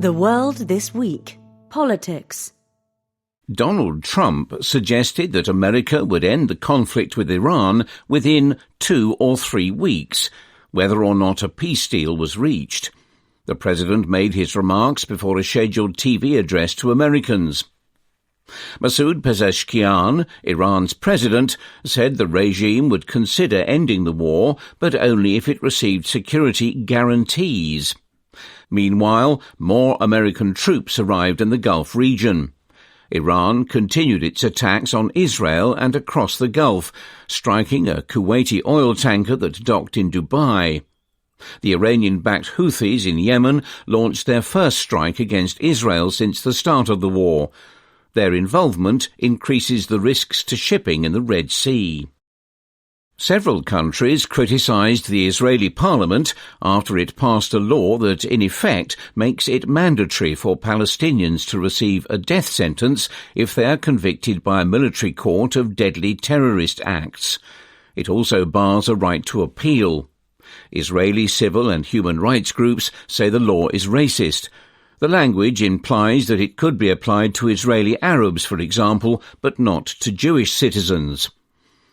The World This Week. Politics. Donald Trump suggested that America would end the conflict with Iran within 2 or 3 weeks, whether or not a peace deal was reached. The president made his remarks before a scheduled TV address to Americans. Masoud Pezeshkian, Iran's president, said the regime would consider ending the war, but only if it received security guarantees. Meanwhile, more American troops arrived in the Gulf region. Iran continued its attacks on Israel and across the Gulf, striking a Kuwaiti oil tanker that docked in Dubai. The Iranian-backed Houthis in Yemen launched their first strike against Israel since the start of the war. Their involvement increases the risks to shipping in the Red Sea. Several countries criticized the Israeli parliament after it passed a law that, in effect, makes it mandatory for Palestinians to receive a death sentence if they are convicted by a military court of deadly terrorist acts. It also bars a right to appeal. Israeli civil and human rights groups say the law is racist. The language implies that it could be applied to Israeli Arabs, for example, but not to Jewish citizens.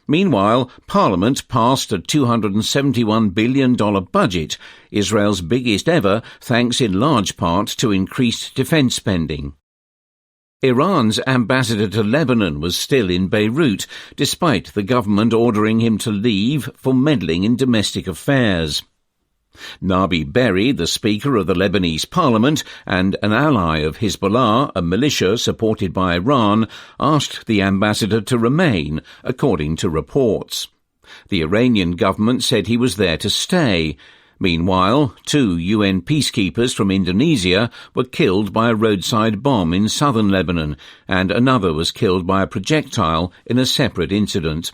Meanwhile, Parliament passed a $271 billion budget, Israel's biggest ever, thanks in large part to increased defense spending. Iran's ambassador to Lebanon was still in Beirut, despite the government ordering him to leave for meddling in domestic affairs. Nabi Berri, the Speaker of the Lebanese Parliament and an ally of Hezbollah, a militia supported by Iran, asked the ambassador to remain, according to reports. The Iranian government said he was there to stay. Meanwhile, 2 UN peacekeepers from Indonesia were killed by a roadside bomb in southern Lebanon, and another was killed by a projectile in a separate incident.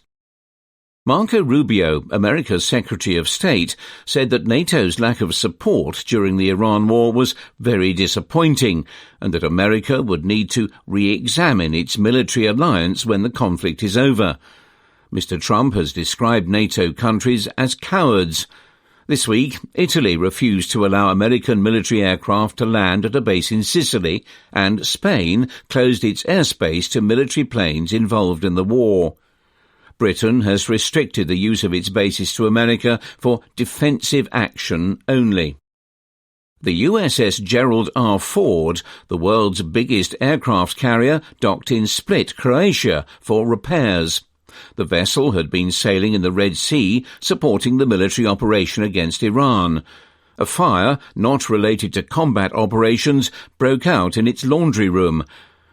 Marco Rubio, America's Secretary of State, said that NATO's lack of support during the Iran war was very disappointing and that America would need to re-examine its military alliance when the conflict is over. Mr. Trump has described NATO countries as cowards. This week, Italy refused to allow American military aircraft to land at a base in Sicily, and Spain closed its airspace to military planes involved in the war. Britain has restricted the use of its bases to America for defensive action only. The USS Gerald R. Ford, the world's biggest aircraft carrier, docked in Split, Croatia, for repairs. The vessel had been sailing in the Red Sea, supporting the military operation against Iran. A fire, not related to combat operations, broke out in its laundry room.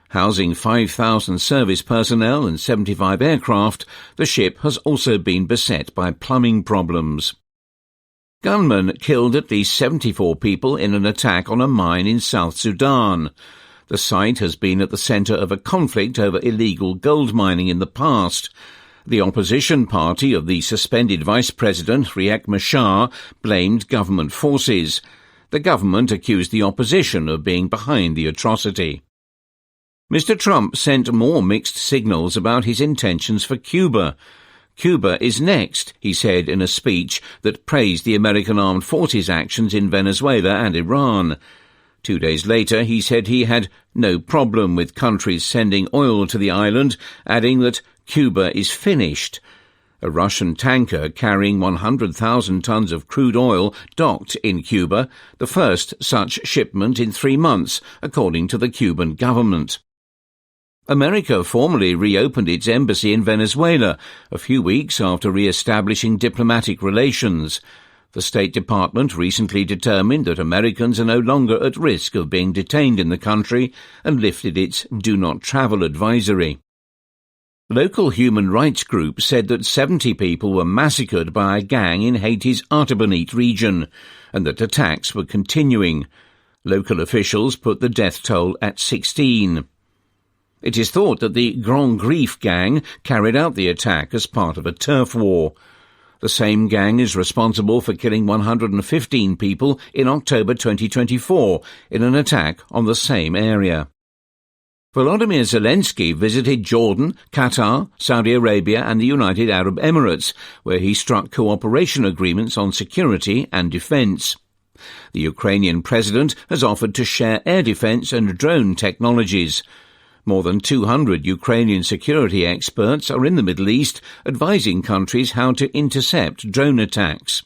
Housing 5,000 service personnel and 75 aircraft, the ship has also been beset by plumbing problems. Gunmen killed at least 74 people in an attack on a mine in South Sudan. The site has been at the centre of a conflict over illegal gold mining in the past. The opposition party of the suspended Vice President, Riek Machar, blamed government forces. The government accused the opposition of being behind the atrocity. Mr. Trump sent more mixed signals about his intentions for Cuba. Cuba is next, he said in a speech that praised the American armed forces' actions in Venezuela and Iran. 2 days later, he said he had no problem with countries sending oil to the island, adding that Cuba is finished. A Russian tanker carrying 100,000 tons of crude oil docked in Cuba, the first such shipment in 3 months, according to the Cuban government. America formally reopened its embassy in Venezuela a few weeks after re-establishing diplomatic relations. The State Department recently determined that Americans are no longer at risk of being detained in the country and lifted its Do Not Travel advisory. Local human rights groups said that 70 people were massacred by a gang in Haiti's Artibonite region and that attacks were continuing. Local officials put the death toll at 16. It is thought that the Grand Griffe gang carried out the attack as part of a turf war. The same gang is responsible for killing 115 people in October 2024 in an attack on the same area. Volodymyr Zelensky visited Jordan, Qatar, Saudi Arabia and the United Arab Emirates, where he struck cooperation agreements on security and defence. The Ukrainian president has offered to share air defense and drone technologies. More than 200 Ukrainian security experts are in the Middle East advising countries how to intercept drone attacks.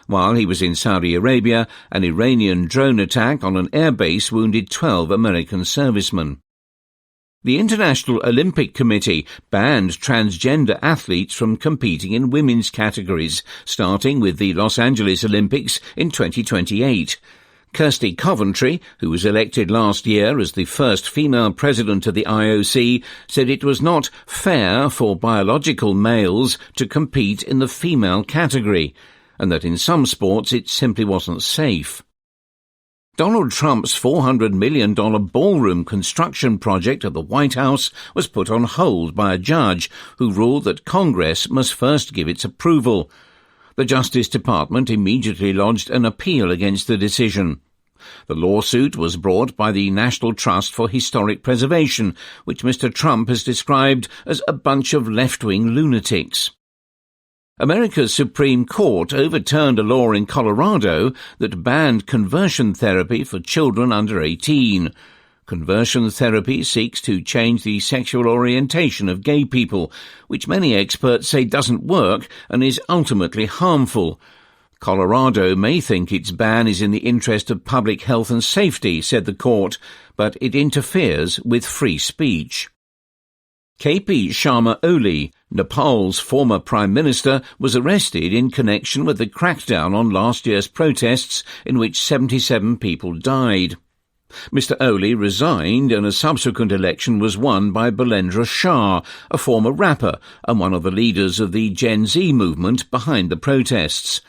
While he was in Saudi Arabia, an Iranian drone attack on an airbase wounded 12 American servicemen. The International Olympic Committee banned transgender athletes from competing in women's categories, starting with the Los Angeles Olympics in 2028. Kirsty Coventry, who was elected last year as the first female president of the IOC, said it was not fair for biological males to compete in the female category, and that in some sports it simply wasn't safe. Donald Trump's $400 million ballroom construction project at the White House was put on hold by a judge who ruled that Congress must first give its approval. The Justice Department immediately lodged an appeal against the decision. The lawsuit was brought by the National Trust for Historic Preservation, which Mr. Trump has described as a bunch of left-wing lunatics. America's Supreme Court overturned a law in Colorado that banned conversion therapy for children under 18. Conversion therapy seeks to change the sexual orientation of gay people, which many experts say doesn't work and is ultimately harmful. Colorado may think its ban is in the interest of public health and safety, said the court, but it interferes with free speech. KP Sharma Oli, Nepal's former Prime Minister, was arrested in connection with the crackdown on last year's protests in which 77 people died. Mr. Oli resigned and a subsequent election was won by Balendra Shah, a former rapper and one of the leaders of the Gen Z movement behind the protests.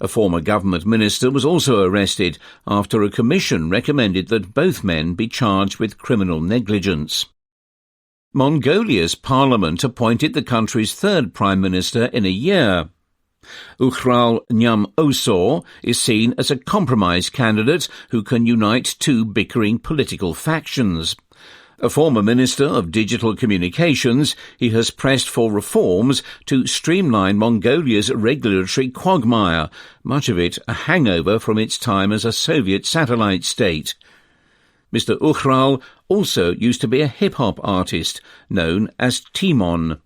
A former government minister was also arrested after a commission recommended that both men be charged with criminal negligence. Mongolia's parliament appointed the country's third prime minister in a year. Ukhral Nyam-Osor is seen as a compromise candidate who can unite two bickering political factions. A former minister of digital communications, he has pressed for reforms to streamline Mongolia's regulatory quagmire, much of it a hangover from its time as a Soviet satellite state. Mr. Ukhral also used to be a hip-hop artist known as Timon.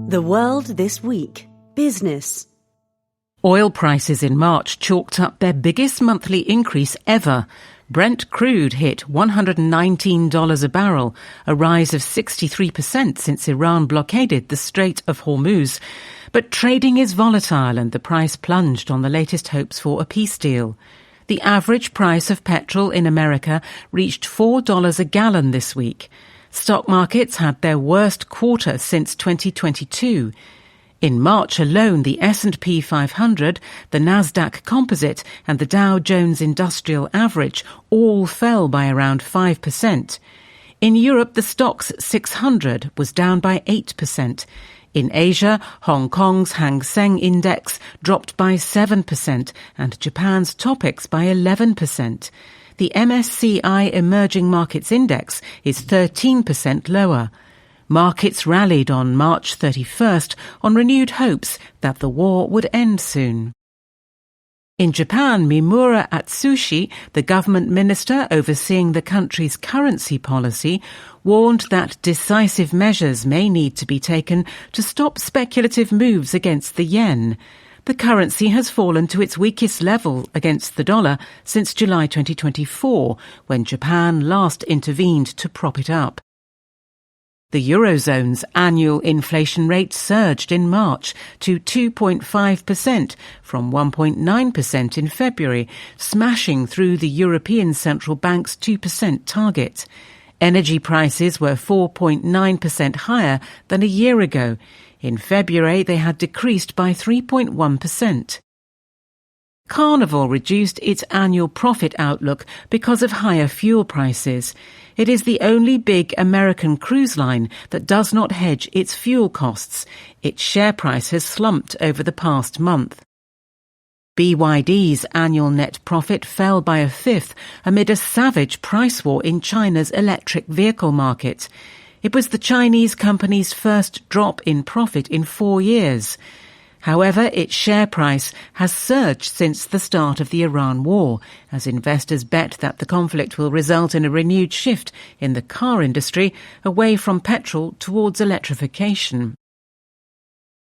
The World This Week. Business. Oil prices in March chalked up their biggest monthly increase ever. Brent crude hit $119 a barrel, a rise of 63% since Iran blockaded the Strait of Hormuz. But trading is volatile and the price plunged on the latest hopes for a peace deal. The average price of petrol in America reached $4 a gallon this week. Stock markets had their worst quarter since 2022. In March alone, the S&P 500, the Nasdaq Composite and the Dow Jones Industrial Average all fell by around 5%. In Europe, the Stoxx 600 was down by 8%. In Asia, Hong Kong's Hang Seng Index dropped by 7% and Japan's Topix by 11%. The MSCI Emerging Markets Index is 13% lower. Markets rallied on March 31st on renewed hopes that the war would end soon. In Japan, Mimura Atsushi, the government minister overseeing the country's currency policy, warned that decisive measures may need to be taken to stop speculative moves against the yen. The currency has fallen to its weakest level against the dollar since July 2024, when Japan last intervened to prop it up. The Eurozone's annual inflation rate surged in March to 2.5% from 1.9% in February, smashing through the European Central Bank's 2% target. Energy prices were 4.9% higher than a year ago. In February, they had decreased by 3.1%. Carnival reduced its annual profit outlook because of higher fuel prices. It is the only big American cruise line that does not hedge its fuel costs. Its share price has slumped over the past month. BYD's annual net profit fell by a fifth amid a savage price war in China's electric vehicle market. It was the Chinese company's first drop in profit in 4 years. However, its share price has surged since the start of the Iran war, as investors bet that the conflict will result in a renewed shift in the car industry away from petrol towards electrification.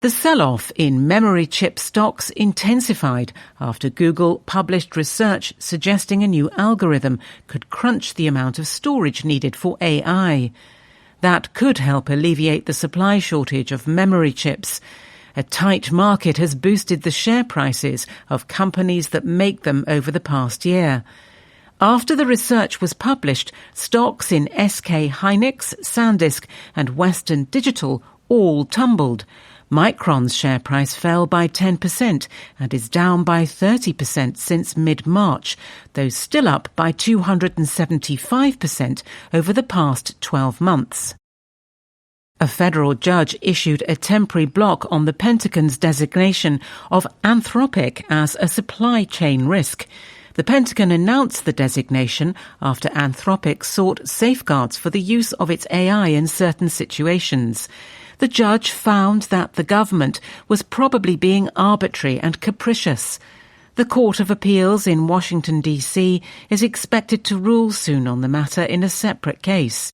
The sell-off in memory chip stocks intensified after Google published research suggesting a new algorithm could crunch the amount of storage needed for AI. That could help alleviate the supply shortage of memory chips. A tight market has boosted the share prices of companies that make them over the past year. After the research was published, stocks in SK Hynix, SanDisk and Western Digital all tumbled. Micron's share price fell by 10% and is down by 30% since mid-March, though still up by 275% over the past 12 months. A federal judge issued a temporary block on the Pentagon's designation of Anthropic as a supply chain risk. The Pentagon announced the designation after Anthropic sought safeguards for the use of its AI in certain situations. The judge found that the government was probably being arbitrary and capricious. The Court of Appeals in Washington, D.C. is expected to rule soon on the matter in a separate case.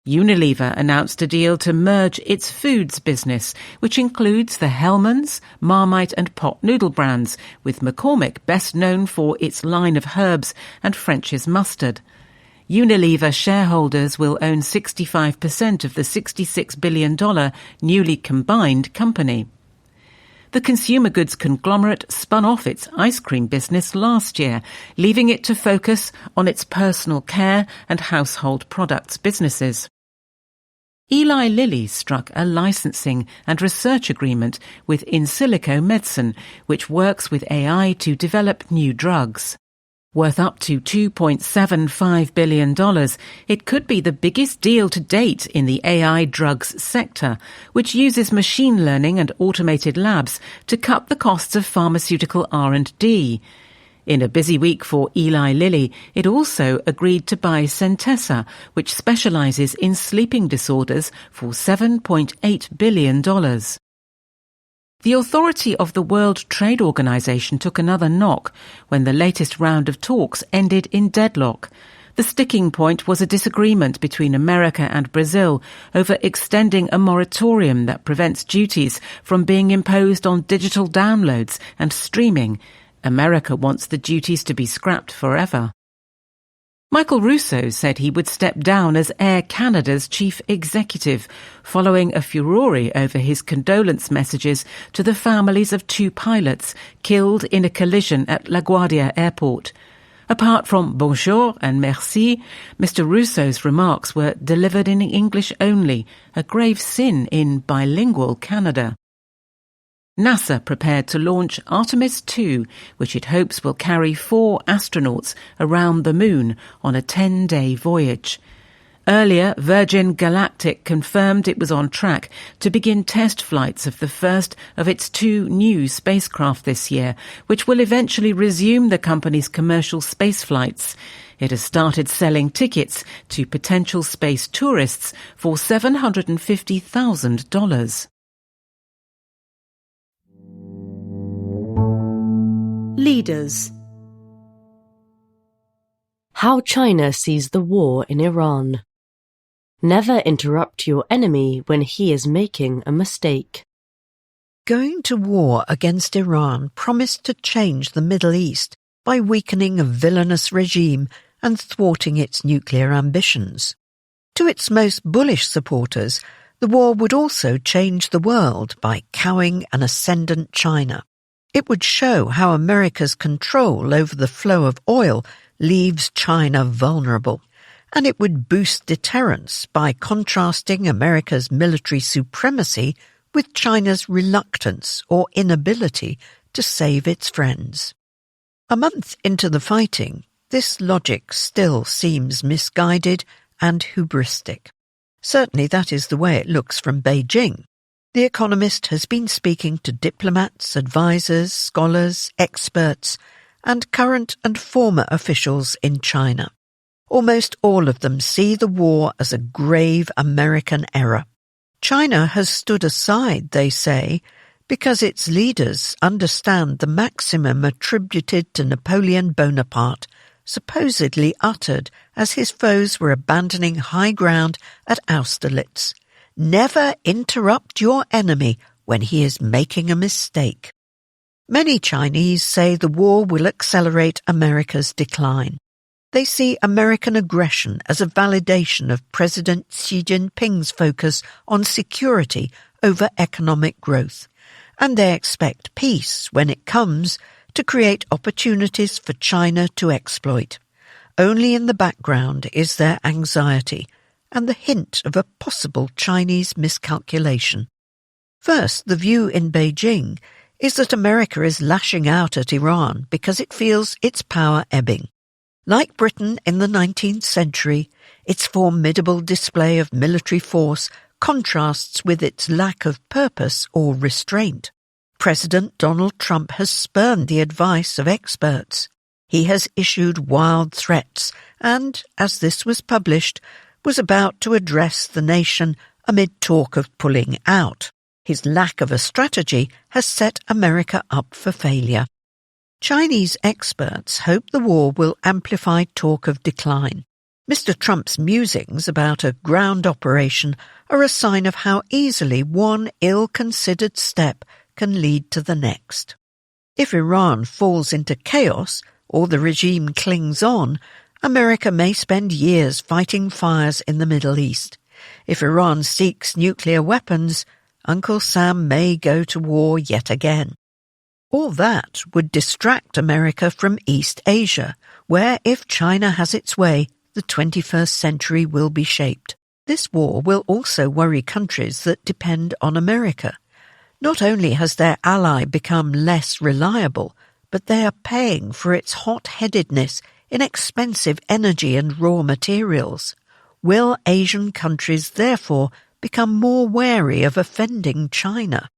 Unilever announced a deal to merge its foods business, which includes the Hellmann's, Marmite and Pot Noodle brands, with McCormick best known for its line of herbs and French's mustard. Unilever shareholders will own 65% of the $66 billion newly combined company. The consumer goods conglomerate spun off its ice cream business last year, leaving it to focus on its personal care and household products businesses. Eli Lilly struck a licensing and research agreement with In Silico Medicine, which works with AI to develop new drugs. Worth up to $2.75 billion, it could be the biggest deal to date in the AI drugs sector, which uses machine learning and automated labs to cut the costs of pharmaceutical R&D. In a busy week for Eli Lilly, it also agreed to buy Centessa, which specializes in sleeping disorders, for $7.8 billion. The authority of the World Trade Organization took another knock when the latest round of talks ended in deadlock. The sticking point was a disagreement between America and Brazil over extending a moratorium that prevents duties from being imposed on digital downloads and streaming. America wants the duties to be scrapped forever. Michael Russo said he would step down as Air Canada's chief executive, following a furore over his condolence messages to the families of 2 pilots killed in a collision at LaGuardia Airport. Apart from bonjour and merci, Mr. Russo's remarks were delivered in English only, a grave sin in bilingual Canada. NASA prepared to launch Artemis 2, which it hopes will carry 4 astronauts around the Moon on a 10-day voyage. Earlier, Virgin Galactic confirmed it was on track to begin test flights of the first of its 2 new spacecraft this year, which will eventually resume the company's commercial space flights. It has started selling tickets to potential space tourists for $750,000. Leaders. How China sees the war in Iran. Never interrupt your enemy when he is making a mistake. Going to war against Iran promised to change the Middle East by weakening a villainous regime and thwarting its nuclear ambitions. To its most bullish supporters, the war would also change the world by cowing an ascendant China. It would show how America's control over the flow of oil leaves China vulnerable, and it would boost deterrence by contrasting America's military supremacy with China's reluctance or inability to save its friends. A month into the fighting, this logic still seems misguided and hubristic. Certainly that is the way it looks from Beijing. The Economist has been speaking to diplomats, advisors, scholars, experts, and current and former officials in China. Almost all of them see the war as a grave American error. China has stood aside, they say, because its leaders understand the maximum attributed to Napoleon Bonaparte, supposedly uttered as his foes were abandoning high ground at Austerlitz. Never interrupt your enemy when he is making a mistake. Many Chinese say the war will accelerate America's decline. They see American aggression as a validation of President Xi Jinping's focus on security over economic growth, and they expect peace, when it comes, to create opportunities for China to exploit. Only in the background is their anxiety and the hint of a possible Chinese miscalculation. First, the view in Beijing is that America is lashing out at Iran because it feels its power ebbing. Like Britain in the 19th century, its formidable display of military force contrasts with its lack of purpose or restraint. President Donald Trump has spurned the advice of experts. He has issued wild threats and, as this was published, was about to address the nation amid talk of pulling out. His lack of a strategy has set America up for failure. Chinese experts hope the war will amplify talk of decline. Mr. Trump's musings about a ground operation are a sign of how easily one ill-considered step can lead to the next. If Iran falls into chaos or the regime clings on, America may spend years fighting fires in the Middle East. If Iran seeks nuclear weapons, Uncle Sam may go to war yet again. All that would distract America from East Asia, where, if China has its way, the 21st century will be shaped. This war will also worry countries that depend on America. Not only has their ally become less reliable, but they are paying for its hot-headedness in expensive energy and raw materials. Will Asian countries therefore become more wary of offending China?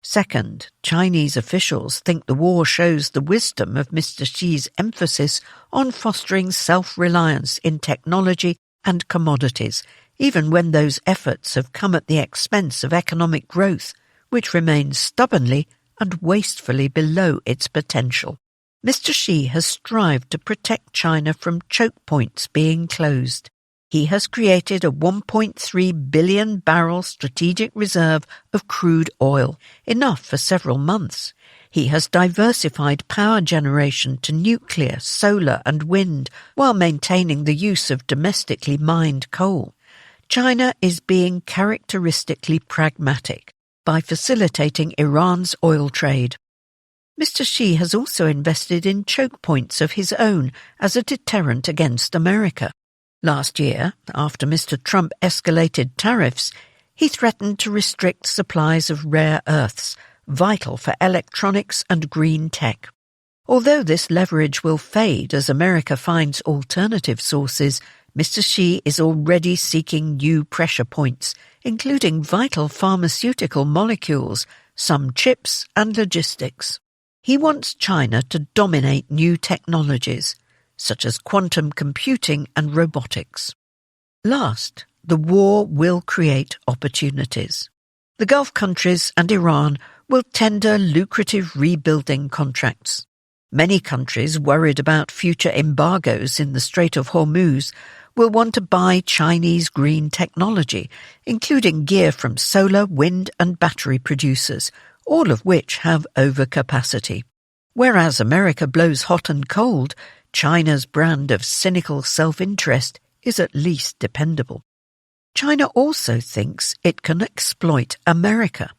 Second, Chinese officials think the war shows the wisdom of Mr. Xi's emphasis on fostering self-reliance in technology and commodities, even when those efforts have come at the expense of economic growth, which remains stubbornly and wastefully below its potential. Mr. Xi has strived to protect China from choke points being closed. He has created a 1.3 billion barrel strategic reserve of crude oil, enough for several months. He has diversified power generation to nuclear, solar and wind, while maintaining the use of domestically mined coal. China is being characteristically pragmatic by facilitating Iran's oil trade. Mr. Xi has also invested in choke points of his own as a deterrent against America. Last year, after Mr. Trump escalated tariffs, he threatened to restrict supplies of rare earths, vital for electronics and green tech. Although this leverage will fade as America finds alternative sources, Mr. Xi is already seeking new pressure points, including vital pharmaceutical molecules, some chips and logistics. He wants China to dominate new technologies, such as quantum computing and robotics. Last, the war will create opportunities. The Gulf countries and Iran will tender lucrative rebuilding contracts. Many countries worried about future embargoes in the Strait of Hormuz will want to buy Chinese green technology, including gear from solar, wind and battery producers, all of which have overcapacity. Whereas America blows hot and cold, China's brand of cynical self-interest is at least dependable. China also thinks it can exploit America.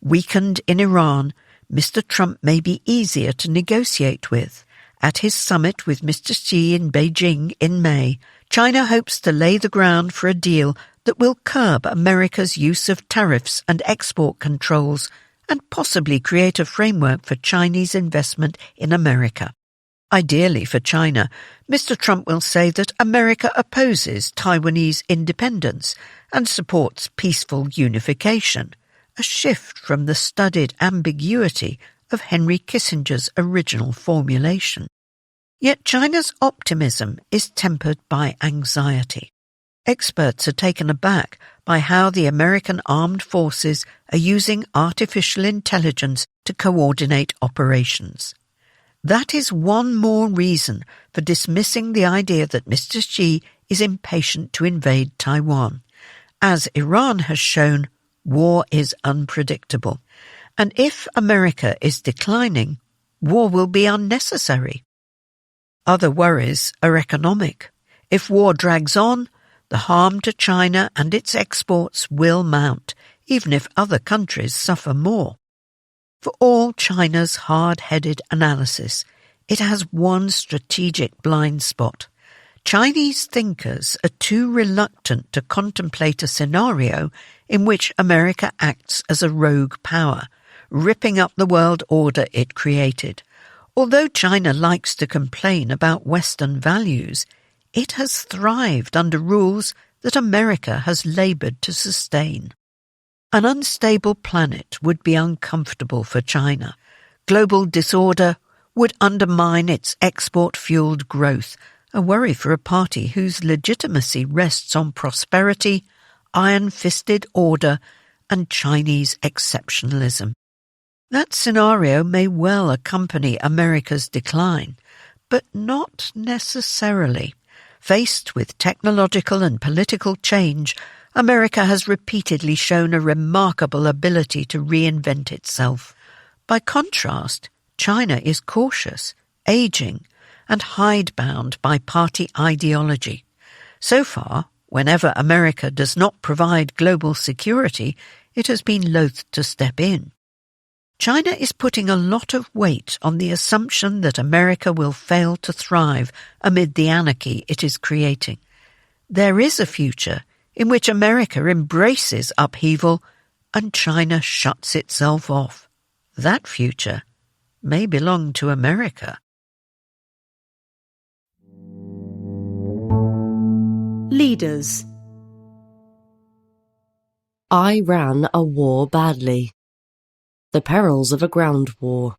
Weakened in Iran, Mr. Trump may be easier to negotiate with. At his summit with Mr. Xi in Beijing in May, China hopes to lay the ground for a deal that will curb America's use of tariffs and export controls and possibly create a framework for Chinese investment in America. Ideally for China, Mr. Trump will say that America opposes Taiwanese independence and supports peaceful unification, a shift from the studied ambiguity of Henry Kissinger's original formulation. Yet China's optimism is tempered by anxiety. Experts are taken aback by how the American armed forces are using artificial intelligence to coordinate operations. That is one more reason for dismissing the idea that Mr. Xi is impatient to invade Taiwan. As Iran has shown, war is unpredictable, and if America is declining, war will be unnecessary. Other worries are economic. If war drags on, the harm to China and its exports will mount, even if other countries suffer more. For all China's hard-headed analysis, it has one strategic blind spot. Chinese thinkers are too reluctant to contemplate a scenario in which America acts as a rogue power, ripping up the world order it created. Although China likes to complain about Western values, it has thrived under rules that America has laboured to sustain. An unstable planet would be uncomfortable for China. Global disorder would undermine its export-fuelled growth, a worry for a party whose legitimacy rests on prosperity, iron-fisted order, and Chinese exceptionalism. That scenario may well accompany America's decline, but not necessarily. Faced with technological and political change, America has repeatedly shown a remarkable ability to reinvent itself. By contrast, China is cautious, aging, and hidebound by party ideology. So far, whenever America does not provide global security, it has been loath to step in. China is putting a lot of weight on the assumption that America will fail to thrive amid the anarchy it is creating. There is a future in which America embraces upheaval and China shuts itself off. That future may belong to America. Leaders. I ran a war badly. The perils of a ground war.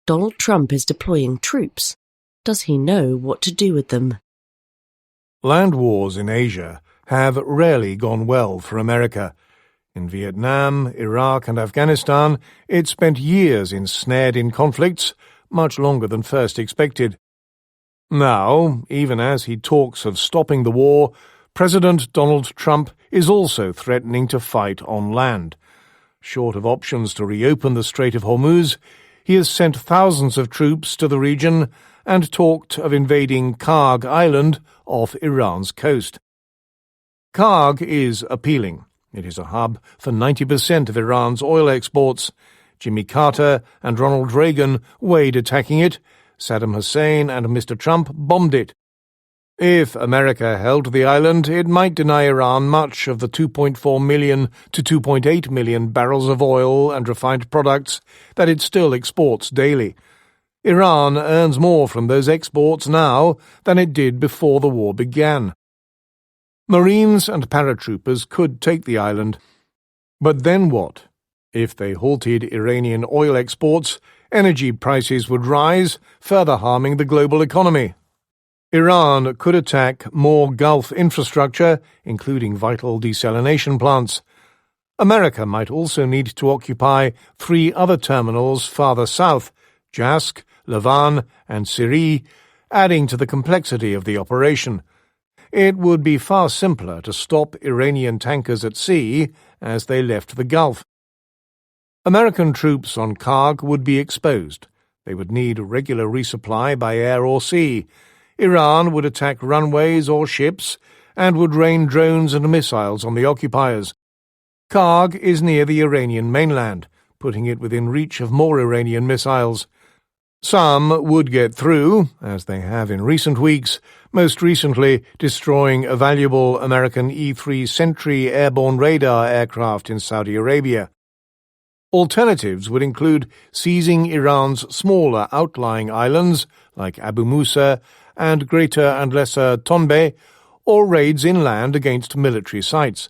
Donald Trump is deploying troops. Does he know what to do with them? Land wars in Asia have rarely gone well for America. In Vietnam, Iraq and Afghanistan, it spent years ensnared in conflicts, much longer than first expected. Now, even as he talks of stopping the war, President Donald Trump is also threatening to fight on land. Short of options to reopen the Strait of Hormuz, he has sent thousands of troops to the region and talked of invading Karg Island off Iran's coast. Karg is appealing. It is a hub for 90% of Iran's oil exports. Jimmy Carter and Ronald Reagan weighed attacking it. Saddam Hussein and Mr. Trump bombed it. If America held the island, it might deny Iran much of the 2.4 million to 2.8 million barrels of oil and refined products that it still exports daily. Iran earns more from those exports now than it did before the war began. Marines and paratroopers could take the island. But then what? If they halted Iranian oil exports, energy prices would rise, further harming the global economy. Iran could attack more Gulf infrastructure, including vital desalination plants. America might also need to occupy 3 other terminals farther south, Jask, Lavan, and Siri, adding to the complexity of the operation. It would be far simpler to stop Iranian tankers at sea as they left the Gulf. American troops on Karg would be exposed. They would need regular resupply by air or sea. Iran would attack runways or ships and would rain drones and missiles on the occupiers. Karg is near the Iranian mainland, putting it within reach of more Iranian missiles. Some would get through, as they have in recent weeks, most recently destroying a valuable American E-3 Sentry airborne radar aircraft in Saudi Arabia. Alternatives would include seizing Iran's smaller outlying islands, like Abu Musa and Greater and Lesser Tonbe, or raids inland against military sites.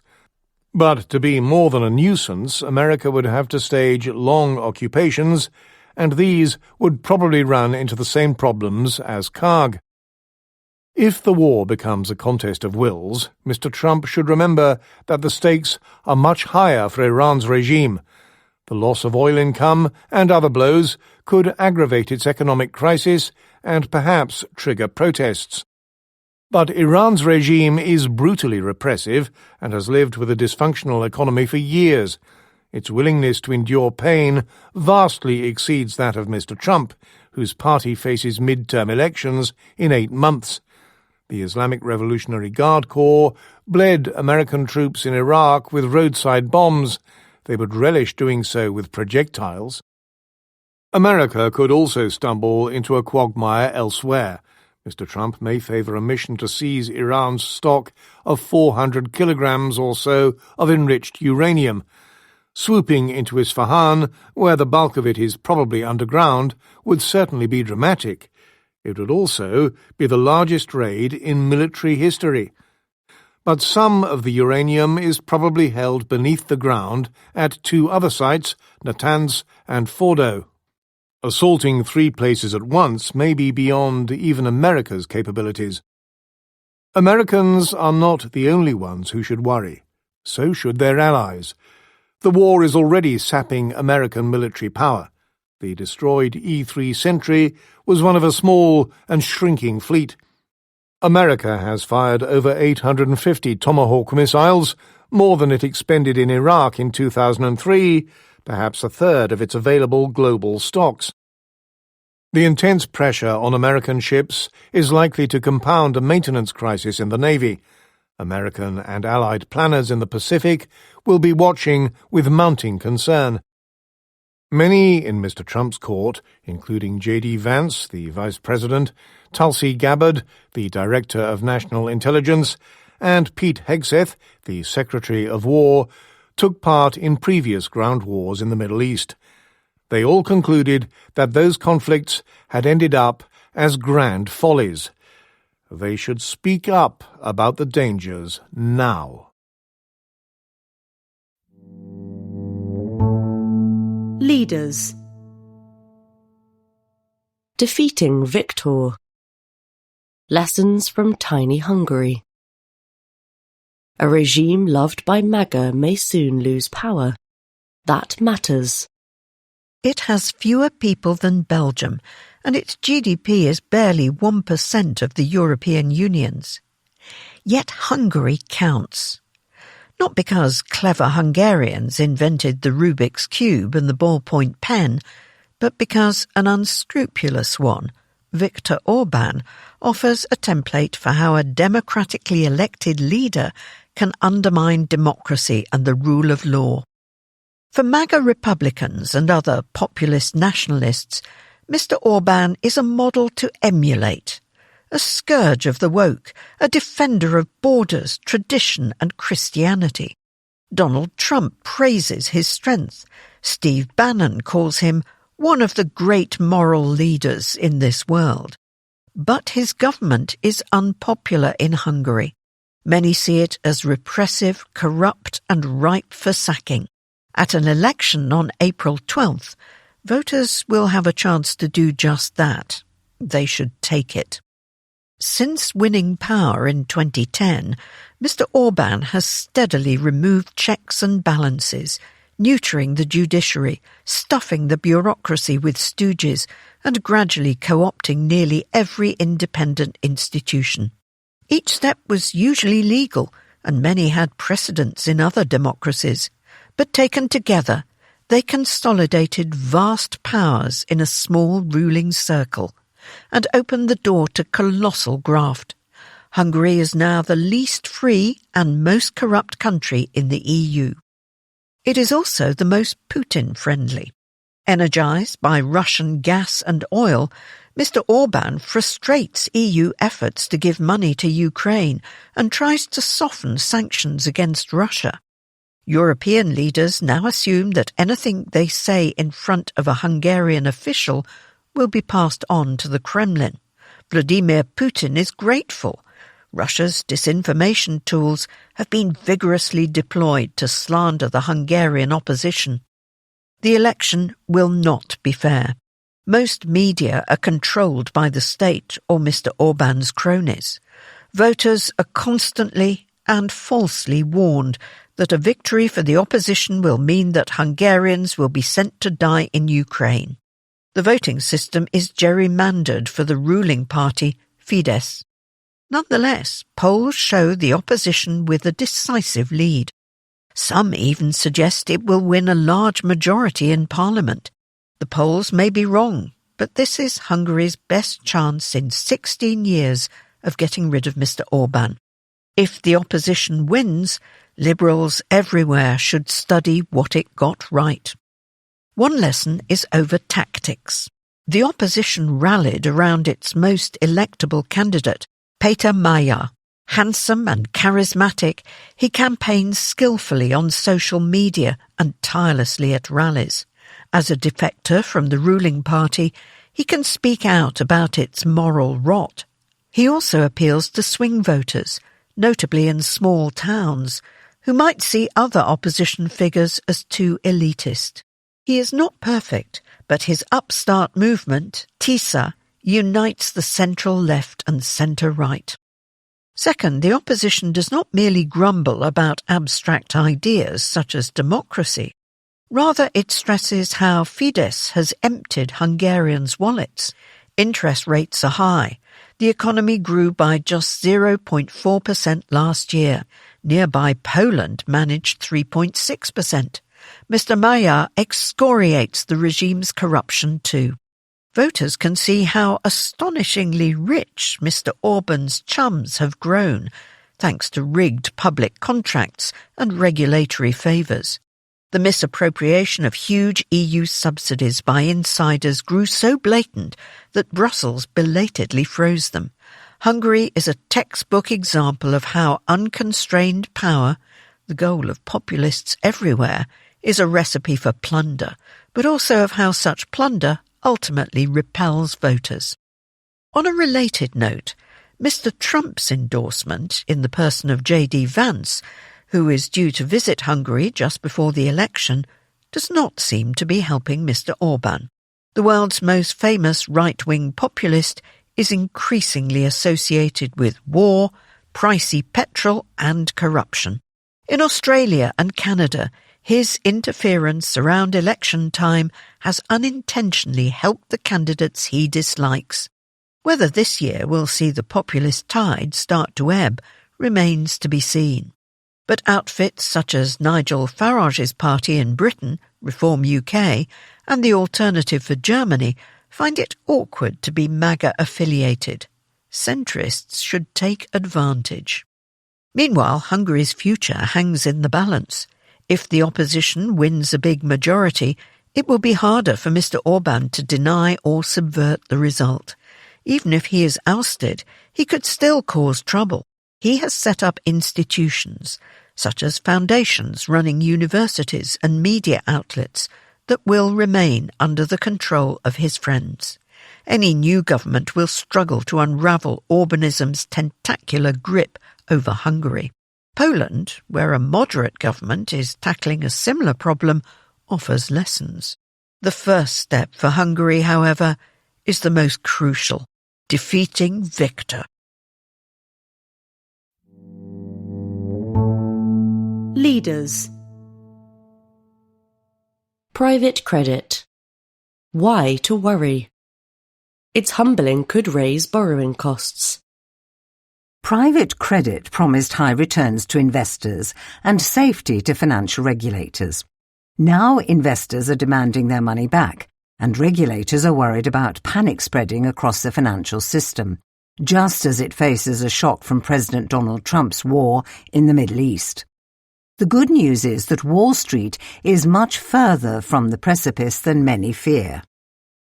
But to be more than a nuisance, America would have to stage long occupations, and these would probably run into the same problems as Karg. If the war becomes a contest of wills, Mr. Trump should remember that the stakes are much higher for Iran's regime. The loss of oil income and other blows could aggravate its economic crisis and perhaps trigger protests. But Iran's regime is brutally repressive and has lived with a dysfunctional economy for years. Its willingness to endure pain vastly exceeds that of Mr. Trump, whose party faces mid-term elections in 8 months. The Islamic Revolutionary Guard Corps bled American troops in Iraq with roadside bombs. They would relish doing so with projectiles. America could also stumble into a quagmire elsewhere. Mr. Trump may favour a mission to seize Iran's stock of 400 kilograms or so of enriched uranium. Swooping into Isfahan, where the bulk of it is probably underground, would certainly be dramatic. It would also be the largest raid in military history. But some of the uranium is probably held beneath the ground at 2 other sites, Natanz and Fordo. Assaulting 3 places at once may be beyond even America's capabilities. Americans are not the only ones who should worry. So should their allies. The war is already sapping American military power. The destroyed E-3 Sentry was one of a small and shrinking fleet. America has fired over 850 Tomahawk missiles, more than it expended in Iraq in 2003, perhaps a third of its available global stocks. The intense pressure on American ships is likely to compound a maintenance crisis in the Navy. American and Allied planners in the Pacific will be watching with mounting concern. Many in Mr. Trump's court, including J.D. Vance, the Vice President, Tulsi Gabbard, the Director of National Intelligence, and Pete Hegseth, the Secretary of War, took part in previous ground wars in the Middle East. They all concluded that those conflicts had ended up as grand follies. They should speak up about the dangers now. Leaders. Defeating Victor. Lessons from tiny Hungary. A regime loved by MAGA may soon lose power. That matters. It has fewer people than Belgium, and its GDP is barely 1% of the European Union's. Yet Hungary counts. Not because clever Hungarians invented the Rubik's Cube and the ballpoint pen, but because an unscrupulous one, Viktor Orbán, offers a template for how a democratically elected leader can undermine democracy and the rule of law. For MAGA Republicans and other populist nationalists, Mr. Orbán is a model to emulate. A scourge of the woke, a defender of borders, tradition and Christianity. Donald Trump praises his strength. Steve Bannon calls him one of the great moral leaders in this world. But his government is unpopular in Hungary. Many see it as repressive, corrupt and ripe for sacking. At an election on April 12th, voters will have a chance to do just that. They should take it. Since winning power in 2010, Mr. Orbán has steadily removed checks and balances, neutering the judiciary, stuffing the bureaucracy with stooges, and gradually co-opting nearly every independent institution. Each step was usually legal, and many had precedents in other democracies. But taken together, they consolidated vast powers in a small ruling circle and opened the door to colossal graft. Hungary is now the least free and most corrupt country in the EU. It is also the most Putin-friendly. Energized by Russian gas and oil, Mr. Orbán frustrates EU efforts to give money to Ukraine and tries to soften sanctions against Russia. European leaders now assume that anything they say in front of a Hungarian official will be passed on to the Kremlin. Vladimir Putin is grateful. Russia's disinformation tools have been vigorously deployed to slander the Hungarian opposition. The election will not be fair. Most media are controlled by the state or Mr. Orban's cronies. Voters are constantly and falsely warned that a victory for the opposition will mean that Hungarians will be sent to die in Ukraine. The voting system is gerrymandered for the ruling party, Fidesz. Nonetheless, polls show the opposition with a decisive lead. Some even suggest it will win a large majority in parliament. The polls may be wrong, but this is Hungary's best chance in 16 years of getting rid of Mr. Orban. If the opposition wins, liberals everywhere should study what it got right. One lesson is over tactics. The opposition rallied around its most electable candidate, Péter Mayer. Handsome and charismatic, he campaigns skillfully on social media and tirelessly at rallies. As a defector from the ruling party, he can speak out about its moral rot. He also appeals to swing voters, notably in small towns, who might see other opposition figures as too elitist. He is not perfect, but his upstart movement, TISA, unites the central left and centre-right. Second, the opposition does not merely grumble about abstract ideas such as democracy. Rather, it stresses how Fidesz has emptied Hungarians' wallets. Interest rates are high. The economy grew by just 0.4% last year. Nearby Poland managed 3.6%. Mr. Mayer excoriates the regime's corruption too. Voters can see how astonishingly rich Mr. Orban's chums have grown, thanks to rigged public contracts and regulatory favours. The misappropriation of huge EU subsidies by insiders grew so blatant that Brussels belatedly froze them. Hungary is a textbook example of how unconstrained power, the goal of populists everywhere, is a recipe for plunder, but also of how such plunder ultimately repels voters. On a related note, Mr. Trump's endorsement, in the person of J.D. Vance, who is due to visit Hungary just before the election, does not seem to be helping Mr. Orban. The world's most famous right-wing populist is increasingly associated with war, pricey petrol and corruption. In Australia and Canada, his interference around election time has unintentionally helped the candidates he dislikes. Whether this year will see the populist tide start to ebb remains to be seen. But outfits such as Nigel Farage's party in Britain, Reform UK, and the Alternative for Germany find it awkward to be MAGA-affiliated. Centrists should take advantage. Meanwhile, Hungary's future hangs in the balance. If the opposition wins a big majority, it will be harder for Mr. Orban to deny or subvert the result. Even if he is ousted, he could still cause trouble. He has set up institutions, such as foundations running universities and media outlets, that will remain under the control of his friends. Any new government will struggle to unravel Orbanism's tentacular grip over Hungary. Poland, where a moderate government is tackling a similar problem, offers lessons. The first step for Hungary, however, is the most crucial: defeating Viktor. Leaders. Private credit. Why to worry? Its humbling could raise borrowing costs. Private credit promised high returns to investors and safety to financial regulators. Now investors are demanding their money back, and regulators are worried about panic spreading across the financial system, just as it faces a shock from President Donald Trump's war in the Middle East. The good news is that Wall Street is much further from the precipice than many fear.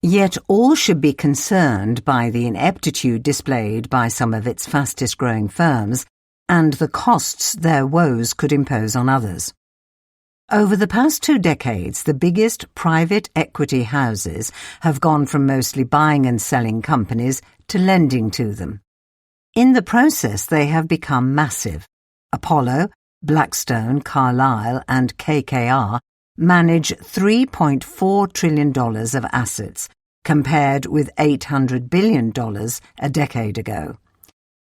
Yet all should be concerned by the ineptitude displayed by some of its fastest-growing firms and the costs their woes could impose on others. Over the past 2 decades, the biggest private equity houses have gone from mostly buying and selling companies to lending to them. In the process, they have become massive. Apollo, Blackstone, Carlyle, and KKR manage $3.4 trillion of assets, compared with $800 billion a decade ago.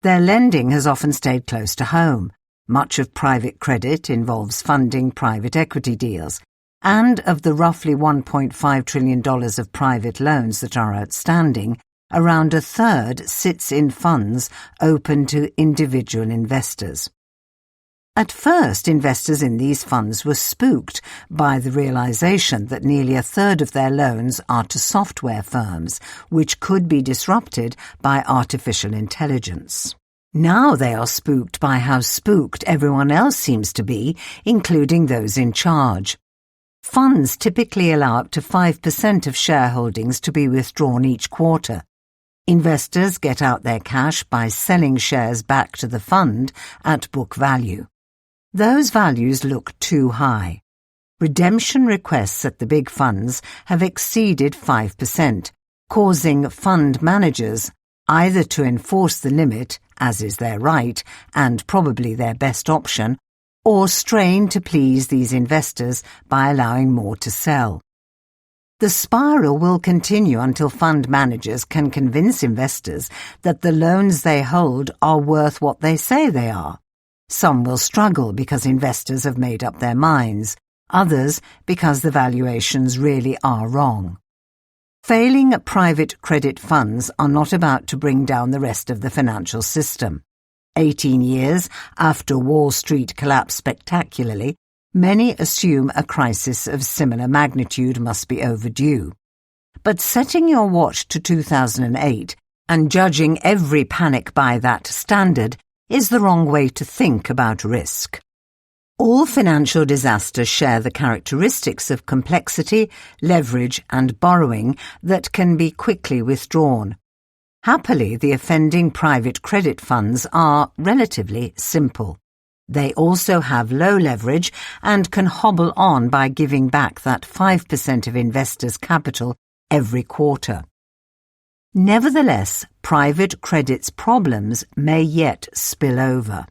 Their lending has often stayed close to home. Much of private credit involves funding private equity deals, and of the roughly $1.5 trillion of private loans that are outstanding, around a third sits in funds open to individual investors. At first, investors in these funds were spooked by the realization that nearly a third of their loans are to software firms, which could be disrupted by artificial intelligence. Now they are spooked by how spooked everyone else seems to be, including those in charge. Funds typically allow up to 5% of shareholdings to be withdrawn each quarter. Investors get out their cash by selling shares back to the fund at book value. Those values look too high. Redemption requests at the big funds have exceeded 5%, causing fund managers either to enforce the limit, as is their right and probably their best option, or strain to please these investors by allowing more to sell. The spiral will continue until fund managers can convince investors that the loans they hold are worth what they say they are. Some will struggle because investors have made up their minds, others because the valuations really are wrong. Failing private credit funds are not about to bring down the rest of the financial system. 18 years after Wall Street collapsed spectacularly, many assume a crisis of similar magnitude must be overdue. But setting your watch to 2008 and judging every panic by that standard is the wrong way to think about risk. All financial disasters share the characteristics of complexity, leverage, and borrowing that can be quickly withdrawn. Happily, the offending private credit funds are relatively simple. They also have low leverage and can hobble on by giving back that 5% of investors' capital every quarter. Nevertheless, private credit's problems may yet spill over.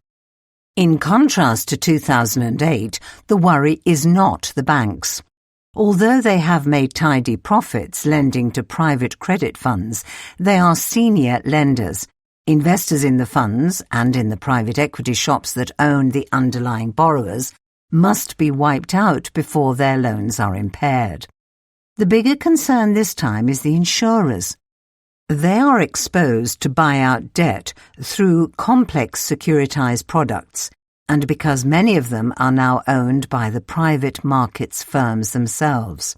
In contrast to 2008, the worry is not the banks. Although they have made tidy profits lending to private credit funds, they are senior lenders. Investors in the funds and in the private equity shops that own the underlying borrowers must be wiped out before their loans are impaired. The bigger concern this time is the insurers. They are exposed to buyout debt through complex securitized products, and because many of them are now owned by the private markets firms themselves.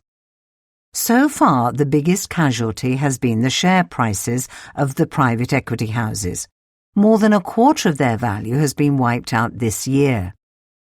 So far, the biggest casualty has been the share prices of the private equity houses. More than a quarter of their value has been wiped out this year.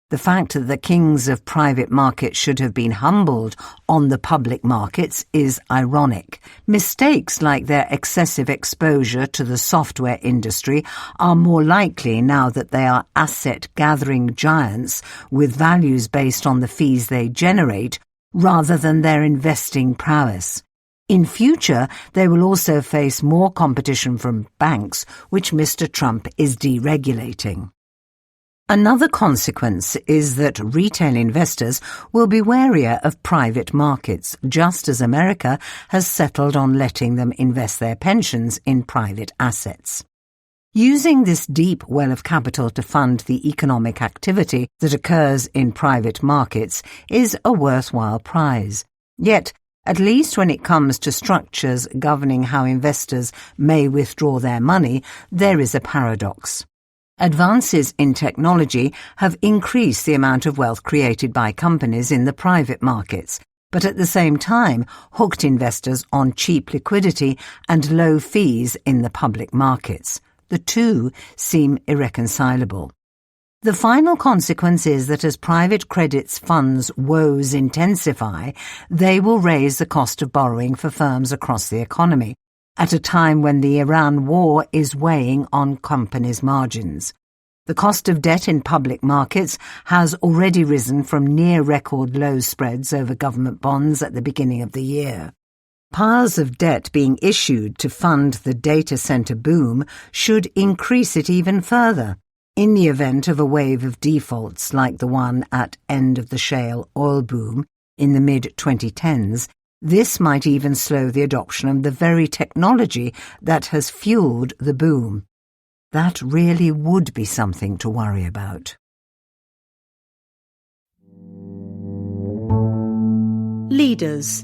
The fact that the kings of private markets should have been humbled on the public markets is ironic. Mistakes like their excessive exposure to the software industry are more likely now that they are asset-gathering giants with values based on the fees they generate rather than their investing prowess. In future, they will also face more competition from banks, which Mr. Trump is deregulating. Another consequence is that retail investors will be warier of private markets, just as America has settled on letting them invest their pensions in private assets. Using this deep well of capital to fund the economic activity that occurs in private markets is a worthwhile prize. Yet, at least when it comes to structures governing how investors may withdraw their money, there is a paradox. Advances in technology have increased the amount of wealth created by companies in the private markets, but at the same time hooked investors on cheap liquidity and low fees in the public markets. The two seem irreconcilable. The final consequence is that as private credit's funds' woes intensify, they will raise the cost of borrowing for firms across the economy, at a time when the Iran war is weighing on companies' margins. The cost of debt in public markets has already risen from near-record low spreads over government bonds at the beginning of the year. Piles of debt being issued to fund the data center boom should increase it even further. In the event of a wave of defaults like the one at end of the shale oil boom in the mid-2010s, This might even slow the adoption of the very technology that has fueled the boom. That really would be something to worry about. Leaders.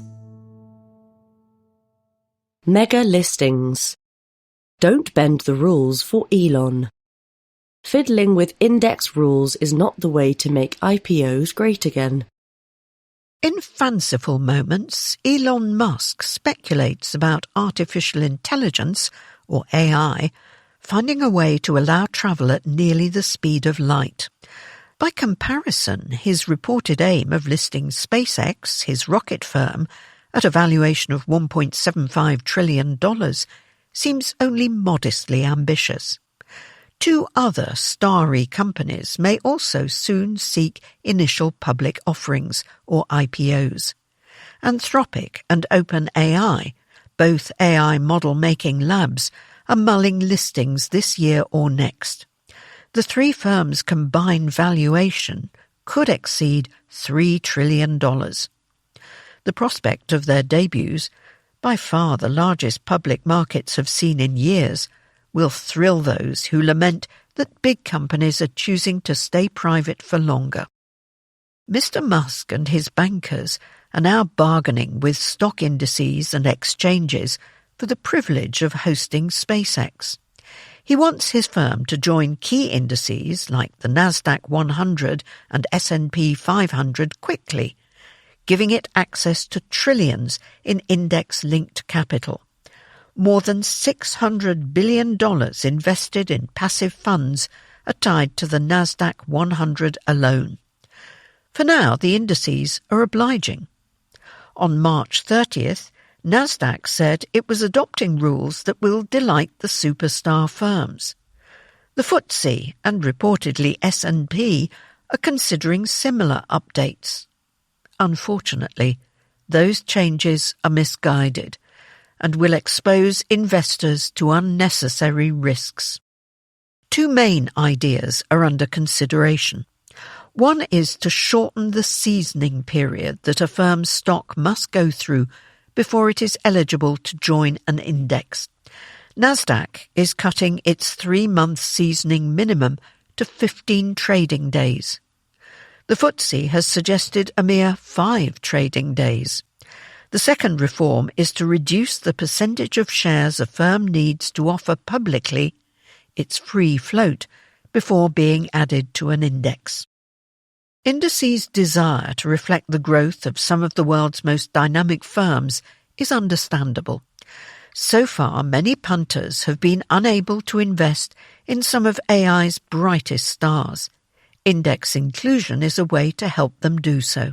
Mega listings. Don't bend the rules for Elon. Fiddling with index rules is not the way to make IPOs great again. In fanciful moments, Elon Musk speculates about artificial intelligence, or AI, finding a way to allow travel at nearly the speed of light. By comparison, his reported aim of listing SpaceX, his rocket firm, at a valuation of $1.75 trillion seems only modestly ambitious. Two other starry companies may also soon seek initial public offerings, or IPOs. Anthropic and OpenAI, both AI model-making labs, are mulling listings this year or next. The three firms' combined valuation could exceed $3 trillion. The prospect of their debuts, by far the largest public markets have seen in years, will thrill those who lament that big companies are choosing to stay private for longer. Mr. Musk and his bankers are now bargaining with stock indices and exchanges for the privilege of hosting SpaceX. He wants his firm to join key indices like the Nasdaq 100 and S&P 500 quickly, giving it access to trillions in index-linked capital. More than $600 billion invested in passive funds are tied to the Nasdaq 100 alone. For now, the indices are obliging. On March 30th, Nasdaq said it was adopting rules that will delight the superstar firms. The FTSE and reportedly S&P are considering similar updates. Unfortunately, those changes are misguided and will expose investors to unnecessary risks. Two main ideas are under consideration. One is to shorten the seasoning period that a firm's stock must go through before it is eligible to join an index. Nasdaq is cutting its 3-month seasoning minimum to 15 trading days. The FTSE has suggested a mere 5 trading days. The second reform is to reduce the percentage of shares a firm needs to offer publicly its free float before being added to an index. Indices' desire to reflect the growth of some of the world's most dynamic firms is understandable. So far, many punters have been unable to invest in some of AI's brightest stars. Index inclusion is a way to help them do so.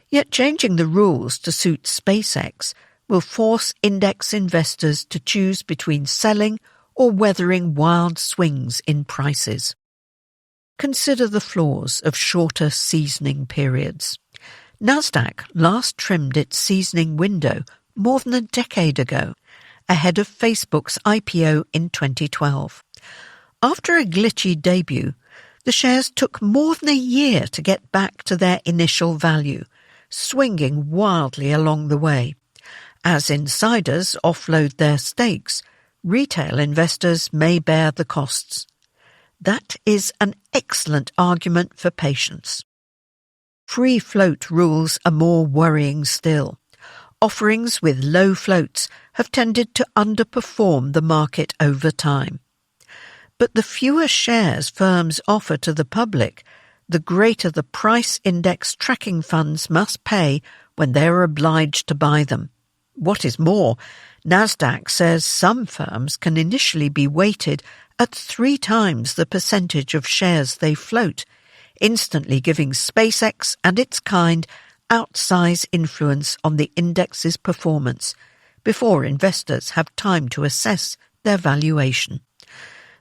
Yet changing the rules to suit SpaceX will force index investors to choose between selling or weathering wild swings in prices. Consider the flaws of shorter seasoning periods. Nasdaq last trimmed its seasoning window more than a decade ago, ahead of Facebook's IPO in 2012. After a glitchy debut, the shares took more than a year to get back to their initial value, swinging wildly along the way. As insiders offload their stakes, retail investors may bear the costs. That is an excellent argument for patience. Free float rules are more worrying still. Offerings with low floats have tended to underperform the market over time. But the fewer shares firms offer to the public, the greater the price index tracking funds must pay when they are obliged to buy them. What is more, Nasdaq says some firms can initially be weighted at 3 times the percentage of shares they float, instantly giving SpaceX and its kind outsize influence on the index's performance before investors have time to assess their valuation.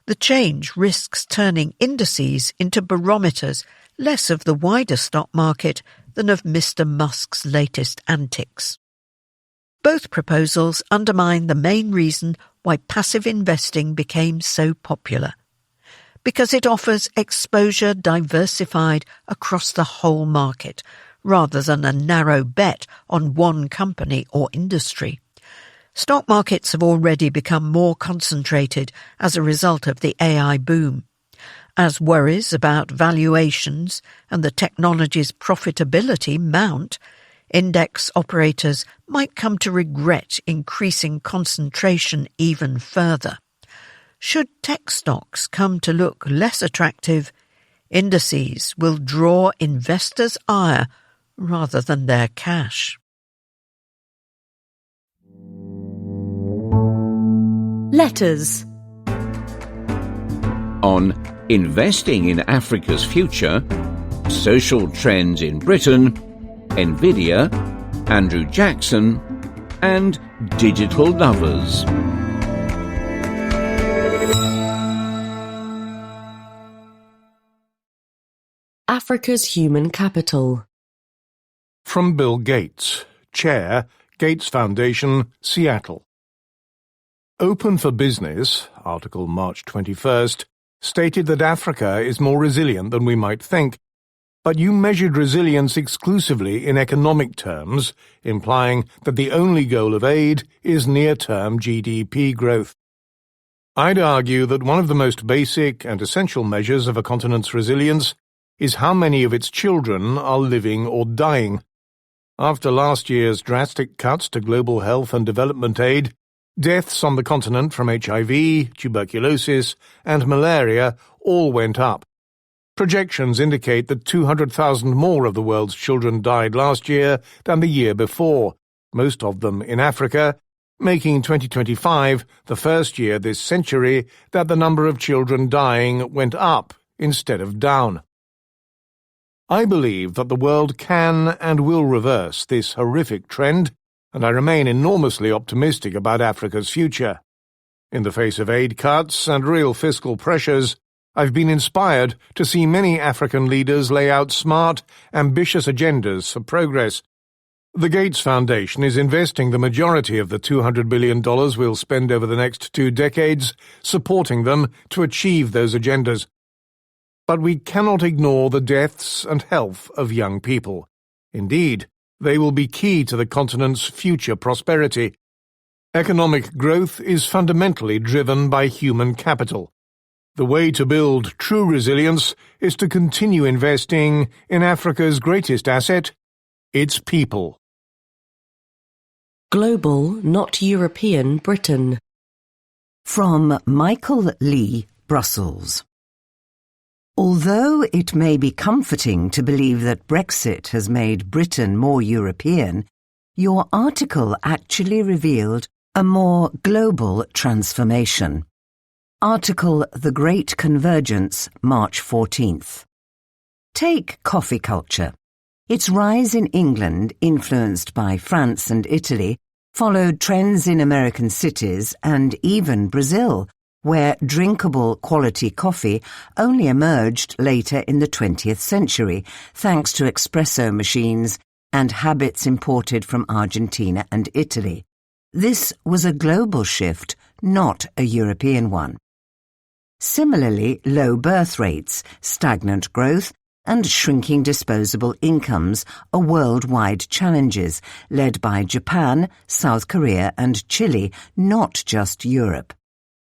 The change risks turning indices into barometers less of the wider stock market than of Mr. Musk's latest antics. Both proposals undermine the main reason why passive investing became so popular. Because it offers exposure diversified across the whole market, rather than a narrow bet on one company or industry. Stock markets have already become more concentrated as a result of the AI boom. As worries about valuations and the technology's profitability mount, index operators might come to regret increasing concentration even further. Should tech stocks come to look less attractive, indices will draw investors' ire rather than their cash. Letters. On investing in Africa's future, social trends in Britain, Nvidia, Andrew Jackson, and digital lovers. Africa's human capital. From Bill Gates, Chair, Gates Foundation, Seattle. Open for Business, article March 21st, stated that Africa is more resilient than we might think, but you measured resilience exclusively in economic terms, implying that the only goal of aid is near-term GDP growth. I'd argue that one of the most basic and essential measures of a continent's resilience is how many of its children are living or dying. After last year's drastic cuts to global health and development aid, deaths on the continent from HIV, tuberculosis, and malaria all went up. Projections indicate that 200,000 more of the world's children died last year than the year before, most of them in Africa, making 2025 the first year this century that the number of children dying went up instead of down. I believe that the world can and will reverse this horrific trend, and I remain enormously optimistic about Africa's future. In the face of aid cuts and real fiscal pressures, I've been inspired to see many African leaders lay out smart, ambitious agendas for progress. The Gates Foundation is investing the majority of the $200 billion we'll spend over the next 2 decades, supporting them to achieve those agendas. But we cannot ignore the deaths and health of young people. Indeed, they will be key to the continent's future prosperity. Economic growth is fundamentally driven by human capital. The way to build true resilience is to continue investing in Africa's greatest asset, its people. Global, not European, Britain. From Michael Lee, Brussels. Although it may be comforting to believe that Brexit has made Britain more European, your article actually revealed a more global transformation. Article The Great Convergence, March 14th. Take coffee culture. Its rise in England, influenced by France and Italy, followed trends in American cities and even Brazil, where drinkable quality coffee only emerged later in the 20th century, thanks to espresso machines and habits imported from Argentina and Italy. This was a global shift, not a European one. Similarly, low birth rates, stagnant growth, and shrinking disposable incomes are worldwide challenges, led by Japan, South Korea, and Chile, not just Europe.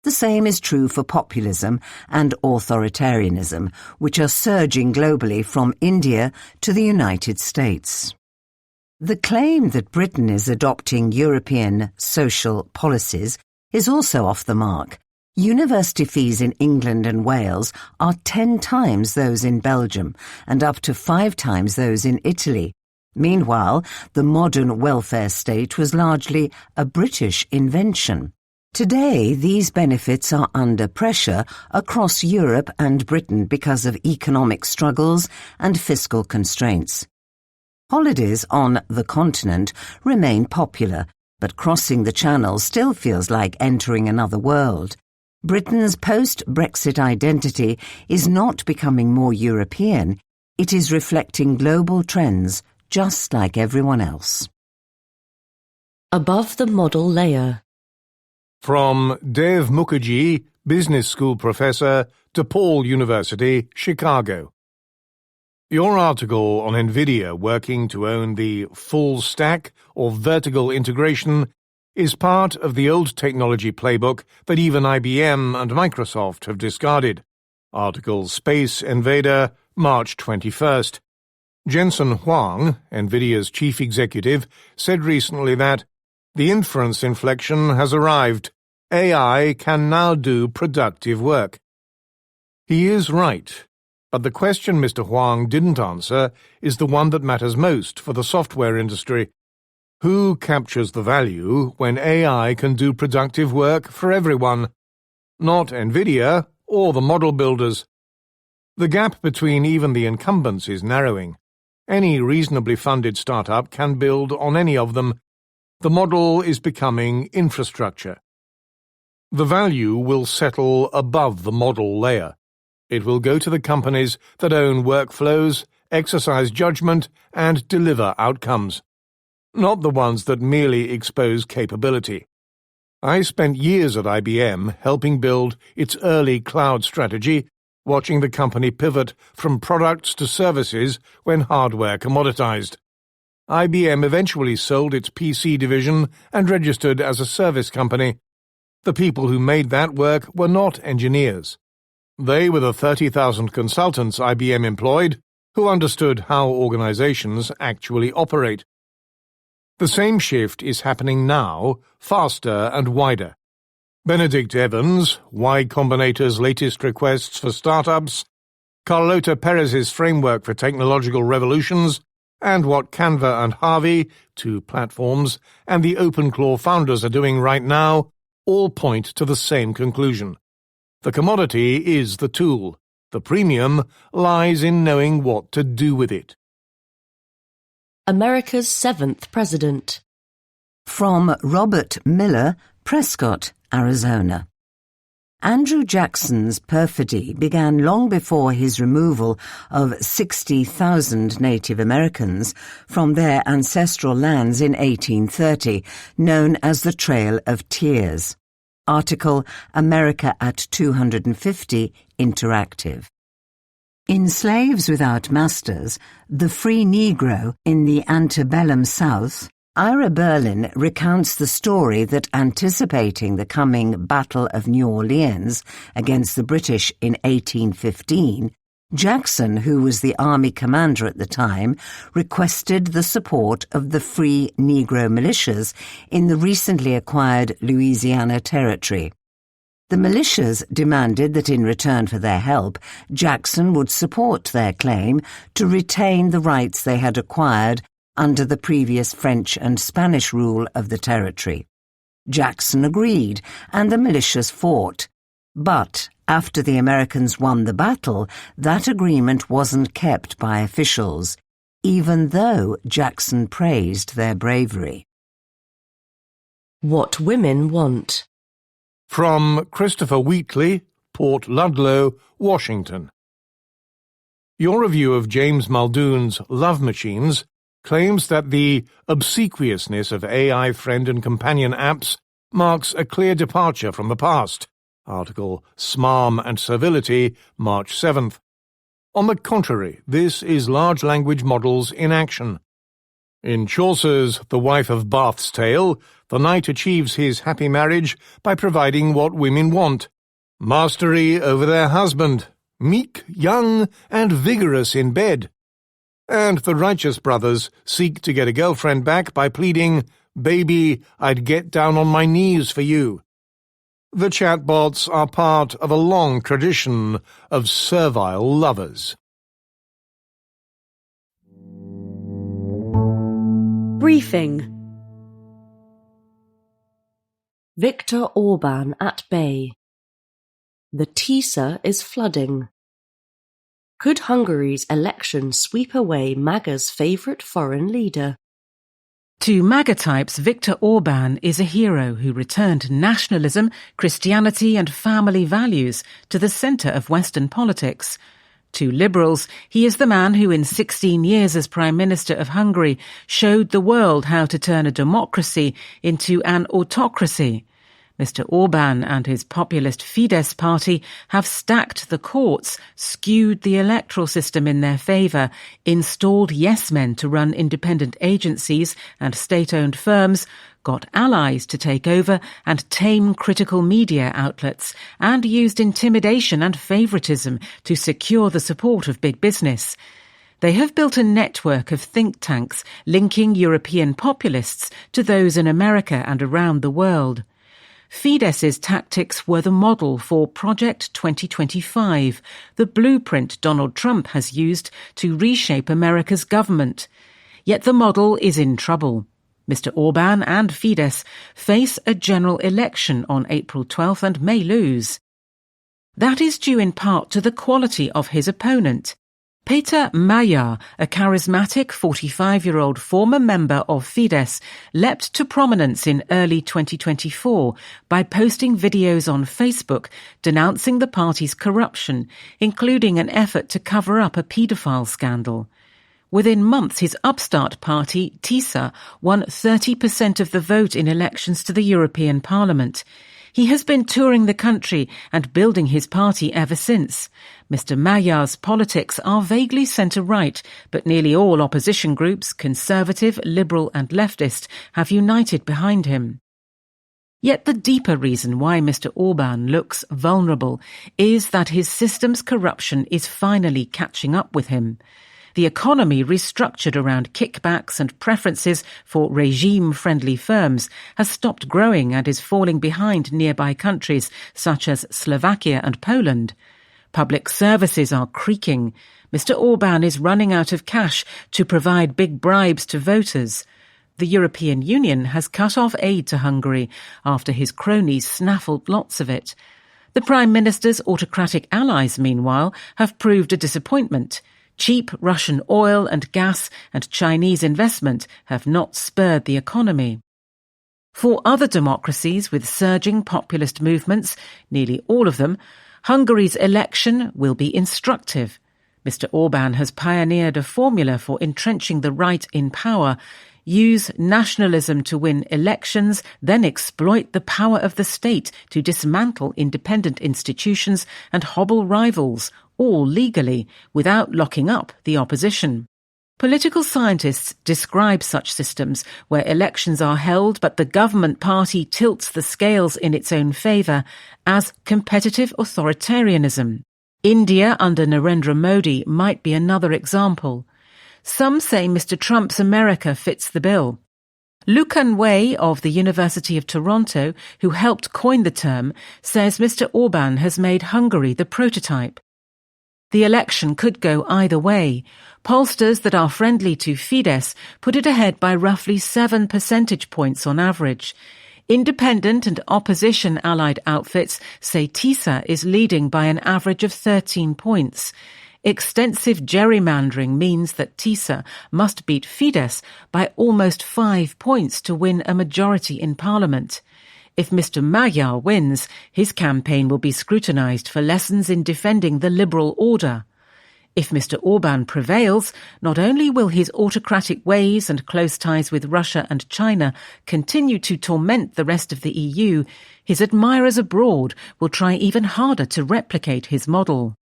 The same is true for populism and authoritarianism, which are surging globally from India to the United States. The claim that Britain is adopting European social policies is also off the mark. University fees in England and Wales are 10 times those in Belgium and up to 5 times those in Italy. Meanwhile, the modern welfare state was largely a British invention. Today, these benefits are under pressure across Europe and Britain because of economic struggles and fiscal constraints. Holidays on the continent remain popular, but crossing the Channel still feels like entering another world. Britain's post-Brexit identity is not becoming more European. It is reflecting global trends, just like everyone else. Above the model layer. From Dev Mukherjee, Business School Professor, DePaul University, Chicago. Your article on NVIDIA working to own the full stack or vertical integration is part of the old technology playbook that even IBM and Microsoft have discarded. Article Space Invader, March 21st. Jensen Huang, NVIDIA's chief executive, said recently that the inference inflection has arrived. AI can now do productive work. He is right. But the question Mr. Huang didn't answer is the one that matters most for the software industry. Who captures the value when AI can do productive work for everyone? Not NVIDIA or the model builders. The gap between even the incumbents is narrowing. Any reasonably funded startup can build on any of them. The model is becoming infrastructure. The value will settle above the model layer. It will go to the companies that own workflows, exercise judgment, and deliver outcomes, not the ones that merely expose capability. I spent years at IBM helping build its early cloud strategy, watching the company pivot from products to services when hardware commoditized. IBM eventually sold its PC division and registered as a service company. The people who made that work were not engineers. They were the 30,000 consultants IBM employed who understood how organizations actually operate. The same shift is happening now, faster and wider. Benedict Evans, Y Combinator's latest requests for startups, Carlota Perez's framework for technological revolutions, and what Canva and Harvey, two platforms, and the OpenClaw founders are doing right now all point to the same conclusion. The commodity is the tool. The premium lies in knowing what to do with it. America's 7th President. From Robert Miller, Prescott, Arizona. Andrew Jackson's perfidy began long before his removal of 60,000 Native Americans from their ancestral lands in 1830, known as the Trail of Tears. Article America at 250, Interactive. In Slaves Without Masters, The Free Negro in the Antebellum South, Ira Berlin recounts the story that, anticipating the coming Battle of New Orleans against the British in 1815, Jackson, who was the army commander at the time, requested the support of the Free Negro militias in the recently acquired Louisiana Territory. The militias demanded that in return for their help, Jackson would support their claim to retain the rights they had acquired under the previous French and Spanish rule of the territory. Jackson agreed, and the militias fought. But after the Americans won the battle, that agreement wasn't kept by officials, even though Jackson praised their bravery. What Women Want. From Christopher Wheatley, Port Ludlow, Washington. Your review of James Muldoon's Love Machines claims that the obsequiousness of AI friend and companion apps marks a clear departure from the past. Article Smarm and Servility, March 7th. On the contrary, this is large language models in action. In Chaucer's The Wife of Bath's Tale, the knight achieves his happy marriage by providing what women want: mastery over their husband, meek, young, and vigorous in bed. And the righteous brothers seek to get a girlfriend back by pleading, "Baby, I'd get down on my knees for you." The chatbots are part of a long tradition of servile lovers. Briefing. Viktor Orban at bay. The Tisza is flooding. Could Hungary's election sweep away MAGA's favourite foreign leader? To MAGA types, Viktor Orban is a hero who returned nationalism, Christianity and family values to the centre of Western politics. To liberals, he is the man who in 16 years as Prime Minister of Hungary showed the world how to turn a democracy into an autocracy. Mr. Orban and his populist Fidesz party have stacked the courts, skewed the electoral system in their favour, installed yes-men to run independent agencies and state-owned firms, got allies to take over and tame critical media outlets, and used intimidation and favouritism to secure the support of big business. They have built a network of think tanks linking European populists to those in America and around the world. Fidesz's tactics were the model for Project 2025, the blueprint Donald Trump has used to reshape America's government. Yet the model is in trouble. Mr. Orban and Fidesz face a general election on April 12th and may lose. That is due in part to the quality of his opponent. Peter Mayer, a charismatic 45-year-old former member of Fidesz, leapt to prominence in early 2024 by posting videos on Facebook denouncing the party's corruption, including an effort to cover up a paedophile scandal. Within months, his upstart party, TISA, won 30% of the vote in elections to the European Parliament. He has been touring the country and building his party ever since. Mr. Mayer's politics are vaguely centre-right, but nearly all opposition groups, conservative, liberal and leftist, have united behind him. Yet the deeper reason why Mr. Orban looks vulnerable is that his system's corruption is finally catching up with him. The economy, restructured around kickbacks and preferences for regime-friendly firms, has stopped growing and is falling behind nearby countries such as Slovakia and Poland. Public services are creaking. Mr. Orban is running out of cash to provide big bribes to voters. The European Union has cut off aid to Hungary after his cronies snaffled lots of it. The Prime Minister's autocratic allies, meanwhile, have proved a disappointment. Cheap Russian oil and gas and Chinese investment have not spurred the economy. For other democracies with surging populist movements, nearly all of them, Hungary's election will be instructive. Mr. Orban has pioneered a formula for entrenching the right in power. Use nationalism to win elections, then exploit the power of the state to dismantle independent institutions and hobble rivals, all legally, without locking up the opposition. Political scientists describe such systems where elections are held but the government party tilts the scales in its own favour as competitive authoritarianism. India under Narendra Modi might be another example. Some say Mr. Trump's America fits the bill. Lucan Wei of the University of Toronto, who helped coin the term, says Mr. Orban has made Hungary the prototype. The election could go either way. Pollsters that are friendly to Fidesz put it ahead by roughly 7 percentage points on average. Independent and opposition allied outfits say TISA is leading by an average of 13 points. Extensive gerrymandering means that TISA must beat Fidesz by almost 5 points to win a majority in Parliament. If Mr. Mayer wins, his campaign will be scrutinised for lessons in defending the liberal order. If Mr. Orban prevails, not only will his autocratic ways and close ties with Russia and China continue to torment the rest of the EU, his admirers abroad will try even harder to replicate his model.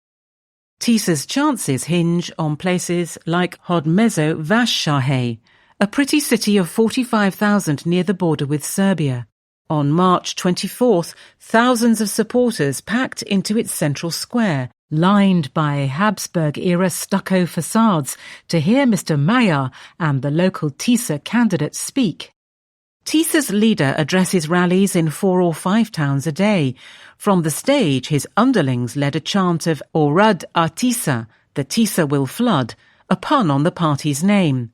TISA's chances hinge on places like Hodmezo Vashahe, a pretty city of 45,000 near the border with Serbia. On March 24th, thousands of supporters packed into its central square, lined by Habsburg-era stucco facades, to hear Mr. Mayer and the local TISA candidate speak. TISA's leader addresses rallies in 4 or 5 towns a day. From the stage, his underlings led a chant of Orad Artisa, the TISA will flood, a pun on the party's name.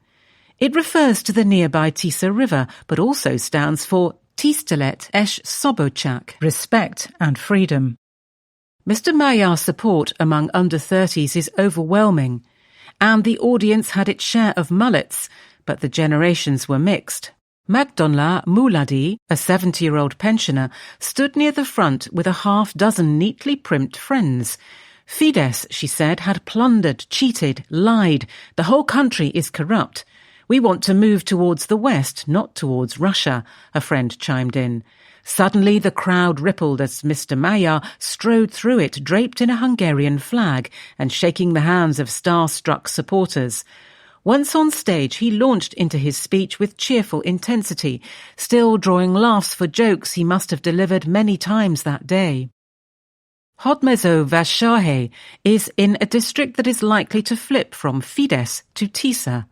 It refers to the nearby TISA River, but also stands for Tisztelet és Szabadság, respect and freedom. Mr. Mayer's support among under-30s is overwhelming, and the audience had its share of mullets, but the generations were mixed. Magdonla Muladi, a 70-year-old pensioner, stood near the front with a half-dozen neatly primped friends. Fidesz, she said, had plundered, cheated, lied. The whole country is corrupt. We want to move towards the West, not towards Russia, a friend chimed in. Suddenly the crowd rippled as Mr. Magyar strode through it draped in a Hungarian flag and shaking the hands of star-struck supporters. Once on stage, he launched into his speech with cheerful intensity, still drawing laughs for jokes he must have delivered many times that day. Hódmezővásárhely is in a district that is likely to flip from Fidesz to Tisza.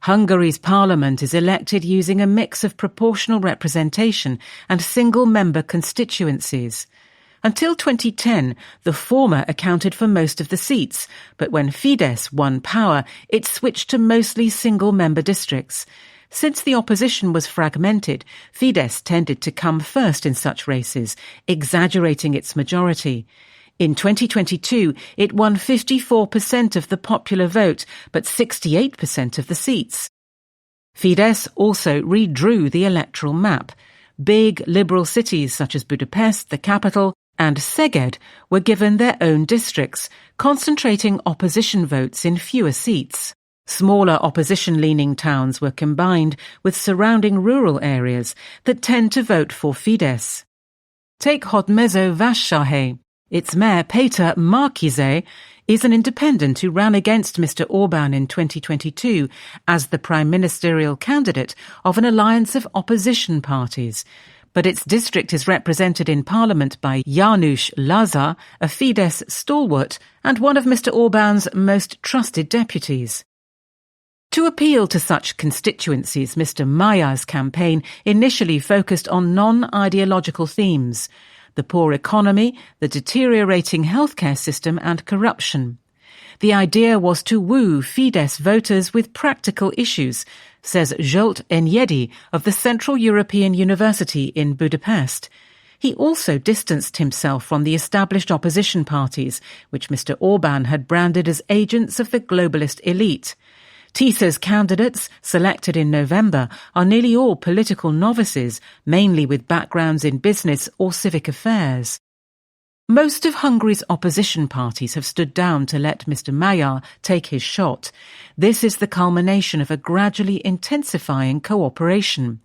Hungary's parliament is elected using a mix of proportional representation and single-member constituencies. Until 2010, the former accounted for most of the seats, but when Fidesz won power, it switched to mostly single-member districts. Since the opposition was fragmented, Fidesz tended to come first in such races, exaggerating its majority. In 2022, it won 54% of the popular vote, but 68% of the seats. Fidesz also redrew the electoral map. Big liberal cities such as Budapest, the capital, and Szeged were given their own districts, concentrating opposition votes in fewer seats. Smaller opposition-leaning towns were combined with surrounding rural areas that tend to vote for Fidesz. Take Hódmezővásárhely. Its mayor, Péter Márkizai, is an independent who ran against Mr. Orbán in 2022 as the prime ministerial candidate of an alliance of opposition parties. But its district is represented in parliament by János Lázár, a Fidesz stalwart and one of Mr. Orbán's most trusted deputies. To appeal to such constituencies, Mr. Magyar's campaign initially focused on non-ideological themes: the poor economy, the deteriorating healthcare system and corruption. The idea was to woo Fidesz voters with practical issues, says Zsolt Enyedi of the Central European University in Budapest. He also distanced himself from the established opposition parties, which Mr. Orbán had branded as agents of the globalist elite. Tisza's candidates, selected in November, are nearly all political novices, mainly with backgrounds in business or civic affairs. Most of Hungary's opposition parties have stood down to let Mr. Magyar take his shot. This is the culmination of a gradually intensifying cooperation.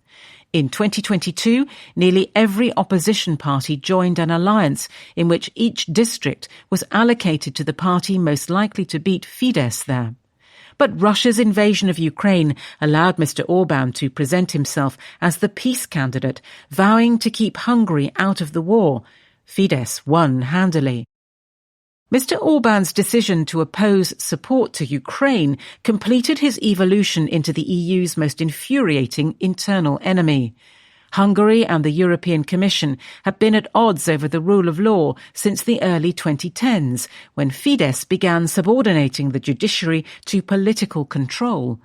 In 2022, nearly every opposition party joined an alliance in which each district was allocated to the party most likely to beat Fidesz there. But Russia's invasion of Ukraine allowed Mr. Orbán to present himself as the peace candidate, vowing to keep Hungary out of the war. Fidesz won handily. Mr. Orbán's decision to oppose support to Ukraine completed his evolution into the EU's most infuriating internal enemy. Hungary and the European Commission have been at odds over the rule of law since the early 2010s, when Fidesz began subordinating the judiciary to political control.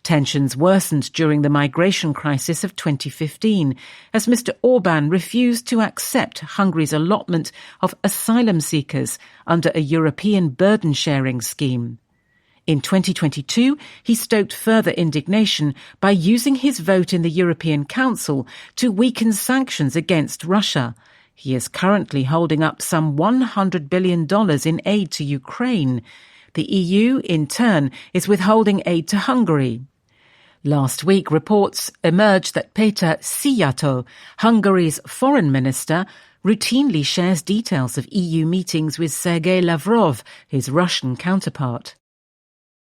Tensions worsened during the migration crisis of 2015, as Mr. Orbán refused to accept Hungary's allotment of asylum seekers under a European burden-sharing scheme. In 2022, he stoked further indignation by using his vote in the European Council to weaken sanctions against Russia. He is currently holding up some $100 billion in aid to Ukraine. The EU, in turn, is withholding aid to Hungary. Last week, reports emerged that Péter Szijjártó, Hungary's foreign minister, routinely shares details of EU meetings with Sergei Lavrov, his Russian counterpart.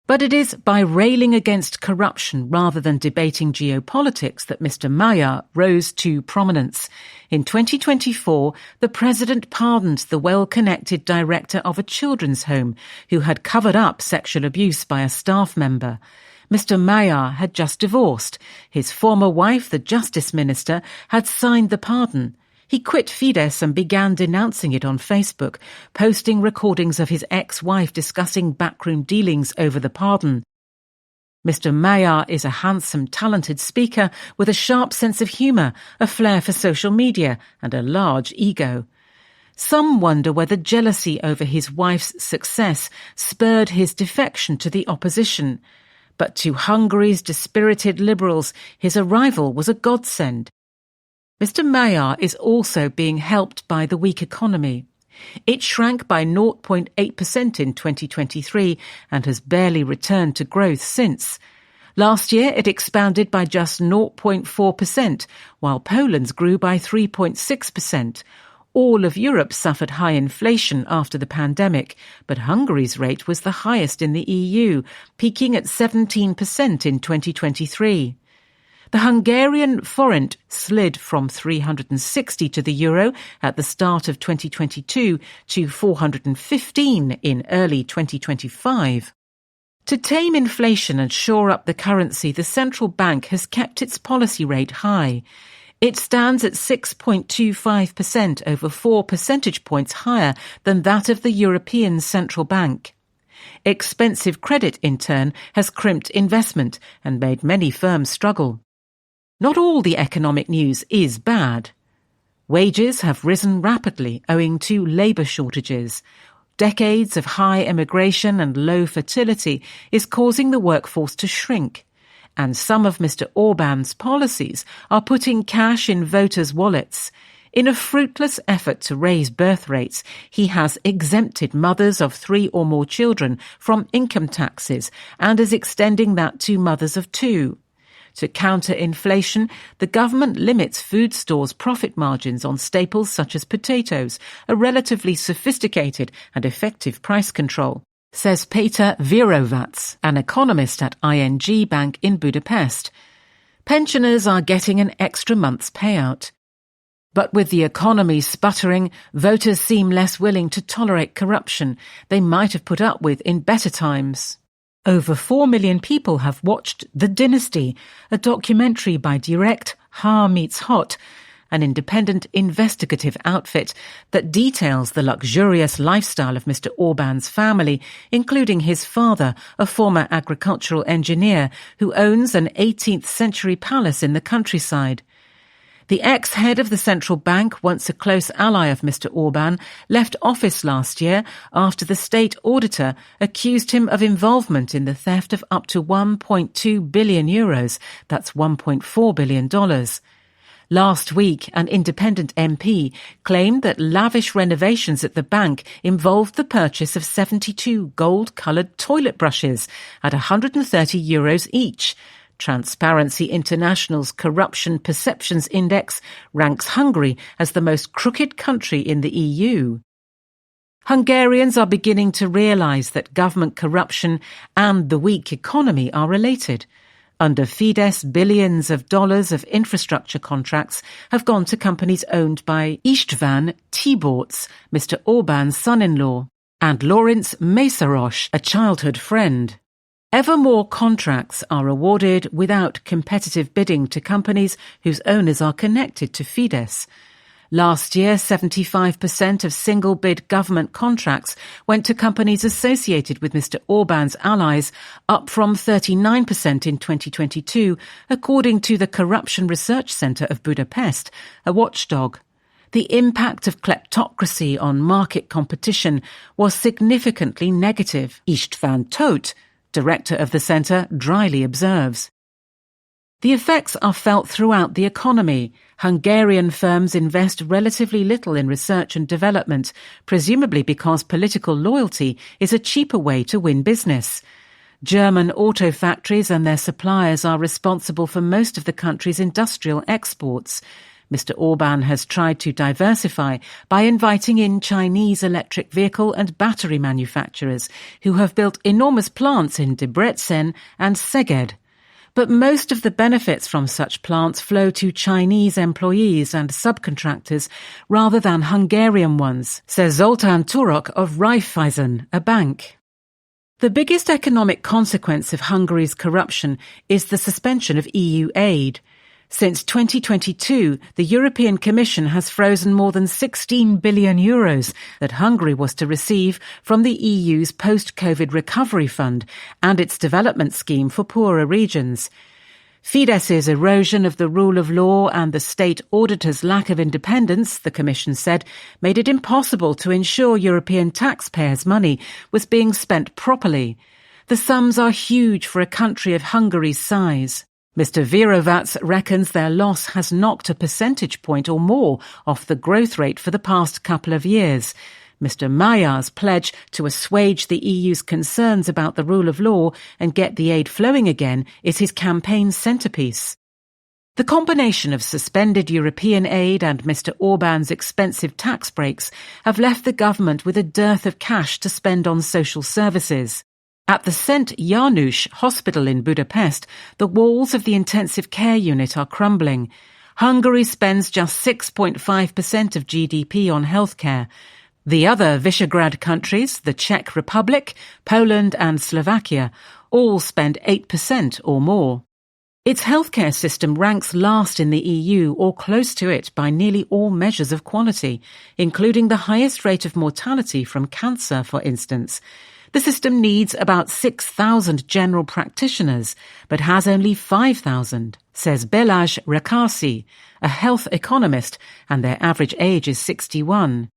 But it is by railing against corruption rather than debating geopolitics that Mr. Magyar rose to prominence. In 2024, the president pardoned the well-connected director of a children's home who had covered up sexual abuse by a staff member. Mr. Magyar had just divorced. His former wife, the justice minister, had signed the pardon. He quit Fidesz and began denouncing it on Facebook, posting recordings of his ex-wife discussing backroom dealings over the pardon. Mr. Magyar is a handsome, talented speaker with a sharp sense of humour, a flair for social media, and a large ego. Some wonder whether jealousy over his wife's success spurred his defection to the opposition. But to Hungary's dispirited liberals, his arrival was a godsend. Mr. Magyar is also being helped by the weak economy. It shrank by 0.8% in 2023 and has barely returned to growth since. Last year, it expanded by just 0.4%, while Poland's grew by 3.6%. All of Europe suffered high inflation after the pandemic, but Hungary's rate was the highest in the EU, peaking at 17% in 2023. The Hungarian forint slid from 360 to the euro at the start of 2022 to 415 in early 2025. To tame inflation and shore up the currency, the central bank has kept its policy rate high. It stands at 6.25%, over 4 percentage points higher than that of the European Central Bank. Expensive credit, in turn, has crimped investment and made many firms struggle. Not all the economic news is bad. Wages have risen rapidly owing to labour shortages. Decades of high immigration and low fertility is causing the workforce to shrink. And some of Mr. Orbán's policies are putting cash in voters' wallets. In a fruitless effort to raise birth rates, he has exempted mothers of 3 or more children from income taxes and is extending that to mothers of 2. To counter inflation, the government limits food stores' profit margins on staples such as potatoes, a relatively sophisticated and effective price control, says Peter Virovac, an economist at ING Bank in Budapest. Pensioners are getting an extra month's payout. But with the economy sputtering, voters seem less willing to tolerate corruption they might have put up with in better times. Over 4 million people have watched The Dynasty, a documentary by Direct Ha Meets Hot, an independent investigative outfit that details the luxurious lifestyle of Mr. Orbán's family, including his father, a former agricultural engineer who owns an 18th-century palace in the countryside. The ex-head of the central bank, once a close ally of Mr. Orbán, left office last year after the state auditor accused him of involvement in the theft of up to €1.2 billion. That's $1.4 billion. Last week, an independent MP claimed that lavish renovations at the bank involved the purchase of 72 gold-coloured toilet brushes at €130 each. Transparency International's Corruption Perceptions Index ranks Hungary as the most crooked country in the EU. Hungarians are beginning to realise that government corruption and the weak economy are related. Under Fidesz, billions of dollars of infrastructure contracts have gone to companies owned by István Tiborcs, Mr. Orbán's son-in-law, and Lawrence Mészáros, a childhood friend. Ever more contracts are awarded without competitive bidding to companies whose owners are connected to Fidesz. Last year, 75% of single-bid government contracts went to companies associated with Mr. Orbán's allies, up from 39% in 2022, according to the Corruption Research Centre of Budapest, a watchdog. The impact of kleptocracy on market competition was significantly negative, István Tóth, director of the centre, dryly observes. The effects are felt throughout the economy. Hungarian firms invest relatively little in research and development, presumably because political loyalty is a cheaper way to win business. German auto factories and their suppliers are responsible for most of the country's industrial exports. Mr. Orbán has tried to diversify by inviting in Chinese electric vehicle and battery manufacturers who have built enormous plants in Debrecen and Szeged. But most of the benefits from such plants flow to Chinese employees and subcontractors rather than Hungarian ones, says Zoltán Turok of Raiffeisen, a bank. The biggest economic consequence of Hungary's corruption is the suspension of EU aid. Since 2022, the European Commission has frozen more than €16 billion that Hungary was to receive from the EU's post-COVID recovery fund and its development scheme for poorer regions. Fidesz's erosion of the rule of law and the state auditor's lack of independence, the Commission said, made it impossible to ensure European taxpayers' money was being spent properly. The sums are huge for a country of Hungary's size. Mr. Virovac reckons their loss has knocked a percentage point or more off the growth rate for the past couple of years. Mr. Mayar's pledge to assuage the EU's concerns about the rule of law and get the aid flowing again is his campaign centrepiece. The combination of suspended European aid and Mr. Orban's expensive tax breaks have left the government with a dearth of cash to spend on social services. At the Szent János hospital in Budapest, the walls of the intensive care unit are crumbling. Hungary spends just 6.5% of GDP on healthcare. The other Visegrad countries, the Czech Republic, Poland and Slovakia, all spend 8% or more. Its healthcare system ranks last in the EU or close to it by nearly all measures of quality, including the highest rate of mortality from cancer, for instance. The system needs about 6,000 general practitioners, but has only 5,000, says Balázs Rákási, a health economist, and their average age is 61.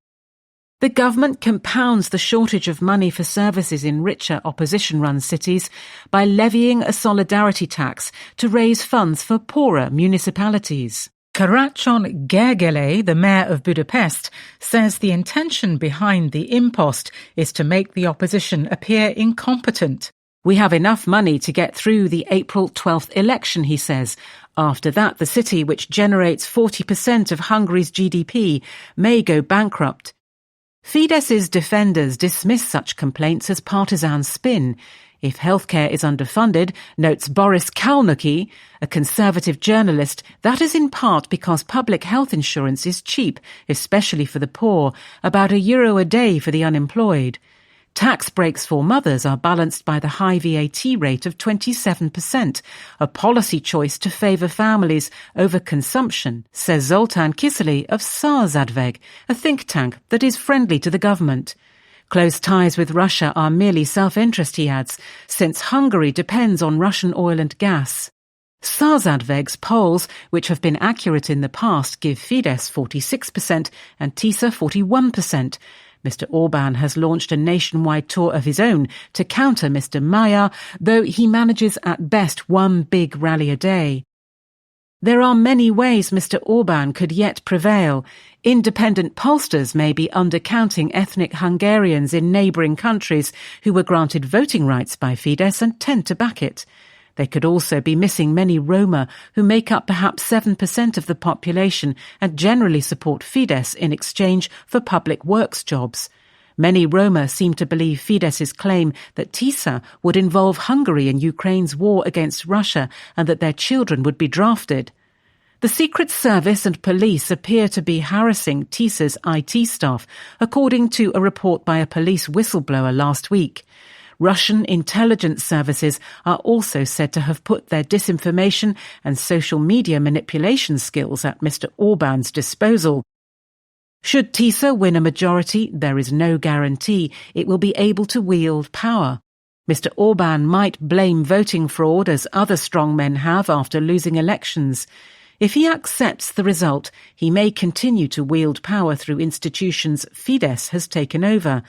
The government compounds the shortage of money for services in richer opposition-run cities by levying a solidarity tax to raise funds for poorer municipalities. Karácsony Gergely, the mayor of Budapest, says the intention behind the impost is to make the opposition appear incompetent. We have enough money to get through the April 12th election, he says. After that, the city, which generates 40% of Hungary's GDP, may go bankrupt. Fidesz's defenders dismiss such complaints as partisan spin. If healthcare is underfunded, notes Boris Kalnoky, a conservative journalist, that is in part because public health insurance is cheap, especially for the poor, about €1 a day for the unemployed. Tax breaks for mothers are balanced by the high VAT rate of 27%, a policy choice to favour families over consumption, says Zoltán Kiszely of Századveg, a think tank that is friendly to the government. Close ties with Russia are merely self-interest, he adds, since Hungary depends on Russian oil and gas. Századveg's polls, which have been accurate in the past, give Fidesz 46% and TISA 41%. Mr. Orban has launched a nationwide tour of his own to counter Mr. Mayar, though he manages at best one big rally a day. There are many ways Mr. Orban could yet prevail. Independent pollsters may be undercounting ethnic Hungarians in neighbouring countries who were granted voting rights by Fidesz and tend to back it. They could also be missing many Roma who make up perhaps 7% of the population and generally support Fidesz in exchange for public works jobs. Many Roma seem to believe Fidesz's claim that TISA would involve Hungary in Ukraine's war against Russia and that their children would be drafted. The Secret Service and police appear to be harassing TISA's IT staff, according to a report by a police whistleblower last week. Russian intelligence services are also said to have put their disinformation and social media manipulation skills at Mr. Orban's disposal. Should TISA win a majority, there is no guarantee it will be able to wield power. Mr. Orban might blame voting fraud as other strongmen have after losing elections. If he accepts the result, he may continue to wield power through institutions Fidesz has taken over,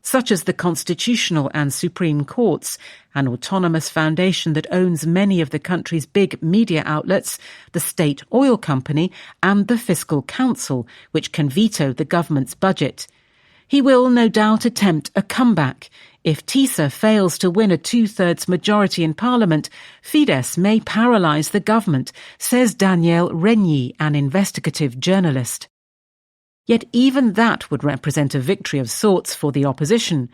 such as the Constitutional and Supreme Courts, an autonomous foundation that owns many of the country's big media outlets, the State Oil Company, and the Fiscal Council, which can veto the government's budget. He will no doubt attempt a comeback. If TISA fails to win a 2/3 majority in Parliament, Fidesz may paralyse the government, says Daniel Renyi, an investigative journalist. Yet even that would represent a victory of sorts for the opposition,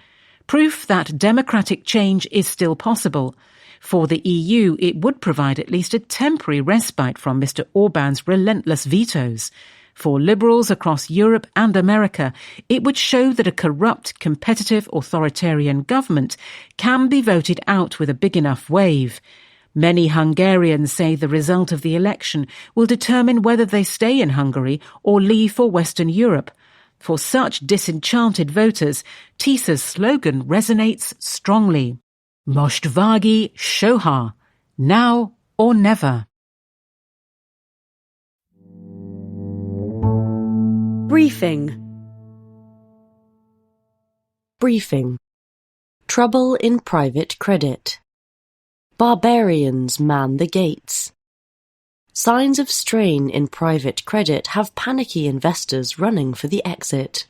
proof that democratic change is still possible. For the EU, it would provide at least a temporary respite from Mr. Orban's relentless vetoes. For liberals across Europe and America, it would show that a corrupt, competitive, authoritarian government can be voted out with a big enough wave. Many Hungarians say the result of the election will determine whether they stay in Hungary or leave for Western Europe. For such disenchanted voters, TISA's slogan resonates strongly. Most vágy soha, now or never. Briefing. Briefing. Trouble in private credit. Barbarians man the gates. Signs of strain in private credit have panicky investors running for the exit.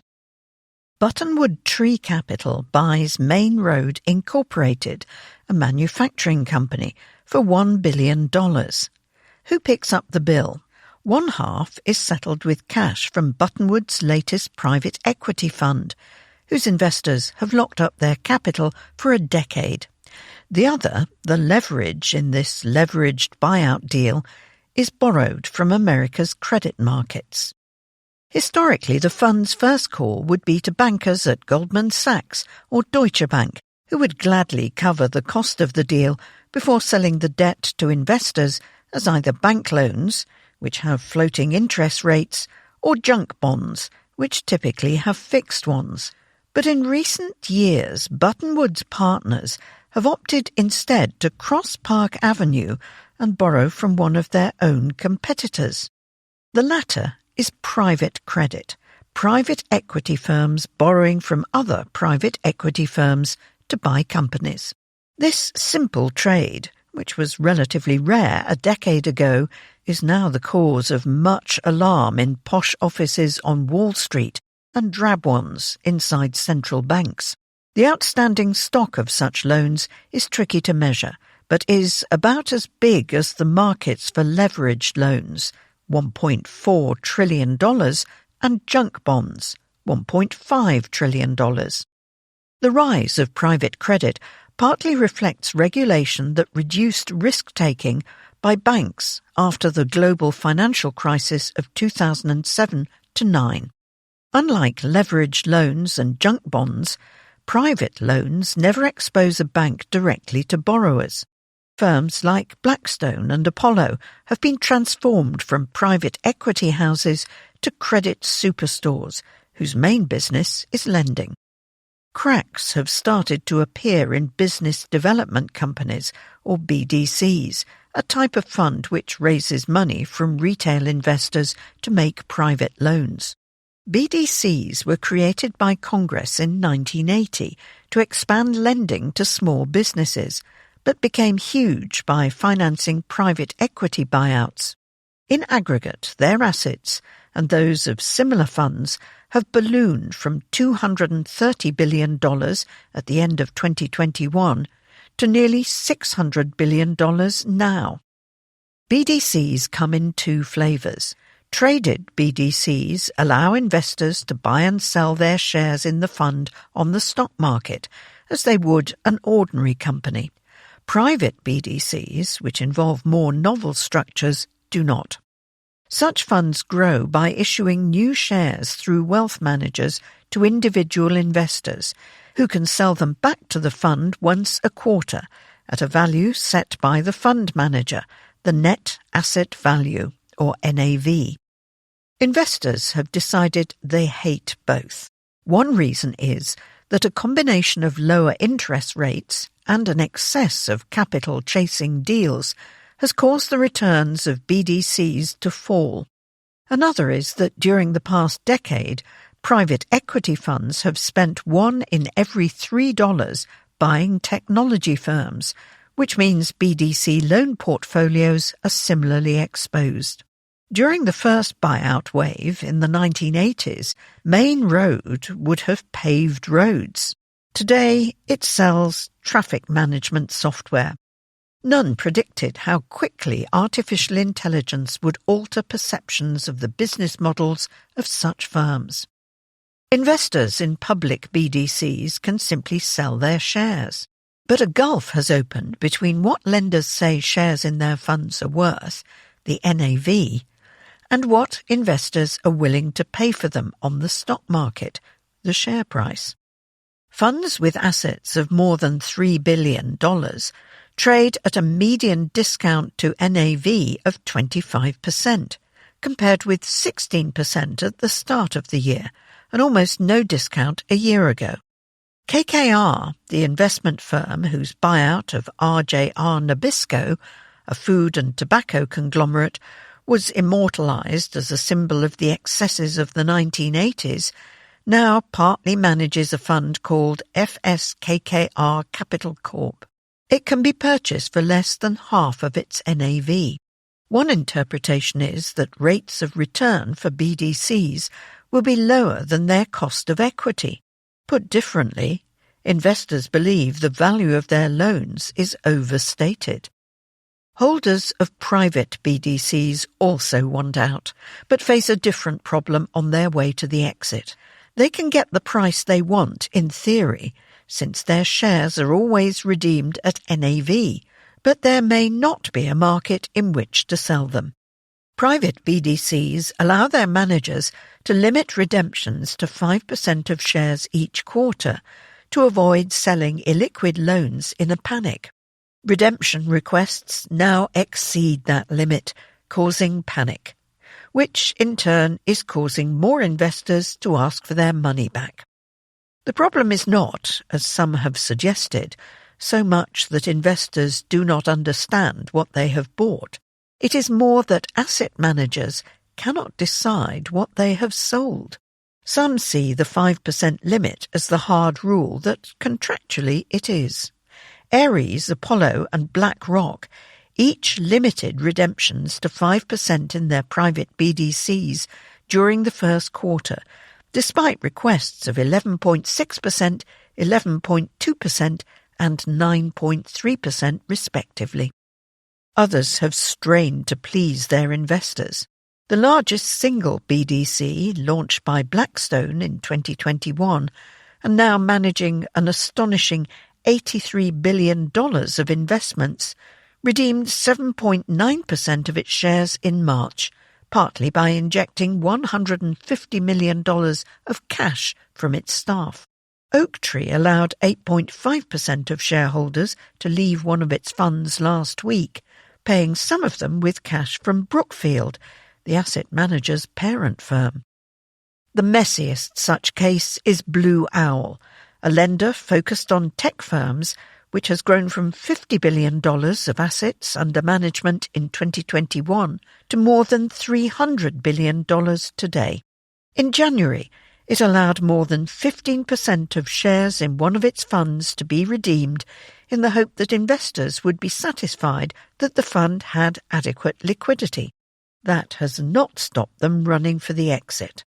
Buttonwood Tree Capital buys Main Road Incorporated, a manufacturing company, for $1 billion. Who picks up the bill? One half is settled with cash from Buttonwood's latest private equity fund, whose investors have locked up their capital for a decade. The other, the leverage in this leveraged buyout deal, is borrowed from America's credit markets. Historically, the fund's first call would be to bankers at Goldman Sachs or Deutsche Bank, who would gladly cover the cost of the deal before selling the debt to investors as either bank loans, which have floating interest rates, or junk bonds, which typically have fixed ones. But in recent years, Buttonwood's partners have opted instead to cross Park Avenue and borrow from one of their own competitors. The latter is private credit, private equity firms borrowing from other private equity firms to buy companies. This simple trade, which was relatively rare a decade ago, is now the cause of much alarm in posh offices on Wall Street and drab ones inside central banks. The outstanding stock of such loans is tricky to measure, but is about as big as the markets for leveraged loans, $1.4 trillion, and junk bonds, $1.5 trillion. The rise of private credit partly reflects regulation that reduced risk-taking by banks after the global financial crisis of 2007-9. Unlike leveraged loans and junk bonds, private loans never expose a bank directly to borrowers. Firms like Blackstone and Apollo have been transformed from private equity houses to credit superstores, whose main business is lending. Cracks have started to appear in business development companies, or BDCs, a type of fund which raises money from retail investors to make private loans. BDCs were created by Congress in 1980 to expand lending to small businesses, but became huge by financing private equity buyouts. In aggregate, their assets, and those of similar funds, have ballooned from $230 billion at the end of 2021 to nearly $600 billion now. BDCs come in two flavours. Traded BDCs allow investors to buy and sell their shares in the fund on the stock market, as they would an ordinary company. Private BDCs, which involve more novel structures, do not. Such funds grow by issuing new shares through wealth managers to individual investors, who can sell them back to the fund once a quarter at a value set by the fund manager, the net asset value, or NAV. Investors have decided they hate both. One reason is that a combination of lower interest rates and an excess of capital chasing deals has caused the returns of BDCs to fall. Another is that during the past decade, private equity funds have spent $1 in every $3 buying technology firms, which means BDC loan portfolios are similarly exposed. During the first buyout wave in the 1980s, Main Road would have paved roads. Today, it sells traffic management software. None predicted how quickly artificial intelligence would alter perceptions of the business models of such firms. Investors in public BDCs can simply sell their shares. But a gulf has opened between what lenders say shares in their funds are worth, the NAV, and what investors are willing to pay for them on the stock market, the share price. Funds with assets of more than $3 billion trade at a median discount to NAV of 25%, compared with 16% at the start of the year, and almost no discount a year ago. KKR, the investment firm whose buyout of RJR Nabisco, a food and tobacco conglomerate, was immortalized as a symbol of the excesses of the 1980s, now partly manages a fund called FSKKR Capital Corp. It can be purchased for less than half of its NAV. One interpretation is that rates of return for BDCs will be lower than their cost of equity. Put differently, investors believe the value of their loans is overstated. Holders of private BDCs also want out, but face a different problem on their way to the exit. They can get the price they want in theory, since their shares are always redeemed at NAV, but there may not be a market in which to sell them. Private BDCs allow their managers to limit redemptions to 5% of shares each quarter to avoid selling illiquid loans in a panic. Redemption requests now exceed that limit, causing panic, which in turn is causing more investors to ask for their money back. The problem is not, as some have suggested, so much that investors do not understand what they have bought. It is more that asset managers cannot decide what they have sold. Some see the 5% limit as the hard rule that contractually it is. Ares, Apollo and BlackRock each limited redemptions to 5% in their private BDCs during the first quarter, despite requests of 11.6%, 11.2% and 9.3% respectively. Others have strained to please their investors. The largest single BDC, launched by Blackstone in 2021, and now managing an astonishing $83 billion of investments, redeemed 7.9% of its shares in March, partly by injecting $150 million of cash from its staff. Oaktree allowed 8.5% of shareholders to leave one of its funds last week, paying some of them with cash from Brookfield, the asset manager's parent firm. The messiest such case is Blue Owl, a lender focused on tech firms which has grown from $50 billion of assets under management in 2021 to more than $300 billion today. In January, it allowed more than 15% of shares in one of its funds to be redeemed in the hope that investors would be satisfied that the fund had adequate liquidity. That has not stopped them running for the exit.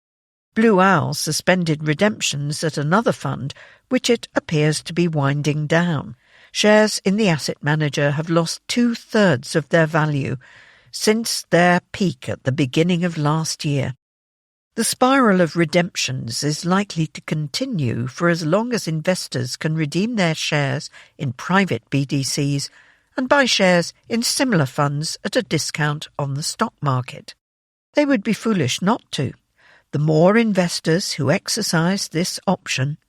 Blue Owl suspended redemptions at another fund, which it appears to be winding down. Shares in the asset manager have lost 2/3 of their value since their peak at the beginning of last year. The spiral of redemptions is likely to continue for as long as investors can redeem their shares in private BDCs and buy shares in similar funds at a discount on the stock market. They would be foolish not to. The more investors who exercise this option,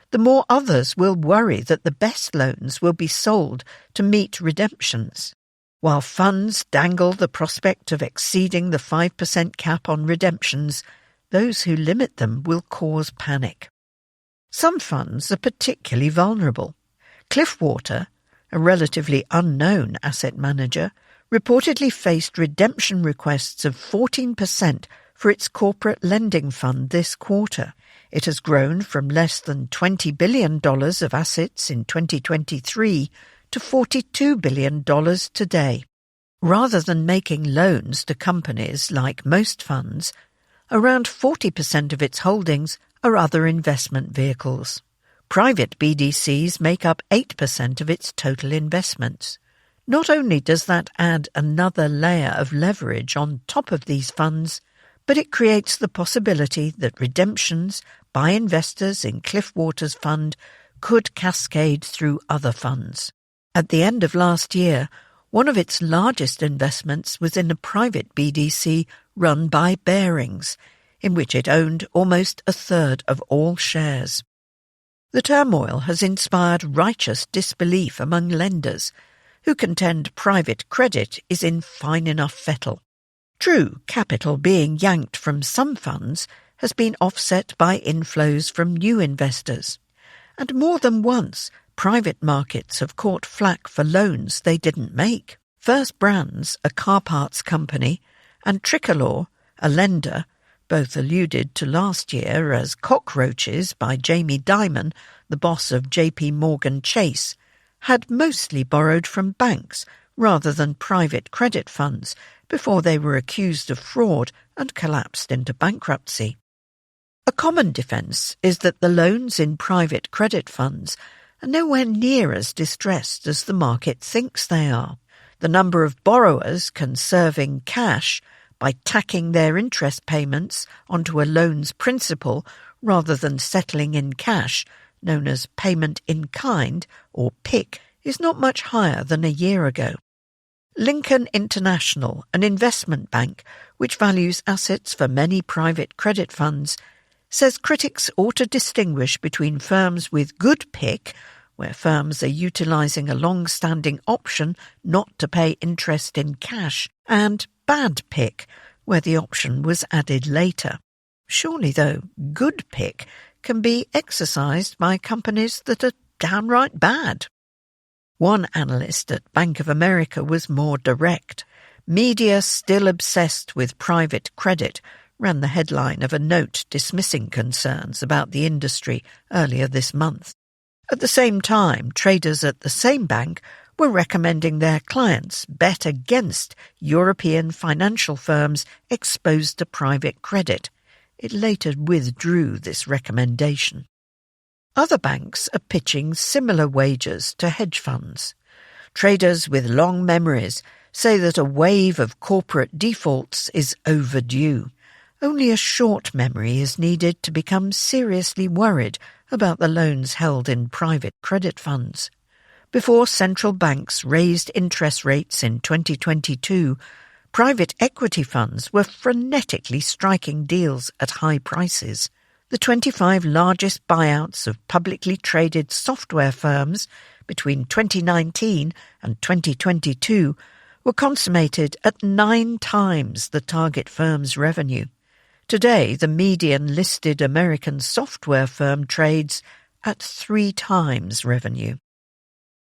the more others will worry that the best loans will be sold to meet redemptions. While funds dangle the prospect of exceeding the 5% cap on redemptions, those who limit them will cause panic. Some funds are particularly vulnerable. Cliffwater, a relatively unknown asset manager, reportedly faced redemption requests of 14% for its corporate lending fund this quarter. It has grown from less than $20 billion of assets in 2023 to $42 billion today. Rather than making loans to companies like most funds, around 40% of its holdings are other investment vehicles. Private BDCs make up 8% of its total investments. Not only does that add another layer of leverage on top of these funds, but it creates the possibility that redemptions by investors in Cliffwater's fund could cascade through other funds. At the end of last year, one of its largest investments was in a private BDC run by Barings, in which it owned almost 1/3 of all shares. The turmoil has inspired righteous disbelief among lenders, who contend private credit is in fine enough fettle. True, capital being yanked from some funds has been offset by inflows from new investors, and more than once private markets have caught flack for loans they didn't make. First Brands, a car parts company, and Tricolor, a lender, both alluded to last year as cockroaches by Jamie Dimon, the boss of JP Morgan Chase, had mostly borrowed from banks rather than private credit funds before they were accused of fraud and collapsed into bankruptcy. A common defence is that the loans in private credit funds are nowhere near as distressed as the market thinks they are. The number of borrowers conserving cash by tacking their interest payments onto a loan's principal rather than settling in cash, known as payment in kind or PIK, is not much higher than a year ago. Lincoln International, an investment bank which values assets for many private credit funds, says critics ought to distinguish between firms with good PIK, where firms are utilising a long-standing option not to pay interest in cash, and bad PIK, where the option was added later. Surely, though, good PIK can be exercised by companies that are downright bad. One analyst at Bank of America was more direct. "Media still obsessed with private credit," ran the headline of a note dismissing concerns about the industry earlier this month. At the same time, traders at the same bank were recommending their clients bet against European financial firms exposed to private credit. It later withdrew this recommendation. Other banks are pitching similar wagers to hedge funds. Traders with long memories say that a wave of corporate defaults is overdue. Only a short memory is needed to become seriously worried about the loans held in private credit funds. Before central banks raised interest rates in 2022, private equity funds were frenetically striking deals at high prices. The 25 largest buyouts of publicly traded software firms between 2019 and 2022 were consummated at 9 times the target firm's revenue. Today, the median listed American software firm trades at 3 times revenue.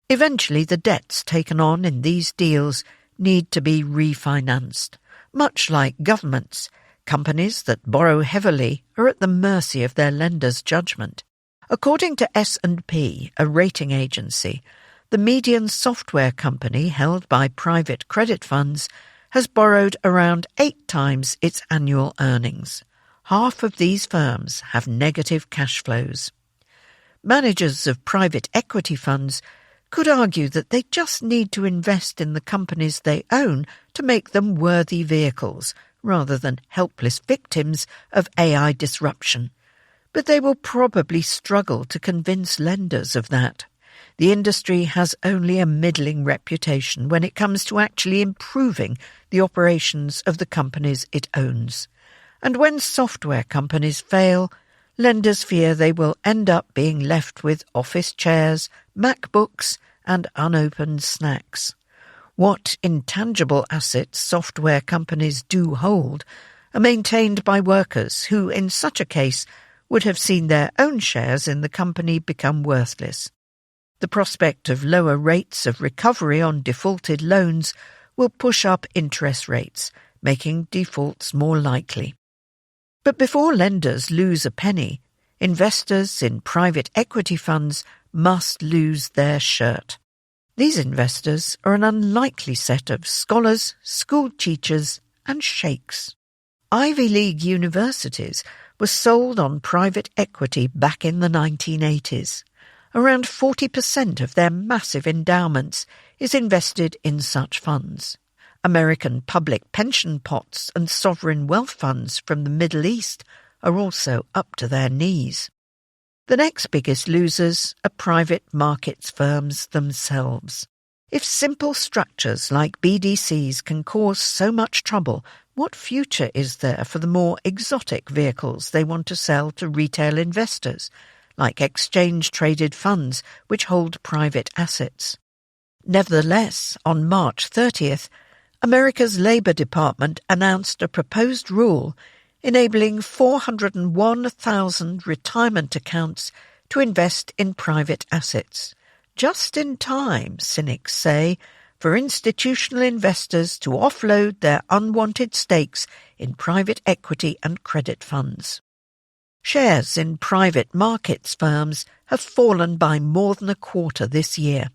Eventually, the debts taken on in these deals need to be refinanced. Much like governments, companies that borrow heavily are at the mercy of their lenders' judgment. According to S&P, a rating agency, the median software company held by private credit funds has borrowed around 8 times its annual earnings. Half of these firms have negative cash flows. Managers of private equity funds could argue that they just need to invest in the companies they own to make them worthy vehicles, rather than helpless victims of AI disruption. But they will probably struggle to convince lenders of that. The industry has only a middling reputation when it comes to actually improving the operations of the companies it owns. And when software companies fail, lenders fear they will end up being left with office chairs, MacBooks, and unopened snacks. What intangible assets software companies do hold are maintained by workers who, in such a case, would have seen their own shares in the company become worthless. The prospect of lower rates of recovery on defaulted loans will push up interest rates, making defaults more likely. But before lenders lose a penny, investors in private equity funds must lose their shirt. These investors are an unlikely set of scholars, school teachers, and sheikhs. Ivy League universities were sold on private equity back in the 1980s. Around 40% of their massive endowments is invested in such funds. American public pension pots and sovereign wealth funds from the Middle East are also up to their knees. The next biggest losers are private markets firms themselves. If simple structures like BDCs can cause so much trouble, what future is there for the more exotic vehicles they want to sell to retail investors, like exchange-traded funds which hold private assets? Nevertheless, on March 30th, America's Labour Department announced a proposed rule enabling 401,000 retirement accounts to invest in private assets. Just in time, cynics say, for institutional investors to offload their unwanted stakes in private equity and credit funds. Shares in private markets firms have fallen by more than a quarter this year.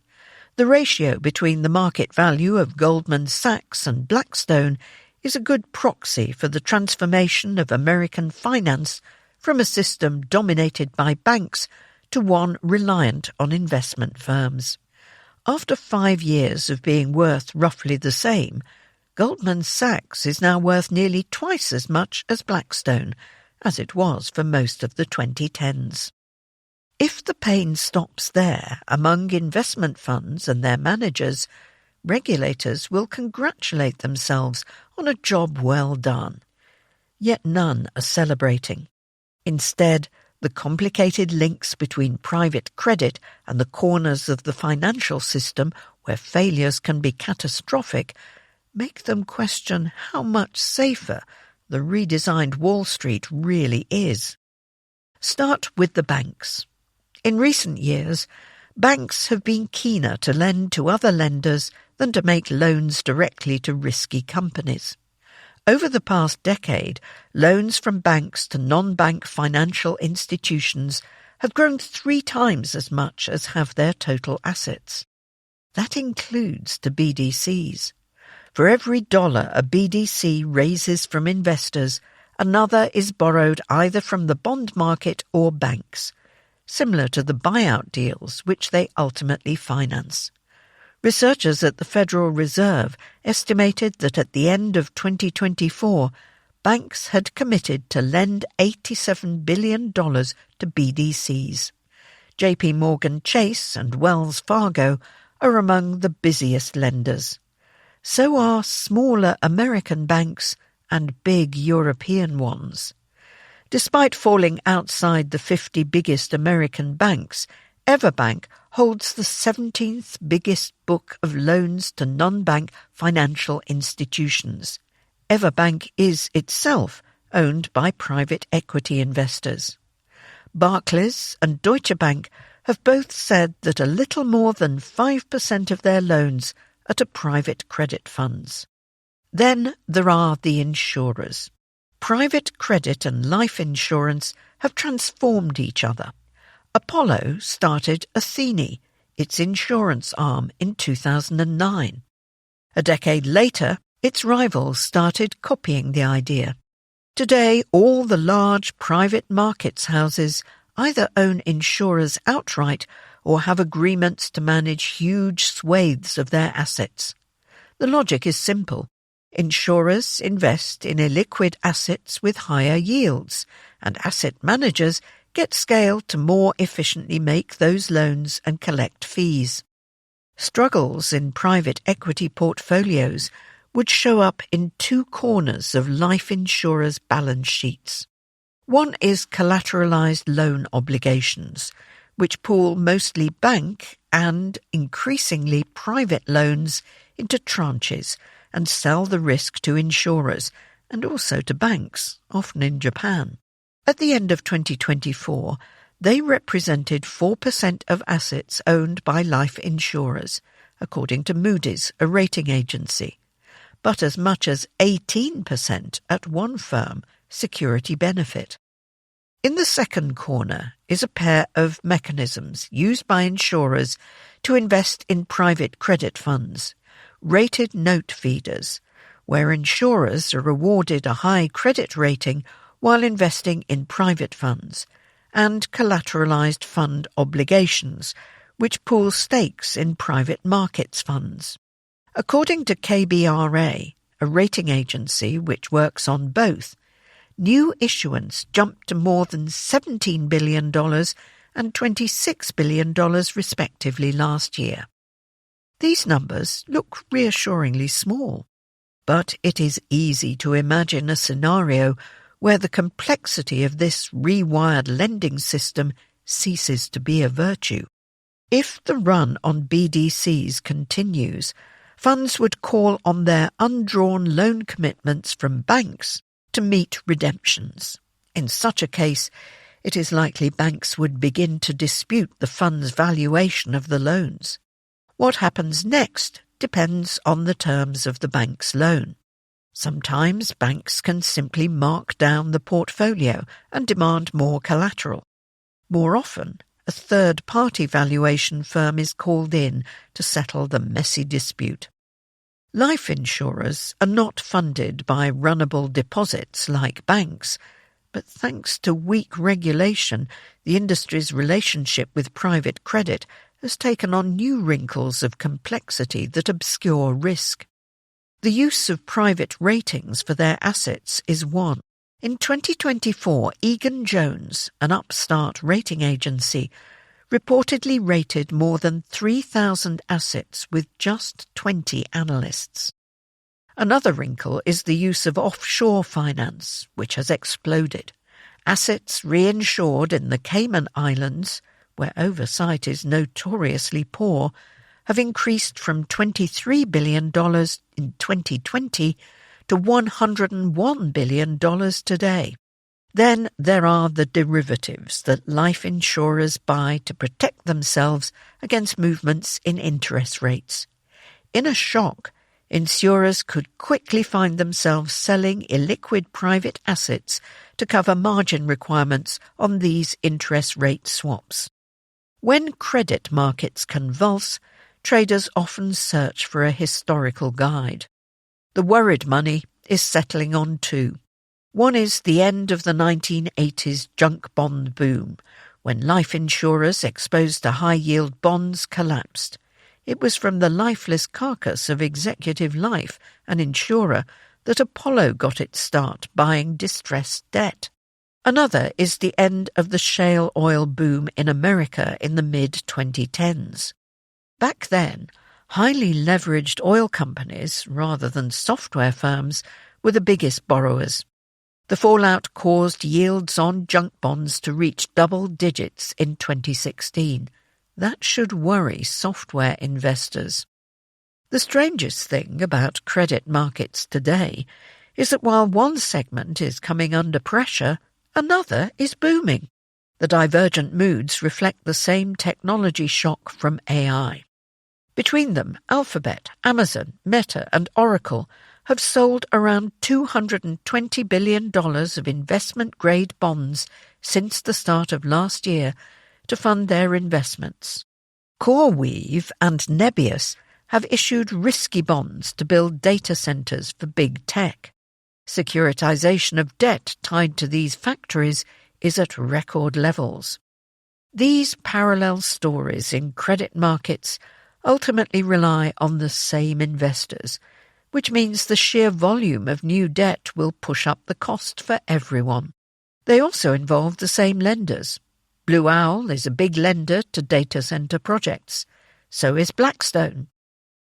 The ratio between the market value of Goldman Sachs and Blackstone is a good proxy for the transformation of American finance from a system dominated by banks to one reliant on investment firms. After 5 years of being worth roughly the same, Goldman Sachs is now worth nearly twice as much as Blackstone, as it was for most of the 2010s. If the pain stops there among investment funds and their managers, regulators will congratulate themselves on a job well done. Yet none are celebrating. Instead, the complicated links between private credit and the corners of the financial system where failures can be catastrophic make them question how much safer the redesigned Wall Street really is. Start with the banks. In recent years, banks have been keener to lend to other lenders than to make loans directly to risky companies. Over the past decade, loans from banks to non-bank financial institutions have grown 3 times as much as have their total assets. That includes to BDCs. For every dollar a BDC raises from investors, another is borrowed either from the bond market or banks, similar to the buyout deals which they ultimately finance. Researchers at the Federal Reserve estimated that at the end of 2024, banks had committed to lend $87 billion to BDCs. JP Morgan Chase and Wells Fargo are among the busiest lenders. So are smaller American banks and big European ones. Despite falling outside the 50 biggest American banks, Everbank holds the 17th biggest book of loans to non-bank financial institutions. Everbank is itself owned by private equity investors. Barclays and Deutsche Bank have both said that a little more than 5% of their loans are to private credit funds. Then there are the insurers. Private credit and life insurance have transformed each other. Apollo started Athene, its insurance arm, in 2009. A decade later, its rivals started copying the idea. Today, all the large private markets houses either own insurers outright or have agreements to manage huge swathes of their assets. The logic is simple. Insurers invest in illiquid assets with higher yields, and asset managers get scale to more efficiently make those loans and collect fees. Struggles in private equity portfolios would show up in 2 corners of life insurers' balance sheets. One is collateralized loan obligations, which pool mostly bank and increasingly private loans into tranches and sell the risk to insurers and also to banks, often in Japan. At the end of 2024, they represented 4% of assets owned by life insurers, according to Moody's, a rating agency, but as much as 18% at one firm, Security Benefit. In the second corner is a pair of mechanisms used by insurers to invest in private credit funds, rated note feeders, where insurers are awarded a high credit rating while investing in private funds, and collateralized fund obligations, which pool stakes in private markets funds. According to KBRA, a rating agency which works on both, new issuance jumped to more than $17 billion and $26 billion respectively last year. These numbers look reassuringly small, but it is easy to imagine a scenario where the complexity of this rewired lending system ceases to be a virtue. If the run on BDCs continues, funds would call on their undrawn loan commitments from banks to meet redemptions. In such a case, it is likely banks would begin to dispute the fund's valuation of the loans. What happens next depends on the terms of the bank's loan. Sometimes banks can simply mark down the portfolio and demand more collateral. More often, a third-party valuation firm is called in to settle the messy dispute. Life insurers are not funded by runnable deposits like banks, but thanks to weak regulation, the industry's relationship with private credit has taken on new wrinkles of complexity that obscure risk. The use of private ratings for their assets is one. In 2024, Egan-Jones, an upstart rating agency, reportedly rated more than 3,000 assets with just 20 analysts. Another wrinkle is the use of offshore finance, which has exploded. Assets reinsured in the Cayman Islands, where oversight is notoriously poor, have increased from $23 billion in 2020 to $101 billion today. Then there are the derivatives that life insurers buy to protect themselves against movements in interest rates. In a shock, insurers could quickly find themselves selling illiquid private assets to cover margin requirements on these interest rate swaps. When credit markets convulse, traders often search for a historical guide. The worried money is settling on two. One is the end of the 1980s junk bond boom, when life insurers exposed to high-yield bonds collapsed. It was from the lifeless carcass of Executive Life, an insurer, that Apollo got its start buying distressed debt. Another is the end of the shale oil boom in America in the mid-2010s. Back then, highly leveraged oil companies, rather than software firms, were the biggest borrowers. The fallout caused yields on junk bonds to reach double digits in 2016. That should worry software investors. The strangest thing about credit markets today is that while one segment is coming under pressure, another is booming. The divergent moods reflect the same technology shock from AI. Between them, Alphabet, Amazon, Meta, and Oracle have sold around $220 billion of investment-grade bonds since the start of last year to fund their investments. CoreWeave and Nebius have issued risky bonds to build data centers for big tech. Securitization of debt tied to these factories is at record levels. These parallel stories in credit markets ultimately rely on the same investors, which means the sheer volume of new debt will push up the cost for everyone. They also involve the same lenders. Blue Owl is a big lender to data center projects. So is Blackstone.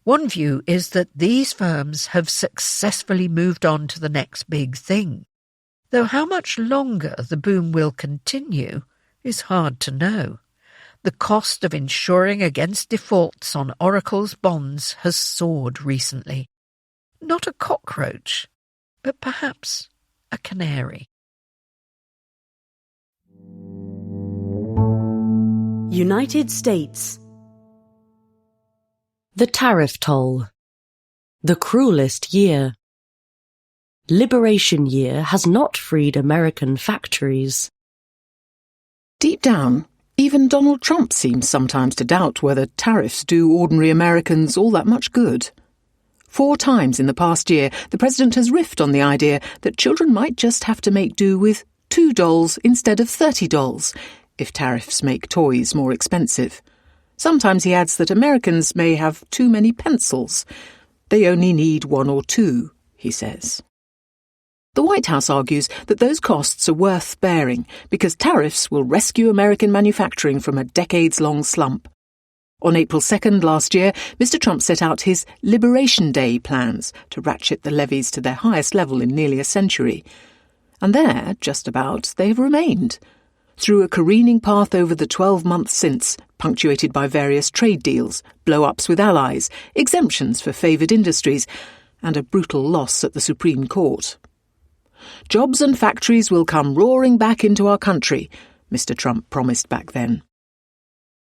One view is that these firms have successfully moved on to the next big thing, though how much longer the boom will continue is hard to know. The cost of insuring against defaults on Oracle's bonds has soared recently. Not a cockroach, but perhaps a canary. United States. The tariff toll. The cruelest year. Liberation Year has not freed American factories. Deep down, even Donald Trump seems sometimes to doubt whether tariffs do ordinary Americans all that much good. 4 times in the past year, the president has riffed on the idea that children might just have to make do with $2 instead of $30 if tariffs make toys more expensive. Sometimes he adds that Americans may have too many pencils. They only need 1 or 2, he says. The White House argues that those costs are worth bearing because tariffs will rescue American manufacturing from a decades-long slump. On April 2nd last year, Mr. Trump set out his Liberation Day plans to ratchet the levies to their highest level in nearly a century. And there, just about, they've remained. Through a careening path over the 12 months since, punctuated by various trade deals, blow-ups with allies, exemptions for favoured industries, and a brutal loss at the Supreme Court. Jobs and factories will come roaring back into our country, Mr. Trump promised back then.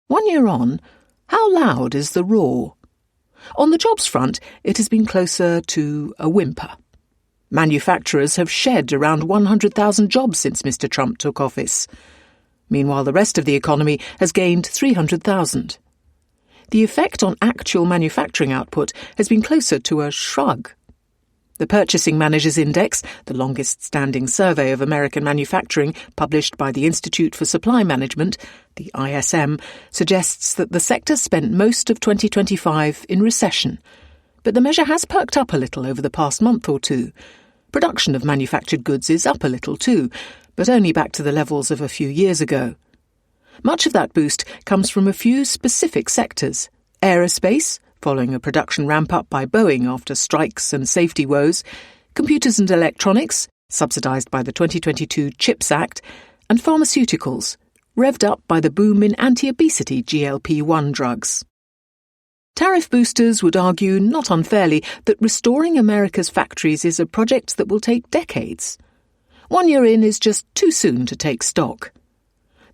1 year on, how loud is the roar? On the jobs front, it has been closer to a whimper. Manufacturers have shed around 100,000 jobs since Mr. Trump took office. Meanwhile, the rest of the economy has gained 300,000. The effect on actual manufacturing output has been closer to a shrug. The Purchasing Managers' Index, the longest-standing survey of American manufacturing published by the Institute for Supply Management, the ISM, suggests that the sector spent most of 2025 in recession. But the measure has perked up a little over the past month or two. Production of manufactured goods is up a little too, but only back to the levels of a few years ago. Much of that boost comes from a few specific sectors: aerospace, following a production ramp-up by Boeing after strikes and safety woes, computers and electronics, subsidised by the 2022 CHIPS Act, and pharmaceuticals, revved up by the boom in anti-obesity GLP-1 drugs. Tariff boosters would argue, not unfairly, that restoring America's factories is a project that will take decades. 1 year in is just too soon to take stock.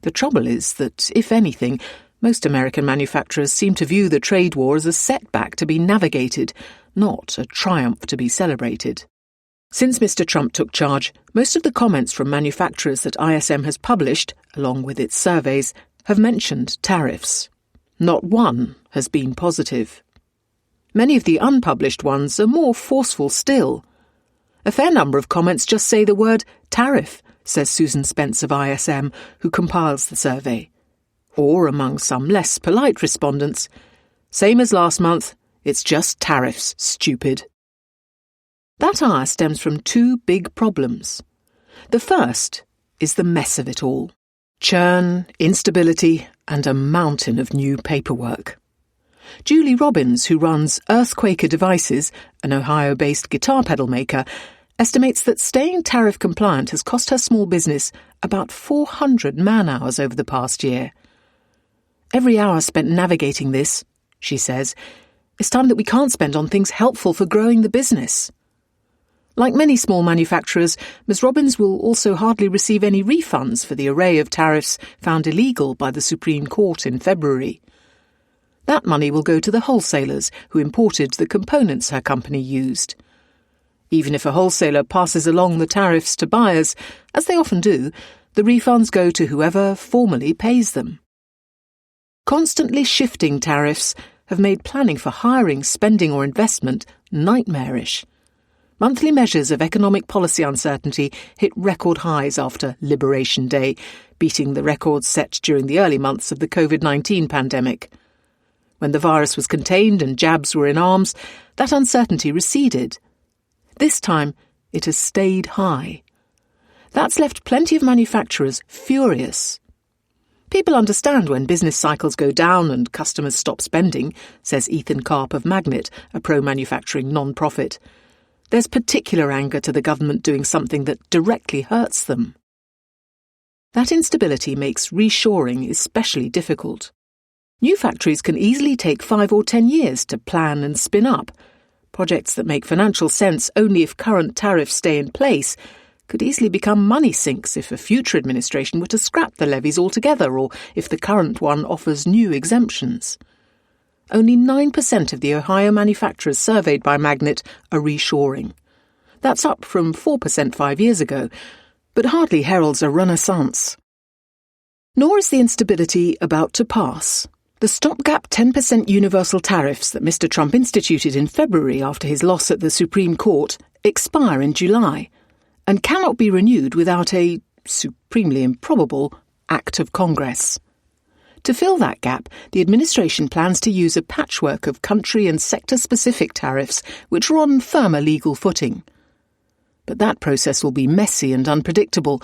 The trouble is that, if anything, most American manufacturers seem to view the trade war as a setback to be navigated, not a triumph to be celebrated. Since Mr. Trump took charge, most of the comments from manufacturers that ISM has published, along with its surveys, have mentioned tariffs. Not one has been positive. Many of the unpublished ones are more forceful still. A fair number of comments just say the word tariff, says Susan Spence of ISM, who compiles the survey. Or, among some less polite respondents, same as last month, it's just tariffs, stupid. That ire stems from two big problems. The first is the mess of it all. Churn, instability, and a mountain of new paperwork. Julie Robbins, who runs Earthquaker Devices, an Ohio-based guitar pedal maker, estimates that staying tariff compliant has cost her small business about 400 man-hours over the past year. Every hour spent navigating this, she says, is time that we can't spend on things helpful for growing the business. Like many small manufacturers, Ms. Robbins will also hardly receive any refunds for the array of tariffs found illegal by the Supreme Court in February. That money will go to the wholesalers who imported the components her company used. Even if a wholesaler passes along the tariffs to buyers, as they often do, the refunds go to whoever formally pays them. Constantly shifting tariffs have made planning for hiring, spending or investment nightmarish. Monthly measures of economic policy uncertainty hit record highs after Liberation Day, beating the records set during the early months of the COVID-19 pandemic. When the virus was contained and jabs were in arms, that uncertainty receded. This time, it has stayed high. That's left plenty of manufacturers furious. People understand when business cycles go down and customers stop spending, says Ethan Karp of Magnet, a pro-manufacturing non-profit. There's particular anger to the government doing something that directly hurts them. That instability makes reshoring especially difficult. New factories can easily take 5 or 10 years to plan and spin up. Projects that make financial sense only if current tariffs stay in place could easily become money sinks if a future administration were to scrap the levies altogether or if the current one offers new exemptions. Only 9% of the Ohio manufacturers surveyed by Magnet are reshoring. That's up from 4% 5 years ago, but hardly heralds a renaissance. Nor is the instability about to pass. The stopgap 10% universal tariffs that Mr. Trump instituted in February after his loss at the Supreme Court expire in July and cannot be renewed without a, supremely improbable, act of Congress. To fill that gap, the administration plans to use a patchwork of country and sector-specific tariffs which are on firmer legal footing. But that process will be messy and unpredictable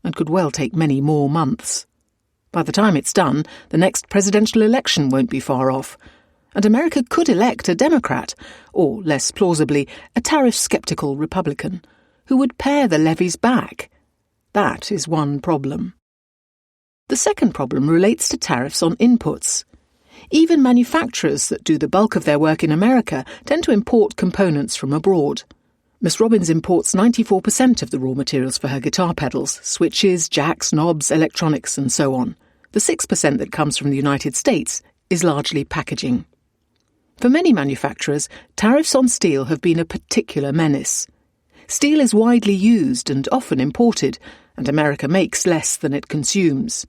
and could well take many more months. By the time it's done, the next presidential election won't be far off, and America could elect a Democrat, or, less plausibly, a tariff-skeptical Republican, who would pare the levies back. That is one problem. The second problem relates to tariffs on inputs. Even manufacturers that do the bulk of their work in America tend to import components from abroad. Miss Robbins imports 94% of the raw materials for her guitar pedals, switches, jacks, knobs, electronics, and so on. The 6% that comes from the United States is largely packaging. For many manufacturers, tariffs on steel have been a particular menace. Steel is widely used and often imported, and America makes less than it consumes.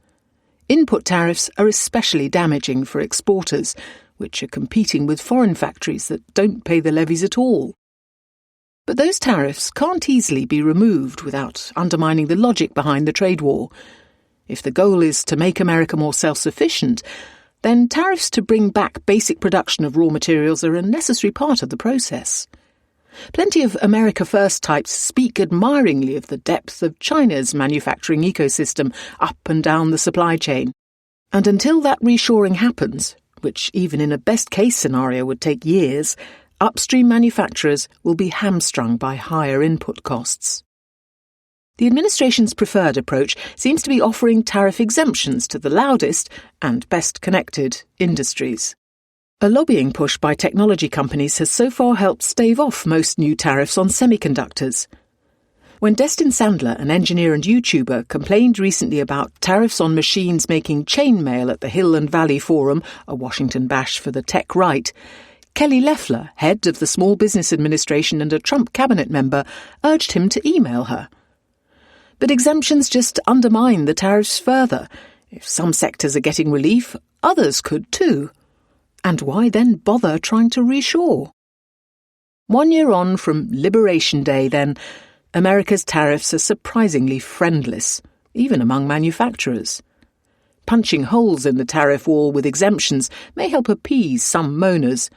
Input tariffs are especially damaging for exporters, which are competing with foreign factories that don't pay the levies at all. But those tariffs can't easily be removed without undermining the logic behind the trade war. If the goal is to make America more self-sufficient, then tariffs to bring back basic production of raw materials are a necessary part of the process. Plenty of America First types speak admiringly of the depth of China's manufacturing ecosystem up and down the supply chain. And until that reshoring happens, which even in a best-case scenario would take years, upstream manufacturers will be hamstrung by higher input costs. The administration's preferred approach seems to be offering tariff exemptions to the loudest and best-connected industries. A lobbying push by technology companies has so far helped stave off most new tariffs on semiconductors. When Destin Sandler, an engineer and YouTuber, complained recently about tariffs on machines making chainmail at the Hill and Valley Forum, a Washington bash for the tech right, Kelly Loeffler, head of the Small Business Administration and a Trump cabinet member, urged him to email her. But exemptions just undermine the tariffs further. If some sectors are getting relief, others could too. And why then bother trying to reshore? 1 year on from Liberation Day, then, America's tariffs are surprisingly friendless, even among manufacturers. Punching holes in the tariff wall with exemptions may help appease some moaners,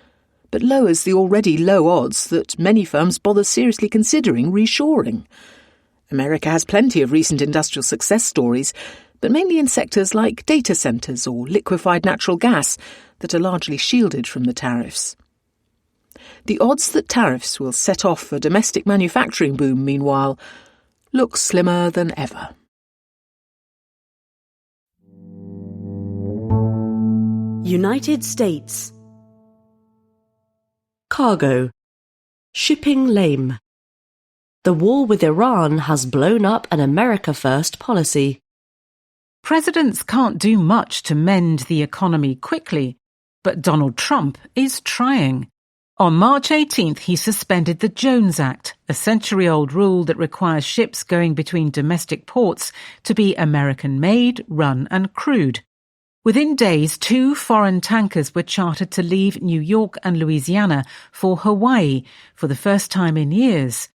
but lowers the already low odds that many firms bother seriously considering reshoring. America has plenty of recent industrial success stories, but mainly in sectors like data centres or liquefied natural gas that are largely shielded from the tariffs. The odds that tariffs will set off a domestic manufacturing boom, meanwhile, look slimmer than ever. United States. Cargo. Shipping lame. The war with Iran has blown up an America First policy. Presidents can't do much to mend the economy quickly, but Donald Trump is trying. On March 18th, he suspended the Jones Act, a century-old rule that requires ships going between domestic ports to be American-made, run and crewed. Within days, 2 foreign tankers were chartered to leave New York and Louisiana for Hawaii for the first time in years.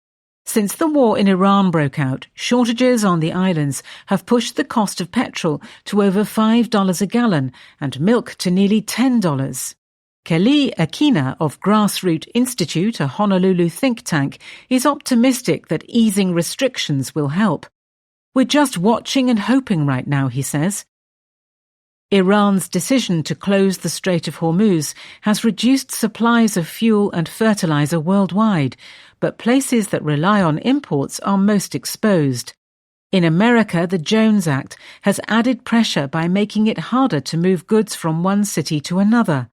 Since the war in Iran broke out, shortages on the islands have pushed the cost of petrol to over $5 a gallon and milk to nearly $10. Kelly Akina of Grassroot Institute, a Honolulu think tank, is optimistic that easing restrictions will help. We're just watching and hoping right now, he says. Iran's decision to close the Strait of Hormuz has reduced supplies of fuel and fertilizer worldwide, but places that rely on imports are most exposed. In America, the Jones Act has added pressure by making it harder to move goods from one city to another.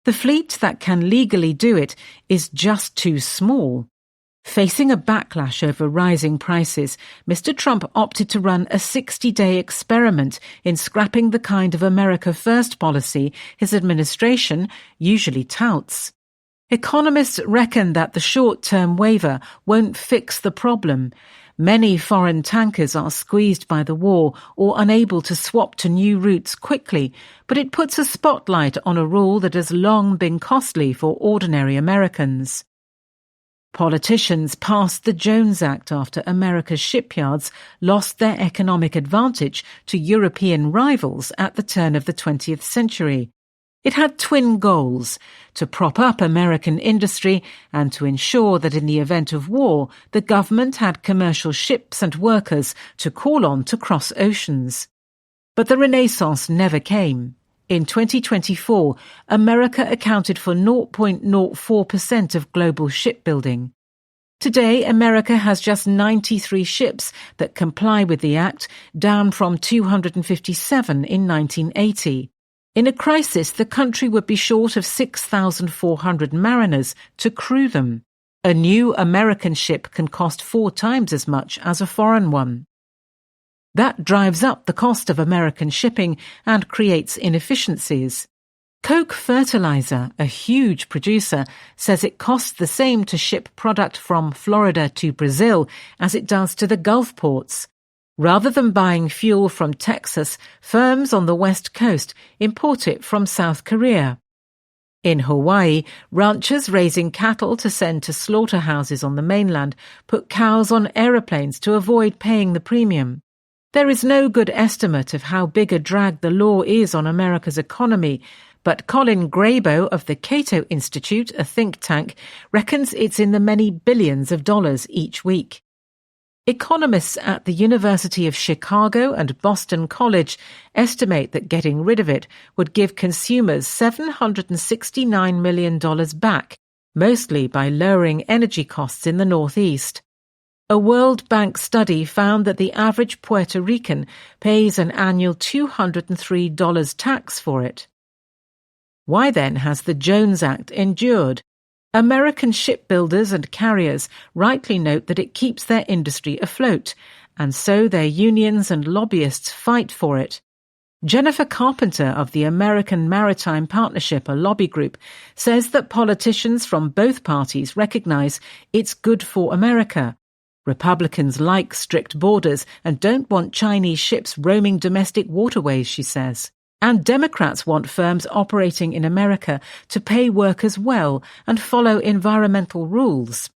The fleet that can legally do it is just too small. Facing a backlash over rising prices, Mr. Trump opted to run a 60-day experiment in scrapping the kind of America First policy his administration usually touts. Economists reckon that the short-term waiver won't fix the problem. Many foreign tankers are squeezed by the war or unable to swap to new routes quickly, but it puts a spotlight on a rule that has long been costly for ordinary Americans. Politicians passed the Jones Act after America's shipyards lost their economic advantage to European rivals at the turn of the 20th century. It had twin goals: to prop up American industry and to ensure that in the event of war, the government had commercial ships and workers to call on to cross oceans. But the Renaissance never came. In 2024, America accounted for 0.04% of global shipbuilding. Today, America has just 93 ships that comply with the Act, down from 257 in 1980. In a crisis, the country would be short of 6,400 mariners to crew them. A new American ship can cost 4 times as much as a foreign one. That drives up the cost of American shipping and creates inefficiencies. Koch Fertilizer, a huge producer, says it costs the same to ship product from Florida to Brazil as it does to the Gulf ports. Rather than buying fuel from Texas, firms on the West Coast import it from South Korea. In Hawaii, ranchers raising cattle to send to slaughterhouses on the mainland put cows on aeroplanes to avoid paying the premium. There is no good estimate of how big a drag the law is on America's economy, but Colin Grabo of the Cato Institute, a think tank, reckons it's in the many billions of dollars each week. Economists at the University of Chicago and Boston College estimate that getting rid of it would give consumers $769 million back, mostly by lowering energy costs in the Northeast. A World Bank study found that the average Puerto Rican pays an annual $203 tax for it. Why then has the Jones Act endured? American shipbuilders and carriers rightly note that it keeps their industry afloat, and so their unions and lobbyists fight for it. Jennifer Carpenter of the American Maritime Partnership, a lobby group, says that politicians from both parties recognize it's good for America. Republicans like strict borders and don't want Chinese ships roaming domestic waterways, she says. And Democrats want firms operating in America to pay workers well and follow environmental rules.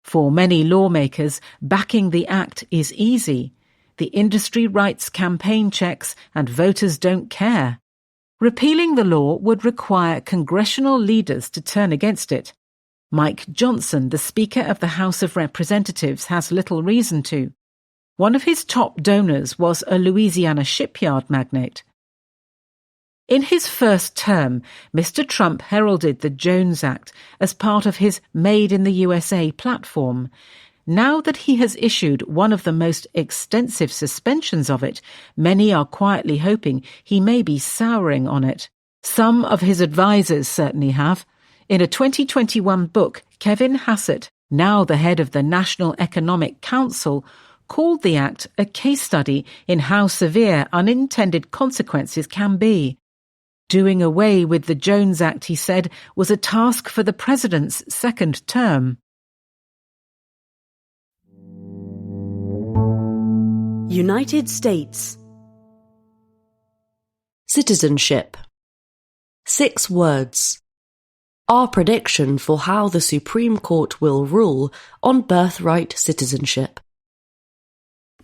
For many lawmakers, backing the act is easy. The industry writes campaign checks and voters don't care. Repealing the law would require congressional leaders to turn against it. Mike Johnson, the Speaker of the House of Representatives, has little reason to. One of his top donors was a Louisiana shipyard magnate. In his first term, Mr. Trump heralded the Jones Act as part of his Made in the USA platform. Now that he has issued one of the most extensive suspensions of it, many are quietly hoping he may be souring on it. Some of his advisers certainly have. In a 2021 book, Kevin Hassett, now the head of the National Economic Council, called the act a case study in how severe unintended consequences can be. Doing away with the Jones Act, he said, was a task for the president's second term. United States. Citizenship. 6 words. Our prediction for how the Supreme Court will rule on birthright citizenship.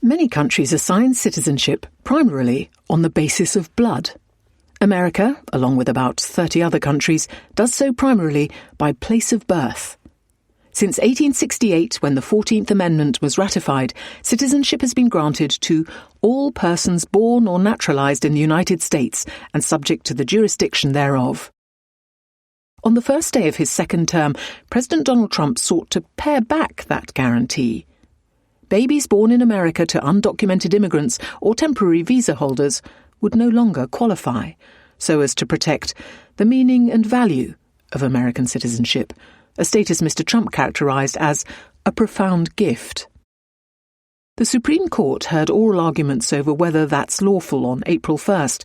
Many countries assign citizenship primarily on the basis of blood. America, along with about 30 other countries, does so primarily by place of birth. Since 1868, when the 14th Amendment was ratified, citizenship has been granted to all persons born or naturalized in the United States and subject to the jurisdiction thereof. On the first day of his second term, President Donald Trump sought to pare back that guarantee. Babies born in America to undocumented immigrants or temporary visa holders would no longer qualify, so as to protect the meaning and value of American citizenship, a status Mr. Trump characterized as a profound gift. The Supreme Court heard oral arguments over whether that's lawful on April 1st,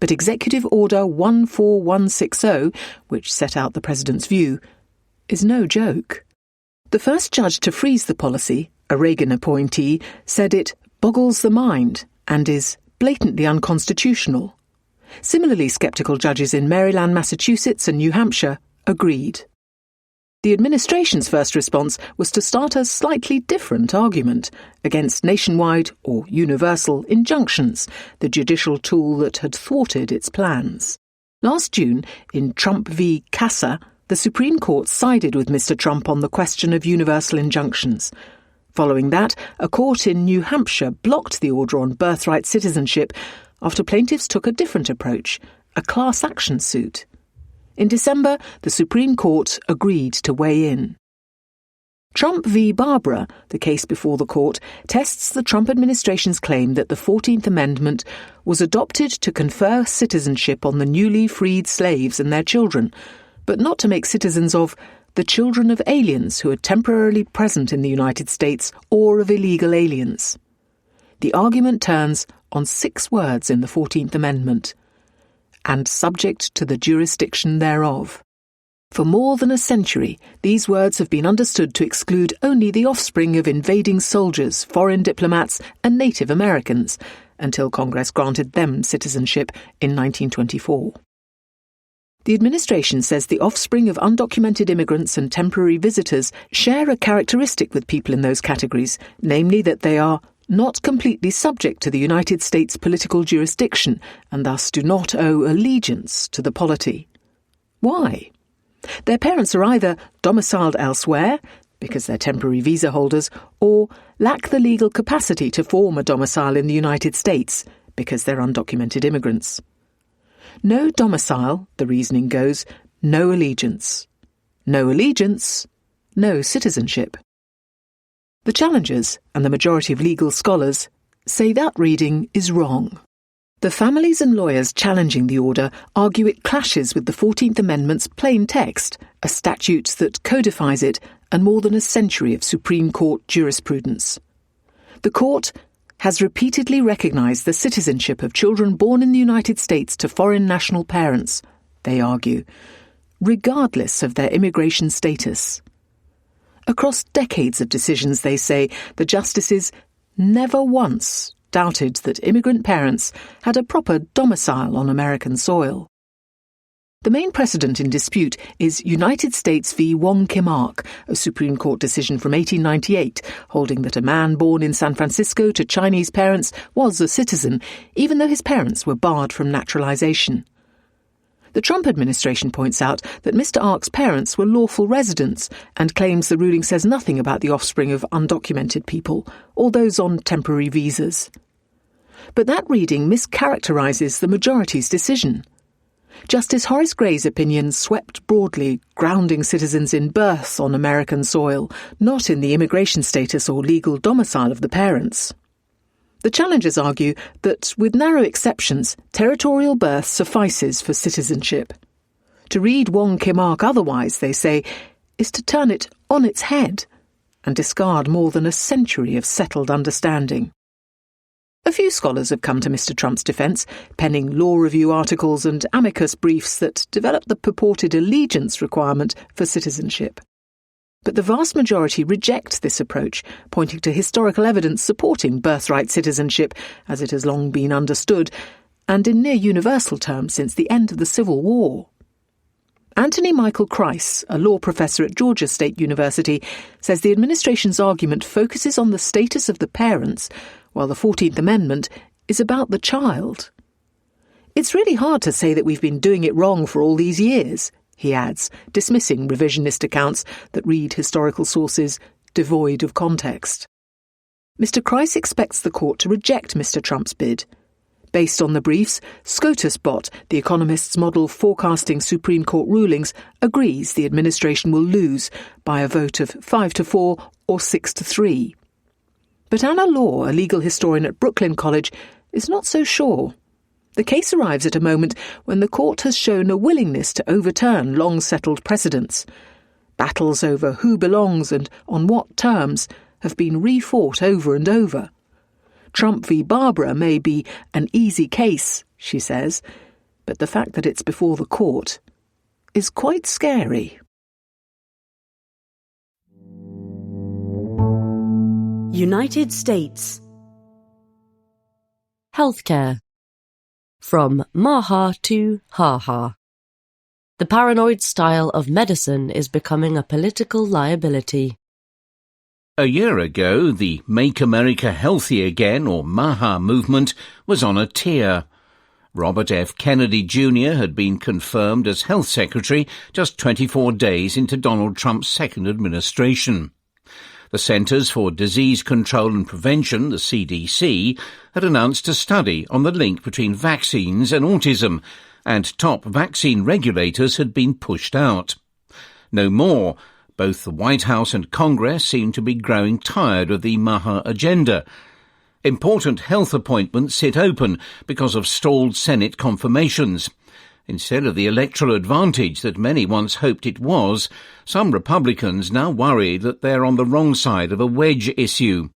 but Executive Order 14160, which set out the President's view, is no joke. The first judge to freeze the policy, a Reagan appointee, said it boggles the mind and is blatantly unconstitutional. Similarly sceptical judges in Maryland, Massachusetts and New Hampshire agreed. The administration's first response was to start a slightly different argument against nationwide or universal injunctions, the judicial tool that had thwarted its plans. Last June, in Trump v. Casa, the Supreme Court sided with Mr. Trump on the question of universal injunctions. Following that, a court in New Hampshire blocked the order on birthright citizenship after plaintiffs took a different approach, a class action suit. In December, the Supreme Court agreed to weigh in. Trump v. Barbara, the case before the court, tests the Trump administration's claim that the 14th Amendment was adopted to confer citizenship on the newly freed slaves and their children, but not to make citizens of the children of aliens who are temporarily present in the United States or of illegal aliens. The argument turns on 6 words in the 14th Amendment, and subject to the jurisdiction thereof. For more than a century, these words have been understood to exclude only the offspring of invading soldiers, foreign diplomats, and Native Americans, until Congress granted them citizenship in 1924. The administration says the offspring of undocumented immigrants and temporary visitors share a characteristic with people in those categories, namely that they are not completely subject to the United States political jurisdiction and thus do not owe allegiance to the polity. Why? Their parents are either domiciled elsewhere, because they're temporary visa holders, or lack the legal capacity to form a domicile in the United States, because they're undocumented immigrants. No domicile, the reasoning goes, no allegiance. No allegiance, no citizenship. The challengers, and the majority of legal scholars, say that reading is wrong. The families and lawyers challenging the order argue it clashes with the 14th Amendment's plain text, a statute that codifies it, and more than a century of Supreme Court jurisprudence. The court has repeatedly recognised the citizenship of children born in the United States to foreign national parents, they argue, regardless of their immigration status. Across decades of decisions, they say, the justices never once doubted that immigrant parents had a proper domicile on American soil. The main precedent in dispute is United States v. Wong Kim Ark, a Supreme Court decision from 1898, holding that a man born in San Francisco to Chinese parents was a citizen, even though his parents were barred from naturalization. The Trump administration points out that Mr. Ark's parents were lawful residents and claims the ruling says nothing about the offspring of undocumented people or those on temporary visas. But that reading mischaracterizes the majority's decision. Justice Horace Gray's opinion swept broadly, grounding citizens in birth on American soil, not in the immigration status or legal domicile of the parents. The challengers argue that, with narrow exceptions, territorial birth suffices for citizenship. To read Wong Kim Ark otherwise, they say, is to turn it on its head and discard more than a century of settled understanding. A few scholars have come to Mr. Trump's defence, penning law review articles and amicus briefs that develop the purported allegiance requirement for citizenship. But the vast majority reject this approach, pointing to historical evidence supporting birthright citizenship, as it has long been understood, and in near universal terms since the end of the Civil War. Anthony Michael Krice, a law professor at Georgia State University, says the administration's argument focuses on the status of the parents, while the 14th Amendment is about the child. It's really hard to say that we've been doing it wrong for all these years, he adds, dismissing revisionist accounts that read historical sources devoid of context. Mr. Krice expects the court to reject Mr. Trump's bid. Based on the briefs, SCOTUS-Bot, the Economist's model forecasting Supreme Court rulings, agrees the administration will lose by a vote of 5-4 or 6-3. But Anna Law, a legal historian at Brooklyn College, is not so sure. The case arrives at a moment when the court has shown a willingness to overturn long-settled precedents. Battles over who belongs and on what terms have been re-fought over and over. Trump v. Barbara may be an easy case, she says, but the fact that it's before the court is quite scary. United States. Healthcare. From Maha to Ha-Ha. The paranoid style of medicine is becoming a political liability. A year ago, the Make America Healthy Again, or MAHA movement, was on a tear. Robert F. Kennedy Jr. had been confirmed as Health Secretary just 24 days into Donald Trump's second administration. The Centers for Disease Control and Prevention, the CDC, had announced a study on the link between vaccines and autism, and top vaccine regulators had been pushed out. No more. Both the White House and Congress seem to be growing tired of the MAHA agenda. Important health appointments sit open because of stalled Senate confirmations. Instead of the electoral advantage that many once hoped it was, some Republicans now worry that they're on the wrong side of a wedge issue.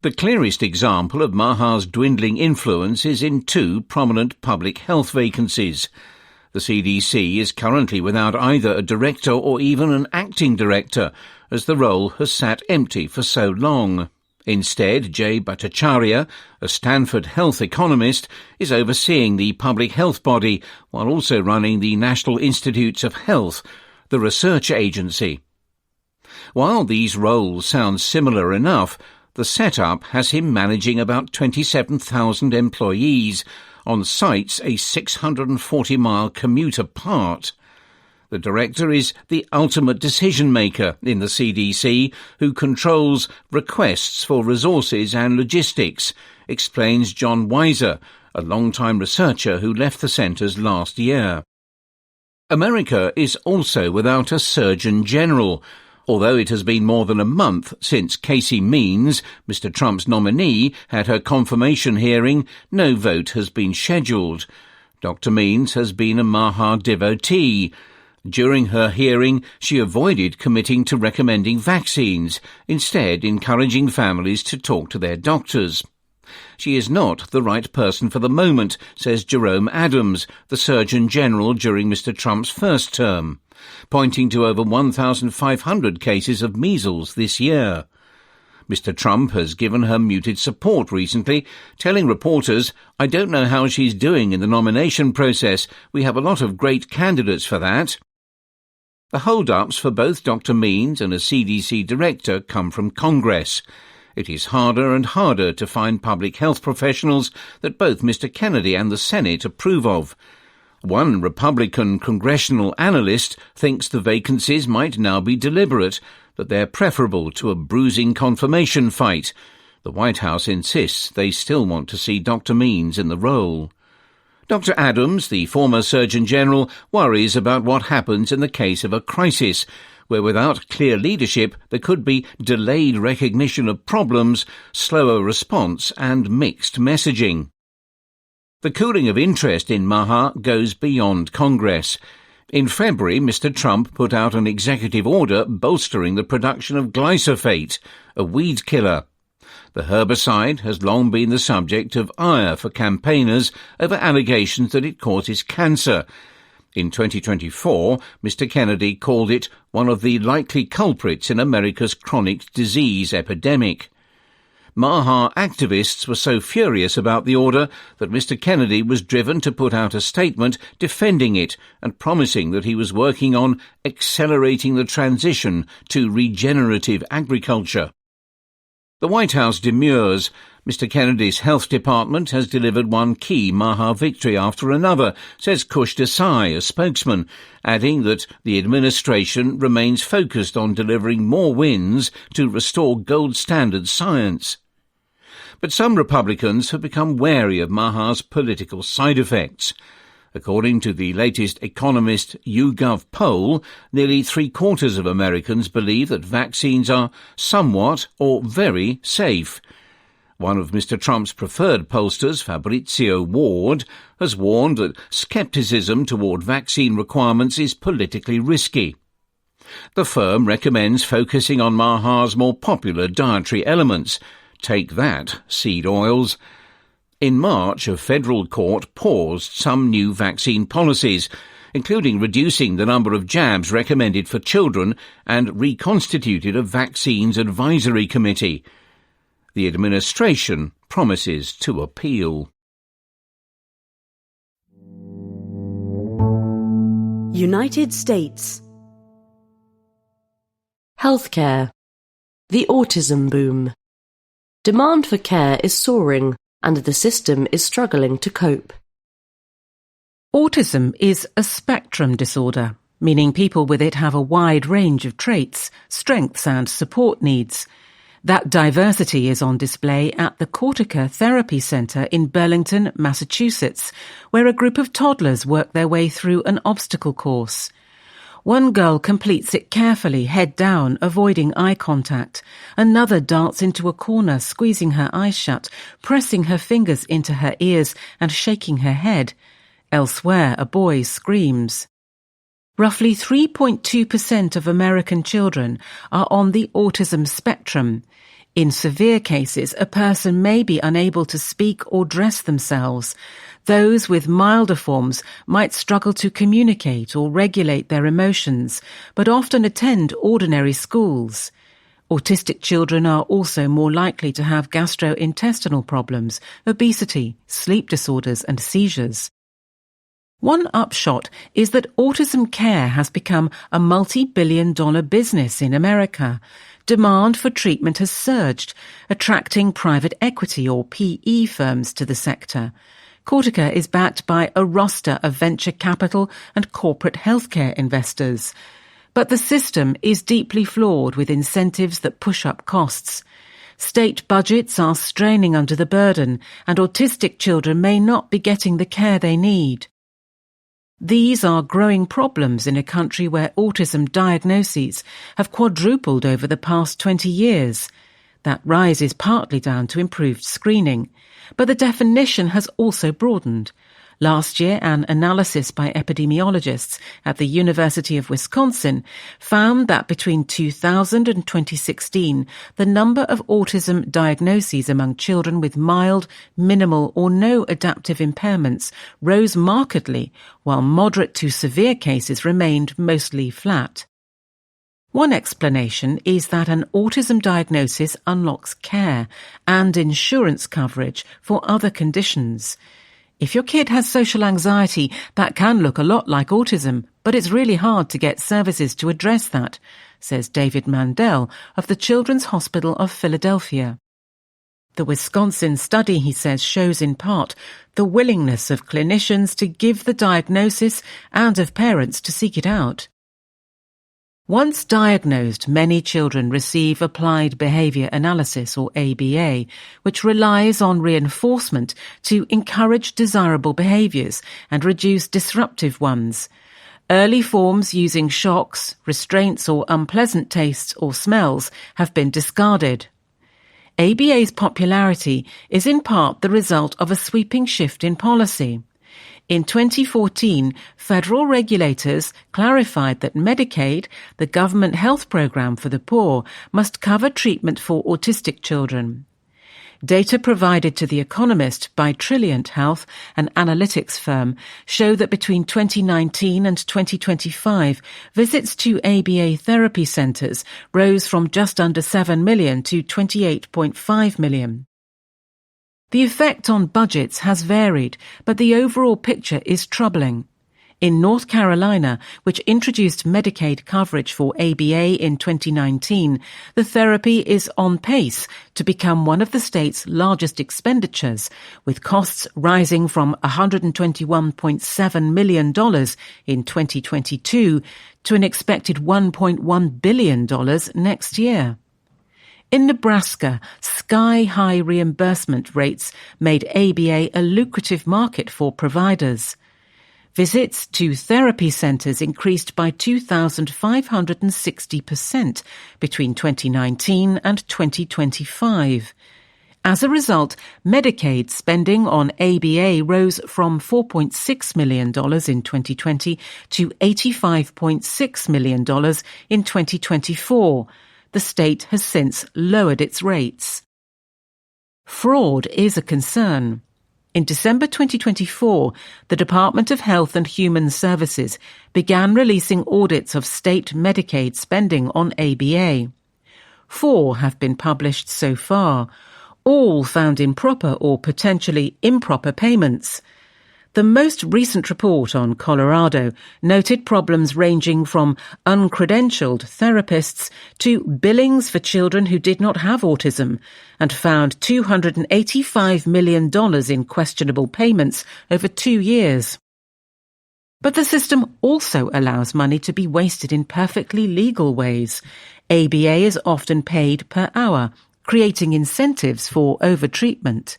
The clearest example of MAHA's dwindling influence is in two prominent public health vacancies. The CDC is currently without either a director or even an acting director, as the role has sat empty for so long. Instead, Jay Bhattacharya, a Stanford health economist, is overseeing the public health body while also running the National Institutes of Health, the research agency. While these roles sound similar enough, the setup has him managing about 27,000 employees on sites a 640-mile commute apart. The director is the ultimate decision-maker in the CDC, who controls requests for resources and logistics, explains John Weiser, a long-time researcher who left the centres last year. America is also without a Surgeon General. Although it has been more than a month since Casey Means, Mr. Trump's nominee, had her confirmation hearing, no vote has been scheduled. Dr. Means has been a Maha devotee. During her hearing, she avoided committing to recommending vaccines, instead encouraging families to talk to their doctors. She is not the right person for the moment, says Jerome Adams, the Surgeon General during Mr. Trump's first term, pointing to over 1,500 cases of measles this year. Mr. Trump has given her muted support recently, telling reporters, "I don't know how she's doing in the nomination process. We have a lot of great candidates for that." The hold-ups for both Dr. Means and a CDC director come from Congress. It is harder and harder to find public health professionals that both Mr. Kennedy and the Senate approve of. One Republican congressional analyst thinks the vacancies might now be deliberate, that they're preferable to a bruising confirmation fight. The White House insists they still want to see Dr. Means in the role. Dr. Adams, the former Surgeon General, worries about what happens in the case of a crisis, where without clear leadership there could be delayed recognition of problems, slower response and mixed messaging. The cooling of interest in Maha goes beyond Congress. In February, Mr. Trump put out an executive order bolstering the production of glyphosate, a weed killer. The herbicide has long been the subject of ire for campaigners over allegations that it causes cancer. In 2024, Mr. Kennedy called it one of the likely culprits in America's chronic disease epidemic. Maha activists were so furious about the order that Mr. Kennedy was driven to put out a statement defending it and promising that he was working on accelerating the transition to regenerative agriculture. The White House demurs. Mr. Kennedy's health department has delivered one key Maha victory after another, says Kush Desai, a spokesman, adding that the administration remains focused on delivering more wins to restore gold standard science. But some Republicans have become wary of Maha's political side effects. According to the latest Economist YouGov poll, nearly three-quarters of Americans believe that vaccines are somewhat or very safe. One of Mr. Trump's preferred pollsters, Fabrizio Ward, has warned that skepticism toward vaccine requirements is politically risky. The firm recommends focusing on Maha's more popular dietary elements. Take that, seed oils. In March, a federal court paused some new vaccine policies, including reducing the number of jabs recommended for children, and reconstituted a vaccines advisory committee. The administration promises to appeal. United States. Healthcare. The autism boom. Demand for care is soaring, and the system is struggling to cope. Autism is a spectrum disorder, meaning people with it have a wide range of traits, strengths and support needs. That diversity is on display at the Cortica Therapy Centre in Burlington, Massachusetts, where a group of toddlers work their way through an obstacle course. One girl completes it carefully, head down, avoiding eye contact. Another darts into a corner, squeezing her eyes shut, pressing her fingers into her ears and shaking her head. Elsewhere, a boy screams. Roughly 3.2% of American children are on the autism spectrum. In severe cases, a person may be unable to speak or dress themselves. Those with milder forms might struggle to communicate or regulate their emotions, but often attend ordinary schools. Autistic children are also more likely to have gastrointestinal problems, obesity, sleep disorders and seizures. One upshot is that autism care has become a multi-billion-dollar business in America. Demand for treatment has surged, attracting private equity or PE firms to the sector. Cortica is backed by a roster of venture capital and corporate healthcare investors. But the system is deeply flawed with incentives that push up costs. State budgets are straining under the burden, and autistic children may not be getting the care they need. These are growing problems in a country where autism diagnoses have quadrupled over the past 20 years. That rise is partly down to improved screening, but the definition has also broadened. Last year, an analysis by epidemiologists at the University of Wisconsin found that between 2000 and 2016, the number of autism diagnoses among children with mild, minimal or no adaptive impairments rose markedly, while moderate to severe cases remained mostly flat. One explanation is that an autism diagnosis unlocks care and insurance coverage for other conditions. If your kid has social anxiety, that can look a lot like autism, but it's really hard to get services to address that, says David Mandel of the Children's Hospital of Philadelphia. The Wisconsin study, he says, shows in part the willingness of clinicians to give the diagnosis and of parents to seek it out. Once diagnosed, many children receive applied behaviour analysis, or ABA, which relies on reinforcement to encourage desirable behaviours and reduce disruptive ones. Early forms using shocks, restraints or unpleasant tastes or smells have been discarded. ABA's popularity is in part the result of a sweeping shift in policy. In 2014, federal regulators clarified that Medicaid, the government health program for the poor, must cover treatment for autistic children. Data provided to The Economist by Trilliant Health, an analytics firm, show that between 2019 and 2025, visits to ABA therapy centres rose from just under 7 million to 28.5 million. The effect on budgets has varied, but the overall picture is troubling. In North Carolina, which introduced Medicaid coverage for ABA in 2019, the therapy is on pace to become one of the state's largest expenditures, with costs rising from $121.7 million in 2022 to an expected $1.1 billion next year. In Nebraska, sky-high reimbursement rates made ABA a lucrative market for providers. Visits to therapy centres increased by 2,560% between 2019 and 2025. As a result, Medicaid spending on ABA rose from $4.6 million in 2020 to $85.6 million in 2024. The state has since lowered its rates. Fraud is a concern. In December 2024, the Department of Health and Human Services began releasing audits of state Medicaid spending on ABA. 4 have been published so far. All found improper or potentially improper payments. The most recent report on Colorado noted problems ranging from uncredentialed therapists to billings for children who did not have autism, and found $285 million in questionable payments over 2 years. But the system also allows money to be wasted in perfectly legal ways. ABA is often paid per hour, creating incentives for overtreatment.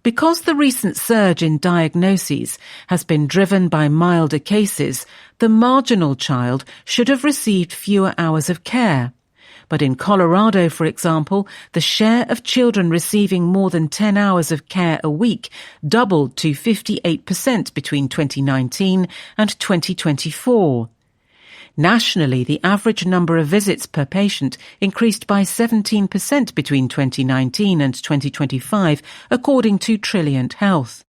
Because the recent surge in diagnoses has been driven by milder cases, the marginal child should have received fewer hours of care. But in Colorado, for example, the share of children receiving more than 10 hours of care a week doubled to 58% between 2019 and 2024. Nationally, the average number of visits per patient increased by 17% between 2019 and 2025, according to Trilliant Health.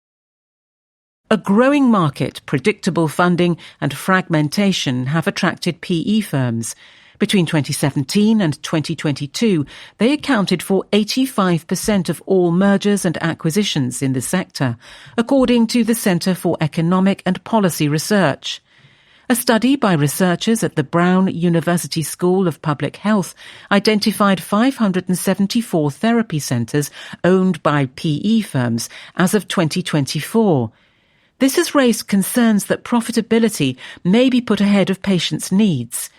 A growing market, predictable funding and fragmentation have attracted PE firms. Between 2017 and 2022, they accounted for 85% of all mergers and acquisitions in the sector, according to the Centre for Economic and Policy Research. A study by researchers at the Brown University School of Public Health identified 574 therapy centres owned by PE firms as of 2024. This has raised concerns that profitability may be put ahead of patients' needs.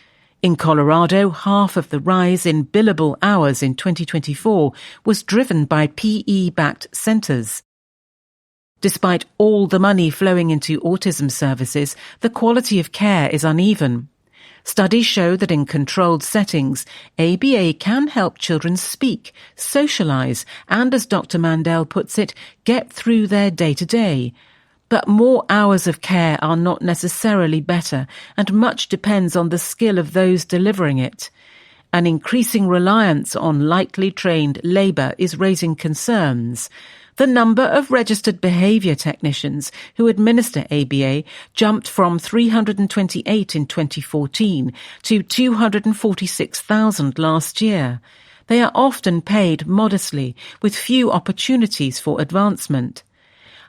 In Colorado, half of the rise in billable hours in 2024 was driven by PE-backed centres. Despite all the money flowing into autism services, the quality of care is uneven. Studies show that in controlled settings, ABA can help children speak, socialise, and, as Dr. Mandel puts it, get through their day-to-day. But more hours of care are not necessarily better, and much depends on the skill of those delivering it. An increasing reliance on lightly trained labour is raising concerns. The number of registered behaviour technicians who administer ABA jumped from 328 in 2014 to 246,000 last year. They are often paid modestly, with few opportunities for advancement.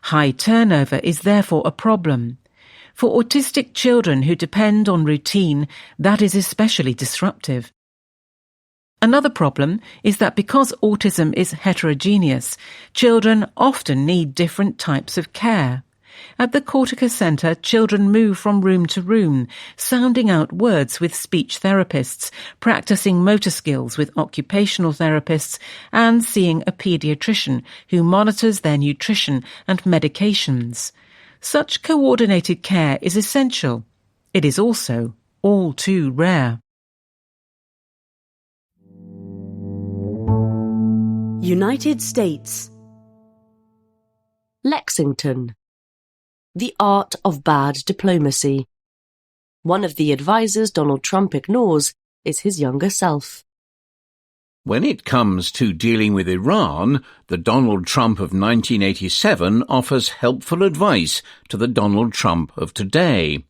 High turnover is therefore a problem. For autistic children who depend on routine, that is especially disruptive. Another problem is that because autism is heterogeneous, children often need different types of care. At the Cortica Centre, children move from room to room, sounding out words with speech therapists, practicing motor skills with occupational therapists, and seeing a paediatrician who monitors their nutrition and medications. Such coordinated care is essential. It is also all too rare. United States. Lexington. The Art of Bad Diplomacy. One of the advisers Donald Trump ignores is his younger self. When it comes to dealing with Iran, the Donald Trump of 1987 offers helpful advice to the Donald Trump of today.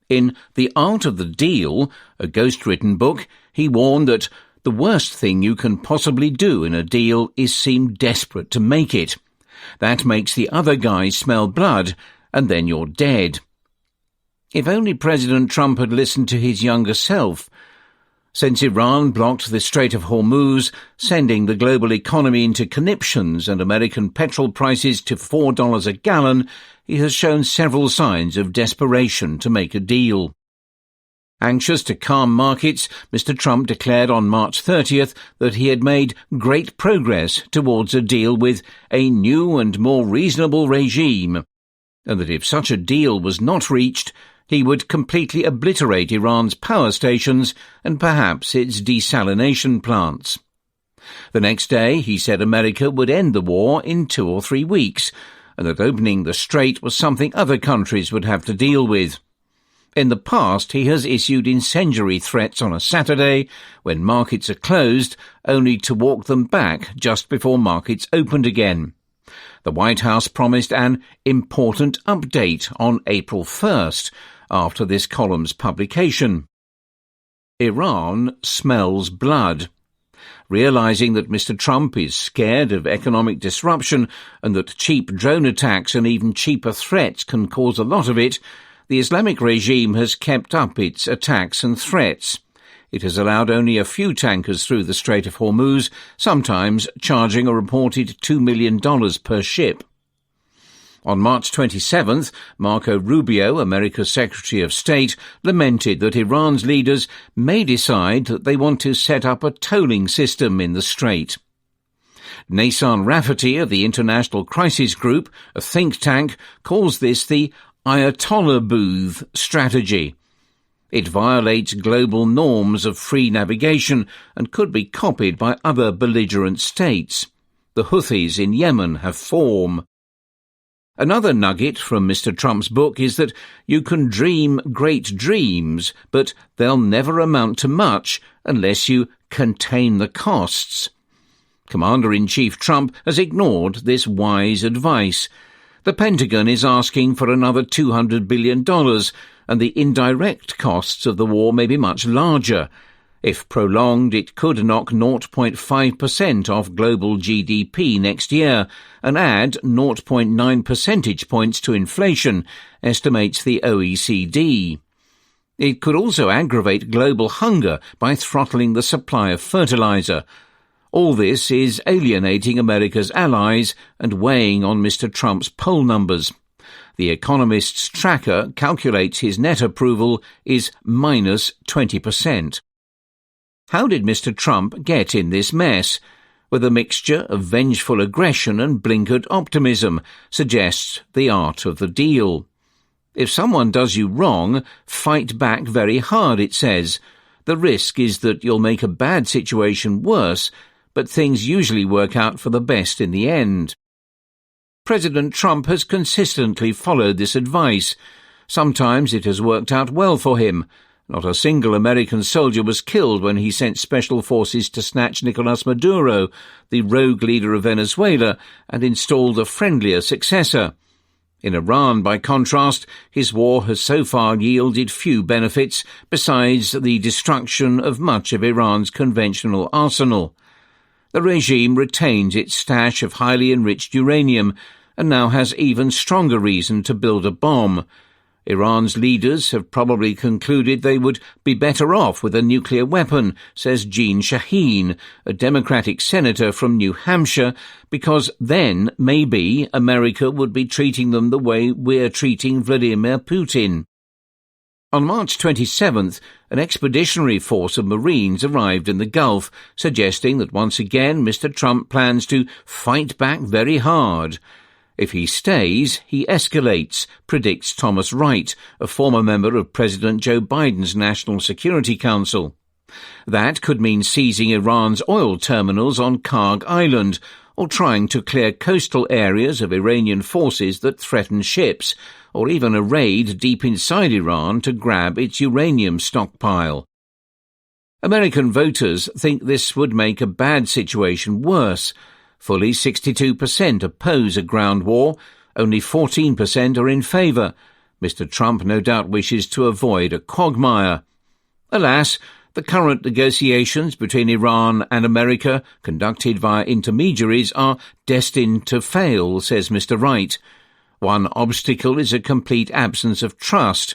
In The Art of the Deal, a ghost-written book, he warned that the worst thing you can possibly do in a deal is seem desperate to make it. That makes the other guy smell blood, and then you're dead. If only President Trump had listened to his younger self. Since Iran blocked the Strait of Hormuz, sending the global economy into conniptions and American petrol prices to $4 a gallon, he has shown several signs of desperation to make a deal. Anxious to calm markets, Mr. Trump declared on March 30th that he had made great progress towards a deal with a new and more reasonable regime, and that if such a deal was not reached, he would completely obliterate Iran's power stations and perhaps its desalination plants. The next day, he said America would end the war in 2 or 3 weeks, and that opening the strait was something other countries would have to deal with. In the past, he has issued incendiary threats on a Saturday when markets are closed, only to walk them back just before markets opened again. The White House promised an important update on April 1st, after this column's publication. Iran smells blood. Realizing that Mr. Trump is scared of economic disruption and that cheap drone attacks and even cheaper threats can cause a lot of it, the Islamic regime has kept up its attacks and threats. It has allowed only a few tankers through the Strait of Hormuz, sometimes charging a reported $2 million per ship. On March 27th, Marco Rubio, America's Secretary of State, lamented that Iran's leaders may decide that they want to set up a tolling system in the strait. Nasan Rafferty of the International Crisis Group, a think tank, calls this the Ayatollah booth strategy. It violates global norms of free navigation and could be copied by other belligerent states. The Houthis in Yemen have form. Another nugget from Mr. Trump's book is that you can dream great dreams, but they'll never amount to much unless you contain the costs. Commander-in-Chief Trump has ignored this wise advice. The Pentagon is asking for another $200 billion, and the indirect costs of the war may be much larger. If prolonged, it could knock 0.5% off global GDP next year and add 0.9 percentage points to inflation, estimates the OECD. It could also aggravate global hunger by throttling the supply of fertilizer. All this is alienating America's allies and weighing on Mr. Trump's poll numbers. The Economist's tracker calculates his net approval is minus 20%. How did Mr. Trump get in this mess? With a mixture of vengeful aggression and blinkered optimism, suggests the art of the deal. If someone does you wrong, fight back very hard, it says. The risk is that you'll make a bad situation worse, but things usually work out for the best in the end. President Trump has consistently followed this advice. Sometimes it has worked out well for him. Not a single American soldier was killed when he sent special forces to snatch Nicolas Maduro, the rogue leader of Venezuela, and installed a friendlier successor. In Iran, by contrast, his war has so far yielded few benefits besides the destruction of much of Iran's conventional arsenal. The regime retains its stash of highly enriched uranium and now has even stronger reason to build a bomb. Iran's leaders have probably concluded they would be better off with a nuclear weapon, says Jean Shaheen, a Democratic senator from New Hampshire, because then, maybe, America would be treating them the way we're treating Vladimir Putin. On March 27th, an expeditionary force of Marines arrived in the Gulf, suggesting that once again Mr. Trump plans to fight back very hard. If he stays, he escalates, predicts Thomas Wright, a former member of President Joe Biden's National Security Council. That could mean seizing Iran's oil terminals on Karg Island, or trying to clear coastal areas of Iranian forces that threaten ships, or even a raid deep inside Iran to grab its uranium stockpile. American voters think this would make a bad situation worse. Fully 62% oppose a ground war, only 14% are in favour. Mr. Trump no doubt wishes to avoid a quagmire. Alas, the current negotiations between Iran and America, conducted via intermediaries, are destined to fail, says Mr. Wright. One obstacle is a complete absence of trust.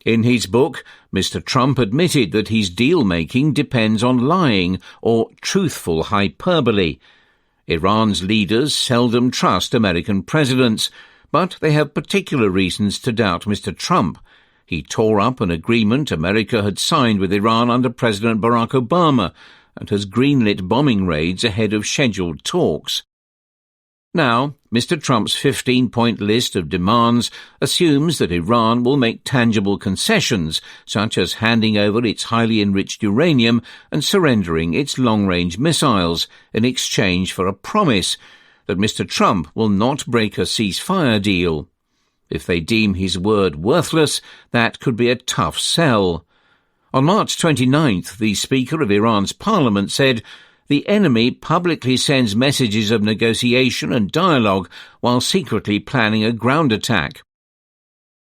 In his book, Mr. Trump admitted that his deal-making depends on lying or truthful hyperbole. Iran's leaders seldom trust American presidents, but they have particular reasons to doubt Mr. Trump. He tore up an agreement America had signed with Iran under President Barack Obama and has greenlit bombing raids ahead of scheduled talks. Now, Mr. Trump's 15-point list of demands assumes that Iran will make tangible concessions, such as handing over its highly enriched uranium and surrendering its long-range missiles, in exchange for a promise that Mr. Trump will not break a ceasefire deal. If they deem his word worthless, that could be a tough sell. On March 29th, the Speaker of Iran's parliament said, "The enemy publicly sends messages of negotiation and dialogue while secretly planning a ground attack."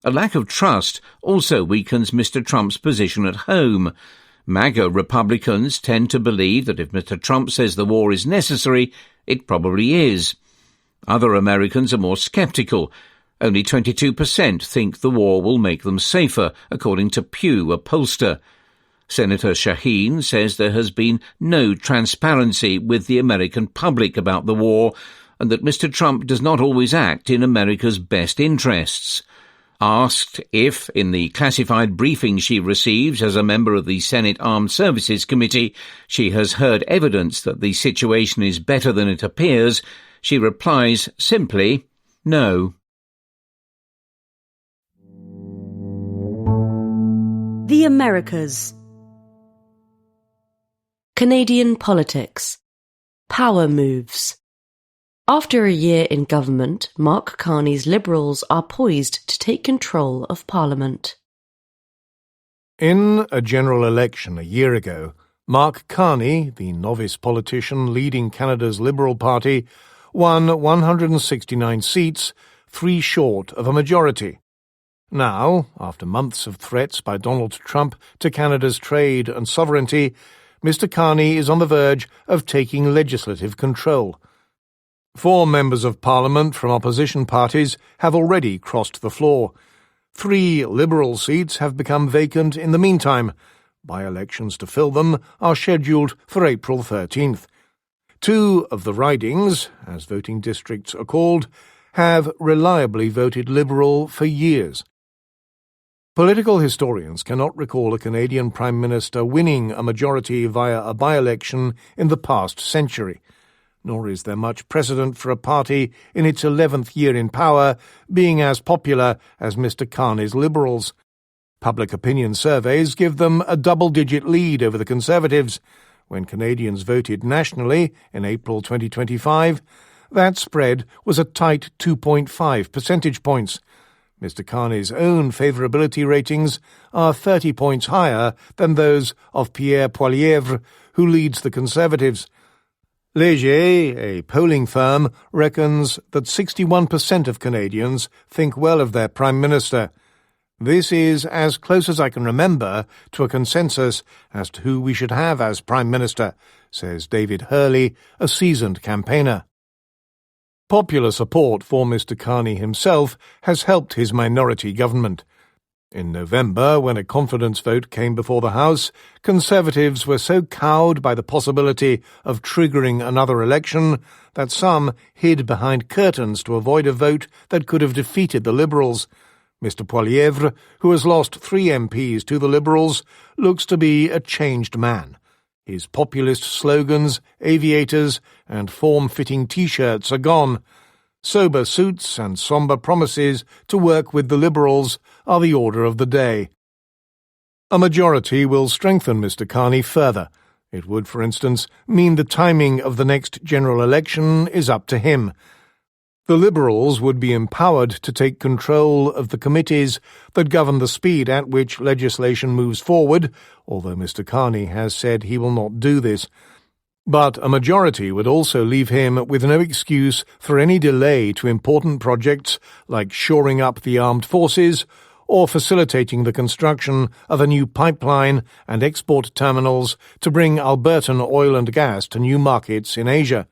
A lack of trust also weakens Mr. Trump's position at home. MAGA Republicans tend to believe that if Mr. Trump says the war is necessary, it probably is. Other Americans are more skeptical. Only 22% think the war will make them safer, according to Pew, a pollster. Senator Shaheen says there has been no transparency with the American public about the war and that Mr. Trump does not always act in America's best interests. Asked if, in the classified briefing she receives as a member of the Senate Armed Services Committee, she has heard evidence that the situation is better than it appears, she replies simply, no. The Americas. Canadian politics. Power moves. After a year in government, Mark Carney's Liberals are poised to take control of Parliament. In a general election a year ago, Mark Carney, the novice politician leading Canada's Liberal Party, won 169 seats, 3 short of a majority. Now, after months of threats by Donald Trump to Canada's trade and sovereignty, Mr. Carney is on the verge of taking legislative control. 4 members of Parliament from opposition parties have already crossed the floor. 3 Liberal seats have become vacant in the meantime. By-elections to fill them are scheduled for April 13th. 2 of the ridings, as voting districts are called, have reliably voted Liberal for years. Political historians cannot recall a Canadian Prime Minister winning a majority via a by-election in the past century, nor is there much precedent for a party in its 11th year in power being as popular as Mr. Carney's Liberals. Public opinion surveys give them a double-digit lead over the Conservatives. When Canadians voted nationally in April 2025, that spread was a tight 2.5 percentage points. Mr. Carney's own favourability ratings are 30 points higher than those of Pierre Poilievre, who leads the Conservatives. Léger, a polling firm, reckons that 61% of Canadians think well of their Prime Minister. This is as close as I can remember to a consensus as to who we should have as Prime Minister, says David Hurley, a seasoned campaigner. Popular support for Mr. Carney himself has helped his minority government. In November, when a confidence vote came before the House, Conservatives were so cowed by the possibility of triggering another election that some hid behind curtains to avoid a vote that could have defeated the Liberals. Mr. Poilievre, who has lost 3 MPs to the Liberals, looks to be a changed man. His populist slogans, aviators, and form-fitting T-shirts are gone. Sober suits and sombre promises to work with the Liberals are the order of the day. A majority will strengthen Mr. Carney further. It would, for instance, mean the timing of the next general election is up to him. The Liberals would be empowered to take control of the committees that govern the speed at which legislation moves forward, although Mr. Carney has said he will not do this. But a majority would also leave him with no excuse for any delay to important projects like shoring up the armed forces or facilitating the construction of a new pipeline and export terminals to bring Albertan oil and gas to new markets in Asia.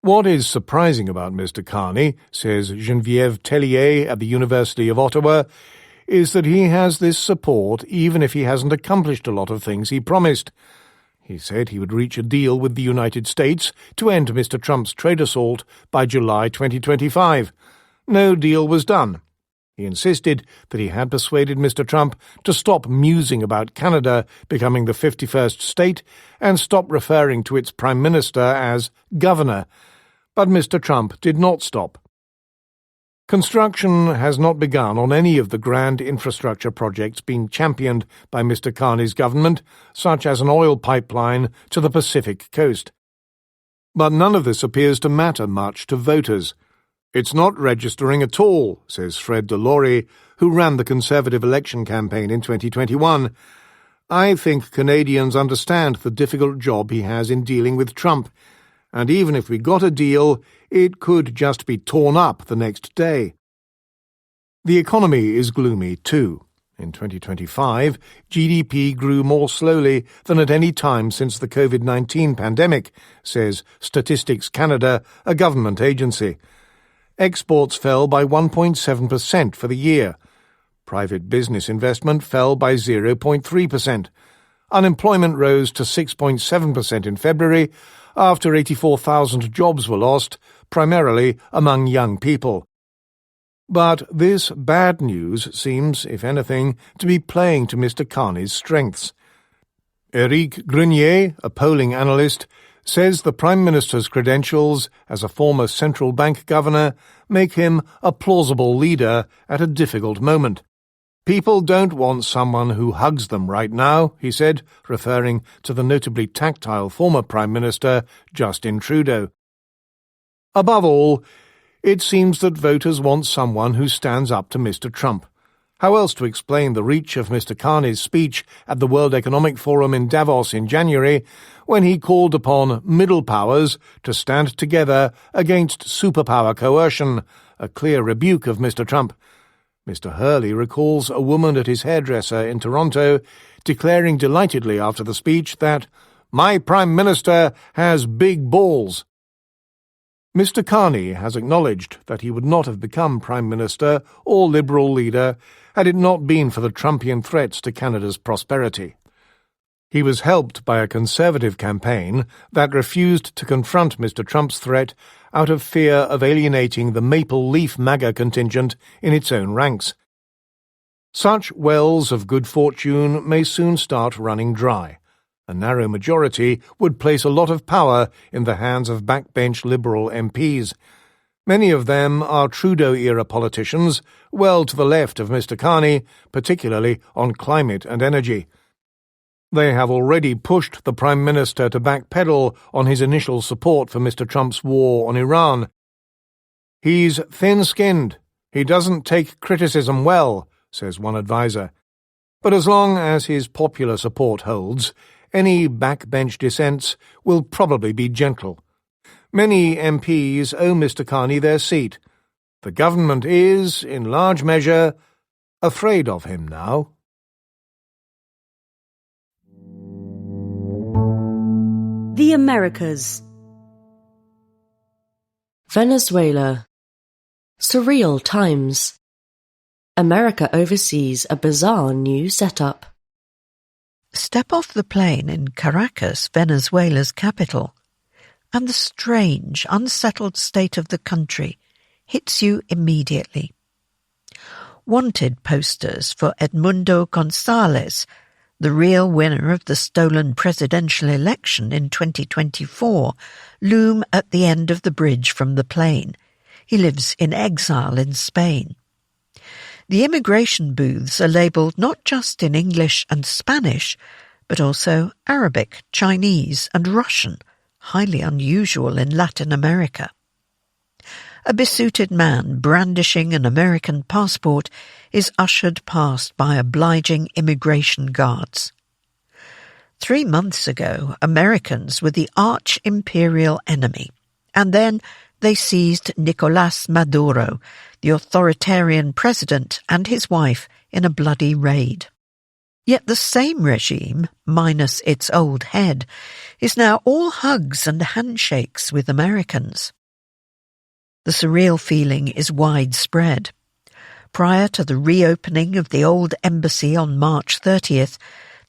What is surprising about Mr. Carney, says Geneviève Tellier at the University of Ottawa, is that he has this support even if he hasn't accomplished a lot of things he promised. He said he would reach a deal with the United States to end Mr. Trump's trade assault by July 2025. No deal was done. He insisted that he had persuaded Mr. Trump to stop musing about Canada becoming the 51st state and stop referring to its Prime Minister as Governor. But Mr. Trump did not stop. Construction has not begun on any of the grand infrastructure projects being championed by Mr. Carney's government, such as an oil pipeline to the Pacific coast. But none of this appears to matter much to voters. It's not registering at all, says Fred Delory, who ran the Conservative election campaign in 2021. I think Canadians understand the difficult job he has in dealing with Trump, and even if we got a deal, it could just be torn up the next day. The economy is gloomy too. In 2025, GDP grew more slowly than at any time since the COVID-19 pandemic, says Statistics Canada, a government agency. Exports fell by 1.7% for the year. Private business investment fell by 0.3%. Unemployment rose to 6.7% in February, after 84,000 jobs were lost, primarily among young people. But this bad news seems, if anything, to be playing to Mr. Carney's strengths. Éric Grenier, a polling analyst, says the Prime Minister's credentials as a former central bank governor make him a plausible leader at a difficult moment. People don't want someone who hugs them right now, he said, referring to the notably tactile former Prime Minister Justin Trudeau. Above all, it seems that voters want someone who stands up to Mr. Trump. How else to explain the reach of Mr. Carney's speech at the World Economic Forum in Davos in January, when he called upon middle powers to stand together against superpower coercion, a clear rebuke of Mr. Trump. Mr. Hurley recalls a woman at his hairdresser in Toronto declaring delightedly after the speech that "My Prime Minister has big balls." Mr. Carney has acknowledged that he would not have become Prime Minister or Liberal leader had it not been for the Trumpian threats to Canada's prosperity. He was helped by a Conservative campaign that refused to confront Mr. Trump's threat out of fear of alienating the Maple Leaf MAGA contingent in its own ranks. Such wells of good fortune may soon start running dry. A narrow majority would place a lot of power in the hands of backbench Liberal MPs. Many of them are Trudeau-era politicians, well to the left of Mr. Carney, particularly on climate and energy. They have already pushed the Prime Minister to backpedal on his initial support for Mr. Trump's war on Iran. "He's thin-skinned. He doesn't take criticism well," says one adviser. But as long as his popular support holds, any backbench dissents will probably be gentle. Many MPs owe Mr. Carney their seat. The government is, in large measure, afraid of him now. The Americas. Venezuela. Surreal times. America oversees a bizarre new setup. Step off the plane in Caracas, Venezuela's capital, and the strange, unsettled state of the country hits you immediately. Wanted posters for Edmundo González, the real winner of the stolen presidential election in 2024, loom at the end of the bridge from the plane. He lives in exile in Spain. The immigration booths are labelled not just in English and Spanish, but also Arabic, Chinese and Russian, highly unusual in Latin America. A besuited man brandishing an American passport is ushered past by obliging immigration guards. 3 months ago, Americans were the arch-imperial enemy, and then they seized Nicolás Maduro, the authoritarian president, and his wife in a bloody raid. Yet the same regime, minus its old head, is now all hugs and handshakes with Americans. The surreal feeling is widespread. Prior to the reopening of the old embassy on March 30th,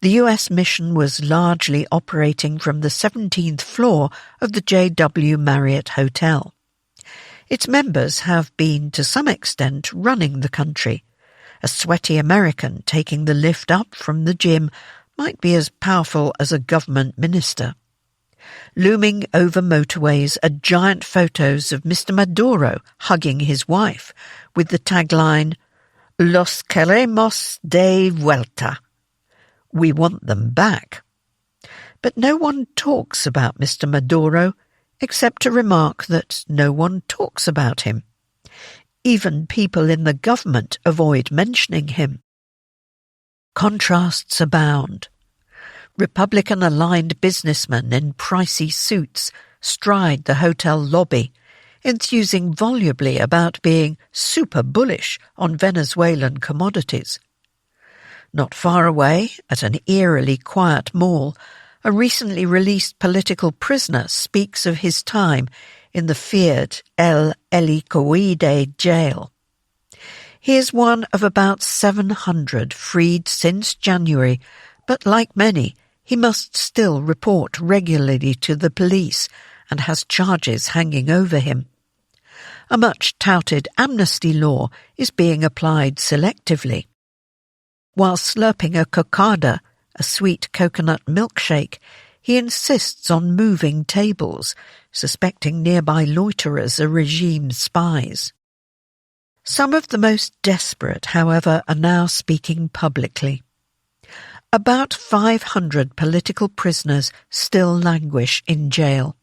the US mission was largely operating from the 17th floor of the JW Marriott Hotel. Its members have been, to some extent, running the country. A sweaty American taking the lift up from the gym might be as powerful as a government minister. Looming over motorways are giant photos of Mr. Maduro hugging his wife, with the tagline, "Los queremos de vuelta." We want them back. But no one talks about Mr. Maduro, except to remark that no one talks about him. Even people in the government avoid mentioning him. Contrasts abound. Republican-aligned businessmen in pricey suits stride the hotel lobby, enthusing volubly about being super bullish on Venezuelan commodities. Not far away, at an eerily quiet mall, a recently released political prisoner speaks of his time in the feared El Helicoide jail. He is one of about 700 freed since January, but like many, he must still report regularly to the police and has charges hanging over him. A much-touted amnesty law is being applied selectively. While slurping a cocada, a sweet coconut milkshake, he insists on moving tables, suspecting nearby loiterers are regime spies. Some of the most desperate, however, are now speaking publicly. About 500 political prisoners still languish in jail.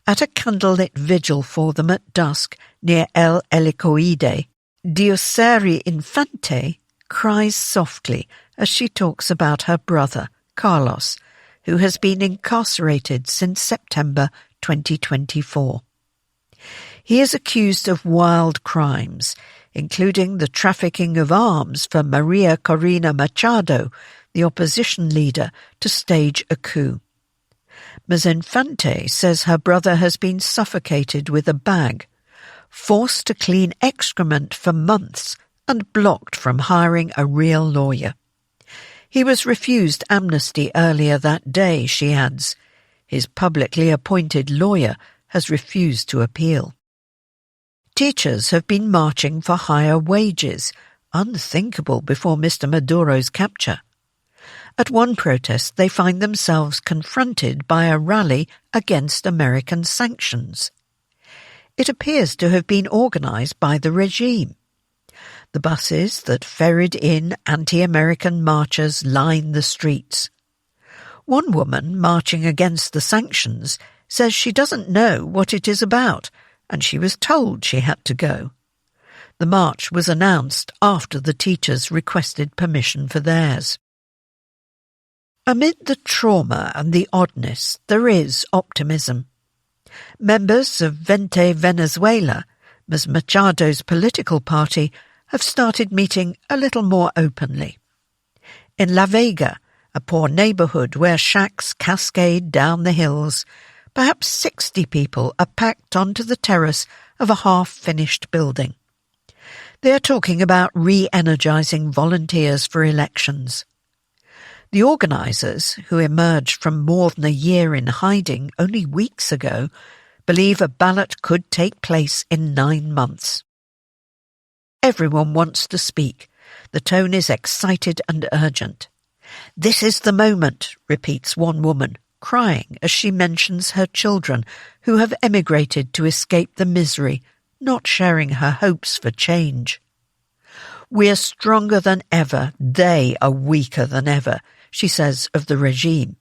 At a candlelit vigil for them at dusk near El Helicoide, Dioseri Infante cries softly as she talks about her brother, Carlos, who has been incarcerated since September 2024. He is accused of wild crimes, including the trafficking of arms for Maria Corina Machado, the opposition leader, to stage a coup. Ms. Infante says her brother has been suffocated with a bag, forced to clean excrement for months, and blocked from hiring a real lawyer. He was refused amnesty earlier that day, she adds. His publicly appointed lawyer has refused to appeal. Teachers have been marching for higher wages, unthinkable before Mr. Maduro's capture. At one protest, they find themselves confronted by a rally against American sanctions. It appears to have been organised by the regime. The buses that ferried in anti-American marchers line the streets. One woman marching against the sanctions says she doesn't know what it is about, and she was told she had to go. The march was announced after the teachers requested permission for theirs. Amid the trauma and the oddness, there is optimism. Members of Vente Venezuela, Ms. Machado's political party, have started meeting a little more openly. In La Vega, a poor neighbourhood where shacks cascade down the hills, perhaps 60 people are packed onto the terrace of a half-finished building. They are talking about re-energising volunteers for elections. The organisers, who emerged from more than a year in hiding only weeks ago, believe a ballot could take place in 9 months. Everyone wants to speak. The tone is excited and urgent. "This is the moment," repeats one woman, crying as she mentions her children who have emigrated to escape the misery, not sharing her hopes for change. "We're stronger than ever. They are weaker than ever," she says of the regime.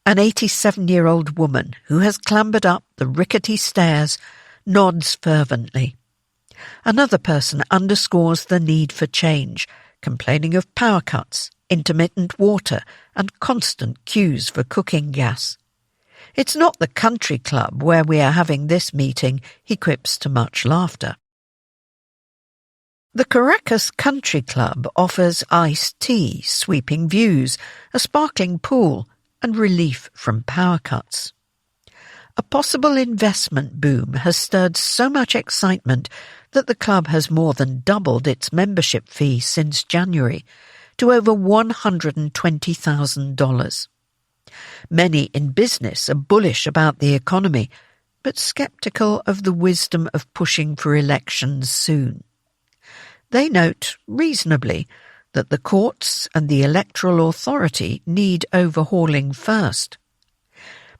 An 87-year-old woman who has clambered up the rickety stairs nods fervently. Another person underscores the need for change, complaining of power cuts, intermittent water, and constant queues for cooking gas. "It's not the country club where we are having this meeting," he quips to much laughter. The Caracas Country Club offers iced tea, sweeping views, a sparkling pool, and relief from power cuts. A possible investment boom has stirred so much excitement that the club has more than doubled its membership fee since January, to over $120,000. Many in business are bullish about the economy, but sceptical of the wisdom of pushing for elections soon. They note, reasonably, that the courts and the electoral authority need overhauling first.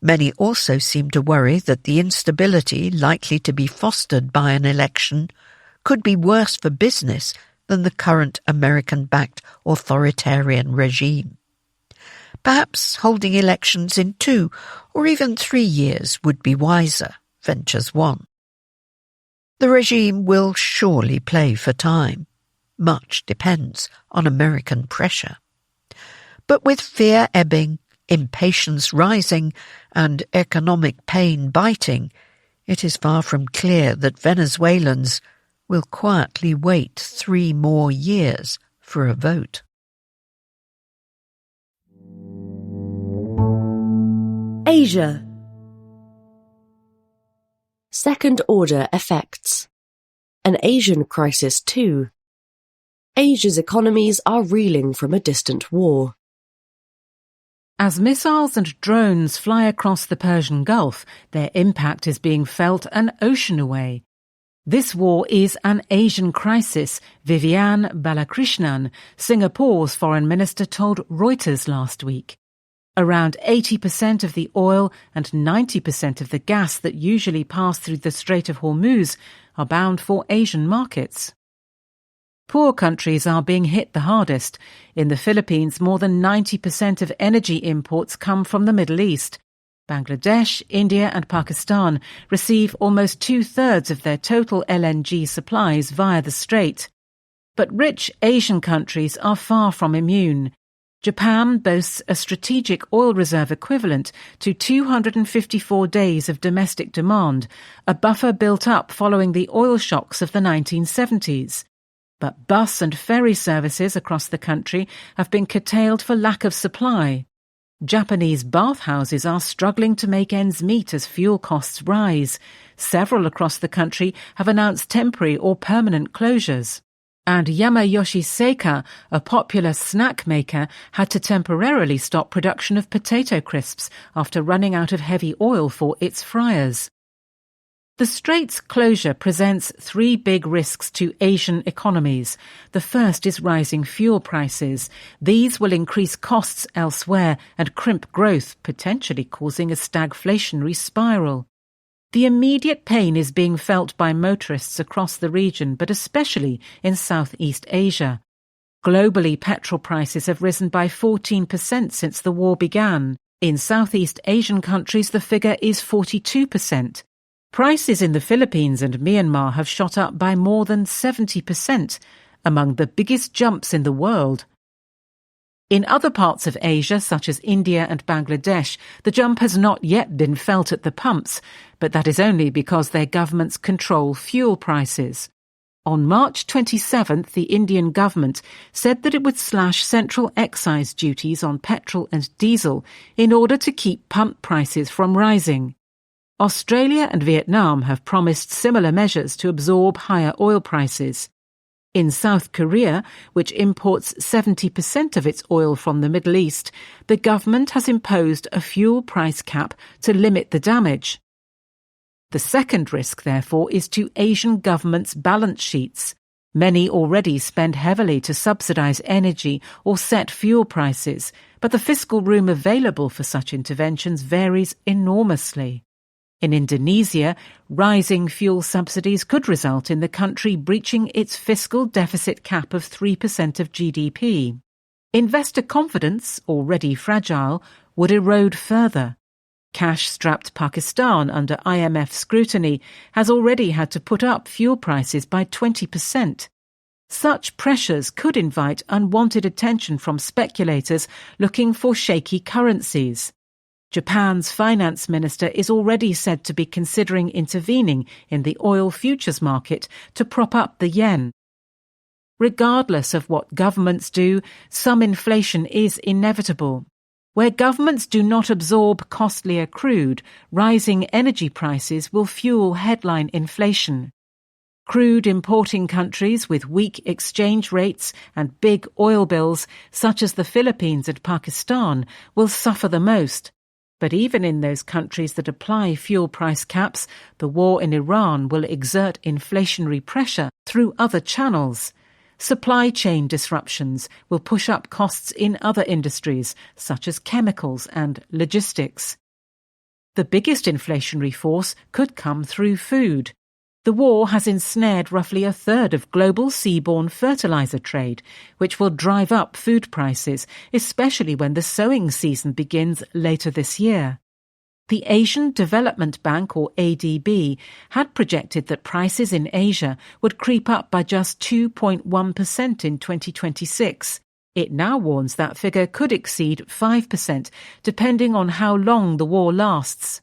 Many also seem to worry that the instability likely to be fostered by an election could be worse for business than the current American-backed authoritarian regime. Perhaps holding elections in 2 or even 3 years would be wiser, ventures one. The regime will surely play for time. Much depends on American pressure. But with fear ebbing, impatience rising, and economic pain biting, it is far from clear that Venezuelans will quietly wait 3 more years for a vote. Asia. Second-order effects. An Asian crisis too. Asia's economies are reeling from a distant war. As missiles and drones fly across the Persian Gulf, their impact is being felt an ocean away. This war is an Asian crisis, Vivian Balakrishnan, Singapore's foreign minister, told Reuters last week. Around 80% of the oil and 90% of the gas that usually pass through the Strait of Hormuz are bound for Asian markets. Poor countries are being hit the hardest. In the Philippines, more than 90% of energy imports come from the Middle East. Bangladesh, India and Pakistan receive almost 2/3 of their total LNG supplies via the strait. But rich Asian countries are far from immune. Japan boasts a strategic oil reserve equivalent to 254 days of domestic demand, a buffer built up following the oil shocks of the 1970s. But bus and ferry services across the country have been curtailed for lack of supply. Japanese bathhouses are struggling to make ends meet as fuel costs rise. Several across the country have announced temporary or permanent closures. And Yamayoshi Seika, a popular snack maker, had to temporarily stop production of potato crisps after running out of heavy oil for its fryers. The Strait's closure presents three big risks to Asian economies. The first is rising fuel prices. These will increase costs elsewhere and crimp growth, potentially causing a stagflationary spiral. The immediate pain is being felt by motorists across the region, but especially in Southeast Asia. Globally, petrol prices have risen by 14% since the war began. In Southeast Asian countries, the figure is 42%. Prices in the Philippines and Myanmar have shot up by more than 70%, among the biggest jumps in the world. In other parts of Asia, such as India and Bangladesh, the jump has not yet been felt at the pumps, but that is only because their governments control fuel prices. On March 27th, the Indian government said that it would slash central excise duties on petrol and diesel in order to keep pump prices from rising. Australia and Vietnam have promised similar measures to absorb higher oil prices. In South Korea, which imports 70% of its oil from the Middle East, the government has imposed a fuel price cap to limit the damage. The second risk, therefore, is to Asian governments' balance sheets. Many already spend heavily to subsidize energy or set fuel prices, but the fiscal room available for such interventions varies enormously. In Indonesia, rising fuel subsidies could result in the country breaching its fiscal deficit cap of 3% of GDP. Investor confidence, already fragile, would erode further. Cash-strapped Pakistan, under IMF scrutiny, has already had to put up fuel prices by 20%. Such pressures could invite unwanted attention from speculators looking for shaky currencies. Japan's finance minister is already said to be considering intervening in the oil futures market to prop up the yen. Regardless of what governments do, some inflation is inevitable. Where governments do not absorb costlier crude, rising energy prices will fuel headline inflation. Crude importing countries with weak exchange rates and big oil bills, such as the Philippines and Pakistan, will suffer the most. But even in those countries that apply fuel price caps, the war in Iran will exert inflationary pressure through other channels. Supply chain disruptions will push up costs in other industries, such as chemicals and logistics. The biggest inflationary force could come through food. The war has ensnared roughly a third of global seaborne fertilizer trade, which will drive up food prices, especially when the sowing season begins later this year. The Asian Development Bank, or ADB, had projected that prices in Asia would creep up by just 2.1% in 2026. It now warns that figure could exceed 5%, depending on how long the war lasts.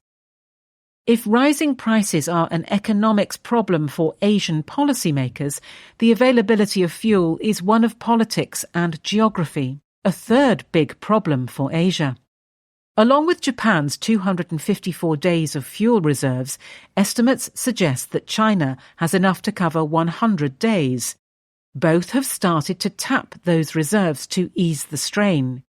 If rising prices are an economics problem for Asian policymakers, the availability of fuel is one of politics and geography, a third big problem for Asia. Along with Japan's 254 days of fuel reserves, estimates suggest that China has enough to cover 100 days. Both have started to tap those reserves to ease the strain.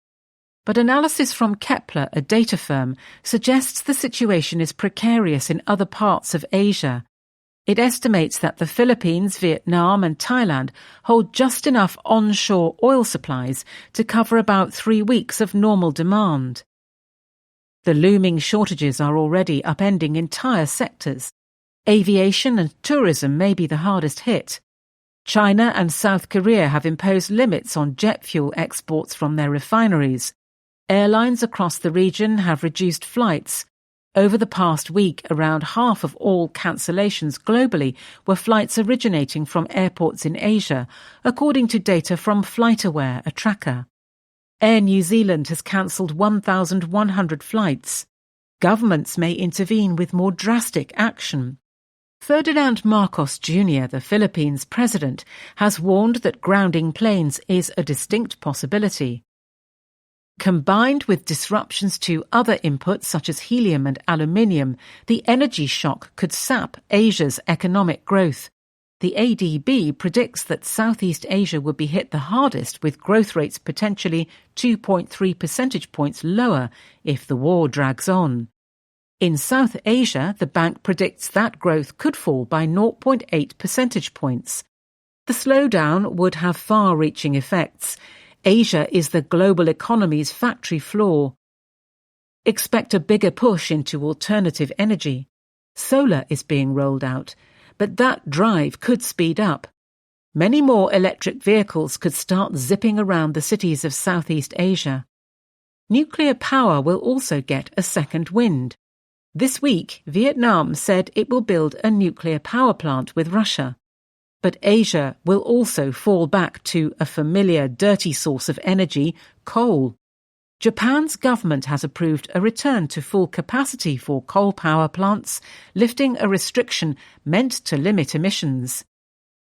But analysis from Kepler, a data firm, suggests the situation is precarious in other parts of Asia. It estimates that the Philippines, Vietnam and Thailand hold just enough onshore oil supplies to cover about 3 weeks of normal demand. The looming shortages are already upending entire sectors. Aviation and tourism may be the hardest hit. China and South Korea have imposed limits on jet fuel exports from their refineries. Airlines across the region have reduced flights. Over the past week, around half of all cancellations globally were flights originating from airports in Asia, according to data from FlightAware, a tracker. Air New Zealand has cancelled 1,100 flights. Governments may intervene with more drastic action. Ferdinand Marcos Jr., the Philippines president, has warned that grounding planes is a distinct possibility. Combined with disruptions to other inputs such as helium and aluminium, the energy shock could sap Asia's economic growth. The ADB predicts that Southeast Asia would be hit the hardest, with growth rates potentially 2.3 percentage points lower if the war drags on. In South Asia, the bank predicts that growth could fall by 0.8 percentage points. The slowdown would have far-reaching effects. Asia is the global economy's factory floor. Expect a bigger push into alternative energy. Solar is being rolled out, but that drive could speed up. Many more electric vehicles could start zipping around the cities of Southeast Asia. Nuclear power will also get a second wind. This week, Vietnam said it will build a nuclear power plant with Russia. But Asia will also fall back to a familiar dirty source of energy, coal. Japan's government has approved a return to full capacity for coal power plants, lifting a restriction meant to limit emissions.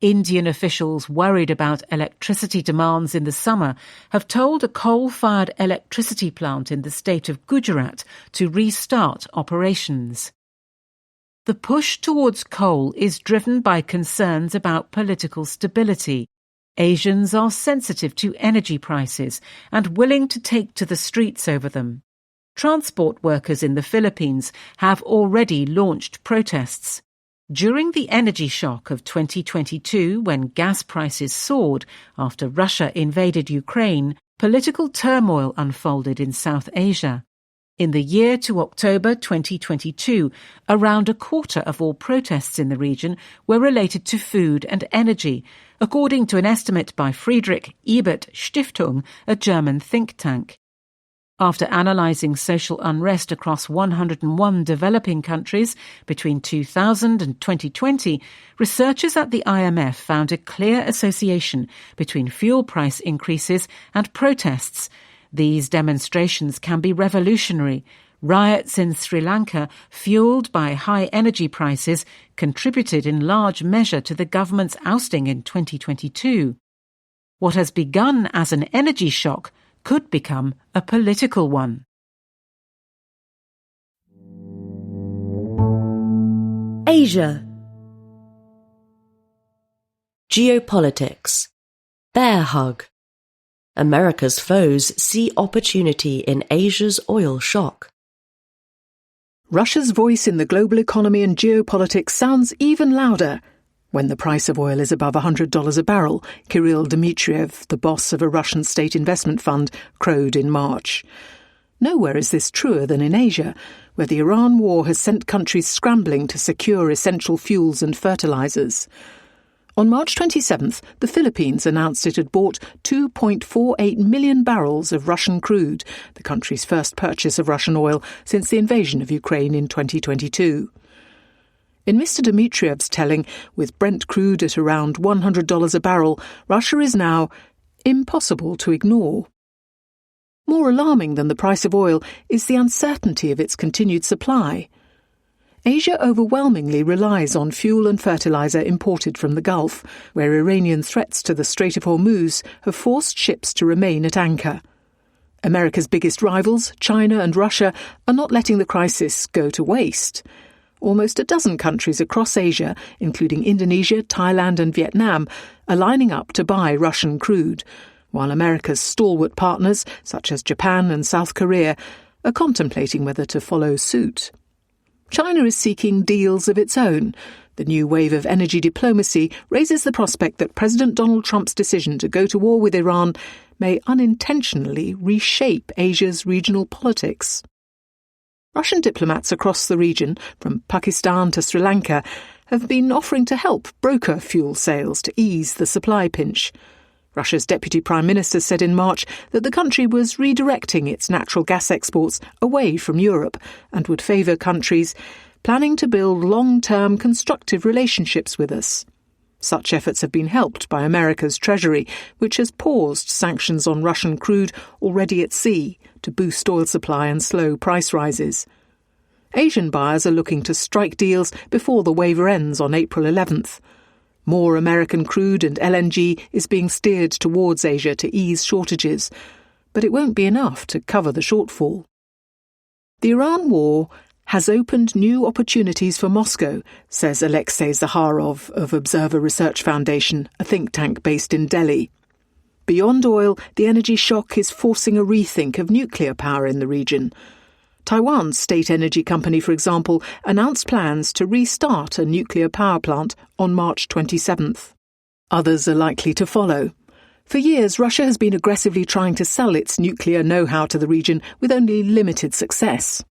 Indian officials worried about electricity demands in the summer have told a coal-fired electricity plant in the state of Gujarat to restart operations. The push towards coal is driven by concerns about political stability. Asians are sensitive to energy prices and willing to take to the streets over them. Transport workers in the Philippines have already launched protests. During the energy shock of 2022, when gas prices soared after Russia invaded Ukraine, political turmoil unfolded in South Asia. In the year to October 2022, around a quarter of all protests in the region were related to food and energy, according to an estimate by Friedrich Ebert Stiftung, a German think tank. After analysing social unrest across 101 developing countries between 2000 and 2020, researchers at the IMF found a clear association between fuel price increases and protests. These demonstrations can be revolutionary. Riots in Sri Lanka, fuelled by high energy prices, contributed in large measure to the government's ousting in 2022. What has begun as an energy shock could become a political one. Asia. Geopolitics. Bear hug. America's foes see opportunity in Asia's oil shock. Russia's voice in the global economy and geopolitics sounds even louder when the price of oil is above $100 a barrel, Kirill Dmitriev, the boss of a Russian state investment fund, crowed in March. Nowhere is this truer than in Asia, where the Iran war has sent countries scrambling to secure essential fuels and fertilizers. On March 27th, the Philippines announced it had bought 2.48 million barrels of Russian crude, the country's first purchase of Russian oil since the invasion of Ukraine in 2022. In Mr. Dmitriev's telling, with Brent crude at around $100 a barrel, Russia is now impossible to ignore. More alarming than the price of oil is the uncertainty of its continued supply. Asia overwhelmingly relies on fuel and fertilizer imported from the Gulf, where Iranian threats to the Strait of Hormuz have forced ships to remain at anchor. America's biggest rivals, China and Russia, are not letting the crisis go to waste. Almost a dozen countries across Asia, including Indonesia, Thailand and Vietnam, are lining up to buy Russian crude, while America's stalwart partners, such as Japan and South Korea, are contemplating whether to follow suit. China is seeking deals of its own. The new wave of energy diplomacy raises the prospect that President Donald Trump's decision to go to war with Iran may unintentionally reshape Asia's regional politics. Russian diplomats across the region, from Pakistan to Sri Lanka, have been offering to help broker fuel sales to ease the supply pinch. Russia's Deputy Prime Minister said in March that the country was redirecting its natural gas exports away from Europe and would favour countries planning to build long-term constructive relationships with us. Such efforts have been helped by America's Treasury, which has paused sanctions on Russian crude already at sea to boost oil supply and slow price rises. Asian buyers are looking to strike deals before the waiver ends on April 11th. More American crude and LNG is being steered towards Asia to ease shortages, but it won't be enough to cover the shortfall. The Iran war has opened new opportunities for Moscow, says Alexei Zaharov of Observer Research Foundation, a think tank based in Delhi. Beyond oil, the energy shock is forcing a rethink of nuclear power in the region. Taiwan's state energy company, for example, announced plans to restart a nuclear power plant on March 27th. Others are likely to follow. For years, Russia has been aggressively trying to sell its nuclear know-how to the region with only limited success.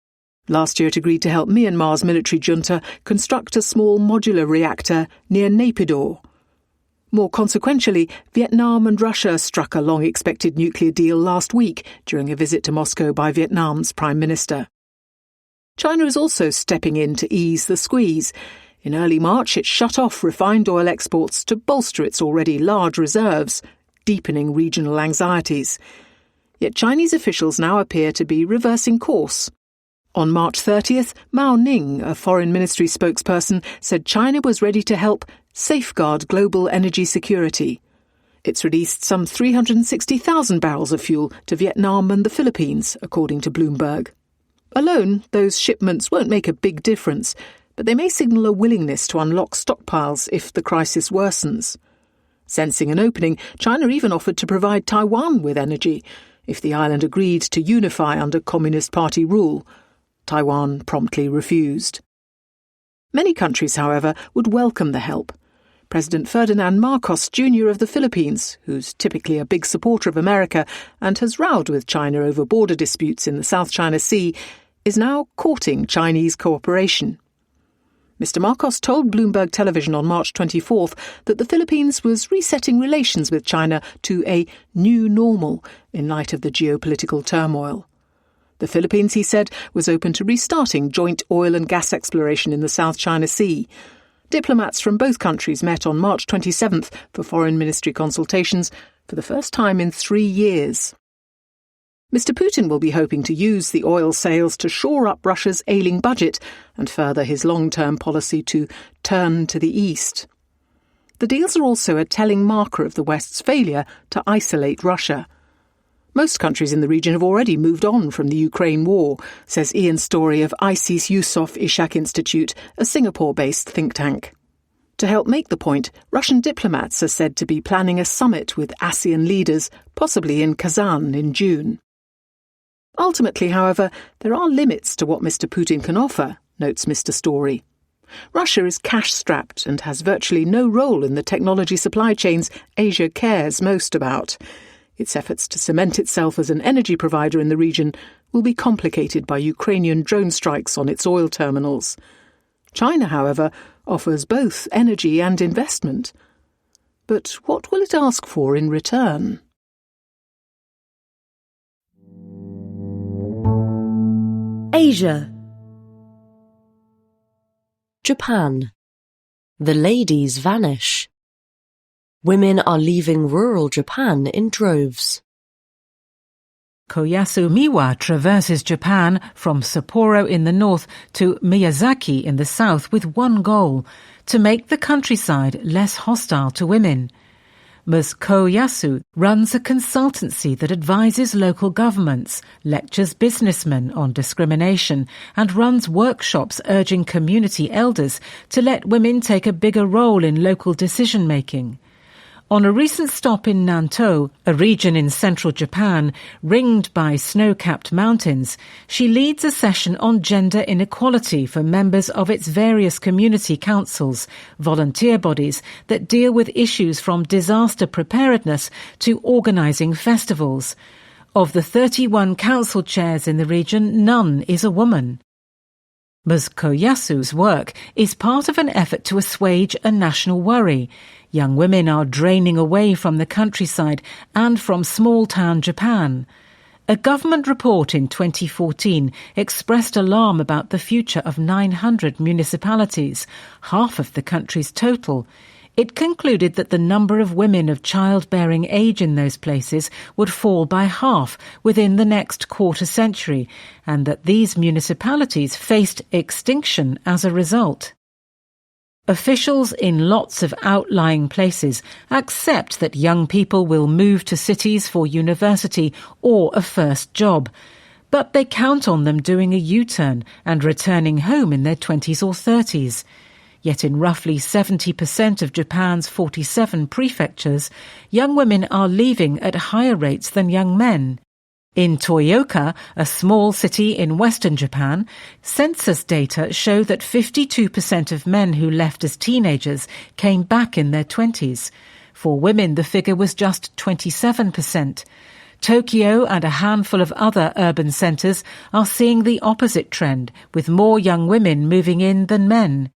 Last year it agreed to help Myanmar's military junta construct a small modular reactor near Naypyidaw. More consequentially, Vietnam and Russia struck a long-expected nuclear deal last week during a visit to Moscow by Vietnam's Prime Minister. China is also stepping in to ease the squeeze. In early March, it shut off refined oil exports to bolster its already large reserves, deepening regional anxieties. Yet Chinese officials now appear to be reversing course. On March 30th, Mao Ning, a foreign ministry spokesperson, said China was ready to help safeguard global energy security. It's released some 360,000 barrels of fuel to Vietnam and the Philippines, according to Bloomberg. Alone, those shipments won't make a big difference, but they may signal a willingness to unlock stockpiles if the crisis worsens. Sensing an opening, China even offered to provide Taiwan with energy if the island agreed to unify under Communist Party rule. Taiwan promptly refused. Many countries, however, would welcome the help. President Ferdinand Marcos Jr. of the Philippines, who's typically a big supporter of America and has rowed with China over border disputes in the South China Sea, is now courting Chinese cooperation. Mr. Marcos told Bloomberg Television on March 24th that the Philippines was resetting relations with China to a new normal in light of the geopolitical turmoil. The Philippines, he said, was open to restarting joint oil and gas exploration in the South China Sea. Diplomats from both countries met on March 27th for foreign ministry consultations for the first time in 3 years. Mr. Putin will be hoping to use the oil sales to shore up Russia's ailing budget and further his long-term policy to turn to the east. The deals are also a telling marker of the West's failure to isolate Russia. Most countries in the region have already moved on from the Ukraine war, says Ian Story of ISIS Yusof Ishak Institute, a Singapore-based think tank. To help make the point, Russian diplomats are said to be planning a summit with ASEAN leaders, possibly in Kazan in June. Ultimately, however, there are limits to what Mr. Putin can offer, notes Mr. Story. Russia is cash-strapped and has virtually no role in the technology supply chains Asia cares most about. Its efforts to cement itself as an energy provider in the region will be complicated by Ukrainian drone strikes on its oil terminals. China, however, offers both energy and investment. But what will it ask for in return? Asia. Japan. The ladies vanish. Women are leaving rural Japan in droves. Koyasu Miwa traverses Japan from Sapporo in the north to Miyazaki in the south with one goal: to make the countryside less hostile to women. Ms. Koyasu runs a consultancy that advises local governments, lectures businessmen on discrimination, and runs workshops urging community elders to let women take a bigger role in local decision-making. On a recent stop in Nantou, a region in central Japan ringed by snow-capped mountains, she leads a session on gender inequality for members of its various community councils, volunteer bodies that deal with issues from disaster preparedness to organising festivals. Of the 31 council chairs in the region, none is a woman. Ms. Koyasu's work is part of an effort to assuage a national worry. Young women are draining away from the countryside and from small-town Japan. A government report in 2014 expressed alarm about the future of 900 municipalities, half of the country's total. It concluded that the number of women of childbearing age in those places would fall by half within the next quarter century, and that these municipalities faced extinction as a result. Officials in lots of outlying places accept that young people will move to cities for university or a first job, but they count on them doing a U-turn and returning home in their 20s or 30s. Yet in roughly 70% of Japan's 47 prefectures, young women are leaving at higher rates than young men. In Toyooka, a small city in western Japan, census data show that 52% of men who left as teenagers came back in their 20s. For women, the figure was just 27%. Tokyo and a handful of other urban centres are seeing the opposite trend, with more young women moving in than men.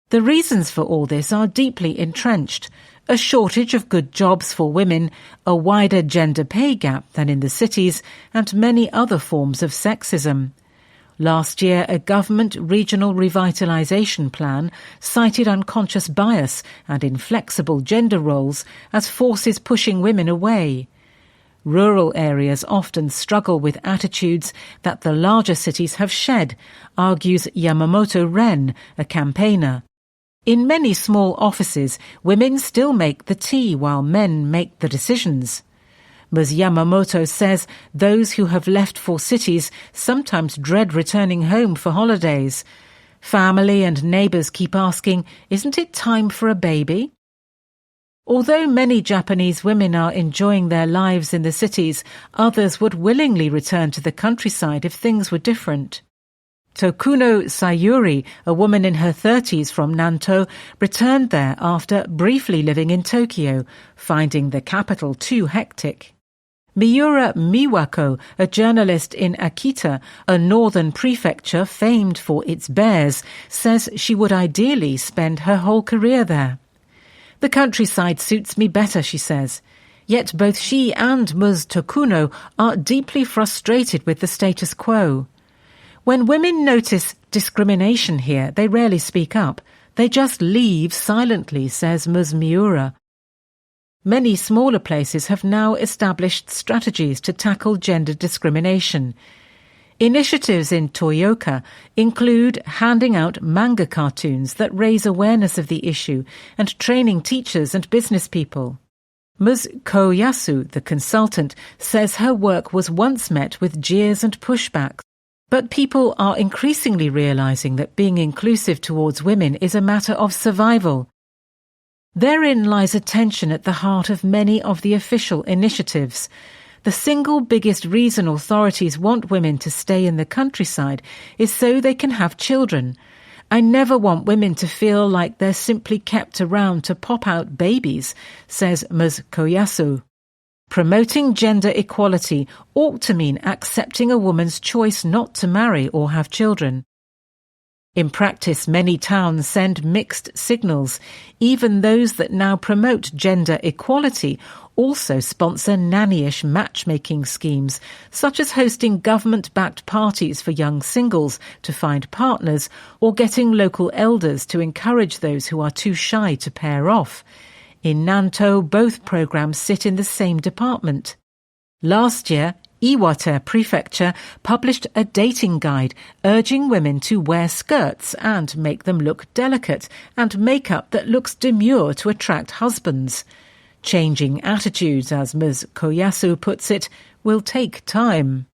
The reasons for all this are deeply entrenched. A shortage of good jobs for women, a wider gender pay gap than in the cities, and many other forms of sexism. Last year, a government regional revitalisation plan cited unconscious bias and inflexible gender roles as forces pushing women away. Rural areas often struggle with attitudes that the larger cities have shed, argues Yamamoto Ren, a campaigner. In many small offices, women still make the tea while men make the decisions. Ms. Yamamoto says those who have left for cities sometimes dread returning home for holidays. Family and neighbours keep asking, "Isn't it time for a baby?" Although many Japanese women are enjoying their lives in the cities, others would willingly return to the countryside if things were different. Tokuno Sayuri, a woman in her 30s from Nanto, returned there after briefly living in Tokyo, finding the capital too hectic. Miura Miwako, a journalist in Akita, a northern prefecture famed for its bears, says she would ideally spend her whole career there. "The countryside suits me better," she says. Yet both she and Ms. Tokuno are deeply frustrated with the status quo. When women notice discrimination here, they rarely speak up. They just leave silently, says Ms. Miura. Many smaller places have now established strategies to tackle gender discrimination. Initiatives in Toyooka include handing out manga cartoons that raise awareness of the issue and training teachers and business people. Ms. Koyasu, the consultant, says her work was once met with jeers and pushbacks. But people are increasingly realising that being inclusive towards women is a matter of survival. Therein lies a tension at the heart of many of the official initiatives. The single biggest reason authorities want women to stay in the countryside is so they can have children. I never want women to feel like they're simply kept around to pop out babies, says Ms. Koyasu. Promoting gender equality ought to mean accepting a woman's choice not to marry or have children. In practice, many towns send mixed signals. Even those that now promote gender equality also sponsor nannyish matchmaking schemes, such as hosting government-backed parties for young singles to find partners or getting local elders to encourage those who are too shy to pair off. In Nanto, both programs sit in the same department. Last year, Iwate Prefecture published a dating guide urging women to wear skirts and make them look delicate and makeup that looks demure to attract husbands. Changing attitudes, as Ms. Koyasu puts it, will take time.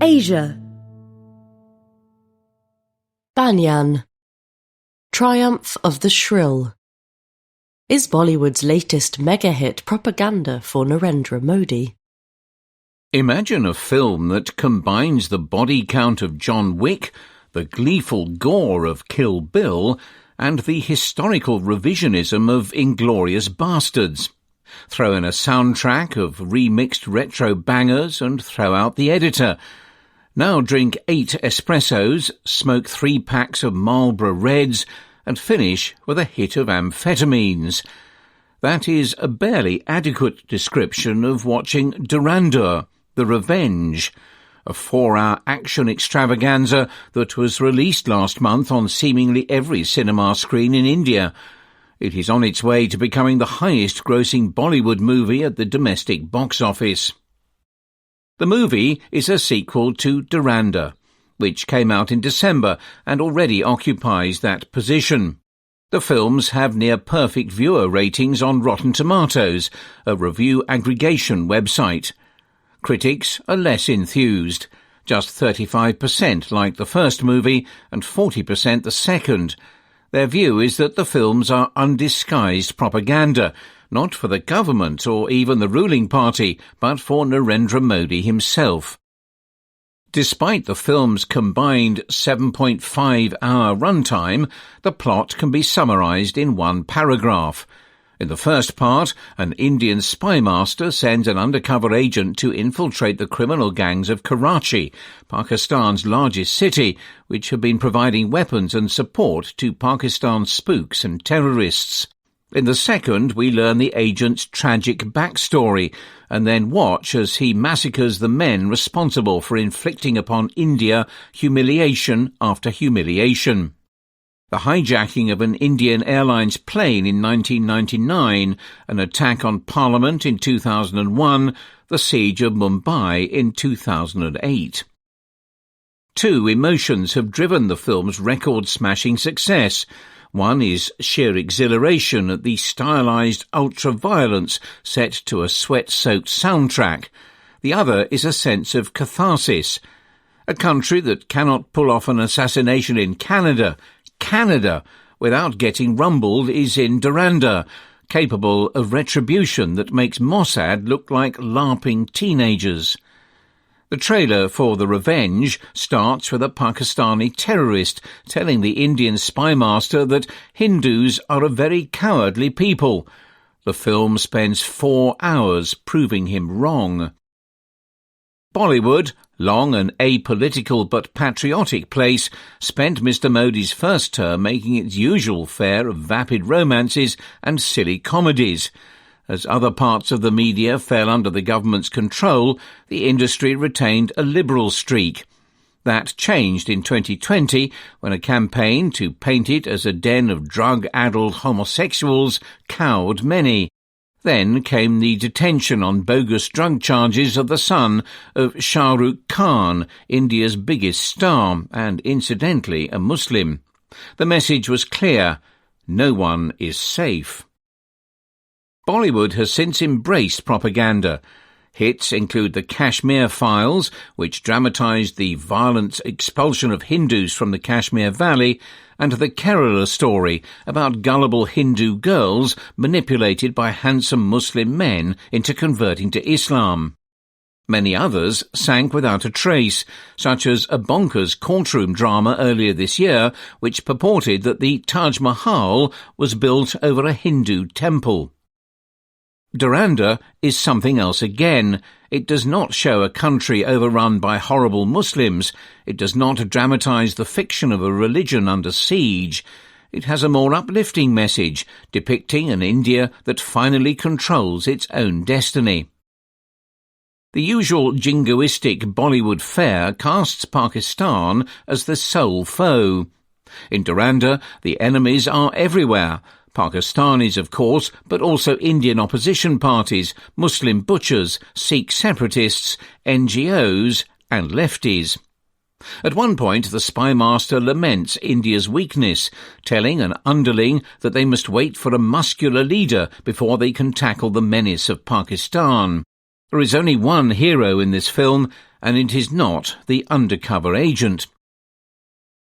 Asia. Banyan. Triumph of the Shrill. Is Bollywood's latest mega-hit propaganda for Narendra Modi. Imagine a film that combines the body count of John Wick, the gleeful gore of Kill Bill, and the historical revisionism of Inglourious Bastards. Throw in a soundtrack of remixed retro bangers and throw out the editor. Now drink 8 espressos, smoke 3 packs of Marlboro Reds, and finish with a hit of amphetamines. That is a barely adequate description of watching Durandar, The Revenge, a 4-hour action extravaganza that was released last month on seemingly every cinema screen in India. It is on its way to becoming the highest-grossing Bollywood movie at the domestic box office. The movie is a sequel to Durandar, which came out in December and already occupies that position. The films have near-perfect viewer ratings on Rotten Tomatoes, a review aggregation website. Critics are less enthused, just 35% like the first movie and 40% the second. Their view is that the films are undisguised propaganda, not for the government or even the ruling party, but for Narendra Modi himself. Despite the film's combined 7.5-hour runtime, the plot can be summarised in one paragraph. In the first part, an Indian spy master sends an undercover agent to infiltrate the criminal gangs of Karachi, Pakistan's largest city, which have been providing weapons and support to Pakistan's spooks and terrorists. In the second, we learn the agent's tragic backstory, and then watch as he massacres the men responsible for inflicting upon India humiliation after humiliation. The hijacking of an Indian Airlines plane in 1999, an attack on Parliament in 2001, the siege of Mumbai in 2008. Two emotions have driven the film's record-smashing success. One is sheer exhilaration at the stylized ultra-violence set to a sweat-soaked soundtrack. The other is a sense of catharsis. A country that cannot pull off an assassination in Canada, without getting rumbled, is in Durandar, capable of retribution that makes Mossad look like LARPing teenagers. The trailer for The Revenge starts with a Pakistani terrorist telling the Indian spy master that Hindus are a very cowardly people. The film spends 4 hours proving him wrong. Bollywood, long an apolitical but patriotic place, spent Mr. Modi's first term making its usual fare of vapid romances and silly comedies. As other parts of the media fell under the government's control, the industry retained a liberal streak. That changed in 2020 when a campaign to paint it as a den of drug-addled homosexuals cowed many. Then came the detention on bogus drug charges of the son of Shah Rukh Khan, India's biggest star, and incidentally a Muslim. The message was clear: no one is safe. Bollywood has since embraced propaganda. Hits include the Kashmir Files, which dramatised the violent expulsion of Hindus from the Kashmir Valley, and the Kerala story about gullible Hindu girls manipulated by handsome Muslim men into converting to Islam. Many others sank without a trace, such as a bonkers courtroom drama earlier this year which purported that the Taj Mahal was built over a Hindu temple. Durandar is something else again. It does not show a country overrun by horrible Muslims. It does not dramatise the fiction of a religion under siege. It has a more uplifting message, depicting an India that finally controls its own destiny. The usual jingoistic Bollywood fare casts Pakistan as the sole foe. In Durandar, the enemies are everywhere. Pakistanis, of course, but also Indian opposition parties, Muslim butchers, Sikh separatists, NGOs, and lefties. At one point, the spy master laments India's weakness, telling an underling that they must wait for a muscular leader before they can tackle the menace of Pakistan. There is only one hero in this film, and it is not the undercover agent.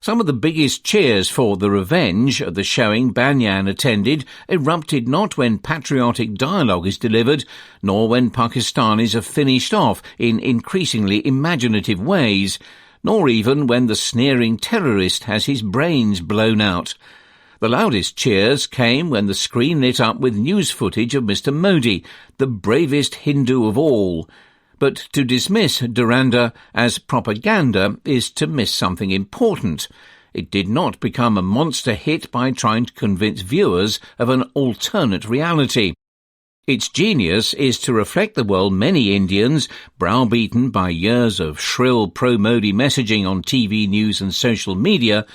Some of the biggest cheers for The Revenge at the showing Banyan attended erupted not when patriotic dialogue is delivered, nor when Pakistanis are finished off in increasingly imaginative ways, nor even when the sneering terrorist has his brains blown out. The loudest cheers came when the screen lit up with news footage of Mr. Modi, the bravest Hindu of all. But to dismiss Durandar as propaganda is to miss something important. It did not become a monster hit by trying to convince viewers of an alternate reality. Its genius is to reflect the world many Indians, browbeaten by years of shrill pro-Modi messaging on TV news and social media,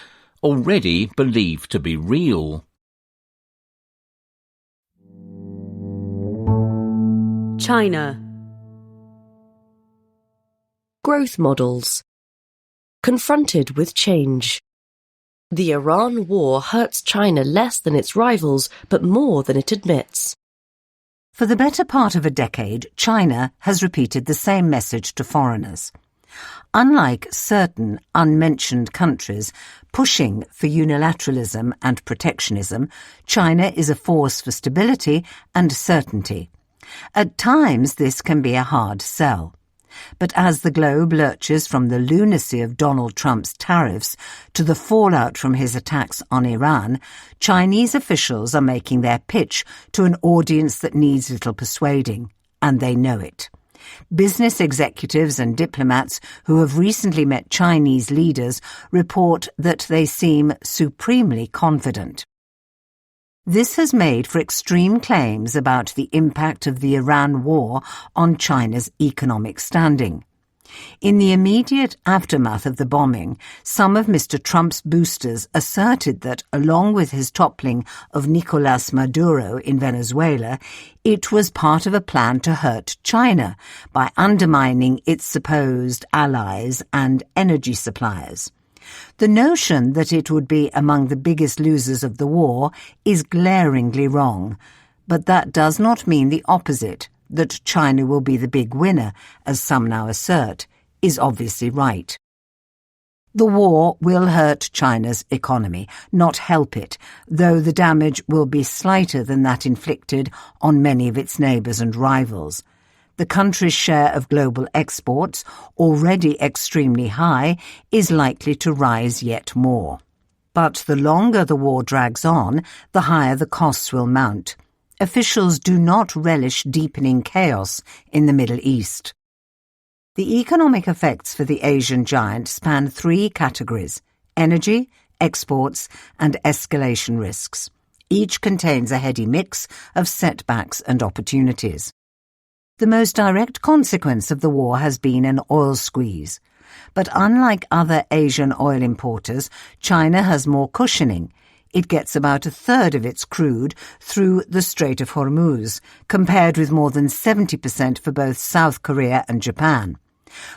already believe to be real. China. Growth models. Confronted with change. The Iran war hurts China less than its rivals, but more than it admits. For the better part of a decade, China has repeated the same message to foreigners. Unlike certain unmentioned countries pushing for unilateralism and protectionism, China is a force for stability and certainty. At times, this can be a hard sell. But as the globe lurches from the lunacy of Donald Trump's tariffs to the fallout from his attacks on Iran, Chinese officials are making their pitch to an audience that needs little persuading, and they know it. Business executives and diplomats who have recently met Chinese leaders report that they seem supremely confident. This has made for extreme claims about the impact of the Iran war on China's economic standing. In the immediate aftermath of the bombing, some of Mr. Trump's boosters asserted that, along with his toppling of Nicolás Maduro in Venezuela, it was part of a plan to hurt China by undermining its supposed allies and energy suppliers. The notion that it would be among the biggest losers of the war is glaringly wrong, but that does not mean the opposite, that China will be the big winner, as some now assert, is obviously right. The war will hurt China's economy, not help it, though the damage will be slighter than that inflicted on many of its neighbours and rivals. The country's share of global exports, already extremely high, is likely to rise yet more. But the longer the war drags on, the higher the costs will mount. Officials do not relish deepening chaos in the Middle East. The economic effects for the Asian giant span three categories: energy, exports, and escalation risks. Each contains a heady mix of setbacks and opportunities. The most direct consequence of the war has been an oil squeeze. But unlike other Asian oil importers, China has more cushioning. It gets about a third of its crude through the Strait of Hormuz, compared with more than 70% for both South Korea and Japan.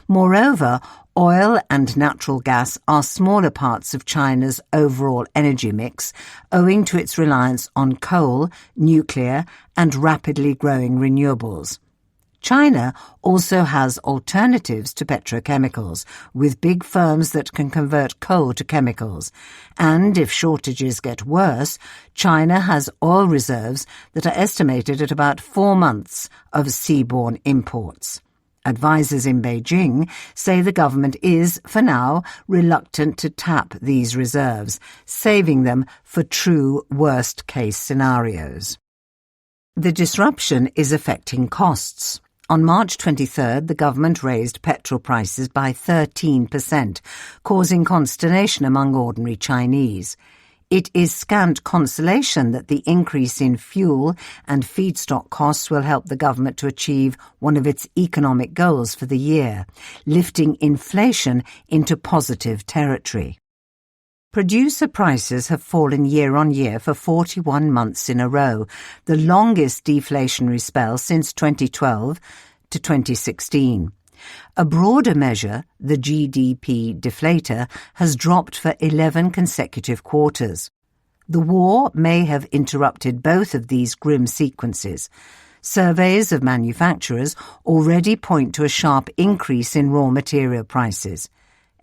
Moreover, oil and natural gas are smaller parts of China's overall energy mix, owing to its reliance on coal, nuclear, and rapidly growing renewables. China also has alternatives to petrochemicals, with big firms that can convert coal to chemicals. And if shortages get worse, China has oil reserves that are estimated at about 4 months of seaborne imports. Advisers in Beijing say the government is, for now, reluctant to tap these reserves, saving them for true worst-case scenarios. The disruption is affecting costs. On March 23rd, the government raised petrol prices by 13%, causing consternation among ordinary Chinese. It is scant consolation that the increase in fuel and feedstock costs will help the government to achieve one of its economic goals for the year, lifting inflation into positive territory. Producer prices have fallen year on year for 41 months in a row, the longest deflationary spell since 2012 to 2016. A broader measure, the GDP deflator, has dropped for 11 consecutive quarters. The war may have interrupted both of these grim sequences. Surveys of manufacturers already point to a sharp increase in raw material prices.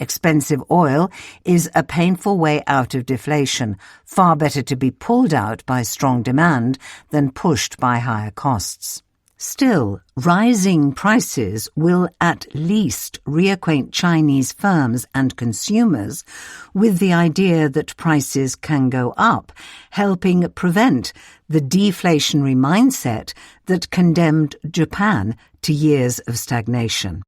Expensive oil is a painful way out of deflation, far better to be pulled out by strong demand than pushed by higher costs. Still, rising prices will at least reacquaint Chinese firms and consumers with the idea that prices can go up, helping prevent the deflationary mindset that condemned Japan to years of stagnation.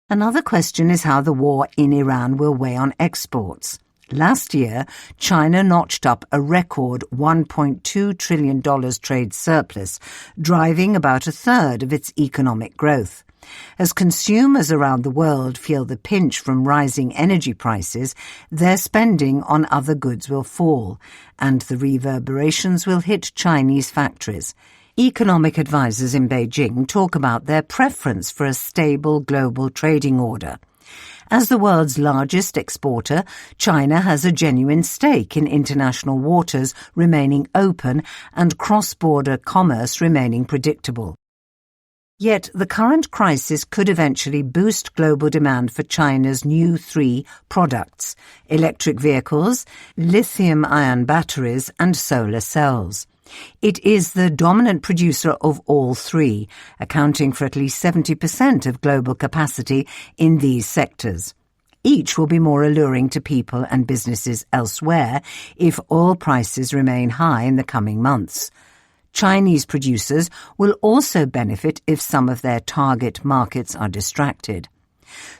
Another question is how the war in Iran will weigh on exports. Last year, China notched up a record $1.2 trillion trade surplus, driving about a third of its economic growth. As consumers around the world feel the pinch from rising energy prices, their spending on other goods will fall, and the reverberations will hit Chinese factories. Economic advisers in Beijing talk about their preference for a stable global trading order. As the world's largest exporter, China has a genuine stake in international waters remaining open and cross-border commerce remaining predictable. Yet the current crisis could eventually boost global demand for China's new three products: electric vehicles, lithium-ion batteries, and solar cells. It is the dominant producer of all three, accounting for at least 70% of global capacity in these sectors. Each will be more alluring to people and businesses elsewhere if oil prices remain high in the coming months. Chinese producers will also benefit if some of their target markets are distracted.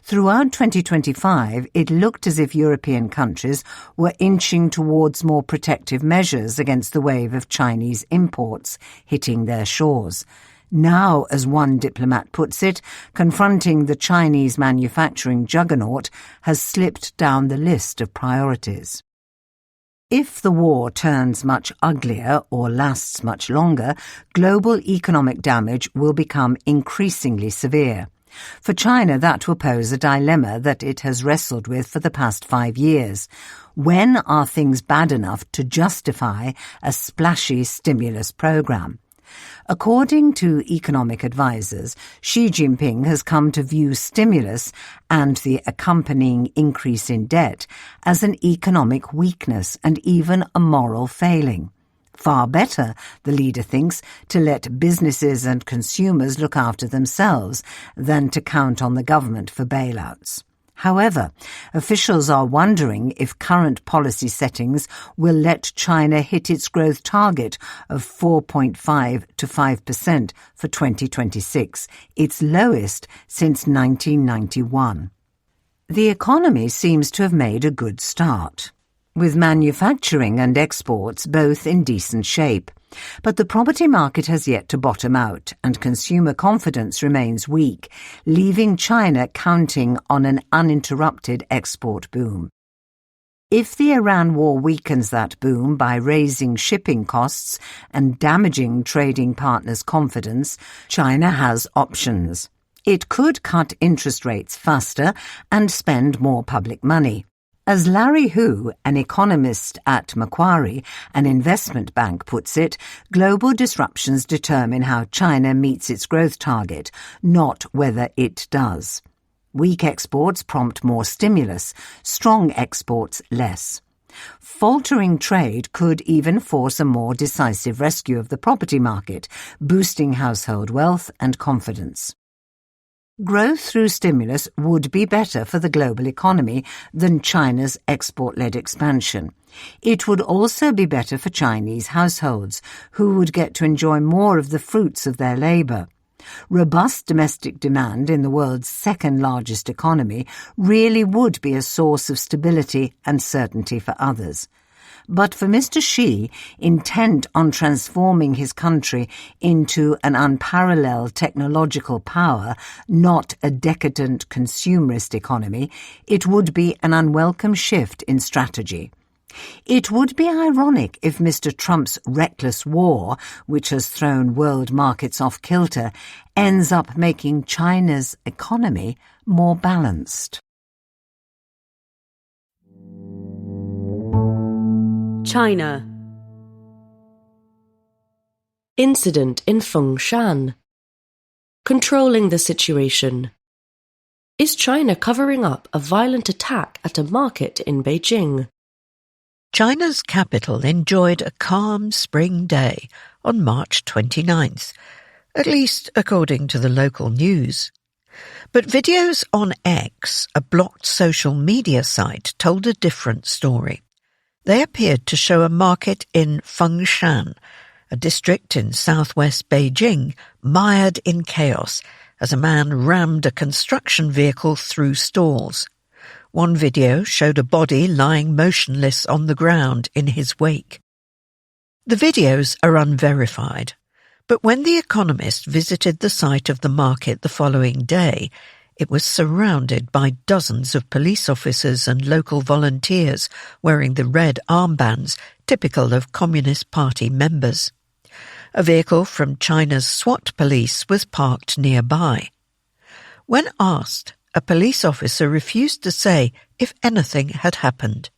Throughout 2025, it looked as if European countries were inching towards more protective measures against the wave of Chinese imports hitting their shores. Now, as one diplomat puts it, confronting the Chinese manufacturing juggernaut has slipped down the list of priorities. If the war turns much uglier or lasts much longer, global economic damage will become increasingly severe. For China, that will pose a dilemma that it has wrestled with for the past 5 years. When are things bad enough to justify a splashy stimulus program? According to economic advisers, Xi Jinping has come to view stimulus and the accompanying increase in debt as an economic weakness and even a moral failing. Far better, the leader thinks, to let businesses and consumers look after themselves than to count on the government for bailouts. However, officials are wondering if current policy settings will let China hit its growth target of 4.5 to 5% for 2026, its lowest since 1991. The economy seems to have made a good start, with manufacturing and exports both in decent shape. But the property market has yet to bottom out, and consumer confidence remains weak, leaving China counting on an uninterrupted export boom. If the Iran war weakens that boom by raising shipping costs and damaging trading partners' confidence, China has options. It could cut interest rates faster and spend more public money. As Larry Hu, an economist at Macquarie, an investment bank, puts it, global disruptions determine how China meets its growth target, not whether it does. Weak exports prompt more stimulus, strong exports less. Faltering trade could even force a more decisive rescue of the property market, boosting household wealth and confidence. Growth through stimulus would be better for the global economy than China's export-led expansion. It would also be better for Chinese households, who would get to enjoy more of the fruits of their labour. Robust domestic demand in the world's second-largest economy really would be a source of stability and certainty for others. But for Mr. Xi, intent on transforming his country into an unparalleled technological power, not a decadent consumerist economy, it would be an unwelcome shift in strategy. It would be ironic if Mr. Trump's reckless war, which has thrown world markets off kilter, ends up making China's economy more balanced. China. Incident in Fengshan. Controlling the situation. Is China covering up a violent attack at a market in Beijing? China's capital enjoyed a calm spring day on March 29th, at least according to the local news. But videos on X, a blocked social media site, told a different story. They appeared to show a market in Fengshan, a district in southwest Beijing, mired in chaos as a man rammed a construction vehicle through stalls. One video showed a body lying motionless on the ground in his wake. The videos are unverified, but when The Economist visited the site of the market the following day, it was surrounded by dozens of police officers and local volunteers wearing the red armbands typical of Communist Party members. A vehicle from China's SWAT police was parked nearby. When asked, a police officer refused to say if anything had happened.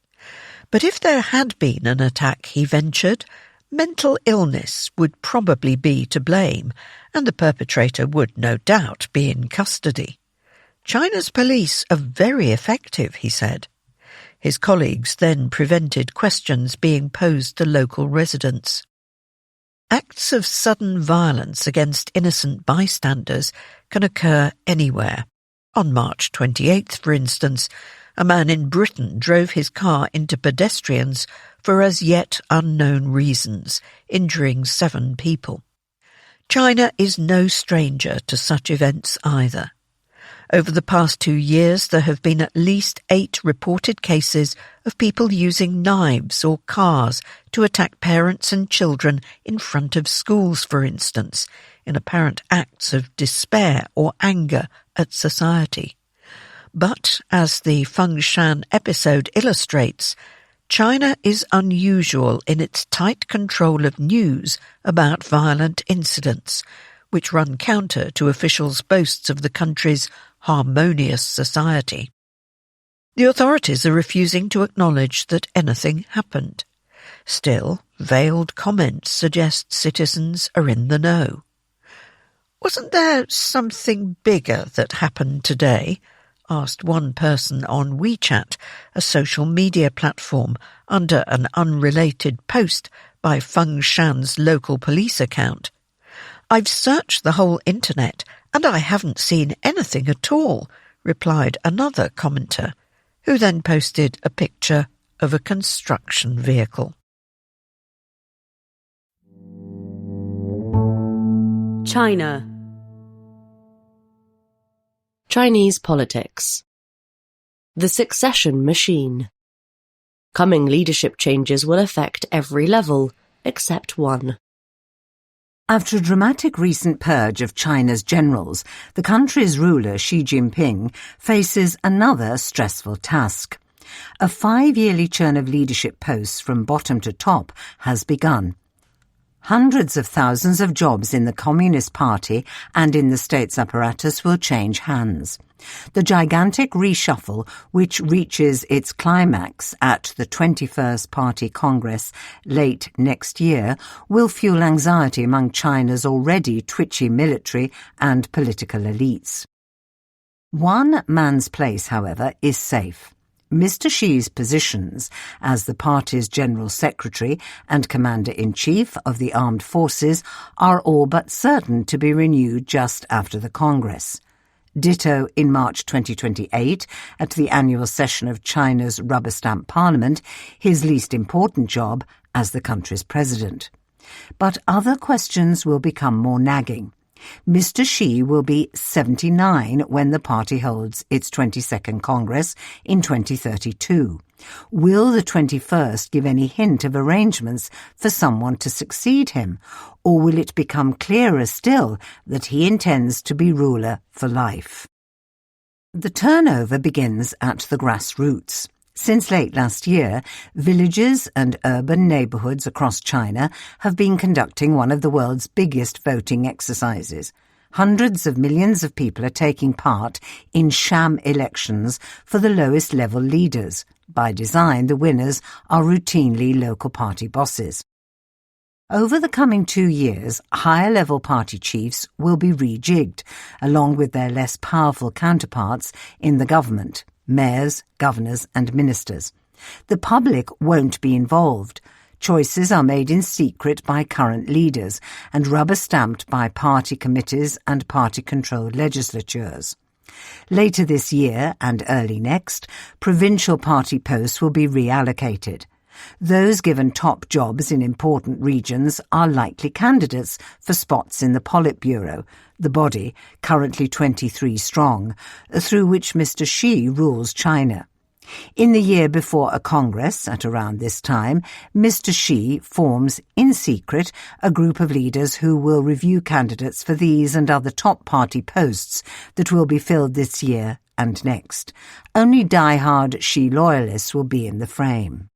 But if there had been an attack, he ventured, mental illness would probably be to blame, and the perpetrator would no doubt be in custody. China's police are very effective, he said. His colleagues then prevented questions being posed to local residents. Acts of sudden violence against innocent bystanders can occur anywhere. On March 28th, for instance, a man in Britain drove his car into pedestrians for as yet unknown reasons, injuring 7 people. China is no stranger to such events either. Over the past 2 years, there have been at least 8 reported cases of people using knives or cars to attack parents and children in front of schools, for instance, in apparent acts of despair or anger at society. But, as the Fengshan episode illustrates, China is unusual in its tight control of news about violent incidents, which run counter to officials' boasts of the country's harmonious society. The authorities are refusing to acknowledge that anything happened. Still, veiled comments suggest citizens are in the know. "Wasn't there something bigger that happened today?" asked one person on WeChat, a social media platform, under an unrelated post by Fengshan's local police account. "I've searched the whole internet and I haven't seen anything at all," replied another commenter, who then posted a picture of a construction vehicle. China. Chinese politics. The succession machine. Coming leadership changes will affect every level, except one. After a dramatic recent purge of China's generals, the country's ruler Xi Jinping faces another stressful task. A 5-yearly churn of leadership posts from bottom to top has begun. Hundreds of thousands of jobs in the Communist Party and in the state's apparatus will change hands. The gigantic reshuffle, which reaches its climax at the 21st Party Congress late next year, will fuel anxiety among China's already twitchy military and political elites. One man's place, however, is safe. Mr. Xi's positions as the party's General Secretary and Commander-in-Chief of the Armed Forces are all but certain to be renewed just after the Congress. Ditto in March 2028 at the annual session of China's rubber-stamp parliament, his least important job as the country's president. But other questions will become more nagging. Mr. Xi will be 79 when the party holds its 22nd Congress in 2032. Will the 21st give any hint of arrangements for someone to succeed him, or will it become clearer still that he intends to be ruler for life? The turnover begins at the grassroots. Since late last year, villages and urban neighbourhoods across China have been conducting one of the world's biggest voting exercises. Hundreds of millions of people are taking part in sham elections for the lowest level leaders. By design, the winners are routinely local party bosses. Over the coming 2 years, higher-level party chiefs will be rejigged, along with their less powerful counterparts in the government, mayors, governors and ministers. The public won't be involved. Choices are made in secret by current leaders and rubber-stamped by party committees and party-controlled legislatures. Later this year and early next, provincial party posts will be reallocated. Those given top jobs in important regions are likely candidates for spots in the Politburo, the body, currently 23 strong, through which Mr. Xi rules China. In the year before a Congress, at around this time, Mr. Xi forms, in secret, a group of leaders who will review candidates for these and other top party posts that will be filled this year and next. Only die-hard Xi loyalists will be in the frame.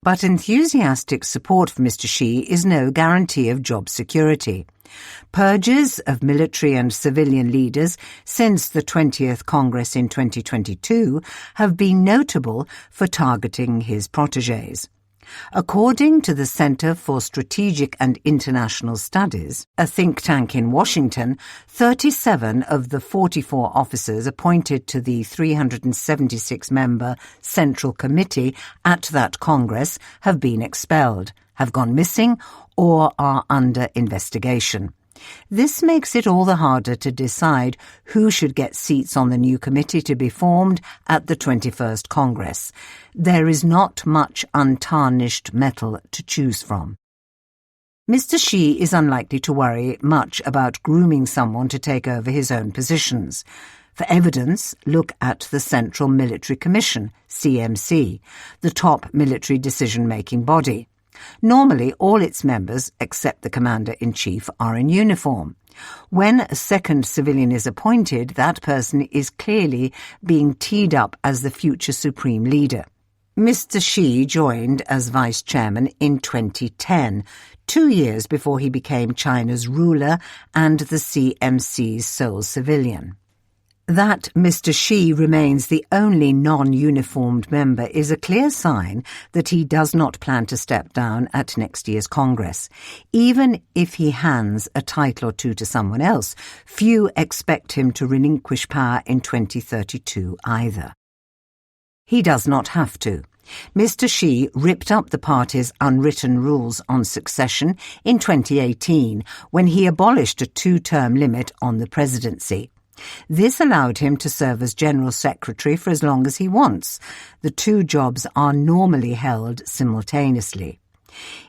But enthusiastic support for Mr. Xi is no guarantee of job security. Purges of military and civilian leaders since the 20th Congress in 2022 have been notable for targeting his protégés. According to the Center for Strategic and International Studies, a think tank in Washington, 37 of the 44 officers appointed to the 376-member Central Committee at that Congress have been expelled, have gone missing, or are under investigation. This makes it all the harder to decide who should get seats on the new committee to be formed at the 21st Congress. There is not much untarnished metal to choose from. Mr. Xi is unlikely to worry much about grooming someone to take over his own positions. For evidence, look at the Central Military Commission, CMC, the top military decision-making body. Normally, all its members, except the Commander-in-Chief, are in uniform. When a second civilian is appointed, that person is clearly being teed up as the future supreme leader. Mr. Xi joined as vice chairman in 2010, 2 years before he became China's ruler and the CMC's sole civilian. That Mr. Xi remains the only non-uniformed member is a clear sign that he does not plan to step down at next year's Congress. Even if he hands a title or two to someone else, few expect him to relinquish power in 2032 either. He does not have to. Mr. Xi ripped up the party's unwritten rules on succession in 2018 when he abolished a 2-term limit on the presidency. This allowed him to serve as General Secretary for as long as he wants. The 2 jobs are normally held simultaneously.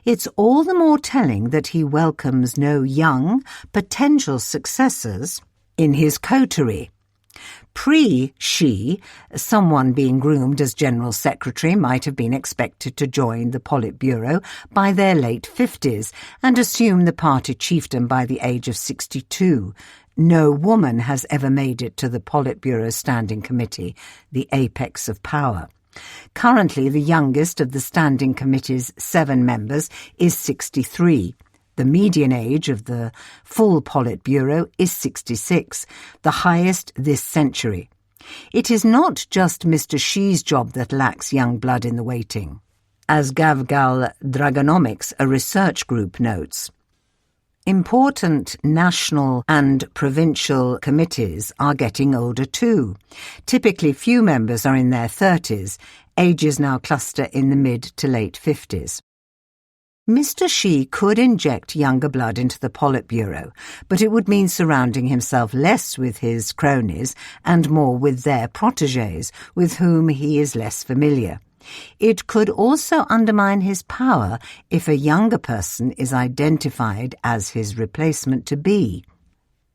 It's all the more telling that he welcomes no young, potential successors in his coterie. Pre-Xi, someone being groomed as General Secretary might have been expected to join the Politburo by their late 50s and assume the party chiefdom by the age of 62. No woman has ever made it to the Politburo Standing Committee, the apex of power. Currently, the youngest of the Standing Committee's 7 members is 63. The median age of the full Politburo is 66, the highest this century. It is not just Mr. Xi's job that lacks young blood in the waiting. As Gavgal Dragonomics, a research group, notes, important national and provincial committees are getting older too. Typically, few members are in their 30s. Ages now cluster in the mid to late 50s. Mr. Xi could inject younger blood into the Politburo, but it would mean surrounding himself less with his cronies and more with their protégés, with whom he is less familiar. It could also undermine his power if a younger person is identified as his replacement to be.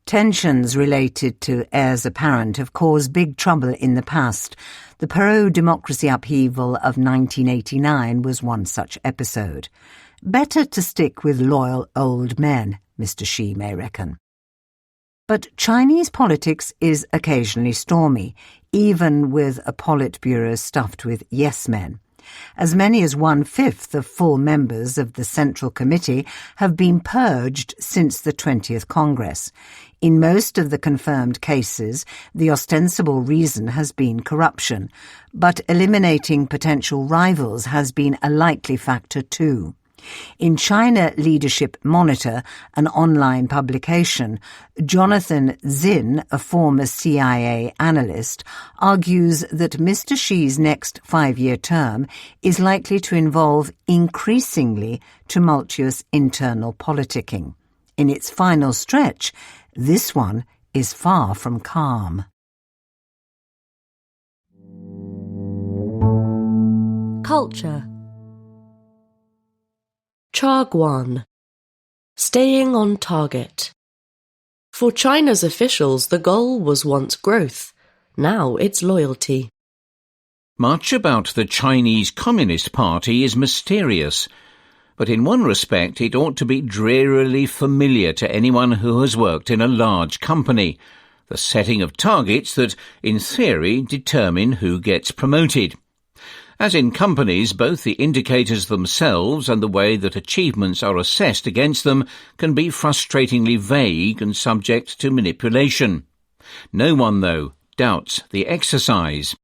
Tensions related to heirs apparent have caused big trouble in the past. The pro-democracy upheaval of 1989 was one such episode. Better to stick with loyal old men, Mr. Xi may reckon. But Chinese politics is occasionally stormy, even with a Politburo stuffed with yes-men. As many as 1/5 of full members of the Central Committee have been purged since the 20th Congress. In most of the confirmed cases, the ostensible reason has been corruption, but eliminating potential rivals has been a likely factor too. In China Leadership Monitor, an online publication, Jonathan Zinn, a former CIA analyst, argues that Mr. Xi's next 5-year term is likely to involve increasingly tumultuous internal politicking. In its final stretch, this one is far from calm. Culture. Chagwan. Staying on target. For China's officials, the goal was once growth. Now it's loyalty. Much about the Chinese Communist Party is mysterious, but in one respect it ought to be drearily familiar to anyone who has worked in a large company, the setting of targets that, in theory, determine who gets promoted. As in companies, both the indicators themselves and the way that achievements are assessed against them can be frustratingly vague and subject to manipulation. No one, though, doubts the exercise.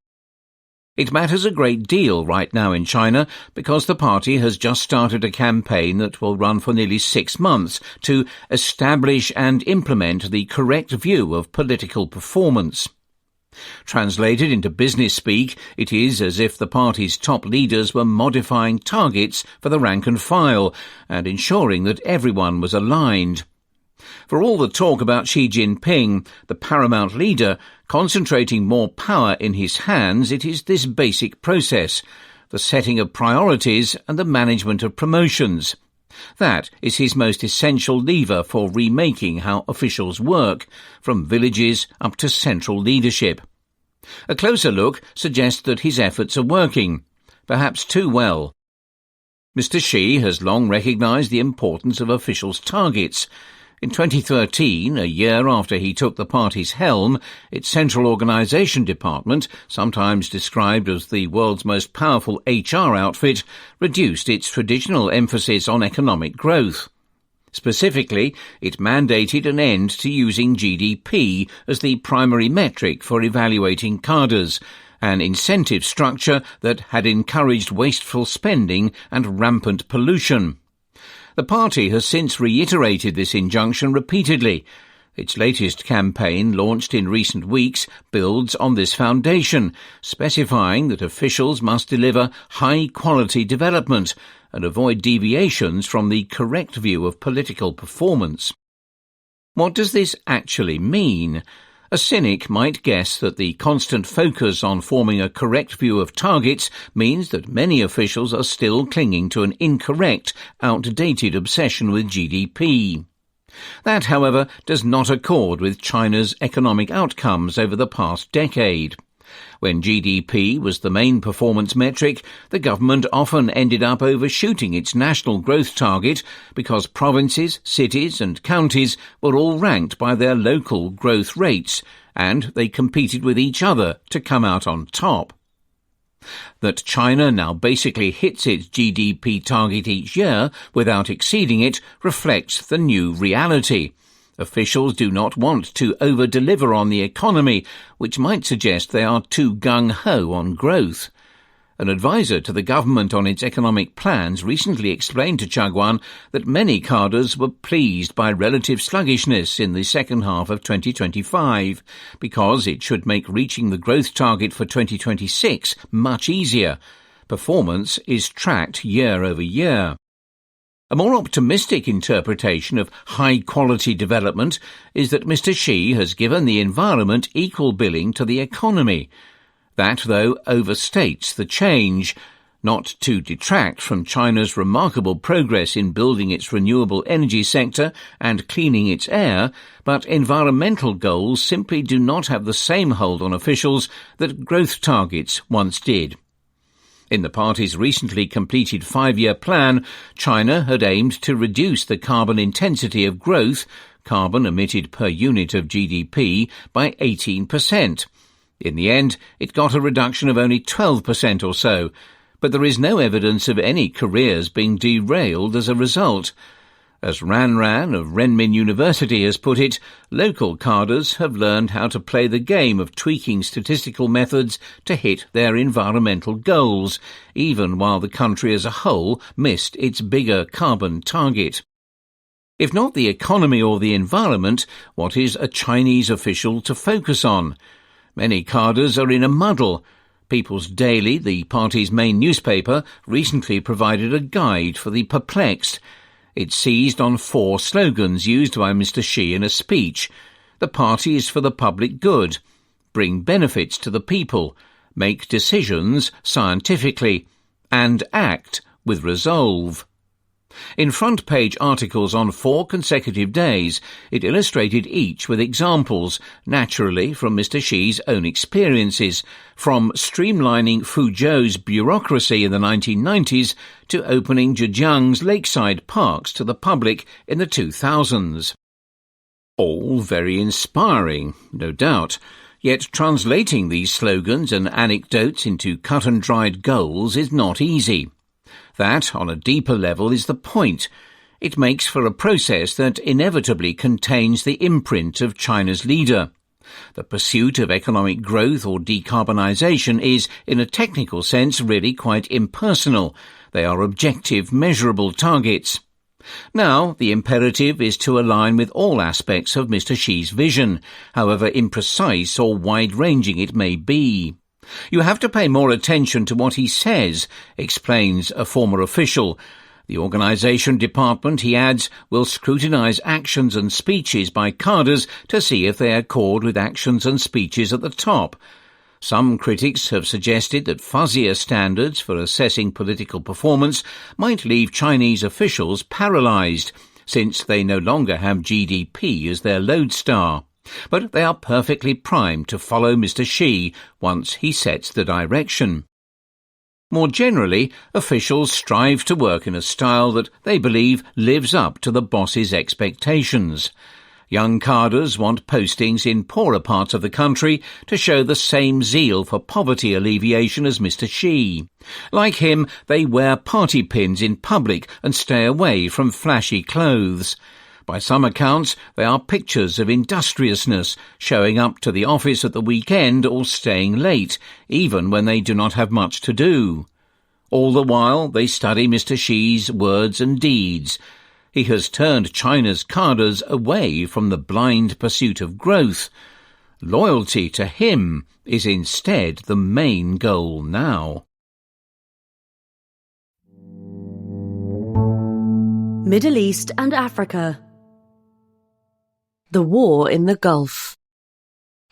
It matters a great deal right now in China because the party has just started a campaign that will run for nearly 6 months to establish and implement the correct view of political performance. Translated into business speak, it is as if the party's top leaders were modifying targets for the rank and file and ensuring that everyone was aligned. For all the talk about Xi Jinping, the paramount leader, concentrating more power in his hands, it is this basic process, the setting of priorities and the management of promotions. That is his most essential lever for remaking how officials work, from villages up to central leadership. A closer look suggests that his efforts are working, perhaps too well. Mr. Xi has long recognised the importance of officials' targets. In 2013, a year after he took the party's helm, its Central Organisation Department, sometimes described as the world's most powerful HR outfit, reduced its traditional emphasis on economic growth. Specifically, it mandated an end to using GDP as the primary metric for evaluating cadres, an incentive structure that had encouraged wasteful spending and rampant pollution. The party has since reiterated this injunction repeatedly. Its latest campaign, launched in recent weeks, builds on this foundation, specifying that officials must deliver high-quality development and avoid deviations from the correct view of political performance. What does this actually mean? A cynic might guess that the constant focus on forming a correct view of targets means that many officials are still clinging to an incorrect, outdated obsession with GDP. That, however, does not accord with China's economic outcomes over the past decade. When GDP was the main performance metric, the government often ended up overshooting its national growth target because provinces, cities and counties were all ranked by their local growth rates, and they competed with each other to come out on top. That China now basically hits its GDP target each year without exceeding it reflects the new reality. Officials do not want to over-deliver on the economy, which might suggest they are too gung-ho on growth. An advisor to the government on its economic plans recently explained to Chagwan that many cadres were pleased by relative sluggishness in the second half of 2025, because it should make reaching the growth target for 2026 much easier. Performance is tracked year over year. A more optimistic interpretation of high-quality development is that Mr. Xi has given the environment equal billing to the economy. That, though, overstates the change, not to detract from China's remarkable progress in building its renewable energy sector and cleaning its air, but environmental goals simply do not have the same hold on officials that growth targets once did. In the party's recently completed 5-year plan, China had aimed to reduce the carbon intensity of growth, carbon emitted per unit of GDP, by 18%. In the end, it got a reduction of only 12% or so, but there is no evidence of any careers being derailed as a result. As Ran Ran of Renmin University has put it, local cadres have learned how to play the game of tweaking statistical methods to hit their environmental goals, even while the country as a whole missed its bigger carbon target. If not the economy or the environment, what is a Chinese official to focus on? Many cadres are in a muddle. People's Daily, the party's main newspaper, recently provided a guide for the perplexed. It seized on 4 slogans used by Mr. Xi in a speech. The party is for the public good, bring benefits to the people, make decisions scientifically, and act with resolve. In front-page articles on 4 consecutive days, it illustrated each with examples, naturally from Mr. Xi's own experiences, from streamlining Fuzhou's bureaucracy in the 1990s to opening Zhejiang's lakeside parks to the public in the 2000s. All very inspiring, no doubt, yet translating these slogans and anecdotes into cut-and-dried goals is not easy. That, on a deeper level, is the point. It makes for a process that inevitably contains the imprint of China's leader. The pursuit of economic growth or decarbonisation is, in a technical sense, really quite impersonal. They are objective, measurable targets. Now, the imperative is to align with all aspects of Mr. Xi's vision, however imprecise or wide-ranging it may be. You have to pay more attention to what he says, explains a former official. The organisation department, he adds, will scrutinise actions and speeches by cadres to see if they accord with actions and speeches at the top. Some critics have suggested that fuzzier standards for assessing political performance might leave Chinese officials paralysed, since they no longer have GDP as their lodestar. But they are perfectly primed to follow Mr. Xi once he sets the direction. More generally, officials strive to work in a style that they believe lives up to the boss's expectations. Young cadres want postings in poorer parts of the country to show the same zeal for poverty alleviation as Mr. Xi. Like him, they wear party pins in public and stay away from flashy clothes. By some accounts, they are pictures of industriousness, showing up to the office at the weekend or staying late, even when they do not have much to do. All the while, they study Mr. Xi's words and deeds. He has turned China's cadres away from the blind pursuit of growth. Loyalty to him is instead the main goal now. Middle East and Africa. The war in the Gulf.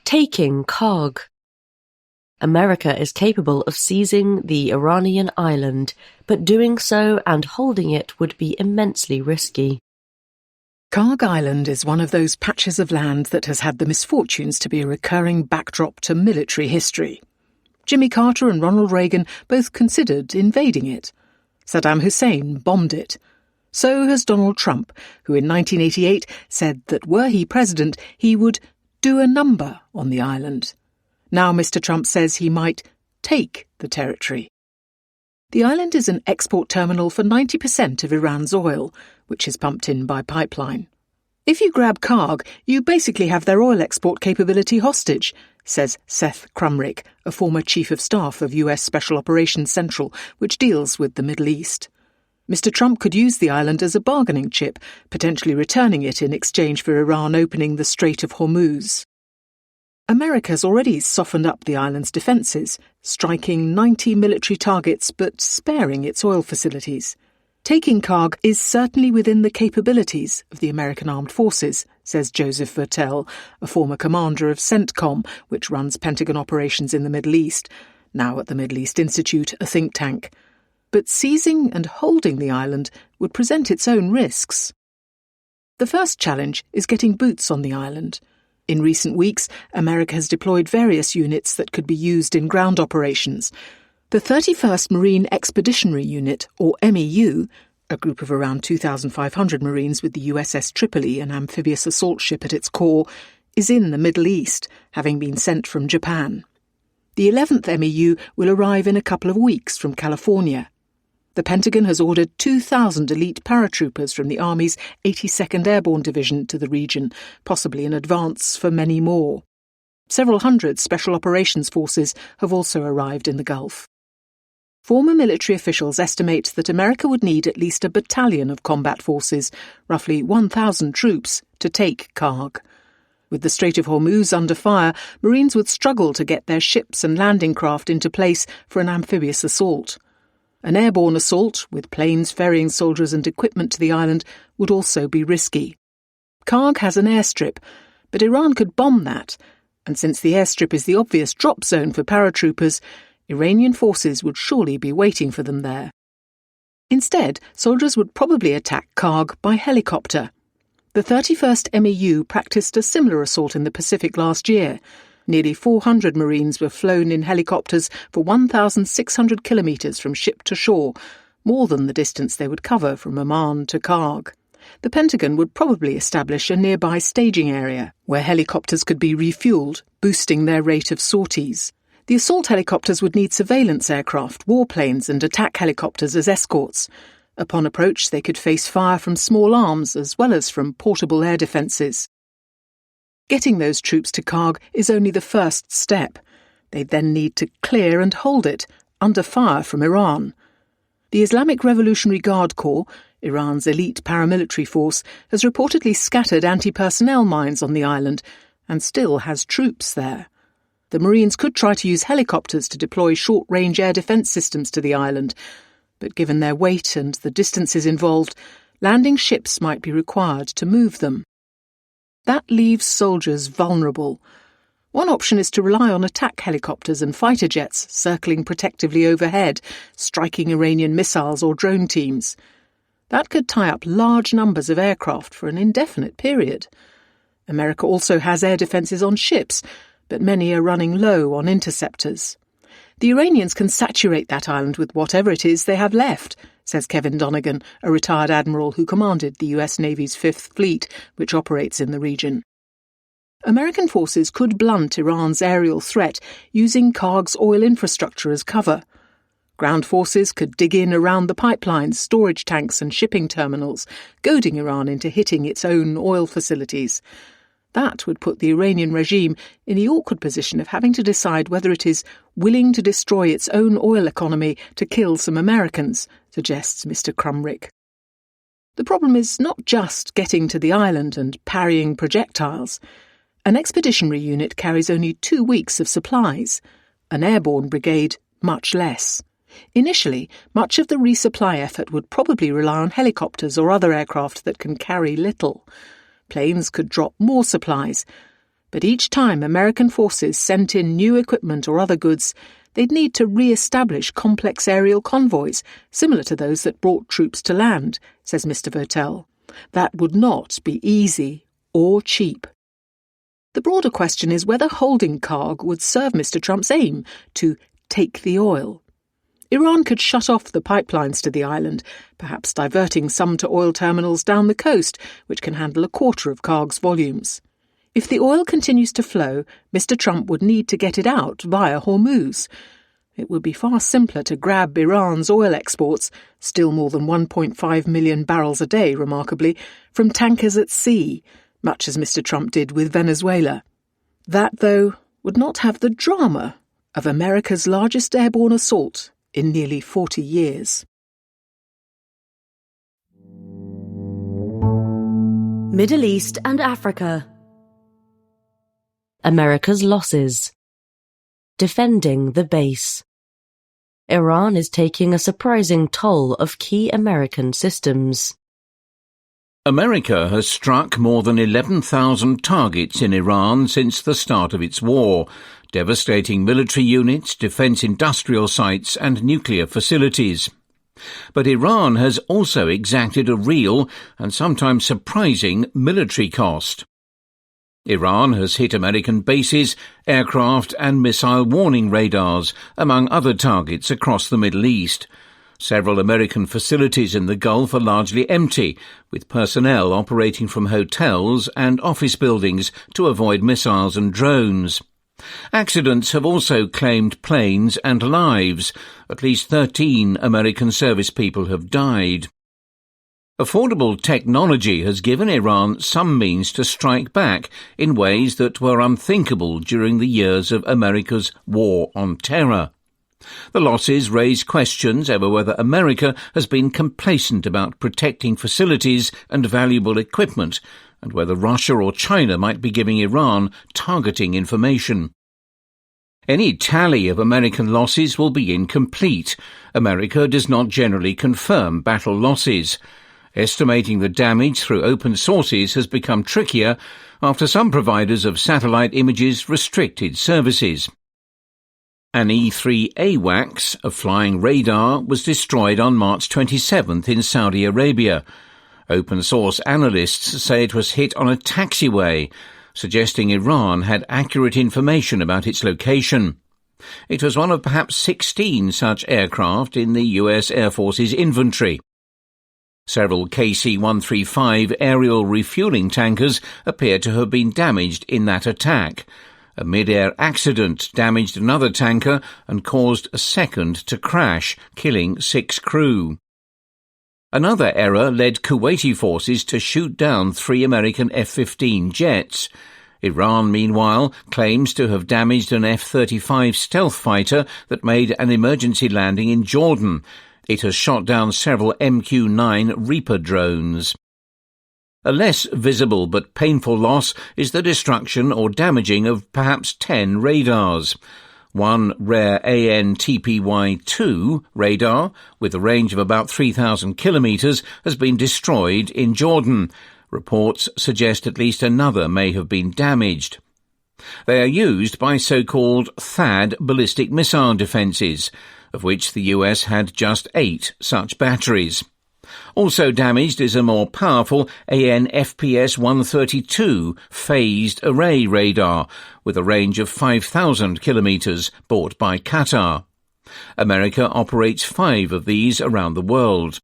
Taking Karg. America is capable of seizing the Iranian island, but doing so and holding it would be immensely risky. Karg Island is one of those patches of land that has had the misfortunes to be a recurring backdrop to military history. Jimmy Carter and Ronald Reagan both considered invading it. Saddam Hussein bombed it. So has Donald Trump, who in 1988 said that were he president, he would do a number on the island. Now Mr. Trump says he might take the territory. The island is an export terminal for 90% of Iran's oil, which is pumped in by pipeline. If you grab Karg, you basically have their oil export capability hostage, says Seth Crumrick, a former chief of staff of US Special Operations Central, which deals with the Middle East. Mr. Trump could use the island as a bargaining chip, potentially returning it in exchange for Iran opening the Strait of Hormuz. America's already softened up the island's defences, striking 90 military targets but sparing its oil facilities. Taking Karg is certainly within the capabilities of the American Armed Forces, says Joseph Vertel, a former commander of CENTCOM, which runs Pentagon operations in the Middle East, now at the Middle East Institute, a think tank. But seizing and holding the island would present its own risks. The first challenge is getting boots on the island. In recent weeks, America has deployed various units that could be used in ground operations. The 31st Marine Expeditionary Unit, or MEU, a group of around 2,500 Marines with the USS Tripoli, an amphibious assault ship at its core, is in the Middle East, having been sent from Japan. The 11th MEU will arrive in a couple of weeks from California. The Pentagon has ordered 2,000 elite paratroopers from the Army's 82nd Airborne Division to the region, possibly in advance for many more. Several hundred Special Operations Forces have also arrived in the Gulf. Former military officials estimate that America would need at least a battalion of combat forces, roughly 1,000 troops, to take Karg. With the Strait of Hormuz under fire, Marines would struggle to get their ships and landing craft into place for an amphibious assault. An airborne assault, with planes ferrying soldiers and equipment to the island, would also be risky. Karg has an airstrip, but Iran could bomb that, and since the airstrip is the obvious drop zone for paratroopers, Iranian forces would surely be waiting for them there. Instead, soldiers would probably attack Karg by helicopter. The 31st MEU practiced a similar assault in the Pacific last year. Nearly 400 Marines were flown in helicopters for 1,600 kilometres from ship to shore, more than the distance they would cover from Amman to Karg. The Pentagon would probably establish a nearby staging area where helicopters could be refuelled, boosting their rate of sorties. The assault helicopters would need surveillance aircraft, warplanes and attack helicopters as escorts. Upon approach, they could face fire from small arms as well as from portable air defences. Getting those troops to Karg is only the first step. They then need to clear and hold it, under fire from Iran. The Islamic Revolutionary Guard Corps, Iran's elite paramilitary force, has reportedly scattered anti-personnel mines on the island and still has troops there. The Marines could try to use helicopters to deploy short-range air defence systems to the island, but given their weight and the distances involved, landing ships might be required to move them. That leaves soldiers vulnerable. One option is to rely on attack helicopters and fighter jets circling protectively overhead, striking Iranian missiles or drone teams. That could tie up large numbers of aircraft for an indefinite period. America also has air defences on ships, but many are running low on interceptors. The Iranians can saturate that island with whatever it is they have left, says Kevin Donegan, a retired admiral who commanded the US Navy's Fifth Fleet, which operates in the region. American forces could blunt Iran's aerial threat using Karg's oil infrastructure as cover. Ground forces could dig in around the pipelines, storage tanks and shipping terminals, goading Iran into hitting its own oil facilities. That would put the Iranian regime in the awkward position of having to decide whether it is willing to destroy its own oil economy to kill some Americans, suggests Mr. Crumrick. The problem is not just getting to the island and parrying projectiles. An expeditionary unit carries only 2 weeks of supplies, an airborne brigade much less. Initially, much of the resupply effort would probably rely on helicopters or other aircraft that can carry little. Planes could drop more supplies, but each time American forces sent in new equipment or other goods, they'd need to re-establish complex aerial convoys, similar to those that brought troops to land, says Mr. Votel. That would not be easy or cheap. The broader question is whether holding Karg would serve Mr. Trump's aim to take the oil. Iran could shut off the pipelines to the island, perhaps diverting some to oil terminals down the coast, which can handle a quarter of Karg's volumes. If the oil continues to flow, Mr. Trump would need to get it out via Hormuz. It would be far simpler to grab Iran's oil exports, still more than 1.5 million barrels a day, remarkably, from tankers at sea, much as Mr. Trump did with Venezuela. That, though, would not have the drama of America's largest airborne assault in nearly 40 years. Middle East and Africa. America's losses. Defending the base. Iran is taking a surprising toll of key American systems. America has struck more than 11,000 targets in Iran since the start of its war, devastating military units, defence industrial sites and nuclear facilities. But Iran has also exacted a real and sometimes surprising military cost. Iran has hit American bases, aircraft and missile warning radars, among other targets across the Middle East. Several American facilities in the Gulf are largely empty, with personnel operating from hotels and office buildings to avoid missiles and drones. Accidents have also claimed planes and lives. At least 13 American service people have died. Affordable technology has given Iran some means to strike back in ways that were unthinkable during the years of America's war on terror. The losses raise questions over whether America has been complacent about protecting facilities and valuable equipment, and whether Russia or China might be giving Iran targeting information. Any tally of American losses will be incomplete. America does not generally confirm battle losses. Estimating the damage through open sources has become trickier after some providers of satellite images restricted services. An E-3 AWACS, a flying radar, was destroyed on March 27th in Saudi Arabia. Open-source analysts say it was hit on a taxiway, suggesting Iran had accurate information about its location. It was one of perhaps 16 such aircraft in the US Air Force's inventory. Several KC-135 aerial refueling tankers appear to have been damaged in that attack. A mid-air accident damaged another tanker and caused a second to crash, killing 6 crew. Another error led Kuwaiti forces to shoot down 3 American F-15 jets. Iran, meanwhile, claims to have damaged an F-35 stealth fighter that made an emergency landing in Jordan. It has shot down several MQ-9 Reaper drones. A less visible but painful loss is the destruction or damaging of perhaps 10 radars. One rare AN-TPY-2 radar, with a range of about 3,000 kilometres, has been destroyed in Jordan. Reports suggest at least another may have been damaged. They are used by so-called THAAD ballistic missile defences, of which the US had just 8 such batteries. Also damaged is a more powerful AN-FPS-132 phased array radar, with a range of 5,000 kilometres, bought by Qatar. America operates 5 of these around the world.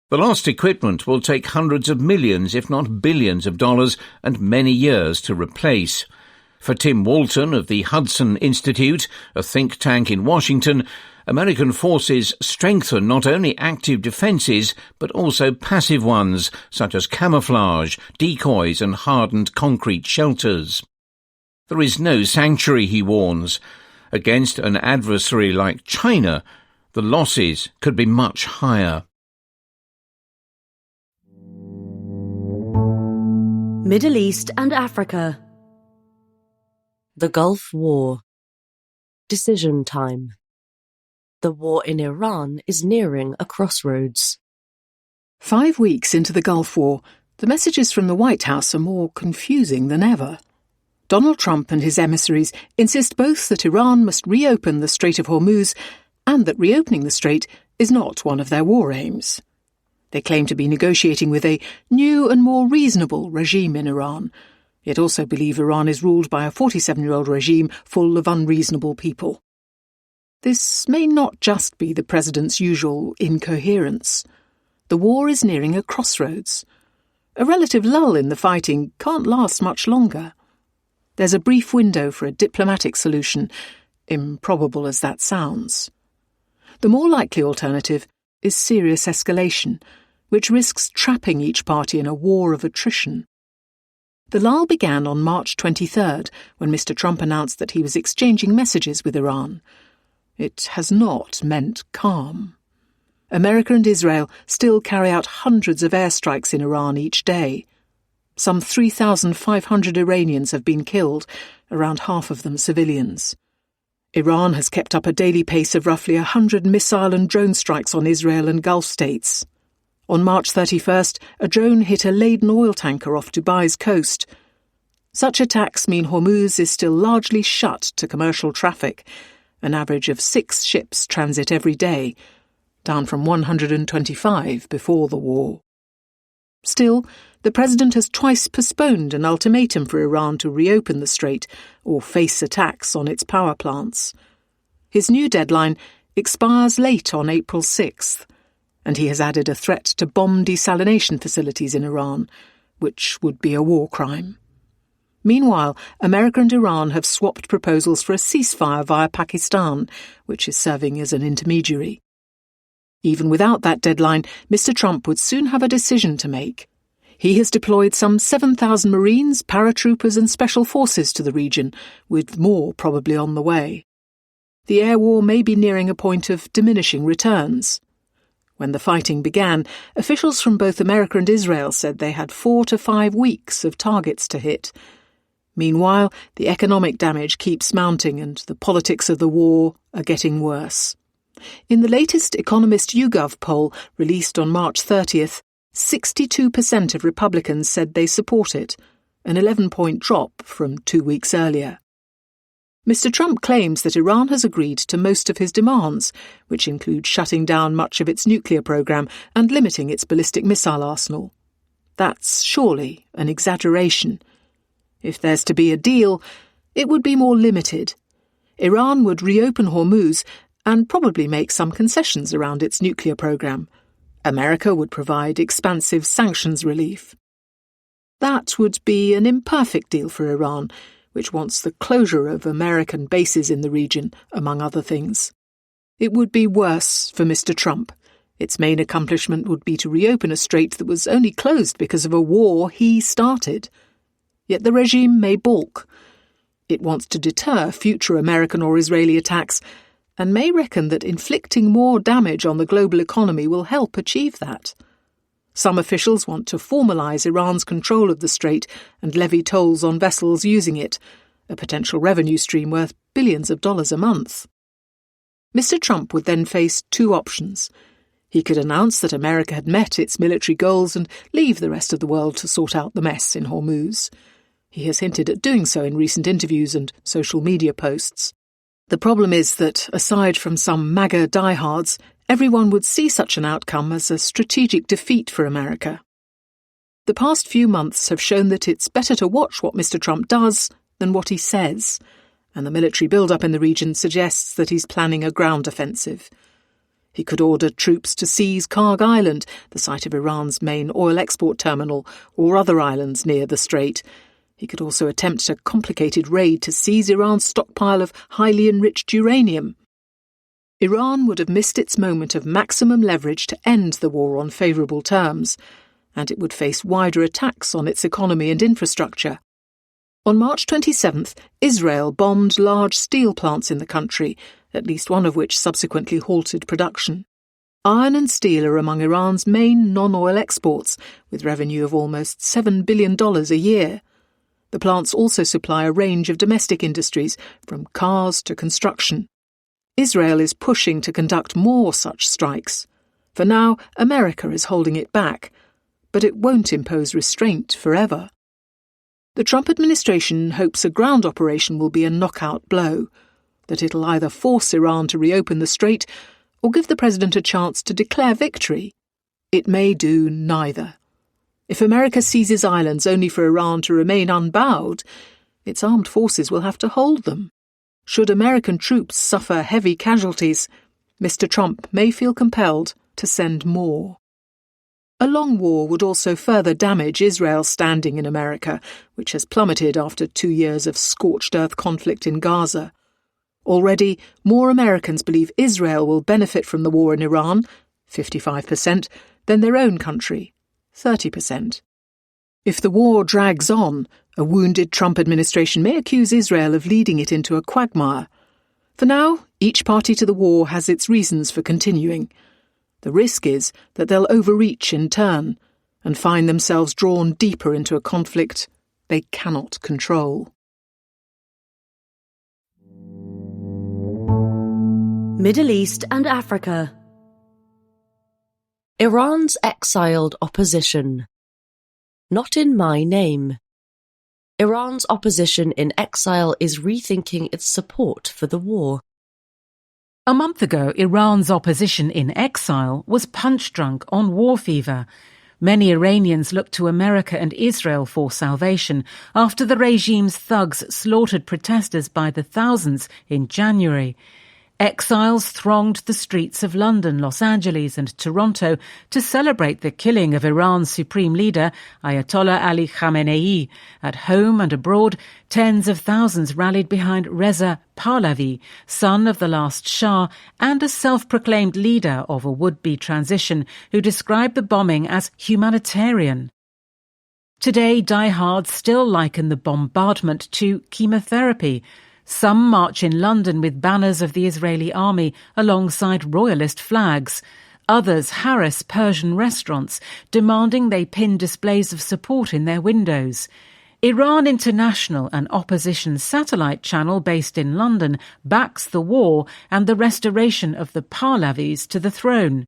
The lost equipment will take hundreds of millions, if not billions of dollars, and many years to replace. For Tim Walton of the Hudson Institute, a think tank in Washington, American forces strengthen not only active defences, but also passive ones, such as camouflage, decoys and hardened concrete shelters. There is no sanctuary, he warns. Against an adversary like China, the losses could be much higher. Middle East and Africa. The Gulf War. Decision time. The war in Iran is nearing a crossroads. 5 weeks into the Gulf War, the messages from the White House are more confusing than ever. Donald Trump and his emissaries insist both that Iran must reopen the Strait of Hormuz and that reopening the strait is not one of their war aims. They claim to be negotiating with a new and more reasonable regime in Iran, yet also believe Iran is ruled by a 47-year-old regime full of unreasonable people. This may not just be the president's usual incoherence. The war is nearing a crossroads. A relative lull in the fighting can't last much longer. There's a brief window for a diplomatic solution, improbable as that sounds. The more likely alternative is serious escalation, which risks trapping each party in a war of attrition. The lull began on March 23rd, when Mr. Trump announced that he was exchanging messages with Iran. It has not meant calm. America and Israel still carry out hundreds of airstrikes in Iran each day. Some 3,500 Iranians have been killed, around half of them civilians. Iran has kept up a daily pace of roughly 100 missile and drone strikes on Israel and Gulf states. On March 31st, a drone hit a laden oil tanker off Dubai's coast. Such attacks mean Hormuz is still largely shut to commercial traffic. An average of 6 ships transit every day, down from 125 before the war. Still, the president has twice postponed an ultimatum for Iran to reopen the strait or face attacks on its power plants. His new deadline expires late on April 6th, and he has added a threat to bomb desalination facilities in Iran, which would be a war crime. Meanwhile, America and Iran have swapped proposals for a ceasefire via Pakistan, which is serving as an intermediary. Even without that deadline, Mr. Trump would soon have a decision to make. He has deployed some 7,000 Marines, paratroopers and special forces to the region, with more probably on the way. The air war may be nearing a point of diminishing returns. When the fighting began, officials from both America and Israel said they had 4 to 5 weeks of targets to hit. Meanwhile, the economic damage keeps mounting and the politics of the war are getting worse. In the latest Economist YouGov poll released on March 30th, 62% of Republicans said they support it, an 11-point drop from 2 weeks earlier. Mr. Trump claims that Iran has agreed to most of his demands, which include shutting down much of its nuclear program and limiting its ballistic missile arsenal. That's surely an exaggeration. If there's to be a deal, it would be more limited. Iran would reopen Hormuz and probably make some concessions around its nuclear program. America would provide expansive sanctions relief. That would be an imperfect deal for Iran, which wants the closure of American bases in the region, among other things. It would be worse for Mr. Trump. Its main accomplishment would be to reopen a strait that was only closed because of a war he started. Yet the regime may balk. It wants to deter future American or Israeli attacks, and may reckon that inflicting more damage on the global economy will help achieve that. Some officials want to formalise Iran's control of the strait and levy tolls on vessels using it, a potential revenue stream worth billions of dollars a month. Mr. Trump would then face two options. He could announce that America had met its military goals and leave the rest of the world to sort out the mess in Hormuz. He has hinted at doing so in recent interviews and social media posts. The problem is that, aside from some MAGA diehards, everyone would see such an outcome as a strategic defeat for America. The past few months have shown that it's better to watch what Mr. Trump does than what he says, and the military build-up in the region suggests that he's planning a ground offensive. He could order troops to seize Karg Island, the site of Iran's main oil export terminal, or other islands near the strait. He could also attempt a complicated raid to seize Iran's stockpile of highly enriched uranium. Iran would have missed its moment of maximum leverage to end the war on favourable terms, and it would face wider attacks on its economy and infrastructure. On March 27th, Israel bombed large steel plants in the country, at least one of which subsequently halted production. Iron and steel are among Iran's main non-oil exports, with revenue of almost $7 billion a year. The plants also supply a range of domestic industries, from cars to construction. Israel is pushing to conduct more such strikes. For now, America is holding it back, but it won't impose restraint forever. The Trump administration hopes a ground operation will be a knockout blow, that it'll either force Iran to reopen the strait or give the president a chance to declare victory. It may do neither. If America seizes islands only for Iran to remain unbowed, its armed forces will have to hold them. Should American troops suffer heavy casualties, Mr. Trump may feel compelled to send more. A long war would also further damage Israel's standing in America, which has plummeted after 2 years of scorched-earth conflict in Gaza. Already, more Americans believe Israel will benefit from the war in Iran, 55%, than their own country, 30%. If the war drags on, a wounded Trump administration may accuse Israel of leading it into a quagmire. For now, each party to the war has its reasons for continuing. The risk is that they'll overreach in turn and find themselves drawn deeper into a conflict they cannot control. Middle East and Africa. Iran's exiled opposition. Not in my name. Iran's opposition in exile is rethinking its support for the war. A month ago, Iran's opposition in exile was punch-drunk on war fever. Many Iranians looked to America and Israel for salvation after the regime's thugs slaughtered protesters by the thousands in January. Exiles thronged the streets of London, Los Angeles and Toronto to celebrate the killing of Iran's supreme leader, Ayatollah Ali Khamenei. At home and abroad, tens of thousands rallied behind Reza Pahlavi, son of the last Shah and a self-proclaimed leader of a would-be transition, who described the bombing as humanitarian. Today, diehards still liken the bombardment to chemotherapy. Some march in London with banners of the Israeli army alongside royalist flags. Others harass Persian restaurants, demanding they pin displays of support in their windows. Iran International, an opposition satellite channel based in London, backs the war and the restoration of the Pahlavis to the throne.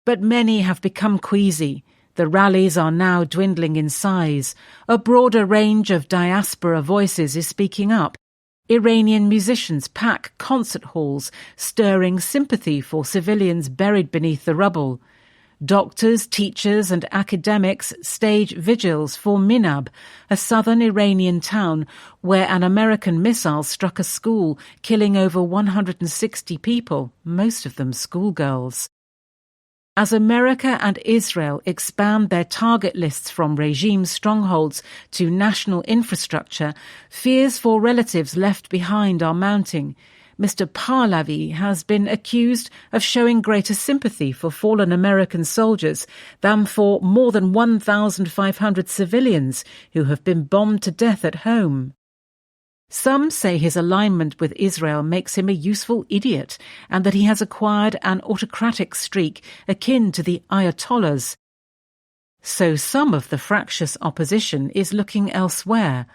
But many have become queasy. The rallies are now dwindling in size. A broader range of diaspora voices is speaking up. Iranian musicians pack concert halls, stirring sympathy for civilians buried beneath the rubble. Doctors, teachers and academics stage vigils for Minab, a southern Iranian town where an American missile struck a school, killing over 160 people, most of them schoolgirls. As America and Israel expand their target lists from regime strongholds to national infrastructure, fears for relatives left behind are mounting. Mr. Pahlavi has been accused of showing greater sympathy for fallen American soldiers than for more than 1,500 civilians who have been bombed to death at home. Some say his alignment with Israel makes him a useful idiot and that he has acquired an autocratic streak akin to the Ayatollahs. So some of the fractious opposition is looking elsewhere.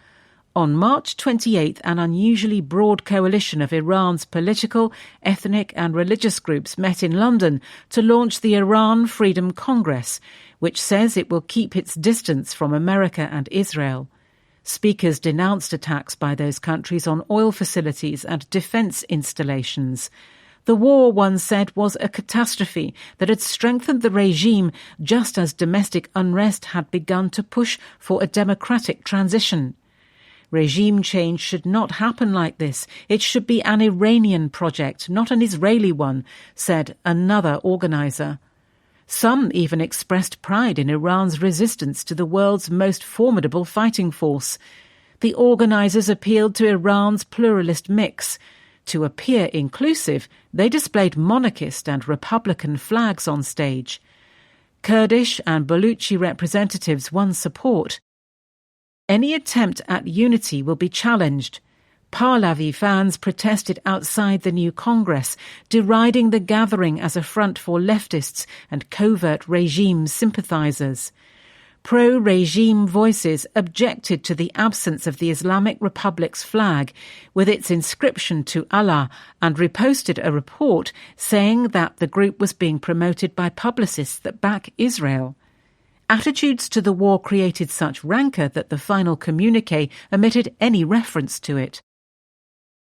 On March 28th, an unusually broad coalition of Iran's political, ethnic and religious groups met in London to launch the Iran Freedom Congress, which says it will keep its distance from America and Israel. Speakers denounced attacks by those countries on oil facilities and defence installations. The war, one said, was a catastrophe that had strengthened the regime just as domestic unrest had begun to push for a democratic transition. Regime change should not happen like this. It should be an Iranian project, not an Israeli one, said another organiser. Some even expressed pride in Iran's resistance to the world's most formidable fighting force. The organisers appealed to Iran's pluralist mix. To appear inclusive, they displayed monarchist and republican flags on stage. Kurdish and Baluchi representatives won support. Any attempt at unity will be challenged. Pahlavi fans protested outside the new Congress, deriding the gathering as a front for leftists and covert regime sympathisers. Pro-regime voices objected to the absence of the Islamic Republic's flag with its inscription to Allah and reposted a report saying that the group was being promoted by publicists that back Israel. Attitudes to the war created such rancour that the final communiqué omitted any reference to it.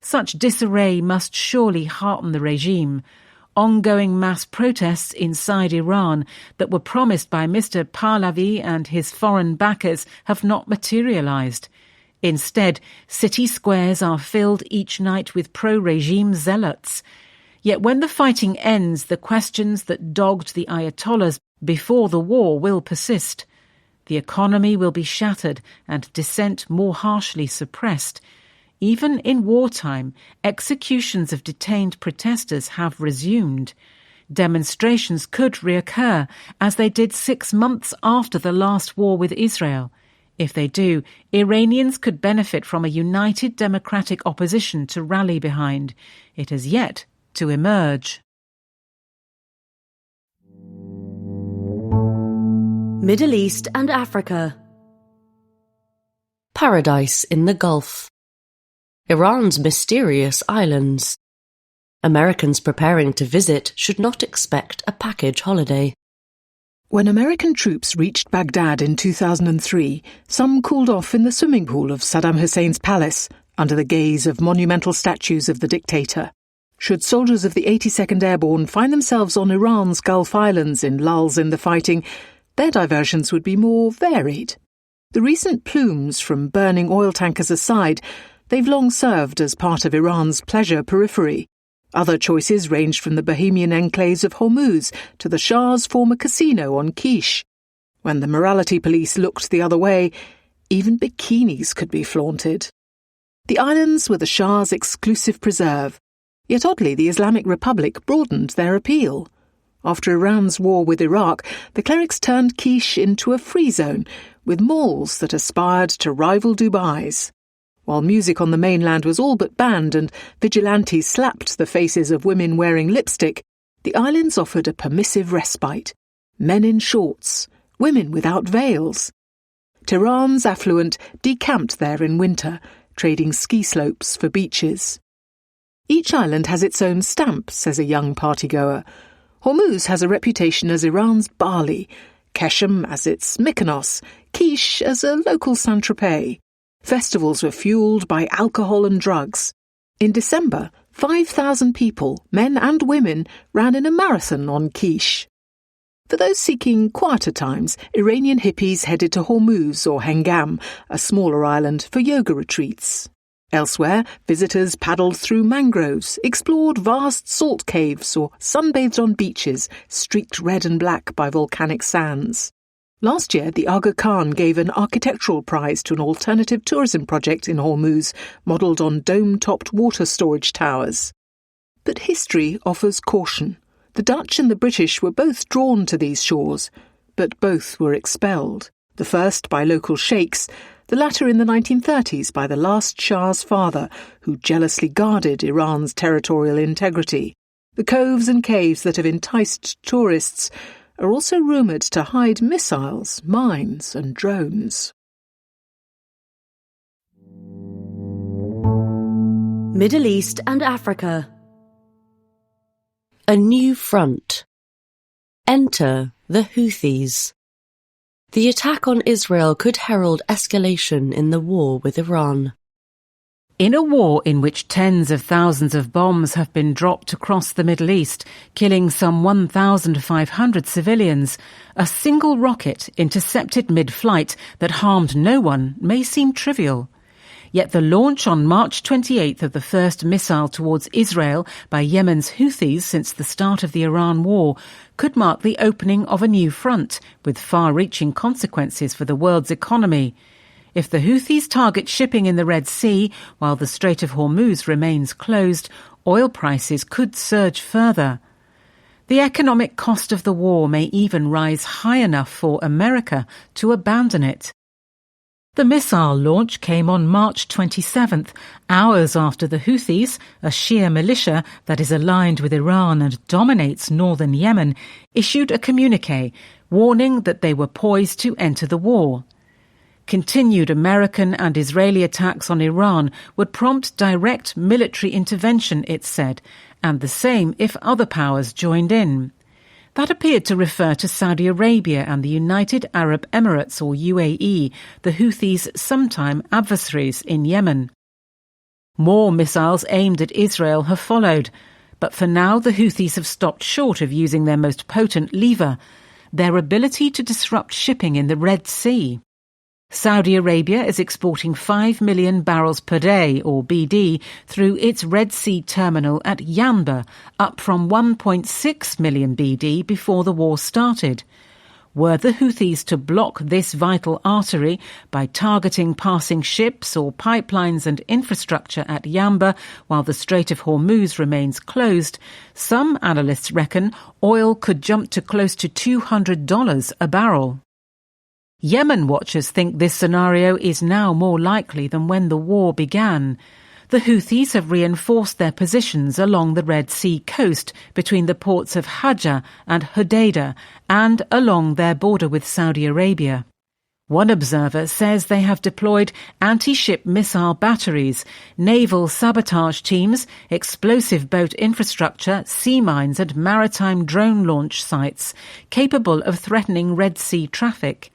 Such disarray must surely hearten the regime. Ongoing mass protests inside Iran that were promised by Mr. Pahlavi and his foreign backers have not materialised. Instead, city squares are filled each night with pro-regime zealots. Yet when the fighting ends, the questions that dogged the Ayatollahs before the war will persist. The economy will be shattered and dissent more harshly suppressed. Even in wartime, executions of detained protesters have resumed. Demonstrations could reoccur, as they did 6 months after the last war with Israel. If they do, Iranians could benefit from a united democratic opposition to rally behind. It has yet to emerge. Middle East and Africa. Paradise in the Gulf. Iran's mysterious islands. Americans preparing to visit should not expect a package holiday. When American troops reached Baghdad in 2003, some cooled off in the swimming pool of Saddam Hussein's palace under the gaze of monumental statues of the dictator. Should soldiers of the 82nd Airborne find themselves on Iran's Gulf Islands in lulls in the fighting, their diversions would be more varied. The recent plumes from burning oil tankers aside, they've long served as part of Iran's pleasure periphery. Other choices ranged from the Bohemian enclaves of Hormuz to the Shah's former casino on Quiche. When the morality police looked the other way, even bikinis could be flaunted. The islands were the Shah's exclusive preserve, yet oddly the Islamic Republic broadened their appeal. After Iran's war with Iraq, the clerics turned Quiche into a free zone, with malls that aspired to rival Dubai's. While music on the mainland was all but banned and vigilantes slapped the faces of women wearing lipstick, the islands offered a permissive respite. Men in shorts, women without veils. Tehran's affluent decamped there in winter, trading ski slopes for beaches. Each island has its own stamp, says a young partygoer. Hormuz has a reputation as Iran's Bali, Keshem as its Mykonos, Quiche as a local Saint-Tropez. Festivals were fueled by alcohol and drugs. In December, 5,000 people, men and women, ran in a marathon on Quiche. For those seeking quieter times, Iranian hippies headed to Hormuz or Hengam, a smaller island, for yoga retreats. Elsewhere, visitors paddled through mangroves, explored vast salt caves, or sunbathed on beaches streaked red and black by volcanic sands. Last year, the Aga Khan gave an architectural prize to an alternative tourism project in Hormuz, modelled on dome-topped water storage towers. But history offers caution. The Dutch and the British were both drawn to these shores, but both were expelled, the first by local sheikhs, the latter in the 1930s by the last Shah's father, who jealously guarded Iran's territorial integrity. The coves and caves that have enticed tourists are also rumoured to hide missiles, mines and drones. Middle East and Africa. A new front. Enter the Houthis. The attack on Israel could herald escalation in the war with Iran. In a war in which tens of thousands of bombs have been dropped across the Middle East, killing some 1,500 civilians, a single rocket intercepted mid-flight that harmed no one may seem trivial. Yet the launch on March 28th of the first missile towards Israel by Yemen's Houthis since the start of the Iran war could mark the opening of a new front, with far-reaching consequences for the world's economy. If the Houthis target shipping in the Red Sea while the Strait of Hormuz remains closed, oil prices could surge further. The economic cost of the war may even rise high enough for America to abandon it. The missile launch came on March 27th, hours after the Houthis, a Shia militia that is aligned with Iran and dominates northern Yemen, issued a communiqué warning that they were poised to enter the war. Continued American and Israeli attacks on Iran would prompt direct military intervention, it said, and the same if other powers joined in. That appeared to refer to Saudi Arabia and the United Arab Emirates, or UAE, the Houthis' sometime adversaries in Yemen. More missiles aimed at Israel have followed, but for now the Houthis have stopped short of using their most potent lever, their ability to disrupt shipping in the Red Sea. Saudi Arabia is exporting 5 million barrels per day, or BD, through its Red Sea terminal at Yanbu, up from 1.6 million BD before the war started. Were the Houthis to block this vital artery by targeting passing ships or pipelines and infrastructure at Yanbu while the Strait of Hormuz remains closed, some analysts reckon oil could jump to close to $200 a barrel. Yemen watchers think this scenario is now more likely than when the war began. The Houthis have reinforced their positions along the Red Sea coast between the ports of Hajjah and Hodeidah and along their border with Saudi Arabia. One observer says they have deployed anti-ship missile batteries, naval sabotage teams, explosive boat infrastructure, sea mines and maritime drone launch sites capable of threatening Red Sea traffic.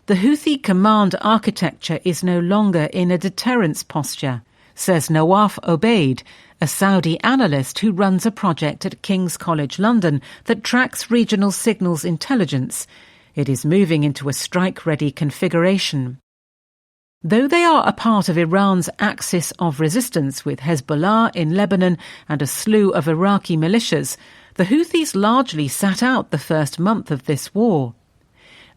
The Houthi command architecture is no longer in a deterrence posture, says Nawaf Obaid, a Saudi analyst who runs a project at King's College London that tracks regional signals intelligence. It is moving into a strike-ready configuration. Though they are a part of Iran's axis of resistance with Hezbollah in Lebanon and a slew of Iraqi militias, the Houthis largely sat out the first month of this war.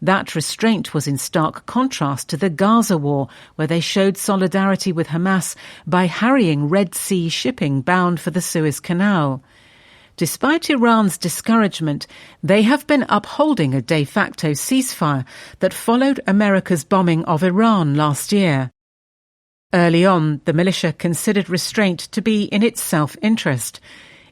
That restraint was in stark contrast to the Gaza war, where they showed solidarity with Hamas by harrying Red Sea shipping bound for the Suez Canal. Despite Iran's discouragement, they have been upholding a de facto ceasefire that followed America's bombing of Iran last year. Early on, the militia considered restraint to be in its self-interest.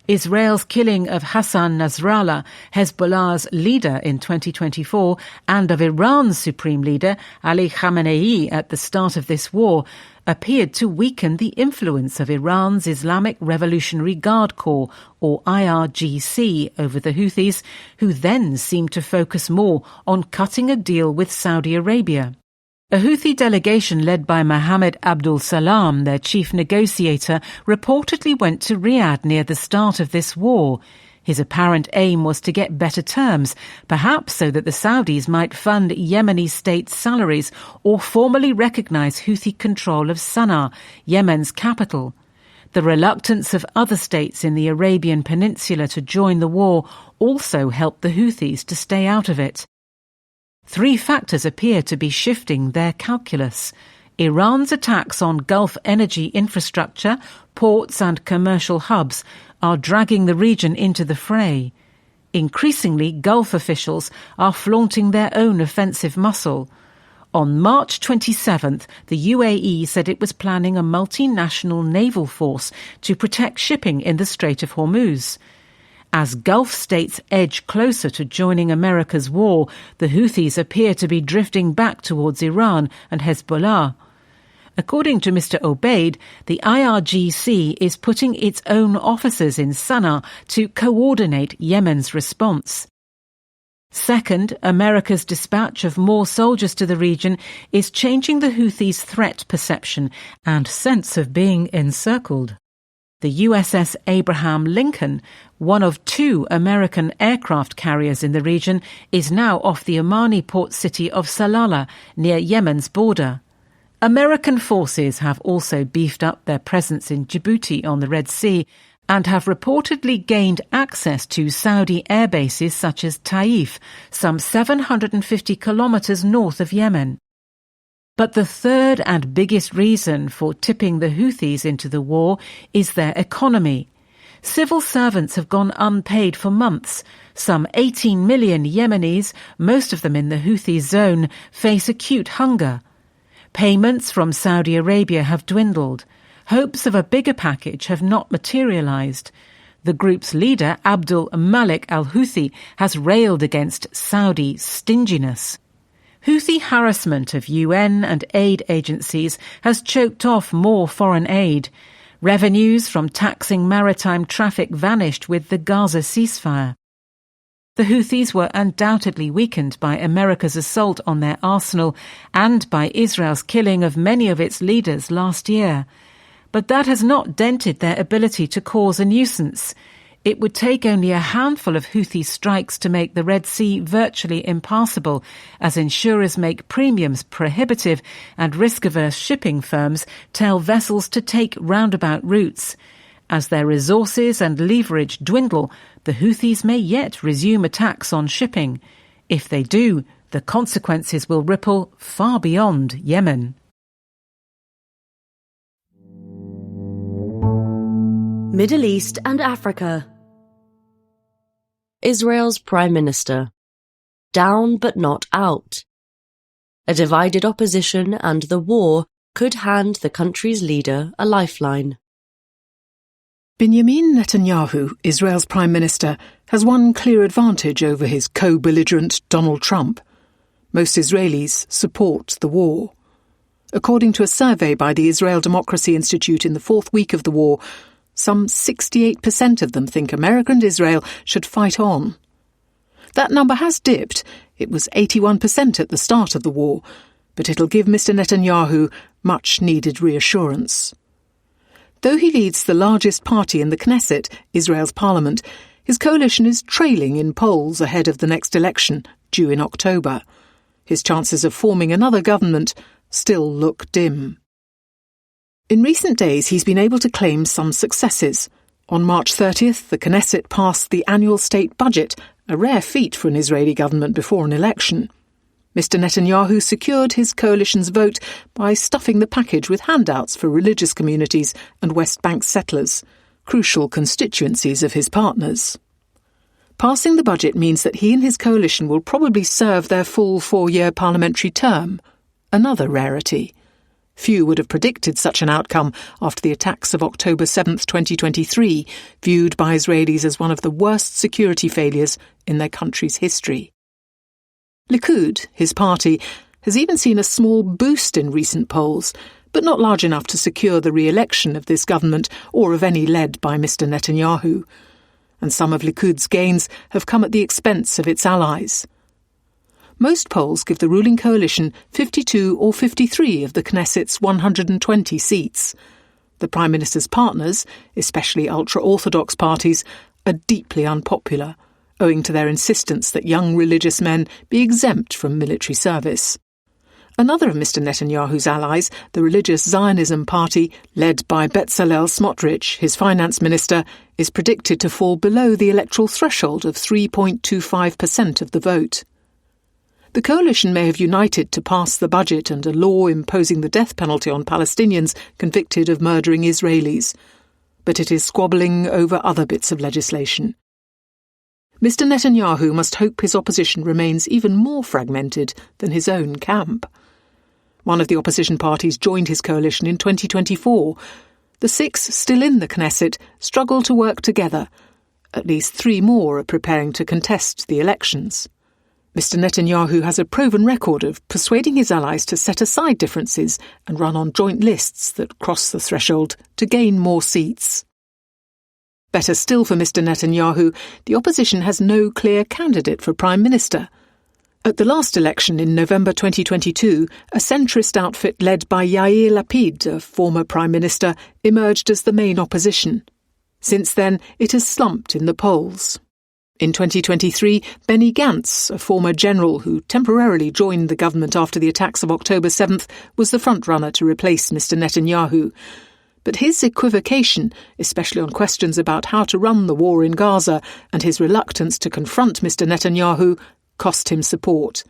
Israel's killing of Hassan Nasrallah, Hezbollah's leader in 2024, and of Iran's supreme leader, Ali Khamenei, at the start of this war, appeared to weaken the influence of Iran's Islamic Revolutionary Guard Corps, or IRGC, over the Houthis, who then seemed to focus more on cutting a deal with Saudi Arabia. A Houthi delegation led by Mohammed Abdul Salam, their chief negotiator, reportedly went to Riyadh near the start of this war. His apparent aim was to get better terms, perhaps so that the Saudis might fund Yemeni state salaries or formally recognise Houthi control of Sana'a, Yemen's capital. The reluctance of other states in the Arabian Peninsula to join the war also helped the Houthis to stay out of it. Three factors appear to be shifting their calculus. Iran's attacks on Gulf energy infrastructure, ports and commercial hubs are dragging the region into the fray. Increasingly, Gulf officials are flaunting their own offensive muscle. On March 27th, the UAE said it was planning a multinational naval force to protect shipping in the Strait of Hormuz. As Gulf states edge closer to joining America's war, the Houthis appear to be drifting back towards Iran and Hezbollah. According to Mr. Obaid, the IRGC is putting its own officers in Sana'a to coordinate Yemen's response. Second, America's dispatch of more soldiers to the region is changing the Houthis' threat perception and sense of being encircled. The USS Abraham Lincoln, one of two American aircraft carriers in the region, is now off the Omani port city of Salalah, near Yemen's border. American forces have also beefed up their presence in Djibouti on the Red Sea and have reportedly gained access to Saudi air bases such as Taif, some 750 kilometres north of Yemen. But the third and biggest reason for tipping the Houthis into the war is their economy. Civil servants have gone unpaid for months. Some 18 million Yemenis, most of them in the Houthi zone, face acute hunger. Payments from Saudi Arabia have dwindled. Hopes of a bigger package have not materialised. The group's leader, Abdul Malik al-Houthi, has railed against Saudi stinginess. Houthi harassment of UN and aid agencies has choked off more foreign aid. Revenues from taxing maritime traffic vanished with the Gaza ceasefire. The Houthis were undoubtedly weakened by America's assault on their arsenal and by Israel's killing of many of its leaders last year. But that has not dented their ability to cause a nuisance. It would take only a handful of Houthi strikes to make the Red Sea virtually impassable, as insurers make premiums prohibitive and risk-averse shipping firms tell vessels to take roundabout routes. As their resources and leverage dwindle, the Houthis may yet resume attacks on shipping. If they do, the consequences will ripple far beyond Yemen. Middle East and Africa. Israel's Prime Minister. Down but not out. A divided opposition and the war could hand the country's leader a lifeline. Benjamin Netanyahu, Israel's Prime Minister, has one clear advantage over his co-belligerent Donald Trump. Most Israelis support the war. According to a survey by the Israel Democracy Institute in the fourth week of the war, some 68% of them think America and Israel should fight on. That number has dipped. It was 81% at the start of the war, but it'll give Mr. Netanyahu much-needed reassurance. Though he leads the largest party in the Knesset, Israel's parliament, his coalition is trailing in polls ahead of the next election, due in October. His chances of forming another government still look dim. In recent days, he's been able to claim some successes. On March 30th, the Knesset passed the annual state budget, a rare feat for an Israeli government before an election. Mr. Netanyahu secured his coalition's vote by stuffing the package with handouts for religious communities and West Bank settlers, crucial constituencies of his partners. Passing the budget means that he and his coalition will probably serve their full 4-year parliamentary term, another rarity. Few would have predicted such an outcome after the attacks of October 7, 2023, viewed by Israelis as one of the worst security failures in their country's history. Likud, his party, has even seen a small boost in recent polls, but not large enough to secure the re-election of this government or of any led by Mr. Netanyahu. And some of Likud's gains have come at the expense of its allies. most polls give the ruling coalition 52 or 53 of the Knesset's 120 seats. The Prime Minister's partners, especially ultra-Orthodox parties, are deeply unpopular, owing to their insistence that young religious men be exempt from military service. Another of Mr. Netanyahu's allies, the Religious Zionism Party, led by Bezalel Smotrich, his finance minister, is predicted to fall below the electoral threshold of 3.25% of the vote. The coalition may have united to pass the budget and a law imposing the death penalty on Palestinians convicted of murdering Israelis, but it is squabbling over other bits of legislation. Mr. Netanyahu must hope his opposition remains even more fragmented than his own camp. One of the opposition parties joined his coalition in 2024. The 6 still in the Knesset struggle to work together. At least 3 more are preparing to contest the elections. Mr. Netanyahu has a proven record of persuading his allies to set aside differences and run on joint lists that cross the threshold to gain more seats. Better still for Mr. Netanyahu, the opposition has no clear candidate for Prime Minister. At the last election in November 2022, a centrist outfit led by Yair Lapid, a former Prime Minister, emerged as the main opposition. Since then, it has slumped in the polls. In 2023, Benny Gantz, a former general who temporarily joined the government after the attacks of October 7th, was the frontrunner to replace Mr. Netanyahu. But his equivocation, especially on questions about how to run the war in Gaza, and his reluctance to confront Mr. Netanyahu, cost him support.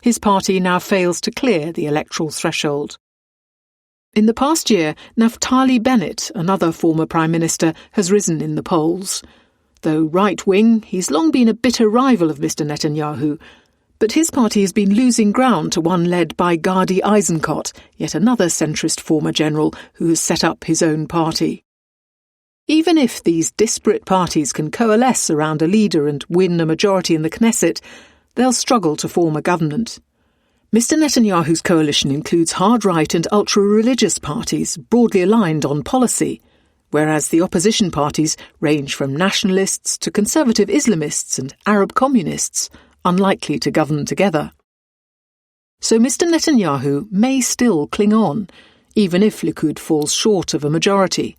His party now fails to clear the electoral threshold. In the past year, Naftali Bennett, another former Prime Minister, has risen in the polls. Though right-wing, he's long been a bitter rival of Mr. Netanyahu, but his party has been losing ground to one led by Gadi Eisenkot, yet another centrist former general who has set up his own party. Even if these disparate parties can coalesce around a leader and win a majority in the Knesset, they'll struggle to form a government. Mr. Netanyahu's coalition includes hard-right and ultra-religious parties broadly aligned on policy, whereas the opposition parties range from nationalists to conservative Islamists and Arab communists, unlikely to govern together. So Mr. Netanyahu may still cling on, even if Likud falls short of a majority.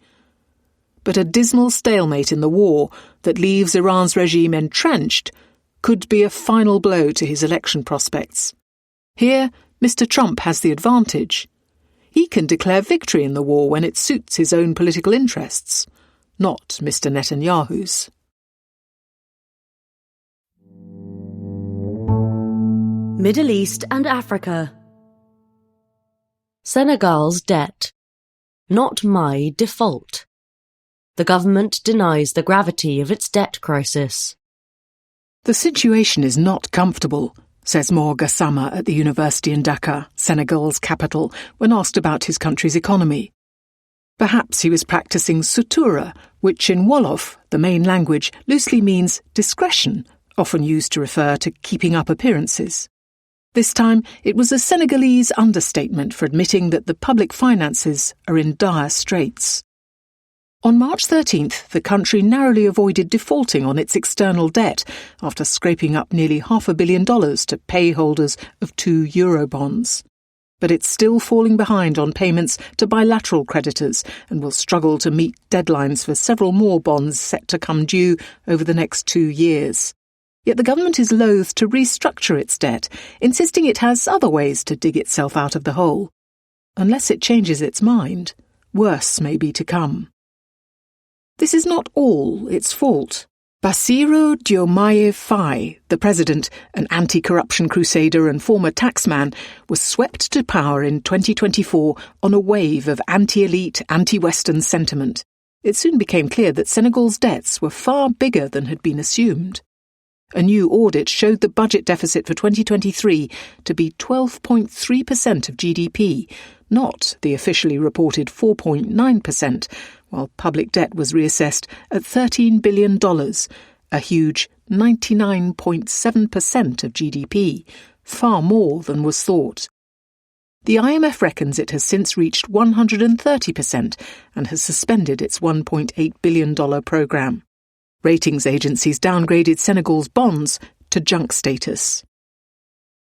But a dismal stalemate in the war that leaves Iran's regime entrenched could be a final blow to his election prospects. Here, Mr. Trump has the advantage. He can declare victory in the war when it suits his own political interests, not Mr. Netanyahu's. Middle East and Africa. Senegal's debt. Not my default. The government denies the gravity of its debt crisis. The situation is not comfortable, says Mor Gassama at the university in Dakar, Senegal's capital, when asked about his country's economy. Perhaps he was practicing sutura, which in Wolof, the main language, loosely means discretion, often used to refer to keeping up appearances. This time, it was a Senegalese understatement for admitting that the public finances are in dire straits. On March 13th, the country narrowly avoided defaulting on its external debt after scraping up nearly $500 million to pay holders of 2 Eurobonds. But it's still falling behind on payments to bilateral creditors and will struggle to meet deadlines for several more bonds set to come due over the next 2 years. Yet the government is loath to restructure its debt, insisting it has other ways to dig itself out of the hole. Unless it changes its mind, worse may be to come. This is not all its fault. Bassirou Diomaye Faye, the president, an anti-corruption crusader and former taxman, was swept to power in 2024 on a wave of anti-elite, anti-Western sentiment. It soon became clear that Senegal's debts were far bigger than had been assumed. A new audit showed the budget deficit for 2023 to be 12.3% of GDP, not the officially reported 4.9%, while public debt was reassessed at $13 billion, a huge 99.7% of GDP, far more than was thought. The IMF reckons it has since reached 130% and has suspended its $1.8 billion programme. Ratings agencies downgraded Senegal's bonds to junk status.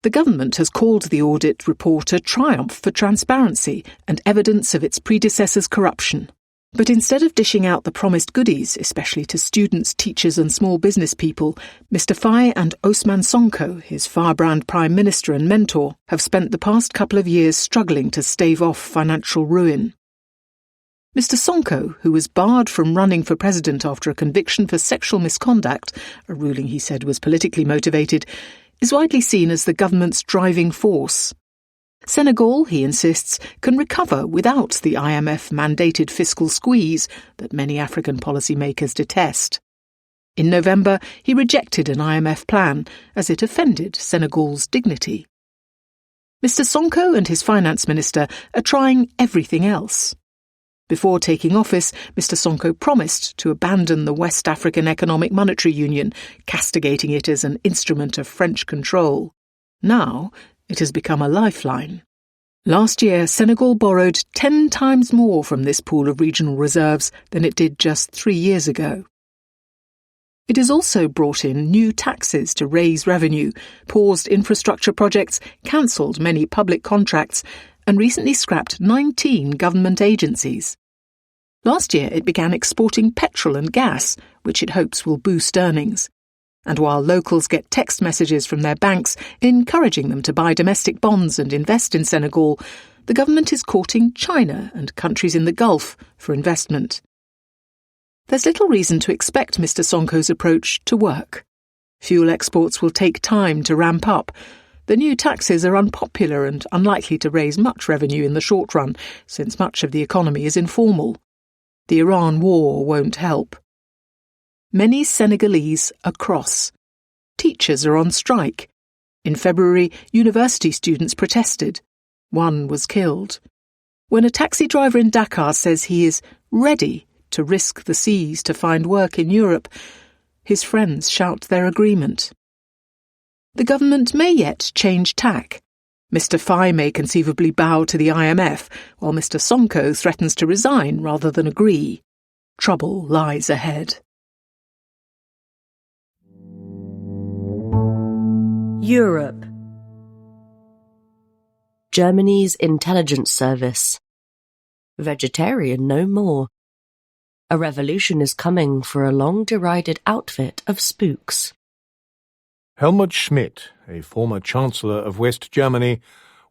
The government has called the audit report a triumph for transparency and evidence of its predecessors' corruption. But instead of dishing out the promised goodies, especially to students, teachers and small business people, Mr. Faye and Osman Sonko, his firebrand prime minister and mentor, have spent the past couple of years struggling to stave off financial ruin. Mr. Sonko, who was barred from running for president after a conviction for sexual misconduct, a ruling he said was politically motivated, is widely seen as the government's driving force. Senegal, he insists, can recover without the IMF-mandated fiscal squeeze that many African policymakers detest. In November, he rejected an IMF plan as it offended Senegal's dignity. Mr. Sonko and his finance minister are trying everything else. Before taking office, Mr. Sonko promised to abandon the West African Economic Monetary Union, castigating it as an instrument of French control. Now, it has become a lifeline. Last year, Senegal borrowed 10 times more from this pool of regional reserves than it did just 3 years ago. It has also brought in new taxes to raise revenue, paused infrastructure projects, cancelled many public contracts, and recently scrapped 19 government agencies. Last year, it began exporting petrol and gas, which it hopes will boost earnings. And while locals get text messages from their banks encouraging them to buy domestic bonds and invest in Senegal, the government is courting China and countries in the Gulf for investment. There's little reason to expect Mr. Sonko's approach to work. Fuel exports will take time to ramp up. The new taxes are unpopular and unlikely to raise much revenue in the short run, since much of the economy is informal. The Iran war won't help. Many Senegalese are cross. Teachers are on strike. In February, university students protested. One was killed. When a taxi driver in Dakar says he is ready to risk the seas to find work in Europe, his friends shout their agreement. The government may yet change tack. Mr. Faye may conceivably bow to the IMF, while Mr. Sonko threatens to resign rather than agree. Trouble lies ahead. Europe. Germany's intelligence service. Vegetarian no more. A revolution is coming for a long-derided outfit of spooks. Helmut Schmidt, a former Chancellor of West Germany,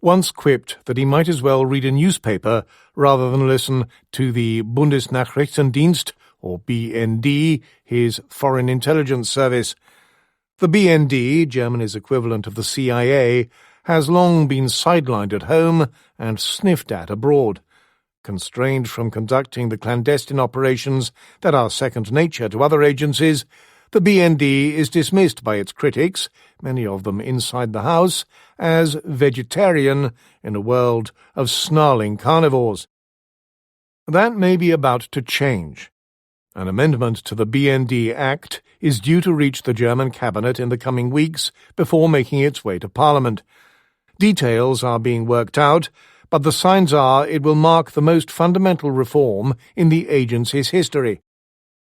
once quipped that he might as well read a newspaper rather than listen to the Bundesnachrichtendienst, or BND, his foreign intelligence service. The BND, Germany's equivalent of the CIA, has long been sidelined at home and sniffed at abroad. Constrained from conducting the clandestine operations that are second nature to other agencies, the BND is dismissed by its critics, many of them inside the House, as vegetarian in a world of snarling carnivores. That may be about to change. An amendment to the BND Act is due to reach the German cabinet in the coming weeks before making its way to Parliament. Details are being worked out, but the signs are it will mark the most fundamental reform in the agency's history.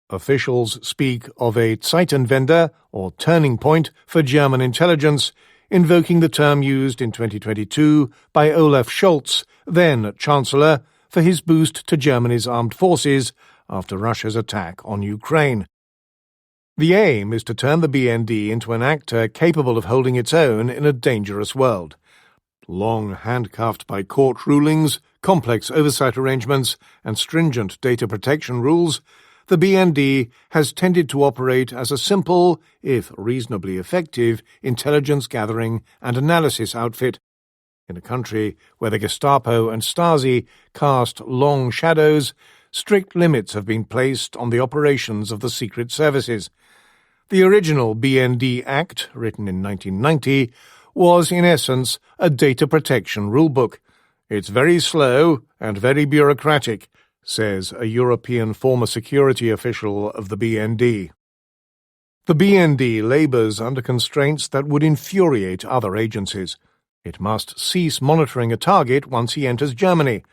Officials speak of a Zeitenwende, or turning point, for German intelligence, invoking the term used in 2022 by Olaf Scholz, then Chancellor, for his boost to Germany's armed forces after Russia's attack on Ukraine. The aim is to turn the BND into an actor capable of holding its own in a dangerous world. Long handcuffed by court rulings, complex oversight arrangements, and stringent data protection rules, the BND has tended to operate as a simple, if reasonably effective, intelligence gathering and analysis outfit. In a country where the Gestapo and Stasi cast long shadows, strict limits have been placed on the operations of the secret services. The original BND Act, written in 1990, was in essence a data protection rulebook. It's very slow and very bureaucratic, says a European former security official of the BND. The BND labours under constraints that would infuriate other agencies. It must cease monitoring a target once he enters Germany.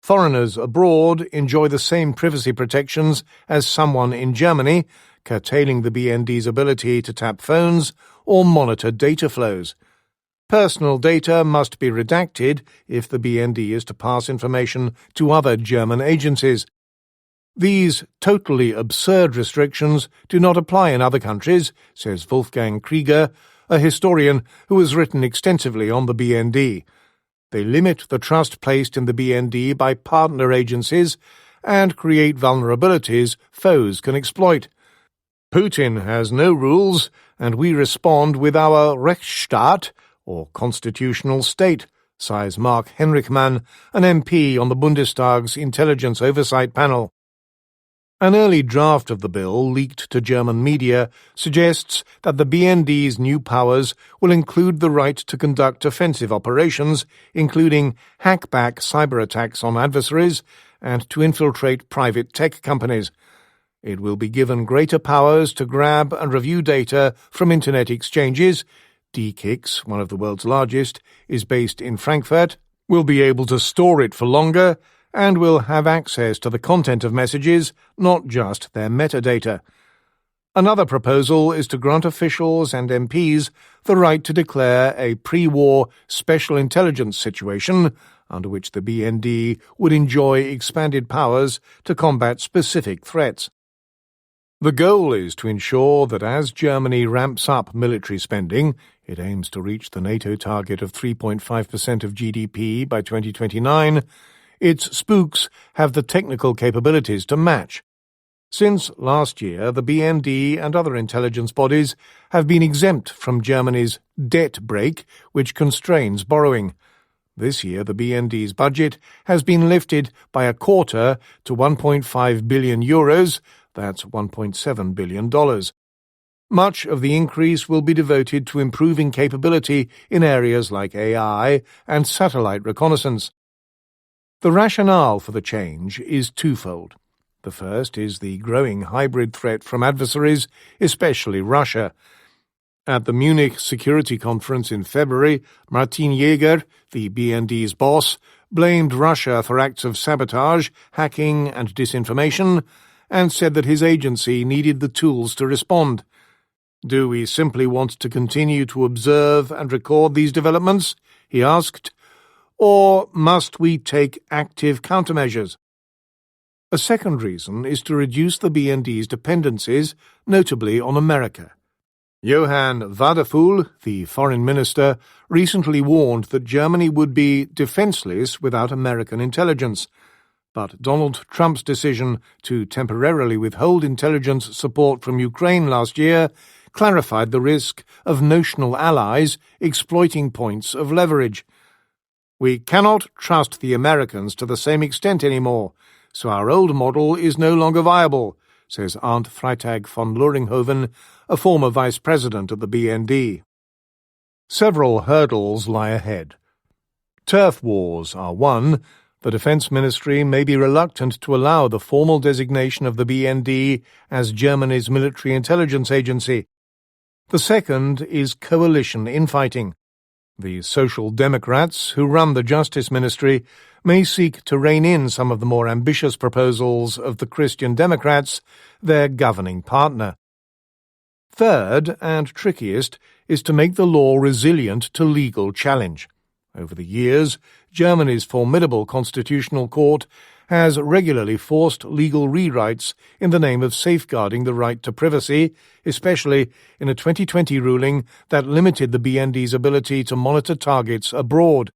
Foreigners abroad enjoy the same privacy protections as someone in Germany, curtailing the BND's ability to tap phones or monitor data flows. Personal data must be redacted if the BND is to pass information to other German agencies. These totally absurd restrictions do not apply in other countries, says Wolfgang Krieger, a historian who has written extensively on the BND. They limit the trust placed in the BND by partner agencies and create vulnerabilities foes can exploit. Putin has no rules, and we respond with our Rechtsstaat, or constitutional state, sighs Mark Henrichmann, an MP on the Bundestag's Intelligence Oversight Panel. An early draft of the bill, leaked to German media, suggests that the BND's new powers will include the right to conduct offensive operations, including hackback cyber attacks on adversaries, and to infiltrate private tech companies. It will be given greater powers to grab and review data from Internet exchanges. DKIX, one of the world's largest, is based in Frankfurt, will be able to store it for longer, and will have access to the content of messages, not just their metadata. Another proposal is to grant officials and MPs the right to declare a pre-war special intelligence situation, under which the BND would enjoy expanded powers to combat specific threats. The goal is to ensure that as Germany ramps up military spending, it aims to reach the NATO target of 3.5% of GDP by 2029, its spooks have the technical capabilities to match. Since last year, the BND and other intelligence bodies have been exempt from Germany's debt brake, which constrains borrowing. This year, the BND's budget has been lifted by a quarter to 1.5 billion euros, that's $1.7 billion. Much of the increase will be devoted to improving capability in areas like AI and satellite reconnaissance. The rationale for the change is twofold. The first is the growing hybrid threat from adversaries, especially Russia. At the Munich Security Conference in February, Martin Jäger, the BND's boss, blamed Russia for acts of sabotage, hacking and disinformation, and said that his agency needed the tools to respond. Do we simply want to continue to observe and record these developments? He asked. Or must we take active countermeasures? A second reason is to reduce the BND's dependencies, notably on America. Johann Wadephul, the foreign minister, recently warned that Germany would be defenseless without American intelligence. But Donald Trump's decision to temporarily withhold intelligence support from Ukraine last year clarified the risk of notional allies exploiting points of leverage. We cannot trust the Americans to the same extent anymore, so our old model is no longer viable, says Arndt Freitag von Loringhoven, a former vice president of the BND. Several hurdles lie ahead. Turf wars are one. The Defence Ministry may be reluctant to allow the formal designation of the BND as Germany's military intelligence agency. The second is coalition infighting. The Social Democrats, who run the Justice Ministry, may seek to rein in some of the more ambitious proposals of the Christian Democrats, their governing partner. Third, and trickiest, is to make the law resilient to legal challenge. Over the years, Germany's formidable constitutional court has regularly forced legal rewrites in the name of safeguarding the right to privacy, especially in a 2020 ruling that limited the BND's ability to monitor targets abroad.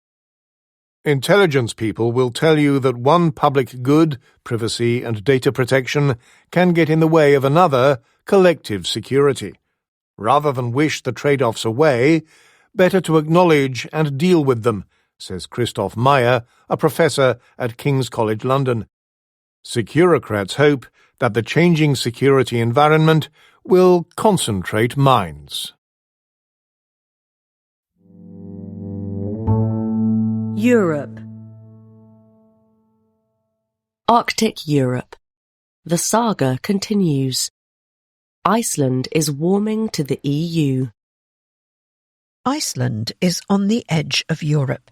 Intelligence people will tell you that one public good, privacy and data protection, can get in the way of another, collective security. Rather than wish the trade-offs away, better to acknowledge and deal with them, says Christoph Meyer, a professor at King's College London. Securocrats hope that the changing security environment will concentrate minds. Europe. Arctic Europe. The saga continues. Iceland is warming to the EU. Iceland is on the edge of Europe.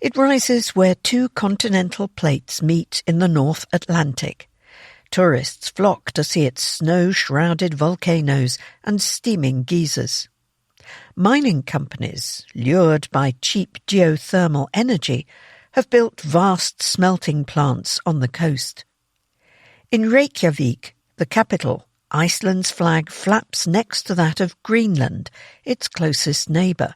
It rises where two continental plates meet in the North Atlantic. Tourists flock to see its snow-shrouded volcanoes and steaming geysers. Mining companies, lured by cheap geothermal energy, have built vast smelting plants on the coast. In Reykjavik, the capital, Iceland's flag flaps next to that of Greenland, its closest neighbour.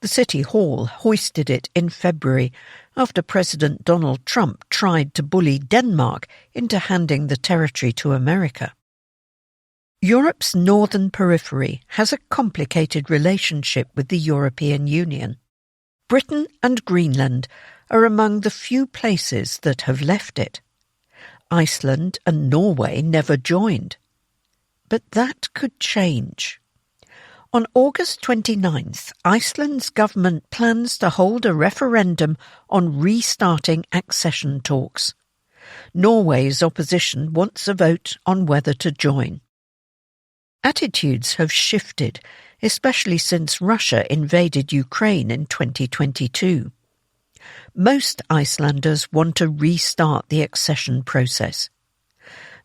The City Hall hoisted it in February after President Donald Trump tried to bully Denmark into handing the territory to America. Europe's northern periphery has a complicated relationship with the European Union. Britain and Greenland are among the few places that have left it. Iceland and Norway never joined. But that could change. On August 29th, Iceland's government plans to hold a referendum on restarting accession talks. Norway's opposition wants a vote on whether to join. Attitudes have shifted, especially since Russia invaded Ukraine in 2022. Most Icelanders want to restart the accession process.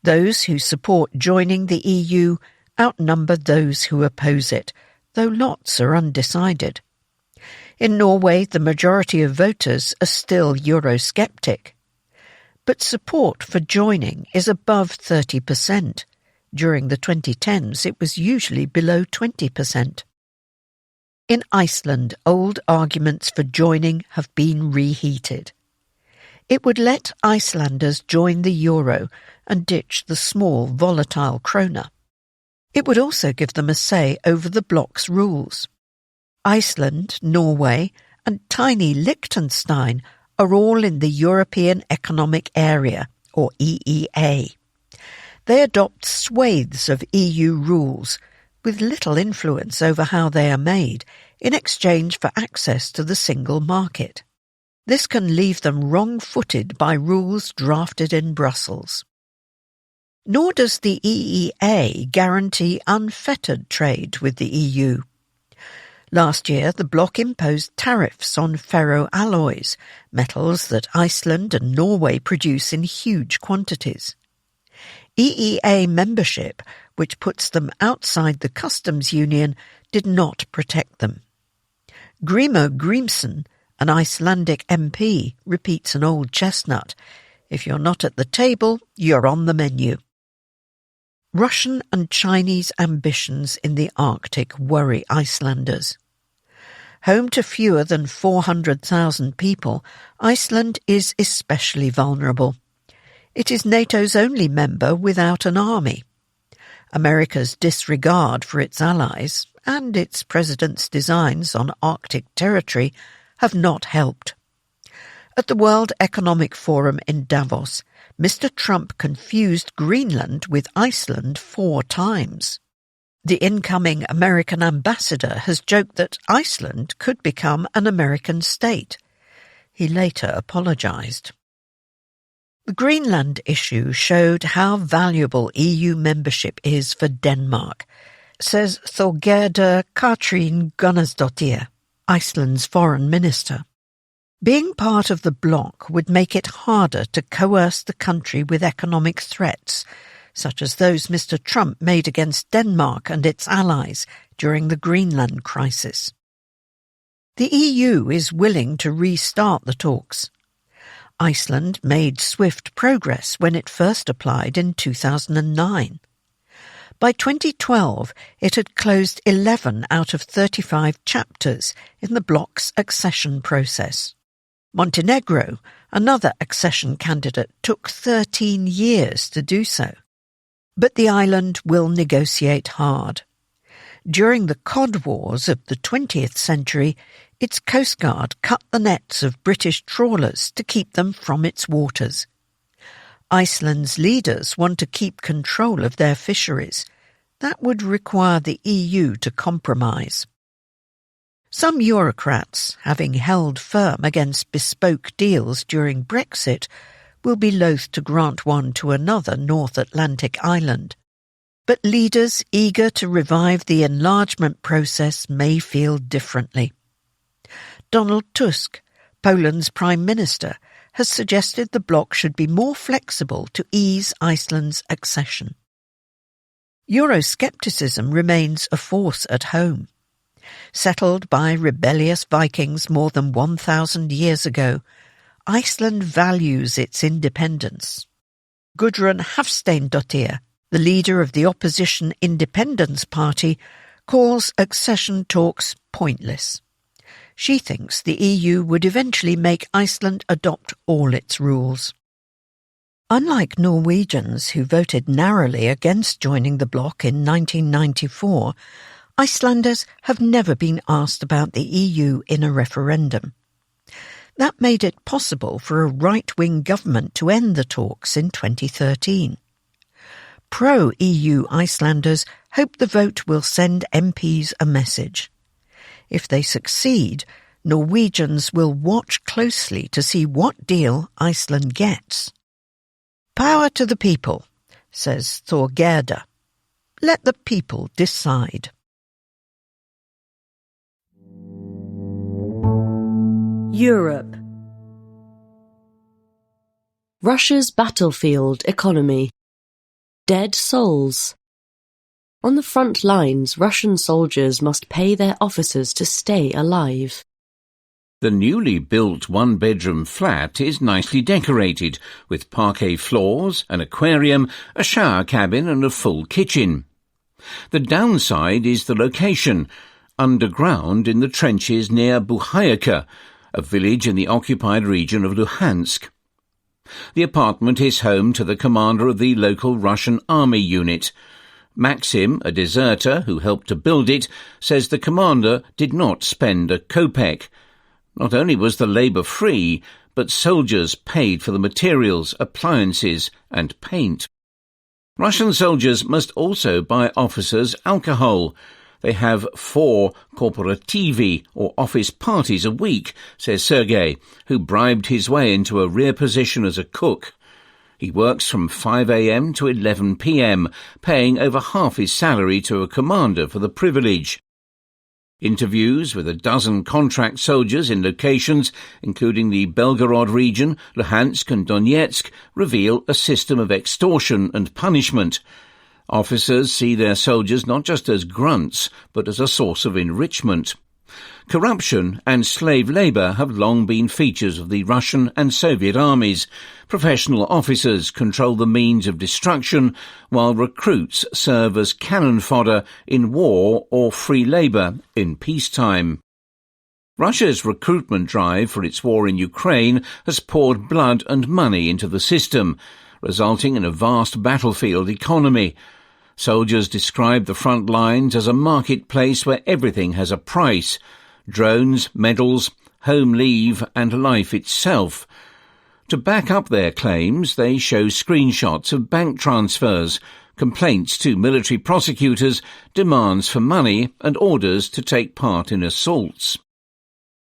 Those who support joining the EU outnumber those who oppose it, though lots are undecided. In Norway, the majority of voters are still Eurosceptic. But support for joining is above 30%. During the 2010s, it was usually below 20%. In Iceland, old arguments for joining have been reheated. It would let Icelanders join the euro and ditch the small, volatile krona. It would also give them a say over the bloc's rules. Iceland, Norway, and tiny Liechtenstein are all in the European Economic Area, or EEA. They adopt swathes of EU rules, with little influence over how they are made, in exchange for access to the single market. This can leave them wrong-footed by rules drafted in Brussels. Nor does the EEA guarantee unfettered trade with the EU. Last year, the bloc imposed tariffs on ferroalloys, metals that Iceland and Norway produce in huge quantities. EEA membership, which puts them outside the customs union, did not protect them. Grímur Grímsson, an Icelandic MP, repeats an old chestnut. If you're not at the table, you're on the menu. Russian and Chinese ambitions in the Arctic worry Icelanders. Home to fewer than 400,000 people, Iceland is especially vulnerable. It is NATO's only member without an army. America's disregard for its allies and its president's designs on Arctic territory have not helped. At the World Economic Forum in Davos, Mr. Trump confused Greenland with Iceland 4 times. The incoming American ambassador has joked that Iceland could become an American state. He later apologized. The Greenland issue showed how valuable EU membership is for Denmark, says Þorgerður Katrín Gunnarsdóttir, Iceland's foreign minister. Being part of the bloc would make it harder to coerce the country with economic threats, such as those Mr. Trump made against Denmark and its allies during the Greenland crisis. The EU is willing to restart the talks. Iceland made swift progress when it first applied in 2009. By 2012, it had closed 11 out of 35 chapters in the bloc's accession process. Montenegro, another accession candidate, took 13 years to do so. But the island will negotiate hard. During the Cod Wars of the 20th century, its Coast Guard cut the nets of British trawlers to keep them from its waters. Iceland's leaders want to keep control of their fisheries. That would require the EU to compromise. Some Eurocrats, having held firm against bespoke deals during Brexit, will be loath to grant one to another North Atlantic island. But leaders eager to revive the enlargement process may feel differently. Donald Tusk, Poland's Prime Minister, has suggested the bloc should be more flexible to ease Iceland's accession. Euroscepticism remains a force at home. Settled by rebellious Vikings more than 1,000 years ago, Iceland values its independence. Gudrun Hafsteinsdottir, the leader of the opposition Independence Party, calls accession talks pointless. She thinks the EU would eventually make Iceland adopt all its rules. Unlike Norwegians, who voted narrowly against joining the bloc in 1994, Icelanders have never been asked about the EU in a referendum. That made it possible for a right-wing government to end the talks in 2013. Pro-EU Icelanders hope the vote will send MPs a message. If they succeed, Norwegians will watch closely to see what deal Iceland gets. Power to the people, says Thor Gerda. Let the people decide. Europe. Russia's battlefield economy. Dead souls. On the front lines, Russian soldiers must pay their officers to stay alive. The newly built one-bedroom flat is nicely decorated, with parquet floors, an aquarium, a shower cabin and a full kitchen. The downside is the location, underground in the trenches near Buhayka, a village in the occupied region of Luhansk. The apartment is home to the commander of the local Russian army unit. Maxim, a deserter who helped to build it, says the commander did not spend a kopeck. Not only was the labour free, but soldiers paid for the materials, appliances and paint. Russian soldiers must also buy officers alcohol. They have 4 korporativi, or office parties, a week, says Sergei, who bribed his way into a rear position as a cook. He works from 5 a.m. to 11 p.m., paying over half his salary to a commander for the privilege. Interviews with a dozen contract soldiers in locations, including the Belgorod region, Luhansk and Donetsk, reveal a system of extortion and punishment. Officers see their soldiers not just as grunts, but as a source of enrichment. Corruption and slave labour have long been features of the Russian and Soviet armies. Professional officers control the means of destruction, while recruits serve as cannon fodder in war or free labour in peacetime. Russia's recruitment drive for its war in Ukraine has poured blood and money into the system, resulting in a vast battlefield economy. Soldiers describe the front lines as a marketplace where everything has a price: drones, medals, home leave and life itself. To back up their claims, they show screenshots of bank transfers, complaints to military prosecutors, demands for money and orders to take part in assaults.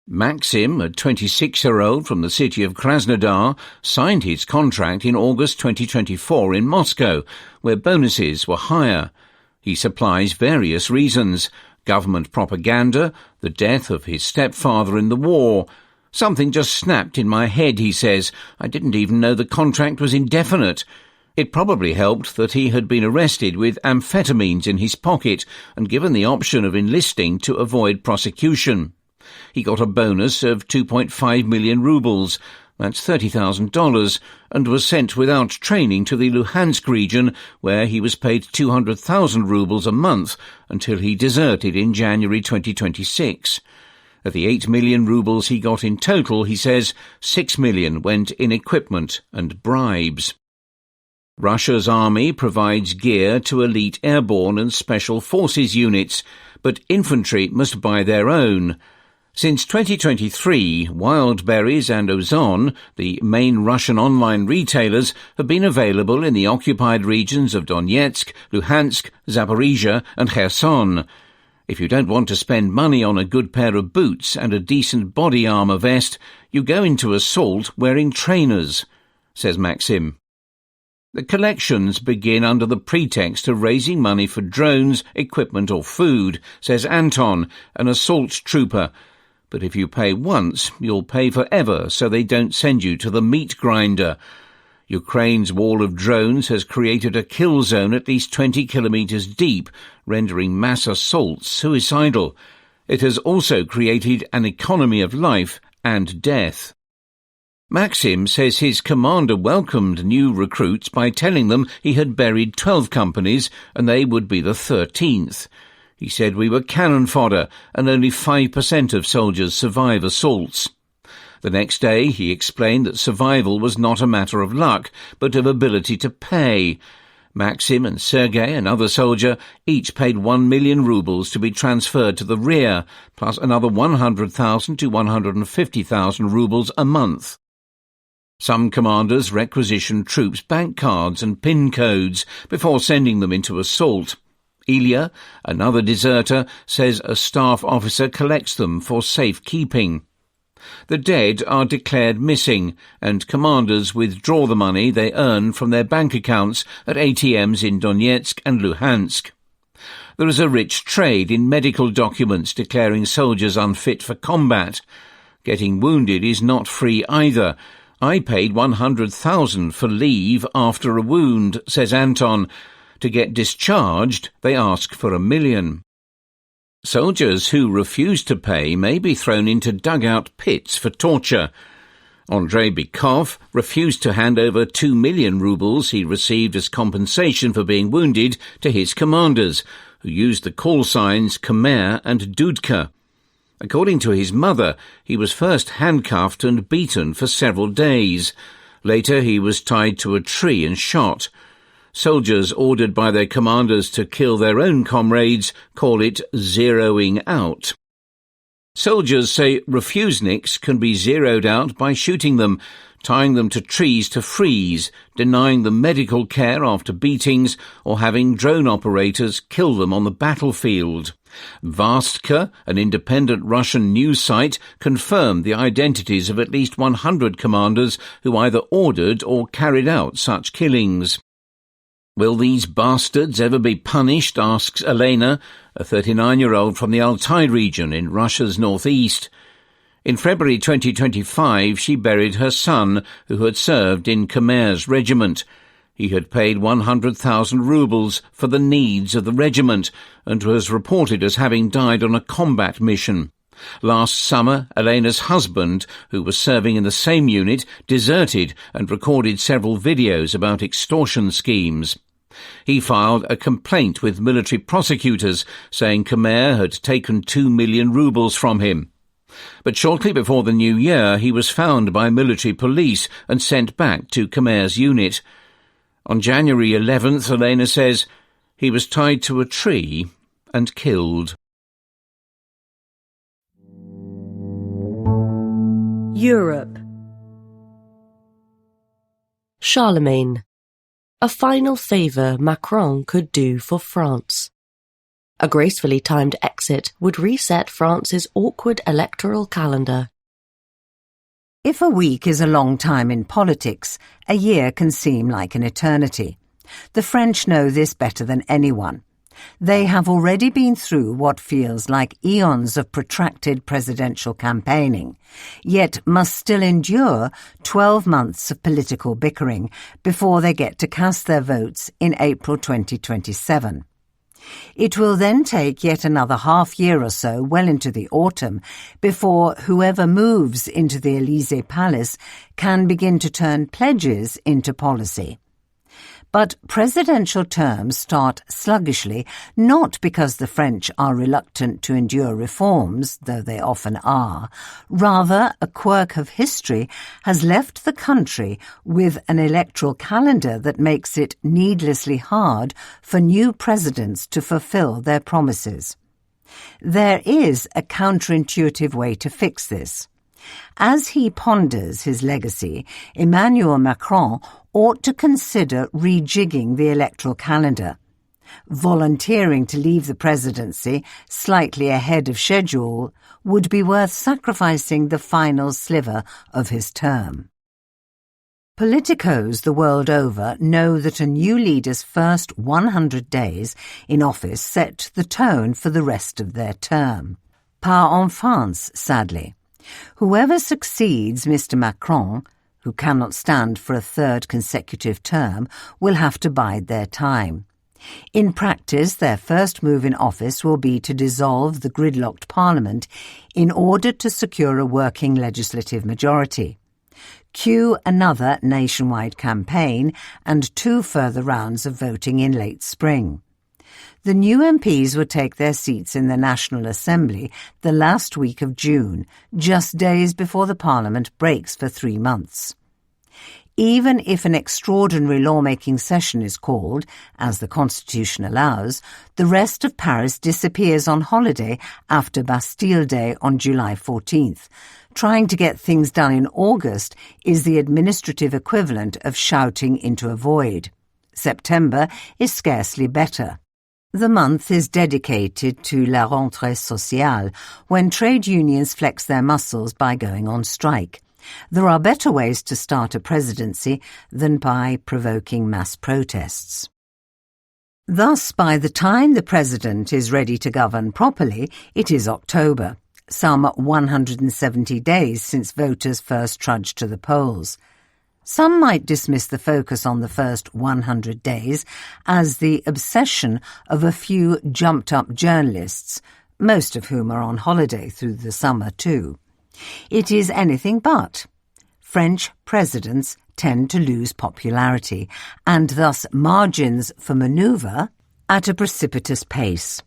Maxim, a 26-year-old from the city of Krasnodar, signed his contract in August 2024 in Moscow, where bonuses were higher. He supplies various reasons: government propaganda, the death of his stepfather in the war. Something just snapped in my head, he says. I didn't even know the contract was indefinite. It probably helped that he had been arrested with amphetamines in his pocket and given the option of enlisting to avoid prosecution. He got a bonus of 2.5 million rubles, that's $30,000, and was sent without training to the Luhansk region, where he was paid 200,000 rubles a month until he deserted in January 2026. Of the 8 million rubles he got in total, he says, 6 million went in equipment and bribes. Russia's army provides gear to elite airborne and special forces units, but infantry must buy their own. Since 2023, Wildberries and Ozon, the main Russian online retailers, have been available in the occupied regions of Donetsk, Luhansk, Zaporizhia and Kherson. If you don't want to spend money on a good pair of boots and a decent body armour vest, you go into assault wearing trainers, says Maxim. The collections begin under the pretext of raising money for drones, equipment or food, says Anton, an assault trooper. But if you pay once, you'll pay forever, so they don't send you to the meat grinder. Ukraine's wall of drones has created a kill zone at least 20 kilometres deep, rendering mass assaults suicidal. It has also created an economy of life and death. Maxim says his commander welcomed new recruits by telling them he had buried 12 companies and they would be the 13th. He said, "We were cannon fodder and only 5% of soldiers survive assaults." The next day he explained that survival was not a matter of luck, but of ability to pay. Maxim and Sergei, another soldier, each paid 1 million rubles to be transferred to the rear, plus another 100,000 to 150,000 rubles a month. Some commanders requisitioned troops' bank cards and PIN codes before sending them into assault. Ilya, another deserter, says a staff officer collects them for safekeeping. The dead are declared missing, and commanders withdraw the money they earn from their bank accounts at ATMs in Donetsk and Luhansk. There is a rich trade in medical documents declaring soldiers unfit for combat. Getting wounded is not free either. "I paid 100,000 for leave after a wound," says Anton. To get discharged, they ask for 1 million. Soldiers who refuse to pay may be thrown into dugout pits for torture. Andrei Bykov refused to hand over 2 million rubles he received as compensation for being wounded to his commanders, who used the call signs Khmer and Dudka. According to his mother, he was first handcuffed and beaten for several days. Later he was tied to a tree and shot. Soldiers ordered by their commanders to kill their own comrades call it zeroing out. Soldiers say refuseniks can be zeroed out by shooting them, tying them to trees to freeze, denying them medical care after beatings, or having drone operators kill them on the battlefield. Vastka, an independent Russian news site, confirmed the identities of at least 100 commanders who either ordered or carried out such killings. "Will these bastards ever be punished?" asks Elena, a 39-year-old from the Altai region in Russia's northeast. In February 2025, she buried her son, who had served in Khmer's regiment. He had paid 100,000 rubles for the needs of the regiment and was reported as having died on a combat mission. Last summer, Elena's husband, who was serving in the same unit, deserted and recorded several videos about extortion schemes. He filed a complaint with military prosecutors, saying Khmer had taken 2 million rubles from him. But shortly before the new year, he was found by military police and sent back to Khmer's unit. On January 11th, Elena says, he was tied to a tree and killed. Europe. Charlemagne. A final favour Macron could do for France. A gracefully timed exit would reset France's awkward electoral calendar. If a week is a long time in politics, a year can seem like an eternity. The French know this better than anyone. They have already been through what feels like eons of protracted presidential campaigning, yet must still endure 12 months of political bickering before they get to cast their votes in April 2027. It will then take yet another half year or so, well into the autumn, before whoever moves into the Élysée Palace can begin to turn pledges into policy. But presidential terms start sluggishly, not because the French are reluctant to endure reforms, though they often are. Rather, a quirk of history has left the country with an electoral calendar that makes it needlessly hard for new presidents to fulfill their promises. There is a counterintuitive way to fix this. As he ponders his legacy, Emmanuel Macron ought to consider rejigging the electoral calendar. Volunteering to leave the presidency slightly ahead of schedule would be worth sacrificing the final sliver of his term. Politicos the world over know that a new leader's first 100 days in office set the tone for the rest of their term. Pas en France, sadly. Whoever succeeds Mr. Macron, who cannot stand for a third consecutive term, will have to bide their time. In practice, their first move in office will be to dissolve the gridlocked parliament in order to secure a working legislative majority. Cue another nationwide campaign and 2 further rounds of voting in late spring. The new MPs would take their seats in the National Assembly the last week of June, just days before the Parliament breaks for 3 months. Even if an extraordinary lawmaking session is called, as the Constitution allows, the rest of Paris disappears on holiday after Bastille Day on July 14th. Trying to get things done in August is the administrative equivalent of shouting into a void. September is scarcely better. The month is dedicated to la rentrée sociale, when trade unions flex their muscles by going on strike. There are better ways to start a presidency than by provoking mass protests. Thus, by the time the president is ready to govern properly, it is October, some 170 days since voters first trudged to the polls. Some might dismiss the focus on the first 100 days as the obsession of a few jumped-up journalists, most of whom are on holiday through the summer too. It is anything but. French presidents tend to lose popularity, and thus margins for manoeuvre at a precipitous pace.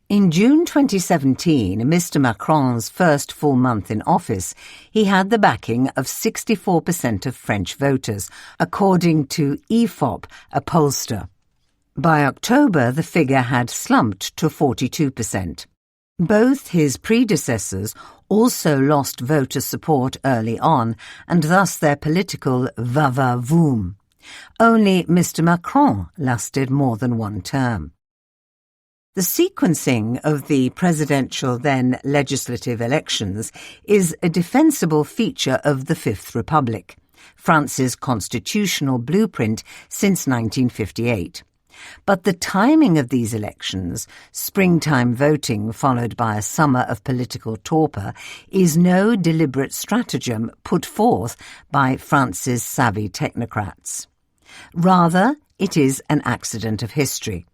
In June 2017, Mr. Macron's first full month in office, he had the backing of 64% of French voters, according to IFOP, a pollster. By October, the figure had slumped to 42%. Both his predecessors also lost voter support early on, and thus their political va-va-voom. Only Mr. Macron lasted more than 1 term. The sequencing of the presidential then legislative elections is a defensible feature of the Fifth Republic, France's constitutional blueprint since 1958. But the timing of these elections, springtime voting followed by a summer of political torpor, is no deliberate stratagem put forth by France's savvy technocrats. Rather, it is an accident of history.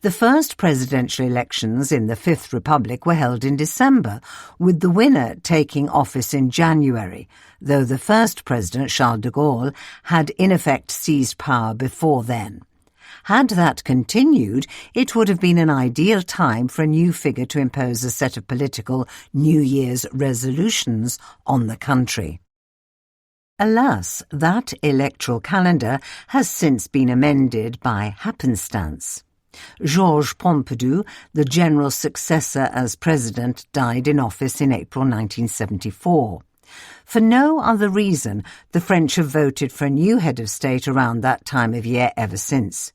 The first presidential elections in the Fifth Republic were held in December, with the winner taking office in January, though the first president, Charles de Gaulle, had in effect seized power before then. Had that continued, it would have been an ideal time for a new figure to impose a set of political New Year's resolutions on the country. Alas, that electoral calendar has since been amended by happenstance. Georges Pompidou, the general successor as president, died in office in April 1974. For no other reason, the French have voted for a new head of state around that time of year ever since.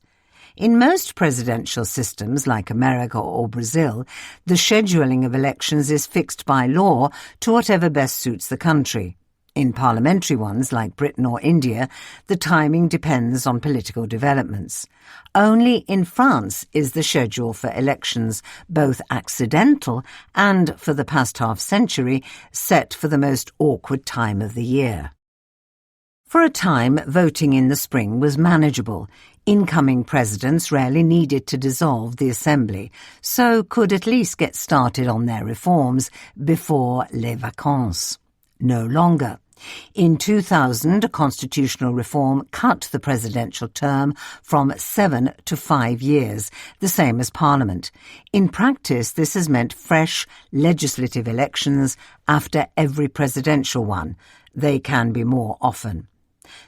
In most presidential systems, like America or Brazil, the scheduling of elections is fixed by law to whatever best suits the country. In parliamentary ones, like Britain or India, the timing depends on political developments. Only in France is the schedule for elections both accidental and, for the past half-century, set for the most awkward time of the year. For a time, voting in the spring was manageable. Incoming presidents rarely needed to dissolve the assembly, so could at least get started on their reforms before les vacances. No longer. In 2000, a constitutional reform cut the presidential term from 7 to 5 years, the same as Parliament. In practice, this has meant fresh legislative elections after every presidential one. They can be more often.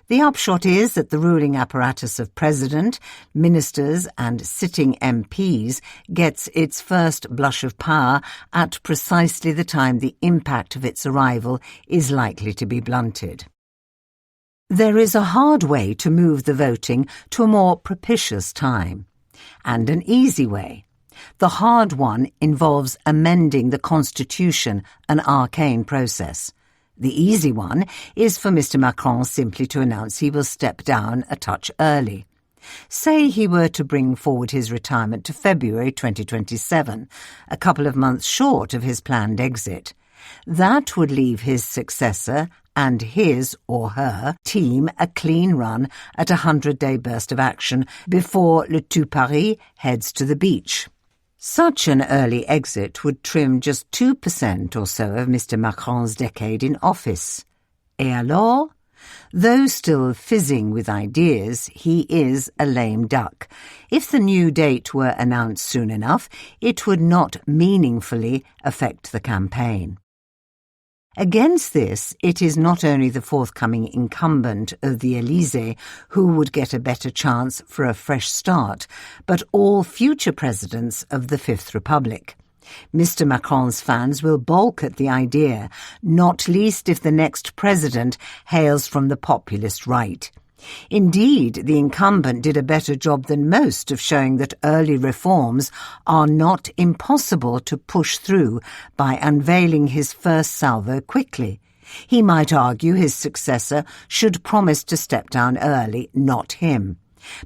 The upshot is that the ruling apparatus of president, ministers and sitting MPs gets its first blush of power at precisely the time the impact of its arrival is likely to be blunted. There is a hard way to move the voting to a more propitious time, and an easy way. The hard one involves amending the Constitution, an arcane process. The easy one is for Mr. Macron simply to announce he will step down a touch early. Say he were to bring forward his retirement to February 2027, a couple of months short of his planned exit. That would leave his successor, and his or her team a clean run at a 100-day burst of action before Le Tout Paris heads to the beach. Such an early exit would trim just 2% or so of Mr. Macron's decade in office. Et alors? Though still fizzing with ideas, he is a lame duck. If the new date were announced soon enough, it would not meaningfully affect the campaign. Against this, it is not only the forthcoming incumbent of the Élysée who would get a better chance for a fresh start, but all future presidents of the Fifth Republic. Mr. Macron's fans will balk at the idea, not least if the next president hails from the populist right. Indeed, the incumbent did a better job than most of showing that early reforms are not impossible to push through by unveiling his first salvo quickly. He might argue his successor should promise to step down early, not him.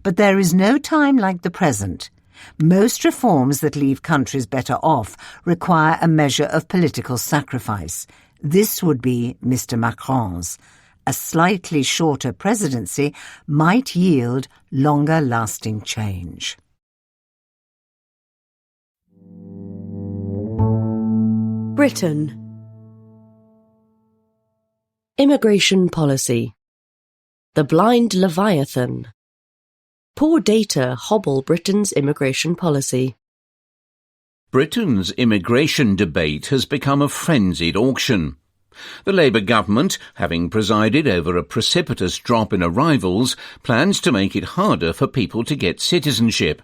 But there is no time like the present. Most reforms that leave countries better off require a measure of political sacrifice. This would be Mr. Macron's. A slightly shorter presidency might yield longer-lasting change. Britain. Immigration policy. The blind Leviathan. Poor data hobble Britain's immigration policy. Britain's immigration debate has become a frenzied auction. The Labour government, having presided over a precipitous drop in arrivals, plans to make it harder for people to get citizenship.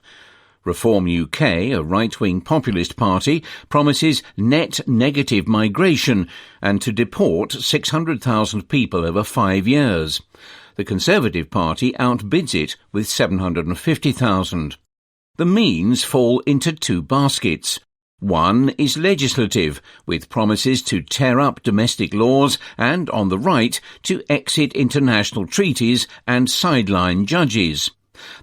Reform UK, a right-wing populist party, promises net negative migration and to deport 600,000 people over 5 years. The Conservative Party outbids it with 750,000. The means fall into two baskets. One is legislative, with promises to tear up domestic laws and, on the right, to exit international treaties and sideline judges.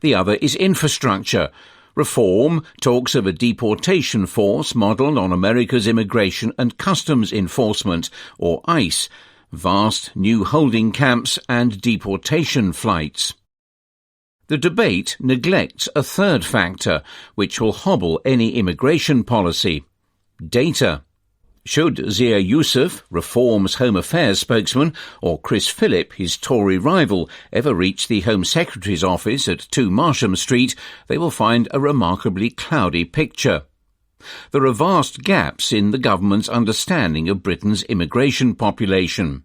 The other is infrastructure. Reform talks of a deportation force modelled on America's Immigration and Customs Enforcement, or ICE, vast new holding camps and deportation flights. The debate neglects a third factor, which will hobble any immigration policy: data. Should Zia Yusuf, Reform's Home Affairs spokesman, or Chris Philip, his Tory rival, ever reach the Home Secretary's office at 2 Marsham Street, they will find a remarkably cloudy picture. There are vast gaps in the government's understanding of Britain's immigration population.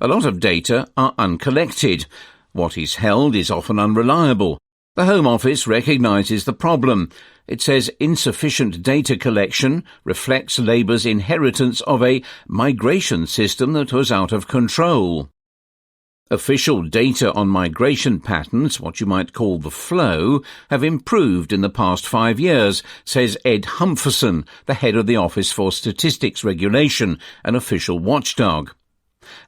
A lot of data are uncollected. What is held is often unreliable. The Home Office recognises the problem. It says insufficient data collection reflects Labour's inheritance of a migration system that was out of control. Official data on migration patterns, what you might call the flow, have improved in the past 5 years, says Ed Humpherson, the head of the Office for Statistics Regulation, an official watchdog.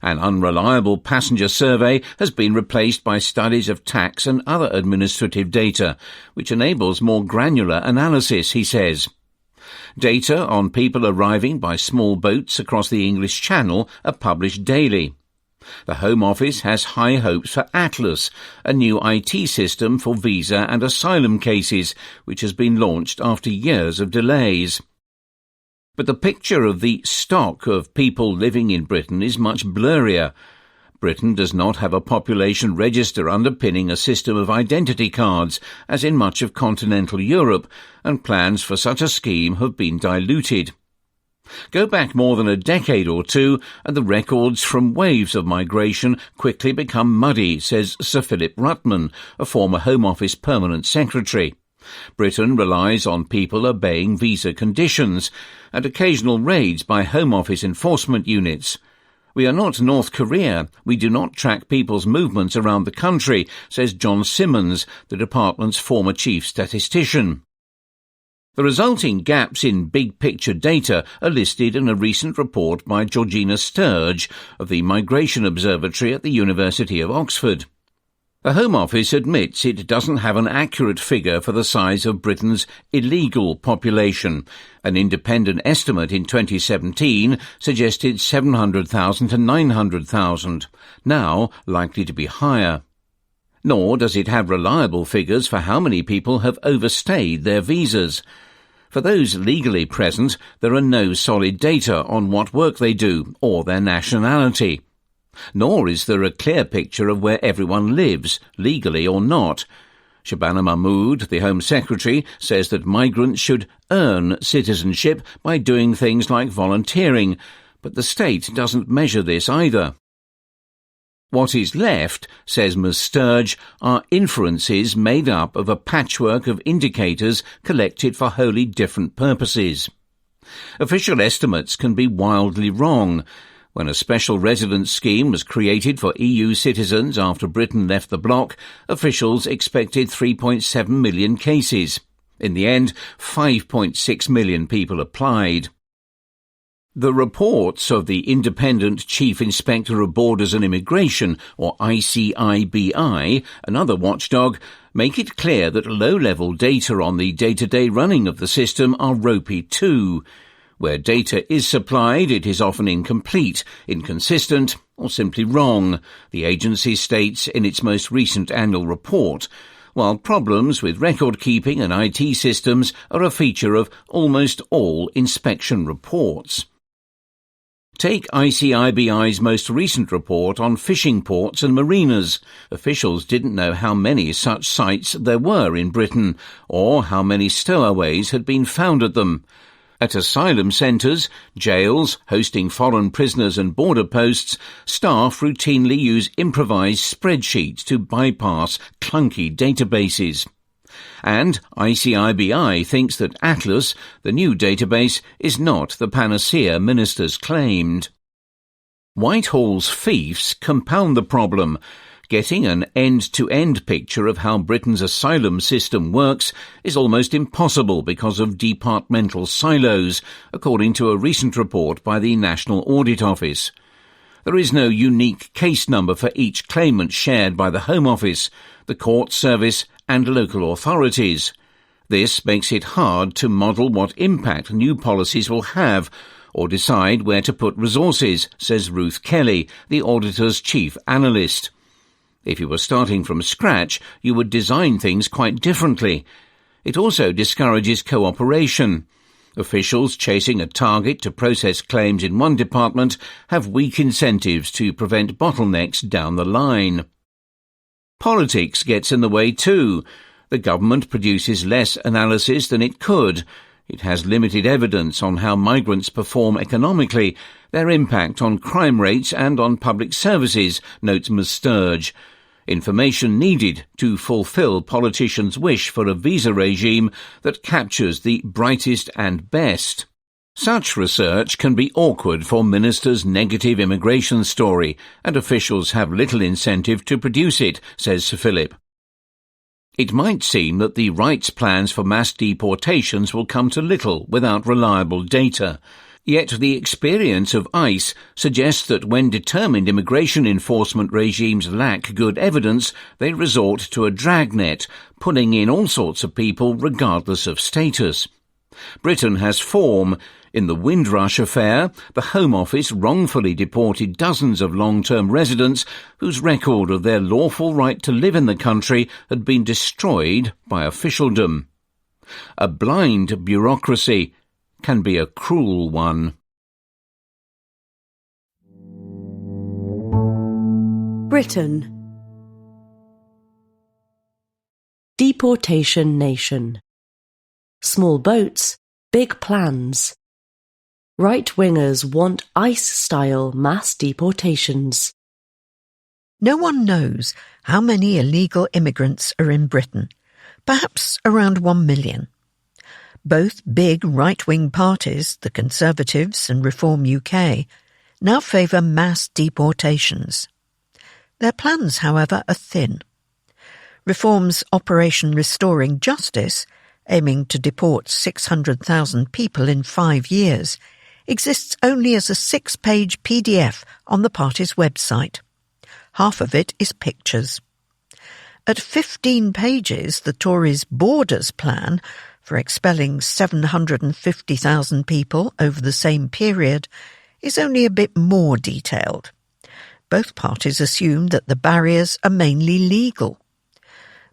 An unreliable passenger survey has been replaced by studies of tax and other administrative data, which enables more granular analysis, he says. Data on people arriving by small boats across the English Channel are published daily. The Home Office has high hopes for Atlas, a new IT system for visa and asylum cases, which has been launched after years of delays. But the picture of the stock of people living in Britain is much blurrier. Britain does not have a population register underpinning a system of identity cards, as in much of continental Europe, and plans for such a scheme have been diluted. Go back more than a decade or two, and the records from waves of migration quickly become muddy, says Sir Philip Ruttman, a former Home Office Permanent Secretary. Britain relies on people obeying visa conditions and occasional raids by Home Office enforcement units. We are not North Korea. We do not track people's movements around the country, says John Simmons, the department's former chief statistician. The resulting gaps in big-picture data are listed in a recent report by Georgina Sturge of the Migration Observatory at the University of Oxford. The Home Office admits it doesn't have an accurate figure for the size of Britain's illegal population. An independent estimate in 2017 suggested 700,000 to 900,000, now likely to be higher. Nor does it have reliable figures for how many people have overstayed their visas. For those legally present, there are no solid data on what work they do or their nationality. Nor is there a clear picture of where everyone lives, legally or not. Shabana Mahmood, the Home Secretary, says that migrants should earn citizenship by doing things like volunteering, but the state doesn't measure this either. What is left, says Ms Sturge, are inferences made up of a patchwork of indicators collected for wholly different purposes. Official estimates can be wildly wrong. When a special residence scheme was created for EU citizens after Britain left the bloc, officials expected 3.7 million cases. In the end, 5.6 million people applied. The reports of the Independent Chief Inspector of Borders and Immigration, or ICIBI, another watchdog, make it clear that low-level data on the day-to-day running of the system are ropey too. Where data is supplied, it is often incomplete, inconsistent, or simply wrong, the agency states in its most recent annual report, while problems with record-keeping and IT systems are a feature of almost all inspection reports. Take ICIBI's most recent report on fishing ports and marinas. Officials didn't know how many such sites there were in Britain, or how many stowaways had been found at them. At asylum centres, jails, hosting foreign prisoners and border posts, staff routinely use improvised spreadsheets to bypass clunky databases. And ICIBI thinks that Atlas, the new database, is not the panacea ministers claimed. Whitehall's fiefs compound the problem. Getting an end-to-end picture of how Britain's asylum system works is almost impossible because of departmental silos, according to a recent report by the National Audit Office. There is no unique case number for each claimant shared by the Home Office, the Court Service and local authorities. This makes it hard to model what impact new policies will have or decide where to put resources, says Ruth Kelly, the auditor's chief analyst. If you were starting from scratch, you would design things quite differently. It also discourages cooperation. Officials chasing a target to process claims in one department have weak incentives to prevent bottlenecks down the line. Politics gets in the way too. The government produces less analysis than it could. It has limited evidence on how migrants perform economically, their impact on crime rates and on public services, notes Ms Sturge. Information needed to fulfil politicians' wish for a visa regime that captures the brightest and best. Such research can be awkward for ministers' negative immigration story, and officials have little incentive to produce it, says Sir Philip. It might seem that the right's plans for mass deportations will come to little without reliable data. Yet the experience of ICE suggests that when determined immigration enforcement regimes lack good evidence, they resort to a dragnet, pulling in all sorts of people regardless of status. Britain has form. In the Windrush affair, the Home Office wrongfully deported dozens of long-term residents whose record of their lawful right to live in the country had been destroyed by officialdom. A blind bureaucracy can be a cruel one. Britain. Deportation nation. Small boats, big plans. Right-wingers want ICE-style mass deportations. No one knows how many illegal immigrants are in Britain, perhaps around 1 million. Both big right-wing parties, the Conservatives and Reform UK, now favour mass deportations. Their plans, however, are thin. Reform's Operation Restoring Justice, aiming to deport 600,000 people in 5 years, exists only as a 6-page PDF on the party's website. Half of it is pictures. At 15 pages, the Tories' Borders plan for expelling 750,000 people over the same period is only a bit more detailed. Both parties assume that the barriers are mainly legal.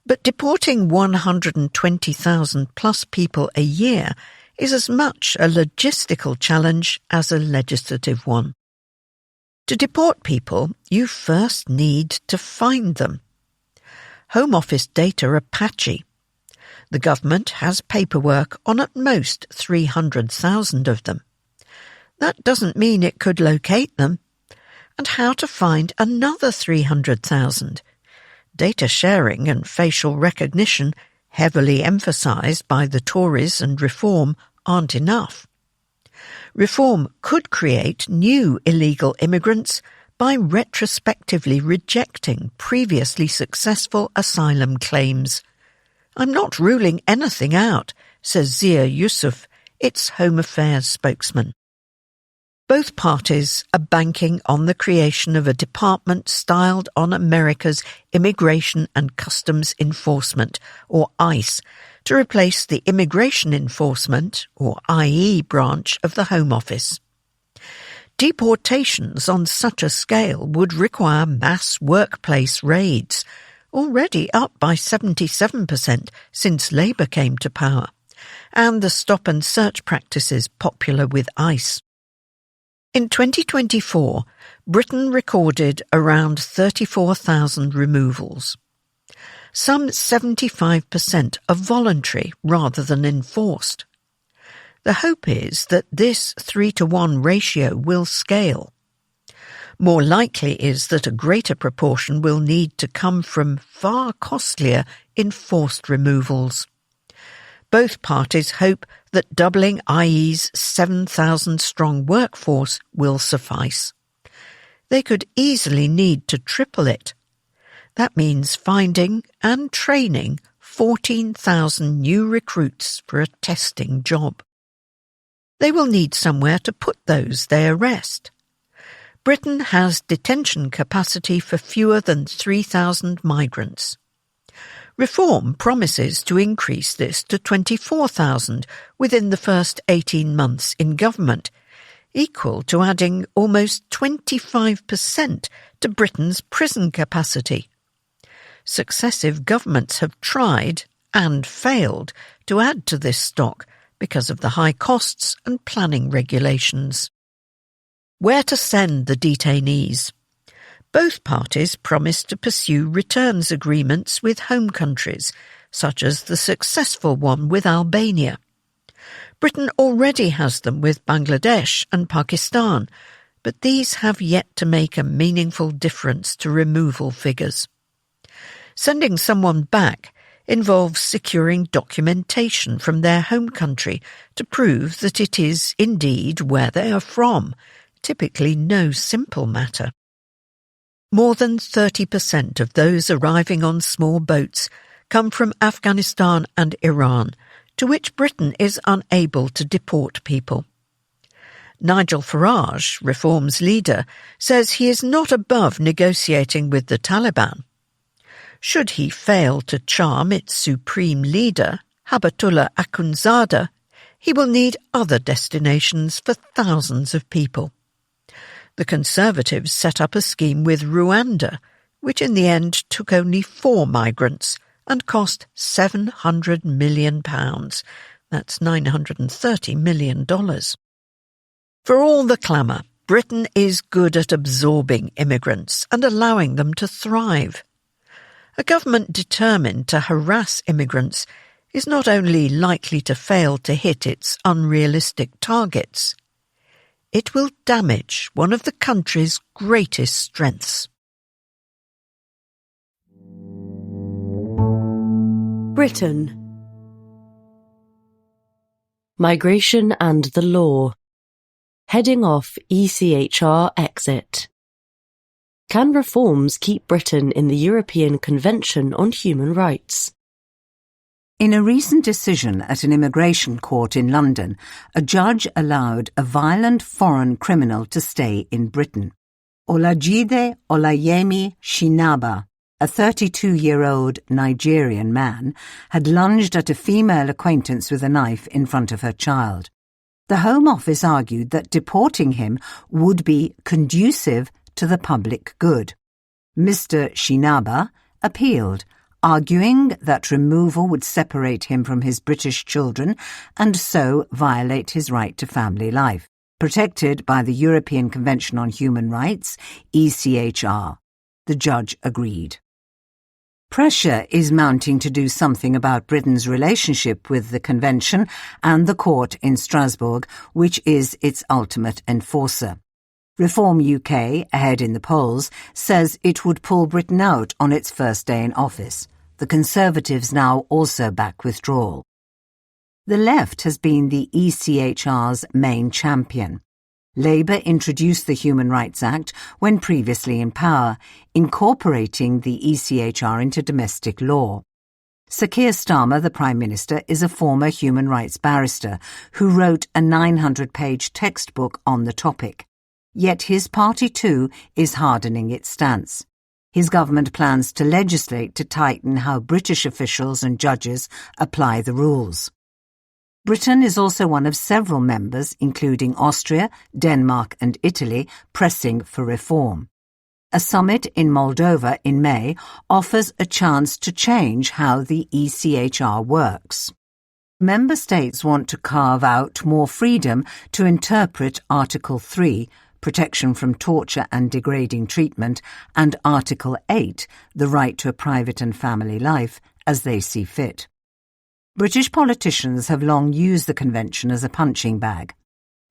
But deporting 120,000 plus people a year is as much a logistical challenge as a legislative one. To deport people, you first need to find them. Home Office data are patchy. The government has paperwork on at most 300,000 of them. That doesn't mean it could locate them. And how to find another 300,000? Data sharing and facial recognition, heavily emphasised by the Tories and Reform, aren't enough. Reform could create new illegal immigrants by retrospectively rejecting previously successful asylum claims. I'm not ruling anything out, says Zia Yusuf, its Home Affairs spokesman. Both parties are banking on the creation of a department styled on America's Immigration and Customs Enforcement, or ICE, to replace the Immigration Enforcement, or IE, branch of the Home Office. Deportations on such a scale would require mass workplace raids, already up by 77% since Labour came to power, and the stop-and-search practices popular with ICE. In 2024, Britain recorded around 34,000 removals. Some 75% are voluntary rather than enforced. The hope is that this 3-to-1 ratio will scale. More likely is that a greater proportion will need to come from far costlier enforced removals. Both parties hope that doubling IE's 7,000-strong workforce will suffice. They could easily need to triple it. That means finding and training 14,000 new recruits for a testing job. They will need somewhere to put those they arrest. Britain has detention capacity for fewer than 3,000 migrants. Reform promises to increase this to 24,000 within the first 18 months in government, equal to adding almost 25% to Britain's prison capacity. Successive governments have tried and failed to add to this stock because of the high costs and planning regulations. Where to send the detainees? Both parties promised to pursue returns agreements with home countries, such as the successful one with Albania. Britain already has them with Bangladesh and Pakistan, but these have yet to make a meaningful difference to removal figures. Sending someone back involves securing documentation from their home country to prove that it is indeed where they are from, typically no simple matter. More than 30% of those arriving on small boats come from Afghanistan and Iran, to which Britain is unable to deport people. Nigel Farage, Reform's leader, says he is not above negotiating with the Taliban. Should he fail to charm its supreme leader, Habatullah Akhundzada, he will need other destinations for thousands of people. The Conservatives set up a scheme with Rwanda, which in the end took only 4 migrants and cost £700 million. That's $930 million. For all the clamour, Britain is good at absorbing immigrants and allowing them to thrive. A government determined to harass immigrants is not only likely to fail to hit its unrealistic targets, it will damage one of the country's greatest strengths. Britain. Migration and the Law. Heading off ECHR exit. Can reforms keep Britain in the European Convention on Human Rights? In a recent decision at an immigration court in London, a judge allowed a violent foreign criminal to stay in Britain. Olajide Olayemi Shinaba, A 32-year-old Nigerian man had lunged at a female acquaintance with a knife in front of her child. The Home Office argued that deporting him would be conducive to the public good. Mr. Shinaba appealed, arguing that removal would separate him from his British children and so violate his right to family life, protected by the European Convention on Human Rights, ECHR. The judge agreed. Pressure is mounting to do something about Britain's relationship with the Convention and the court in Strasbourg, which is its ultimate enforcer. Reform UK, ahead in the polls, says it would pull Britain out on its first day in office. The Conservatives now also back withdrawal. The left has been the ECHR's main champion. Labour introduced the Human Rights Act when previously in power, incorporating the ECHR into domestic law. Sir Keir Starmer, the Prime Minister, is a former human rights barrister who wrote a 900-page textbook on the topic. Yet his party too is hardening its stance. His government plans to legislate to tighten how British officials and judges apply the rules. Britain is also one of several members, including Austria, Denmark and Italy, pressing for reform. A summit in Moldova in May offers a chance to change how the ECHR works. Member states want to carve out more freedom to interpret Article 3, protection from torture and degrading treatment, and Article 8, the right to a private and family life, as they see fit. British politicians have long used the Convention as a punching bag.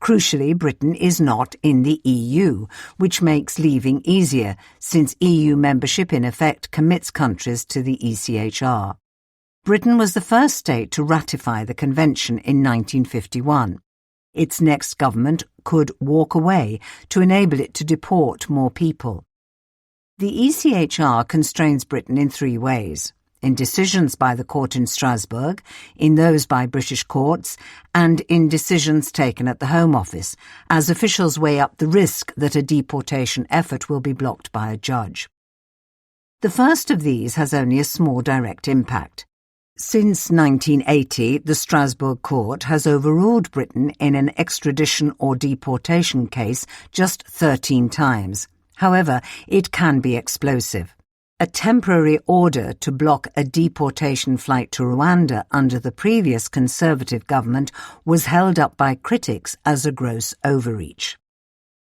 Crucially, Britain is not in the EU, which makes leaving easier, since EU membership in effect commits countries to the ECHR. Britain was the first state to ratify the Convention in 1951. Its next government could walk away to enable it to deport more people. The ECHR constrains Britain in three ways: in decisions by the court in Strasbourg, in those by British courts, and in decisions taken at the Home Office, as officials weigh up the risk that a deportation effort will be blocked by a judge. The first of these has only a small direct impact. Since 1980, the Strasbourg court has overruled Britain in an extradition or deportation case just 13 times. However, it can be explosive. A temporary order to block a deportation flight to Rwanda under the previous Conservative government was held up by critics as a gross overreach.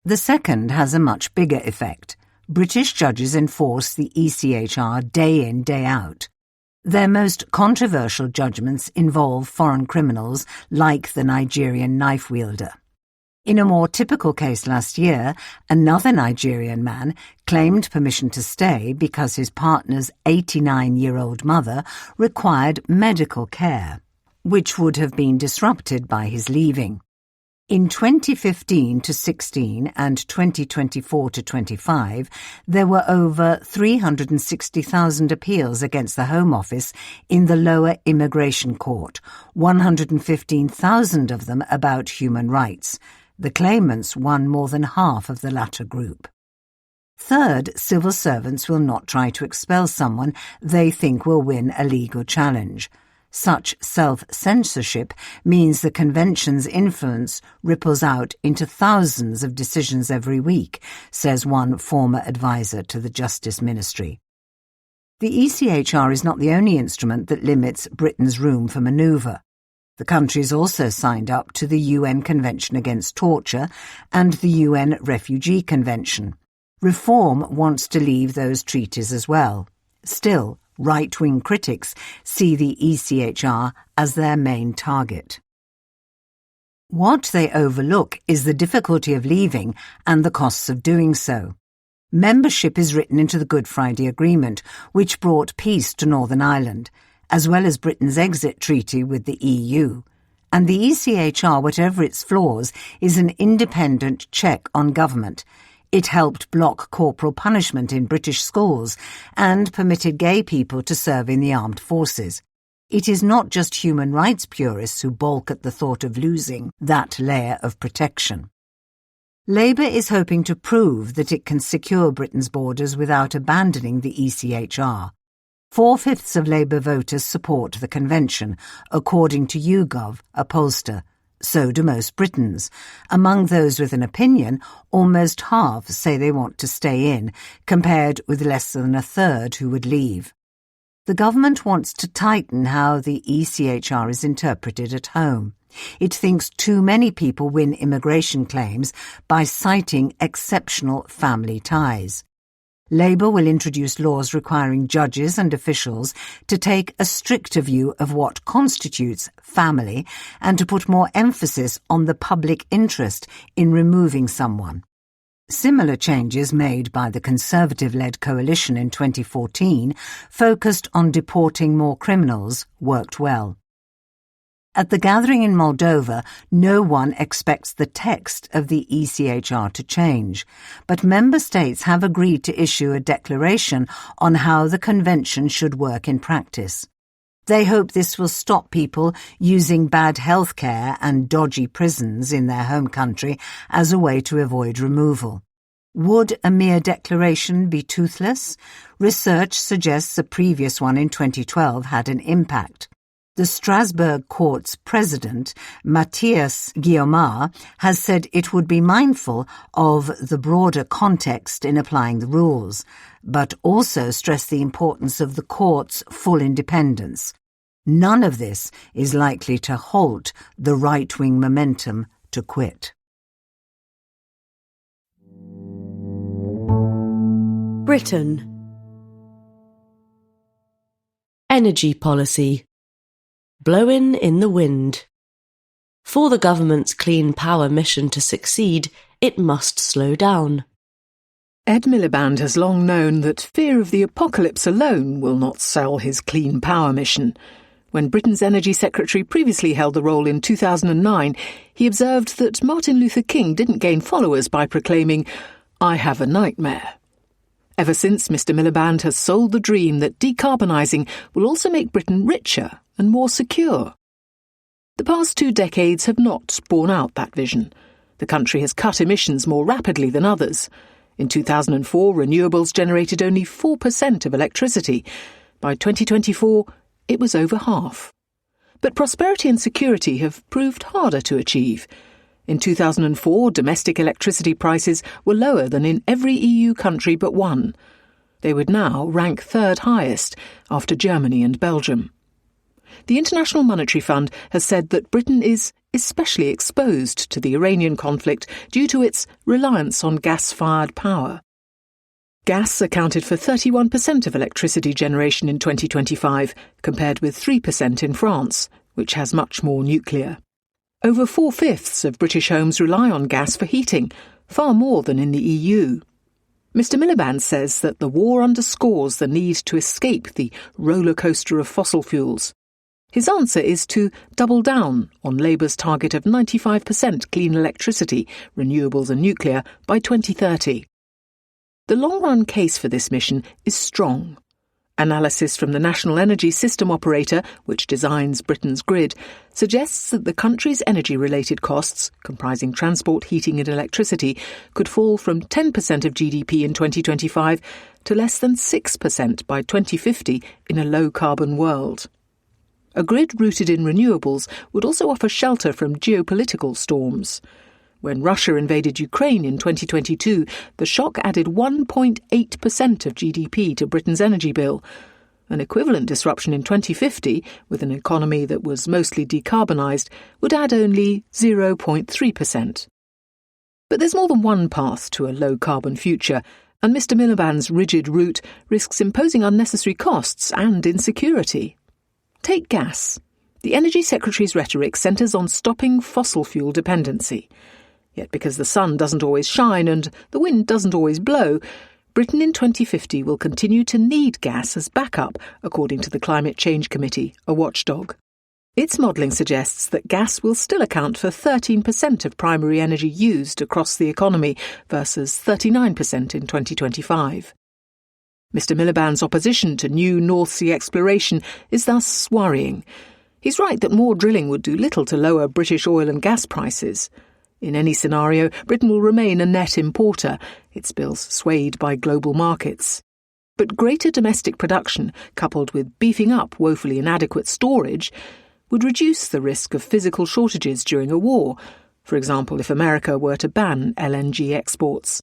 The second has a much bigger effect. British judges enforce the ECHR day in, day out. Their most controversial judgments involve foreign criminals like the Nigerian knife wielder. In a more typical case last year, another Nigerian man claimed permission to stay because his partner's 89-year-old mother required medical care, which would have been disrupted by his leaving. In 2015 to 16 and 2024 to 25, there were over 360,000 appeals against the Home Office in the lower immigration court, 115,000 of them about human rights. The claimants won more than half of the latter group. Third, civil servants will not try to expel someone they think will win a legal challenge. Such self-censorship means the Convention's influence ripples out into thousands of decisions every week, says one former advisor to the Justice Ministry. The ECHR is not the only instrument that limits Britain's room for manoeuvre. The country's also signed up to the UN Convention Against Torture and the UN Refugee Convention. Reform wants to leave those treaties as well. Still, right-wing critics see the ECHR as their main target. What they overlook is the difficulty of leaving and the costs of doing so. Membership is written into the Good Friday Agreement, which brought peace to Northern Ireland, as well as Britain's exit treaty with the EU. And the ECHR, whatever its flaws, is an independent check on government. It helped block corporal punishment in British schools and permitted gay people to serve in the armed forces. It is not just human rights purists who balk at the thought of losing that layer of protection. Labour is hoping to prove that it can secure Britain's borders without abandoning the ECHR. 4/5 of Labour voters support the convention, according to YouGov, a pollster. So do most Britons. Among those with an opinion, almost half say they want to stay in, compared with less than a third who would leave. The government wants to tighten how the ECHR is interpreted at home. It thinks too many people win immigration claims by citing exceptional family ties. Labour will introduce laws requiring judges and officials to take a stricter view of what constitutes family and to put more emphasis on the public interest in removing someone. Similar changes made by the Conservative-led coalition in 2014 focused on deporting more criminals worked well. At the gathering in Moldova, no one expects the text of the ECHR to change, but member states have agreed to issue a declaration on how the convention should work in practice. They hope this will stop people using bad healthcare and dodgy prisons in their home country as a way to avoid removal. Would a mere declaration be toothless? Research suggests a previous one in 2012 had an impact. The Strasbourg Court's president, Matthias Guillaumard, has said it would be mindful of the broader context in applying the rules, but also stressed the importance of the court's full independence. None of this is likely to halt the right-wing momentum to quit. Britain. Energy policy. Blowin' in the wind. For the government's clean power mission to succeed, it must slow down. Ed Miliband has long known that fear of the apocalypse alone will not sell his clean power mission. When Britain's Energy Secretary previously held the role in 2009, he observed that Martin Luther King didn't gain followers by proclaiming, "I have a nightmare." Ever since, Mr Miliband has sold the dream that decarbonising will also make Britain richer and more secure. The past 2 decades have not borne out that vision. The country has cut emissions more rapidly than others. In 2004, renewables generated only 4% of electricity. By 2024, it was over half. But prosperity and security have proved harder to achieve. In 2004, domestic electricity prices were lower than in every EU country but one. They would now rank 3rd highest, after Germany and Belgium. The International Monetary Fund has said that Britain is especially exposed to the Iranian conflict due to its reliance on gas-fired power. Gas accounted for 31% of electricity generation in 2025, compared with 3% in France, which has much more nuclear. Over 4/5 of British homes rely on gas for heating, far more than in the EU. Mr Miliband says that the war underscores the need to escape the roller coaster of fossil fuels. His answer is to double down on Labour's target of 95% clean electricity, renewables and nuclear by 2030. The long-run case for this mission is strong. Analysis from the National Energy System Operator, which designs Britain's grid, suggests that the country's energy-related costs, comprising transport, heating and electricity, could fall from 10% of GDP in 2025 to less than 6% by 2050 in a low-carbon world. A grid rooted in renewables would also offer shelter from geopolitical storms. When Russia invaded Ukraine in 2022, the shock added 1.8% of GDP to Britain's energy bill. An equivalent disruption in 2050, with an economy that was mostly decarbonised, would add only 0.3%. But there's more than one path to a low-carbon future, and Mr Miliband's rigid route risks imposing unnecessary costs and insecurity. Take gas. The Energy Secretary's rhetoric centres on stopping fossil fuel dependency. Yet because the sun doesn't always shine and the wind doesn't always blow, Britain in 2050 will continue to need gas as backup, according to the Climate Change Committee, a watchdog. Its modelling suggests that gas will still account for 13% of primary energy used across the economy versus 39% in 2025. Mr Miliband's opposition to new North Sea exploration is thus worrying. He's right that more drilling would do little to lower British oil and gas prices. In any scenario, Britain will remain a net importer, its bills swayed by global markets. But greater domestic production, coupled with beefing up woefully inadequate storage, would reduce the risk of physical shortages during a war, for example if America were to ban LNG exports.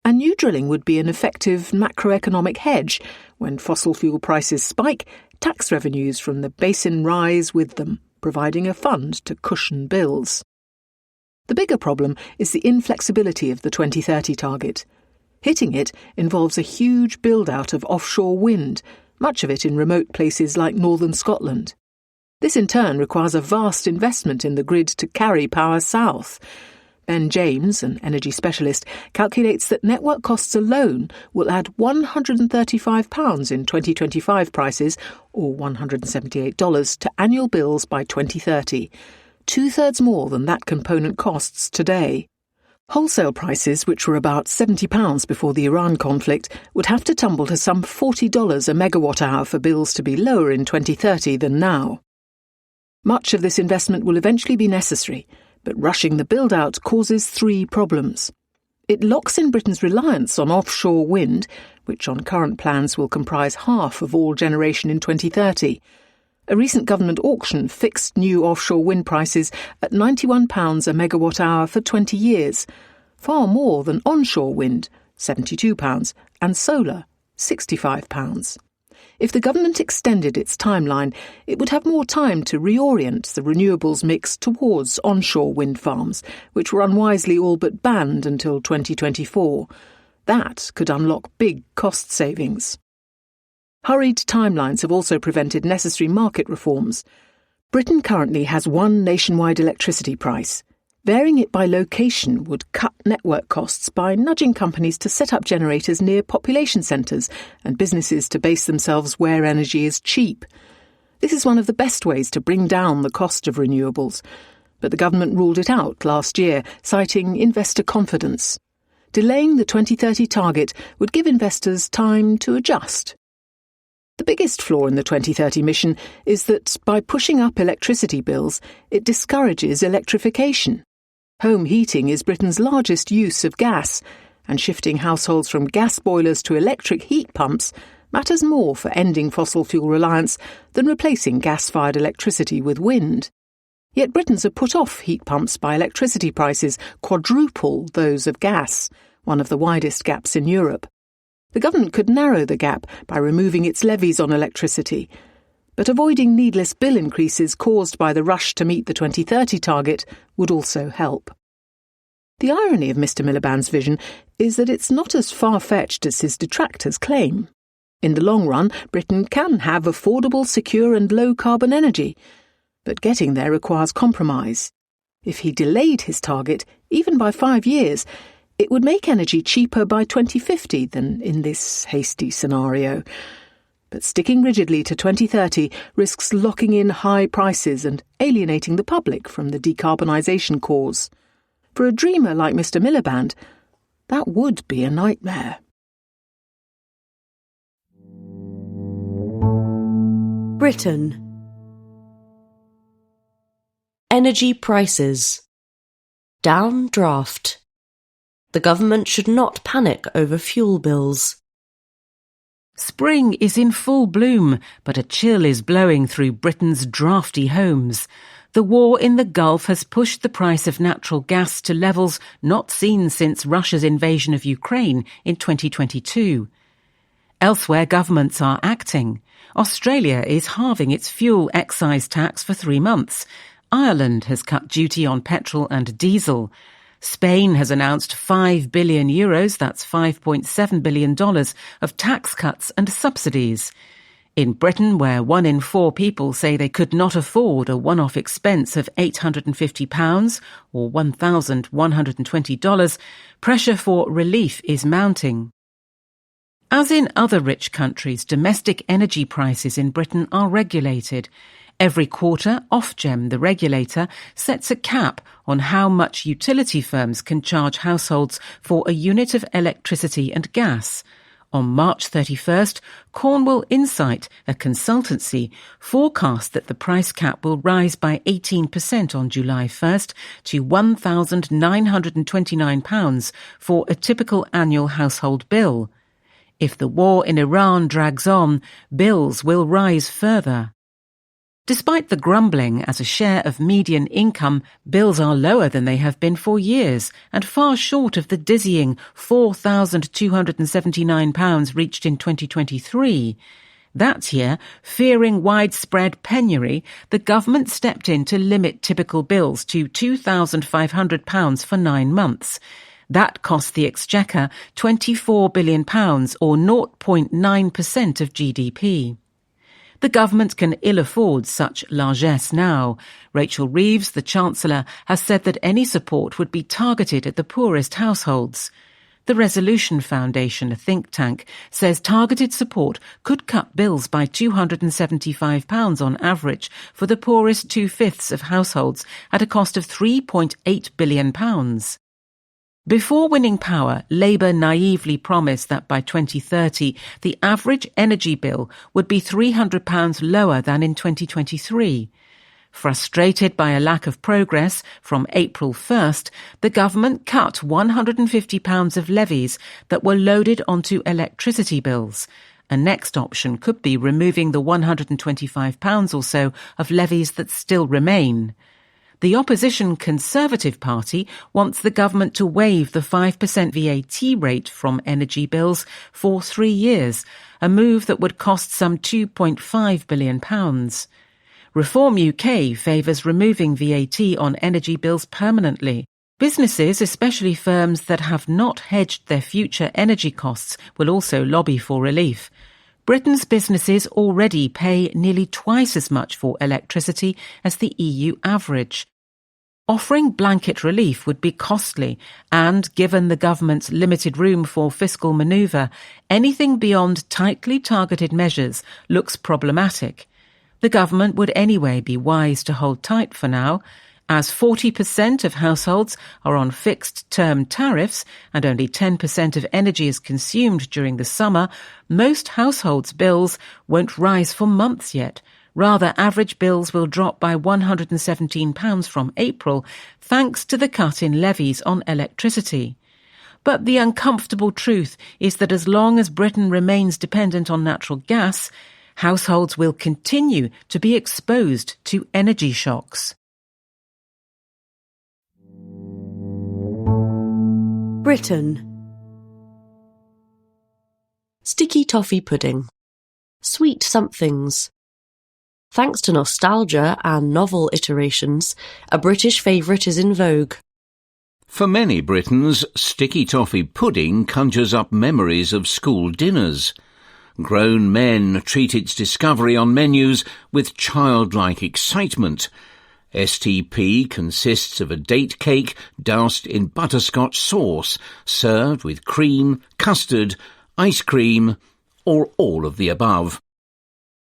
And new drilling would be an effective macroeconomic hedge. When fossil fuel prices spike, tax revenues from the basin rise with them, providing a fund to cushion bills. The bigger problem is the inflexibility of the 2030 target. Hitting it involves a huge build-out of offshore wind, much of it in remote places like northern Scotland. This in turn requires a vast investment in the grid to carry power south. Ben James, an energy specialist, calculates that network costs alone will add £135 in 2025 prices, or $178, to annual bills by 2030, two-thirds more than that component costs today. Wholesale prices, which were about £70 before the Iran conflict, would have to tumble to some $40 a megawatt-hour for bills to be lower in 2030 than now. Much of this investment will eventually be necessary, but rushing the build-out causes three problems. It locks in Britain's reliance on offshore wind, which on current plans will comprise half of all generation in 2030. A recent government auction fixed new offshore wind prices at £91 a megawatt-hour for 20 years, far more than onshore wind, £72, and solar, £65. If the government extended its timeline, it would have more time to reorient the renewables mix towards onshore wind farms, which were unwisely all but banned until 2024. That could unlock big cost savings. Hurried timelines have also prevented necessary market reforms. Britain currently has one nationwide electricity price. Varying it by location would cut network costs by nudging companies to set up generators near population centres and businesses to base themselves where energy is cheap. This is one of the best ways to bring down the cost of renewables, but the government ruled it out last year, citing investor confidence. Delaying the 2030 target would give investors time to adjust. The biggest flaw in the 2030 mission is that by pushing up electricity bills, it discourages electrification. Home heating is Britain's largest use of gas, and shifting households from gas boilers to electric heat pumps matters more for ending fossil fuel reliance than replacing gas-fired electricity with wind. Yet Britons are put off heat pumps by electricity prices quadruple those of gas, one of the widest gaps in Europe. The government could narrow the gap by removing its levies on electricity, but avoiding needless bill increases caused by the rush to meet the 2030 target would also help. The irony of Mr. Miliband's vision is that it's not as far-fetched as his detractors claim. In the long run, Britain can have affordable, secure and low-carbon energy, but getting there requires compromise. If he delayed his target, even by 5 years, it would make energy cheaper by 2050 than in this hasty scenario. But sticking rigidly to 2030 risks locking in high prices and alienating the public from the decarbonisation cause. For a dreamer like Mr. Miliband, that would be a nightmare. Britain. Energy prices. Downdraft. The government should not panic over fuel bills. Spring is in full bloom, but a chill is blowing through Britain's drafty homes. The war in the Gulf has pushed the price of natural gas to levels not seen since Russia's invasion of Ukraine in 2022. Elsewhere, governments are acting. Australia is halving its fuel excise tax for 3 months. Ireland has cut duty on petrol and diesel. Spain has announced €5 billion, that's $5.7 billion, of tax cuts and subsidies. In Britain, where 1 in 4 people say they could not afford a one-off expense of £850 or $1,120, pressure for relief is mounting. As in other rich countries, domestic energy prices in Britain are regulated. Every quarter, Ofgem, the regulator, sets a cap on how much utility firms can charge households for a unit of electricity and gas. On March 31st, Cornwall Insight, a consultancy, forecast that the price cap will rise by 18% on July 1st to £1,929 for a typical annual household bill. If the war in Iran drags on, bills will rise further. Despite the grumbling as a share of median income, bills are lower than they have been for years and far short of the dizzying £4,279 reached in 2023. That year, fearing widespread penury, the government stepped in to limit typical bills to £2,500 for 9 months. That cost the Exchequer £24 billion or 0.9% of GDP. The government can ill afford such largesse now. Rachel Reeves, the Chancellor, has said that any support would be targeted at the poorest households. The Resolution Foundation, a think tank, says targeted support could cut bills by £275 on average for the poorest 2/5 of households at a cost of £3.8 billion. Before winning power, Labour naively promised that by 2030, the average energy bill would be £300 lower than in 2023. Frustrated by a lack of progress, from April 1st, the government cut £150 of levies that were loaded onto electricity bills. A next option could be removing the £125 or so of levies that still remain. The opposition Conservative Party wants the government to waive the 5% VAT rate from energy bills for 3 years, a move that would cost some £2.5 billion. Reform UK favours removing VAT on energy bills permanently. Businesses, especially firms that have not hedged their future energy costs, will also lobby for relief. Britain's businesses already pay nearly twice as much for electricity as the EU average. Offering blanket relief would be costly and, given the government's limited room for fiscal manoeuvre, anything beyond tightly targeted measures looks problematic. The government would anyway be wise to hold tight for now. As 40% of households are on fixed-term tariffs and only 10% of energy is consumed during the summer, most households' bills won't rise for months yet. Rather, average bills will drop by £117 from April, thanks to the cut in levies on electricity. But the uncomfortable truth is that as long as Britain remains dependent on natural gas, households will continue to be exposed to energy shocks. Britain. Sticky toffee pudding. Sweet somethings. Thanks to nostalgia and novel iterations, a British favourite is in vogue. For many Britons, sticky toffee pudding conjures up memories of school dinners. Grown men treat its discovery on menus with childlike excitement. STP consists of a date cake doused in butterscotch sauce, served with cream, custard, ice cream, or all of the above.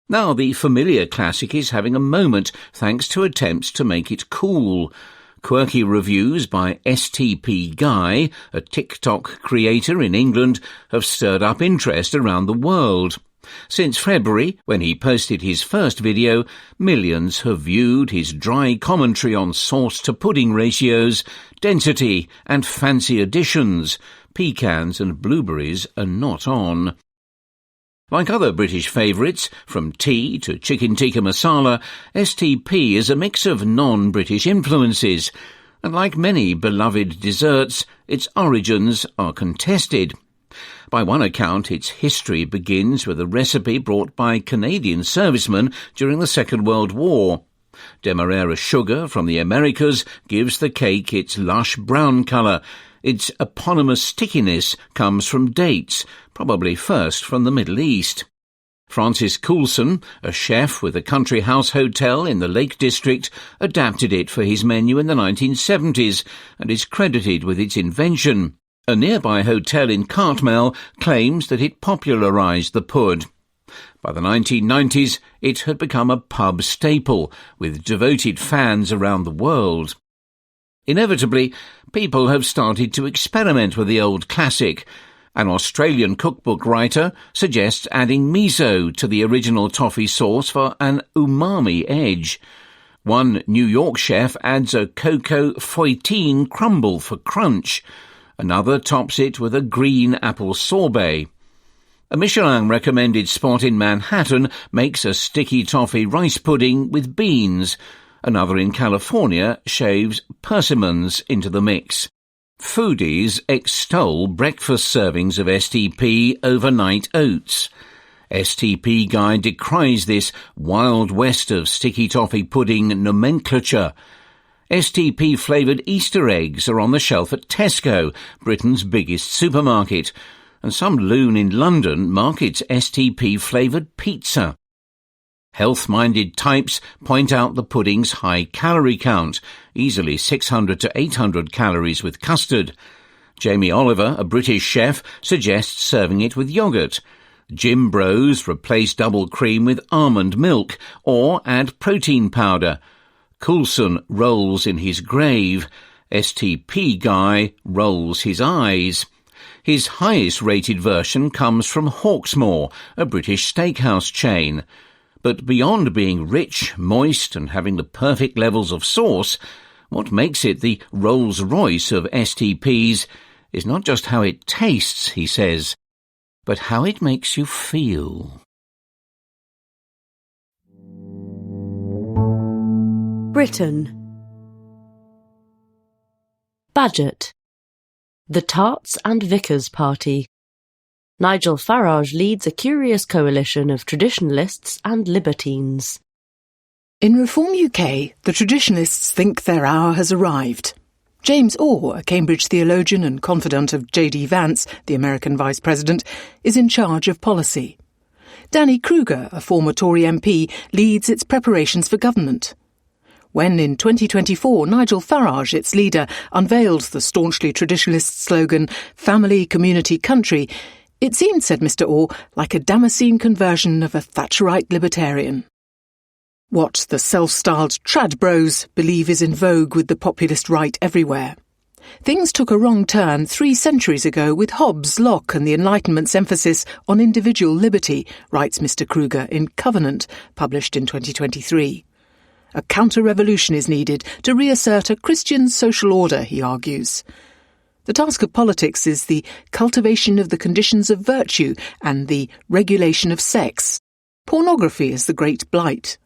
Now the familiar classic is having a moment thanks to attempts to make it cool. Quirky reviews by STP Guy, a TikTok creator in England, have stirred up interest around the world. Since February, when he posted his first video, millions have viewed his dry commentary on sauce-to-pudding ratios, density and fancy additions. Pecans and blueberries are not on. Like other British favourites, from tea to chicken tikka masala, STP is a mix of non-British influences, and like many beloved desserts, its origins are contested. By one account, its history begins with a recipe brought by Canadian servicemen during the Second World War. Demerara sugar from the Americas gives the cake its lush brown colour. Its eponymous stickiness comes from dates, probably first from the Middle East. Francis Coulson, a chef with a country house hotel in the Lake District, adapted it for his menu in the 1970s and is credited with its invention. A nearby hotel in Cartmel claims that it popularised the pud. By the 1990s, it had become a pub staple, with devoted fans around the world. Inevitably, people have started to experiment with the old classic. An Australian cookbook writer suggests adding miso to the original toffee sauce for an umami edge. One New York chef adds a cocoa feuilletine crumble for crunch. Another tops it with a green apple sorbet. A Michelin-recommended spot in Manhattan makes a sticky toffee rice pudding with beans. Another in California shaves persimmons into the mix. Foodies extol breakfast servings of STP overnight oats. STP Guy decries this wild west of sticky toffee pudding nomenclature. STP-flavoured Easter eggs are on the shelf at Tesco, Britain's biggest supermarket, and some loon in London markets STP-flavoured pizza. Health-minded types point out the pudding's high calorie count, easily 600 to 800 calories with custard. Jamie Oliver, a British chef, suggests serving it with yoghurt. Jim Bros replace double cream with almond milk or add protein powder. Coulson rolls in his grave. STP Guy rolls his eyes. His highest-rated version comes from Hawksmoor, a British steakhouse chain. But beyond being rich, moist, and having the perfect levels of sauce, what makes it the Rolls-Royce of STPs is not just how it tastes, he says, but how it makes you feel. Britain. Budget. The Tarts and Vickers Party. Nigel Farage leads a curious coalition of traditionalists and libertines. In Reform UK, the traditionalists think their hour has arrived. James Orr, a Cambridge theologian and confidant of J.D. Vance, the American Vice President, is in charge of policy. Danny Kruger, a former Tory MP, leads its preparations for government. When in 2024 Nigel Farage, its leader, unveiled the staunchly traditionalist slogan, Family, Community, Country, it seemed, said Mr. Orr, like a Damascene conversion of a Thatcherite libertarian. What the self-styled trad bros believe is in vogue with the populist right everywhere. Things took a wrong turn 3 centuries ago with Hobbes, Locke and the Enlightenment's emphasis on individual liberty, writes Mr. Kruger in Covenant, published in 2023. A counter-revolution is needed to reassert a Christian social order, he argues. The task of politics is the cultivation of the conditions of virtue and the regulation of sex. Pornography is the great blight.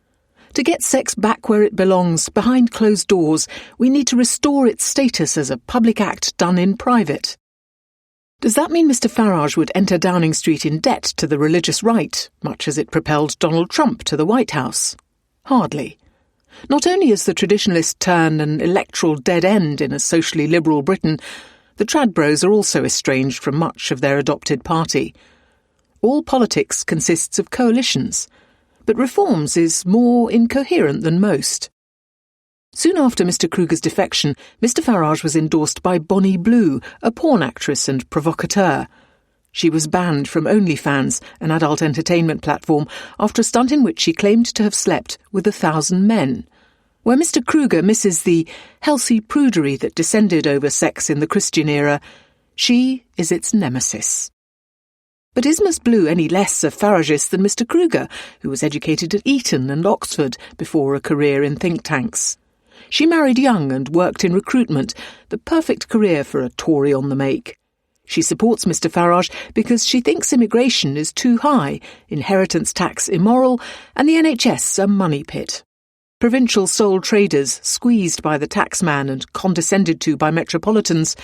To get sex back where it belongs, behind closed doors, we need to restore its status as a public act done in private. Does that mean Mr. Farage would enter Downing Street in debt to the religious right, much as it propelled Donald Trump to the White House? Hardly. Not only is the traditionalist turn an electoral dead end in a socially liberal Britain, the Tradbros are also estranged from much of their adopted party. All politics consists of coalitions, but Reforms is more incoherent than most. Soon after Mr. Kruger's defection, Mr. Farage was endorsed by Bonnie Blue, a porn actress and provocateur. She was banned from OnlyFans, an adult entertainment platform, after a stunt in which she claimed to have slept with 1,000 men. Where Mr. Kruger misses the healthy prudery that descended over sex in the Christian era, she is its nemesis. But is Miss Blue any less a Faragist than Mr. Kruger, who was educated at Eton and Oxford before a career in think tanks? She married young and worked in recruitment, the perfect career for a Tory on the make. She supports Mr. Farage because she thinks immigration is too high, inheritance tax immoral, and the NHS a money pit. Provincial sole traders, squeezed by the taxman and condescended to by metropolitans,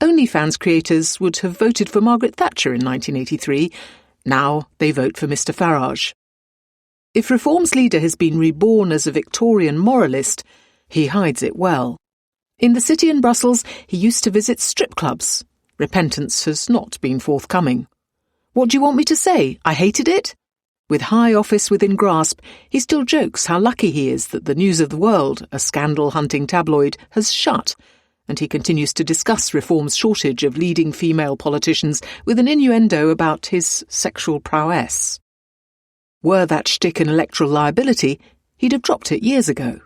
OnlyFans creators would have voted for Margaret Thatcher in 1983. Now they vote for Mr. Farage. If Reform's leader has been reborn as a Victorian moralist, he hides it well. In the city and Brussels, he used to visit strip clubs. Repentance has not been forthcoming. What do you want me to say? I hated it? With high office within grasp, he still jokes how lucky he is that the News of the World, a scandal-hunting tabloid, has shut, and he continues to discuss Reform's shortage of leading female politicians with an innuendo about his sexual prowess. Were that shtick an electoral liability, he'd have dropped it years ago.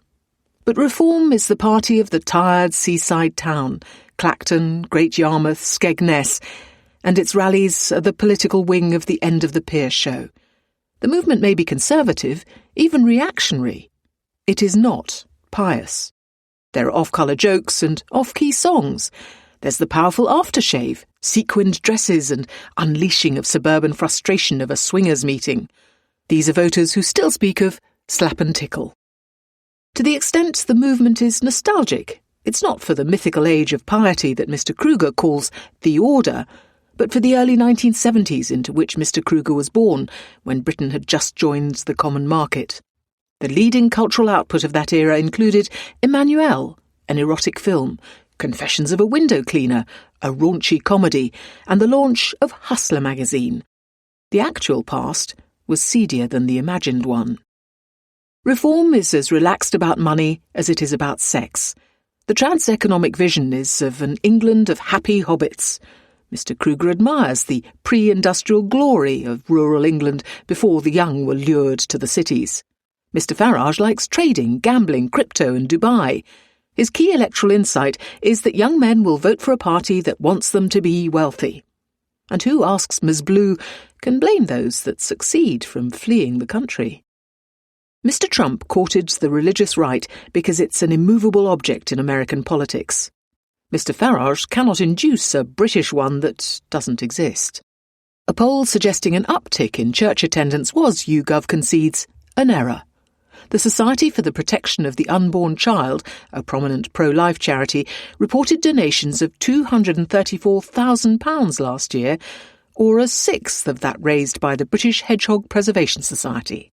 But Reform is the party of the tired seaside town, Clacton, Great Yarmouth, Skegness, and its rallies are the political wing of the end of the pier show. The movement may be conservative, even reactionary. It is not pious. There are off-colour jokes and off-key songs. There's the powerful aftershave, sequined dresses and unleashing of suburban frustration of a swingers' meeting. These are voters who still speak of slap and tickle. To the extent the movement is nostalgic, it's not for the mythical age of piety that Mr. Kruger calls the order, but for the early 1970s into which Mr. Kruger was born, when Britain had just joined the common market. The leading cultural output of that era included Emmanuel, an erotic film, Confessions of a Window Cleaner, a raunchy comedy, and the launch of Hustler magazine. The actual past was seedier than the imagined one. Reform is as relaxed about money as it is about sex. The Trad's economic vision is of an England of happy hobbits. Mr. Kruger admires the pre-industrial glory of rural England before the young were lured to the cities. Mr. Farage likes trading, gambling, crypto and Dubai. His key electoral insight is that young men will vote for a party that wants them to be wealthy. And who, asks Ms. Blue, can blame those that succeed from fleeing the country? Mr. Trump courted the religious right because it's an immovable object in American politics. Mr. Farage cannot induce a British one that doesn't exist. A poll suggesting an uptick in church attendance was, YouGov concedes, an error. The Society for the Protection of the Unborn Child, a prominent pro-life charity, reported donations of £234,000 last year, or a sixth of that raised by the British Hedgehog Preservation Society.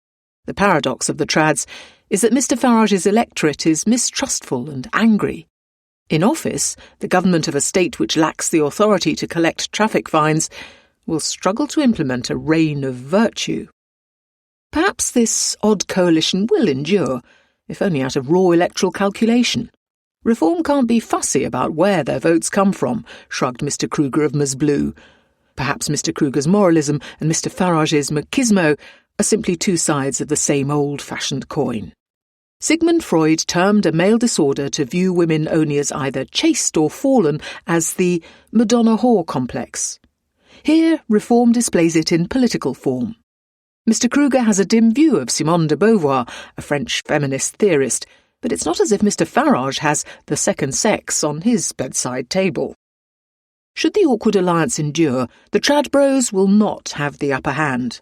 The paradox of the Trads is that Mr. Farage's electorate is mistrustful and angry. In office, the government of a state which lacks the authority to collect traffic fines will struggle to implement a reign of virtue. Perhaps this odd coalition will endure, if only out of raw electoral calculation. Reform can't be fussy about where their votes come from, shrugged Mr. Kruger of Ms. Blue. Perhaps Mr. Kruger's moralism and Mr. Farage's machismo are simply two sides of the same old-fashioned coin. Sigmund Freud termed a male disorder to view women only as either chaste or fallen as the Madonna-whore complex. Here, reform displays it in political form. Mr. Kruger has a dim view of Simone de Beauvoir, a French feminist theorist, but it's not as if Mr. Farage has the second sex on his bedside table. Should the awkward alliance endure, the Trad Bros will not have the upper hand.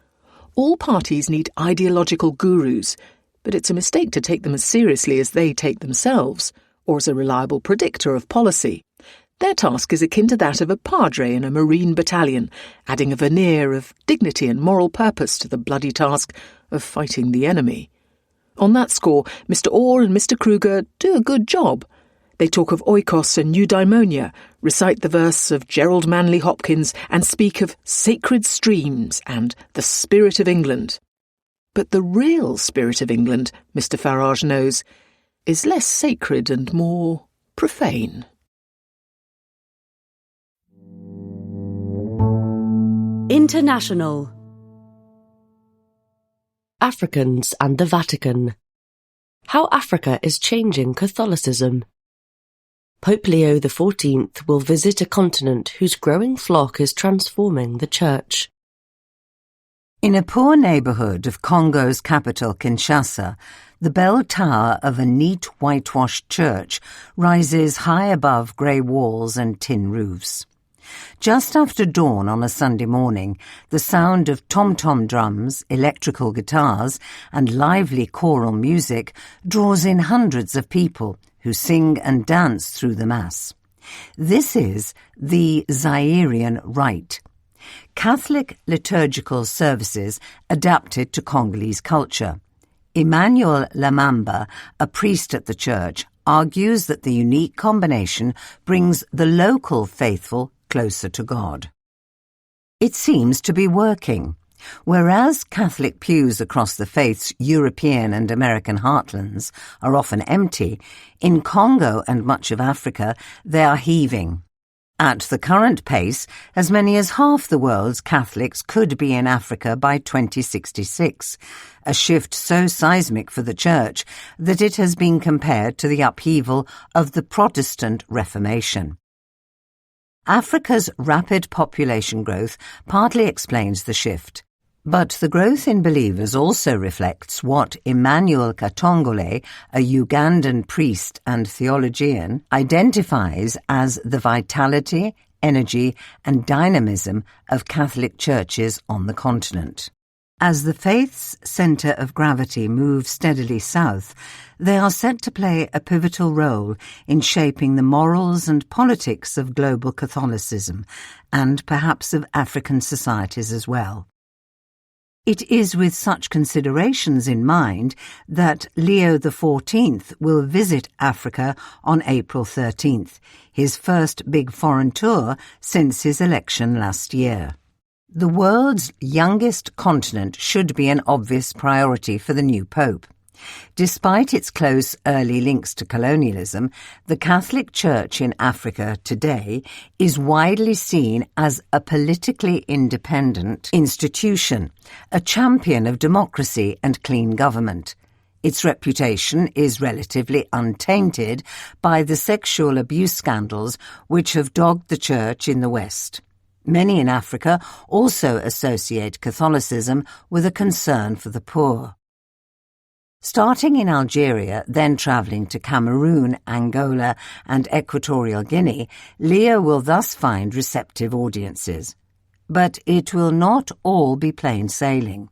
All parties need ideological gurus, but it's a mistake to take them as seriously as they take themselves, or as a reliable predictor of policy. Their task is akin to that of a padre in a Marine battalion, adding a veneer of dignity and moral purpose to the bloody task of fighting the enemy. On that score, Mr. Orr and Mr. Kruger do a good job. They talk of oikos and eudaimonia, recite the verse of Gerald Manley Hopkins, and speak of sacred streams and the spirit of England. But the real spirit of England, Mr. Farage knows, is less sacred and more profane. International. Africans and the Vatican. How Africa is changing Catholicism. Pope Leo XIV will visit a continent whose growing flock is transforming the Church. In a poor neighbourhood of Congo's capital, Kinshasa, the bell tower of a neat whitewashed church rises high above grey walls and tin roofs. Just after dawn on a Sunday morning, the sound of tom-tom drums, electrical guitars, and lively choral music draws in hundreds of people who sing and dance through the Mass. This is the Zairian Rite, Catholic liturgical services adapted to Congolese culture. Emmanuel Lamamba, a priest at the church, argues that the unique combination brings the local faithful closer to God. It seems to be working. Whereas Catholic pews across the faith's European and American heartlands are often empty, in Congo and much of Africa they are heaving. At the current pace, as many as half the world's Catholics could be in Africa by 2066, a shift so seismic for the Church that it has been compared to the upheaval of the Protestant Reformation. Africa's rapid population growth partly explains the shift. But the growth in believers also reflects what Emmanuel Katongole, a Ugandan priest and theologian, identifies as the vitality, energy and dynamism of Catholic churches on the continent. As the faith's centre of gravity moves steadily south, they are set to play a pivotal role in shaping the morals and politics of global Catholicism and perhaps of African societies as well. It is with such considerations in mind that Leo XIV will visit Africa on April 13th, his first big foreign tour since his election last year. The world's youngest continent should be an obvious priority for the new Pope. Despite its close early links to colonialism, the Catholic Church in Africa today is widely seen as a politically independent institution, a champion of democracy and clean government. Its reputation is relatively untainted by the sexual abuse scandals which have dogged the Church in the West. Many in Africa also associate Catholicism with a concern for the poor. Starting in Algeria, then travelling to Cameroon, Angola and Equatorial Guinea, Leo will thus find receptive audiences. But it will not all be plain sailing.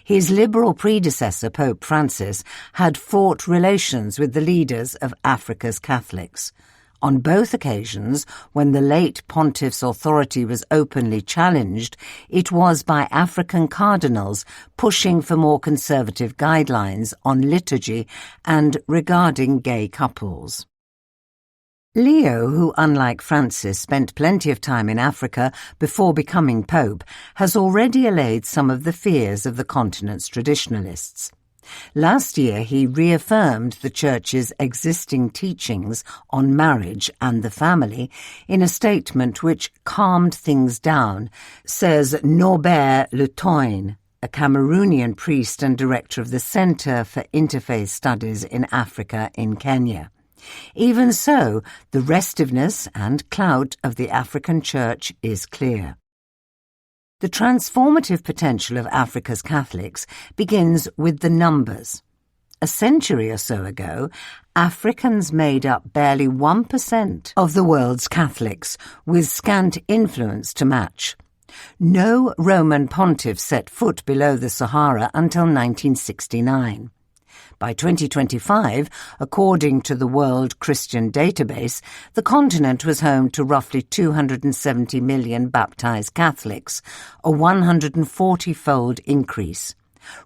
His liberal predecessor, Pope Francis, had fraught relations with the leaders of Africa's Catholics. On both occasions, when the late pontiff's authority was openly challenged, it was by African cardinals pushing for more conservative guidelines on liturgy and regarding gay couples. Leo, who unlike Francis spent plenty of time in Africa before becoming Pope, has already allayed some of the fears of the continent's traditionalists. Last year he reaffirmed the Church's existing teachings on marriage and the family in a statement which calmed things down, says Norbert Le Toin, a Cameroonian priest and director of the Centre for Interfaith Studies in Africa in Kenya. Even so, the restiveness and clout of the African Church is clear. The transformative potential of Africa's Catholics begins with the numbers. A century or so ago, Africans made up barely 1% of the world's Catholics, with scant influence to match. No Roman pontiff set foot below the Sahara until 1969. By 2025, according to the World Christian Database, the continent was home to roughly 270 million baptized Catholics, a 140-fold increase.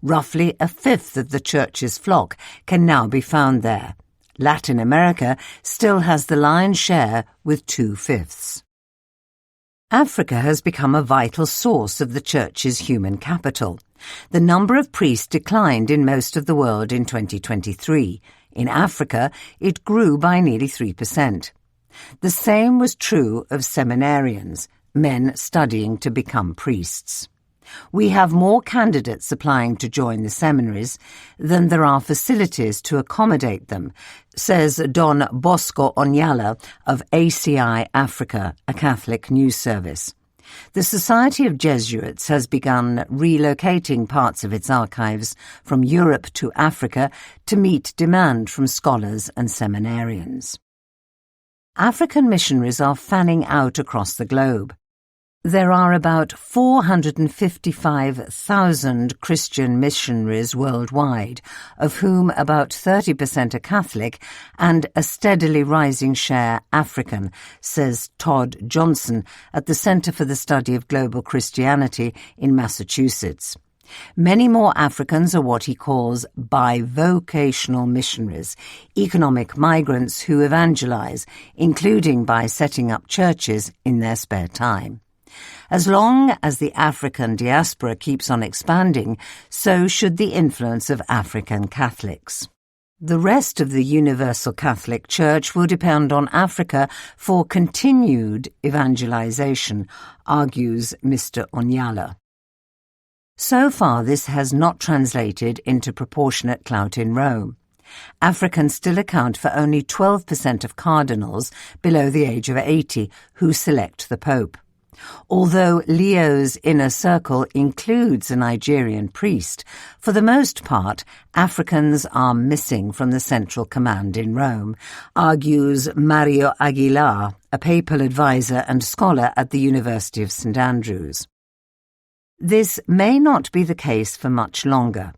Roughly a fifth of the Church's flock can now be found there. Latin America still has the lion's share with 2/5. Africa has become a vital source of the Church's human capital. The number of priests declined in most of the world in 2023. In Africa, it grew by nearly 3%. The same was true of seminarians, men studying to become priests. We have more candidates applying to join the seminaries than there are facilities to accommodate them, says Don Bosco Onyala of ACI Africa, a Catholic news service. The Society of Jesuits has begun relocating parts of its archives from Europe to Africa to meet demand from scholars and seminarians. African missionaries are fanning out across the globe. There are about 455,000 Christian missionaries worldwide, of whom about 30% are Catholic and a steadily rising share African, says Todd Johnson at the Center for the Study of Global Christianity in Massachusetts. Many more Africans are what he calls bivocational missionaries, economic migrants who evangelize, including by setting up churches in their spare time. As long as the African diaspora keeps on expanding, so should the influence of African Catholics. The rest of the Universal Catholic Church will depend on Africa for continued evangelization, argues Mr. Onyala. So far, this has not translated into proportionate clout in Rome. Africans still account for only 12% of cardinals below the age of 80 who select the Pope. Although Leo's inner circle includes a Nigerian priest, for the most part, Africans are missing from the central command in Rome, argues Mario Aguilar, a papal advisor and scholar at the University of St. Andrews. This may not be the case for much longer.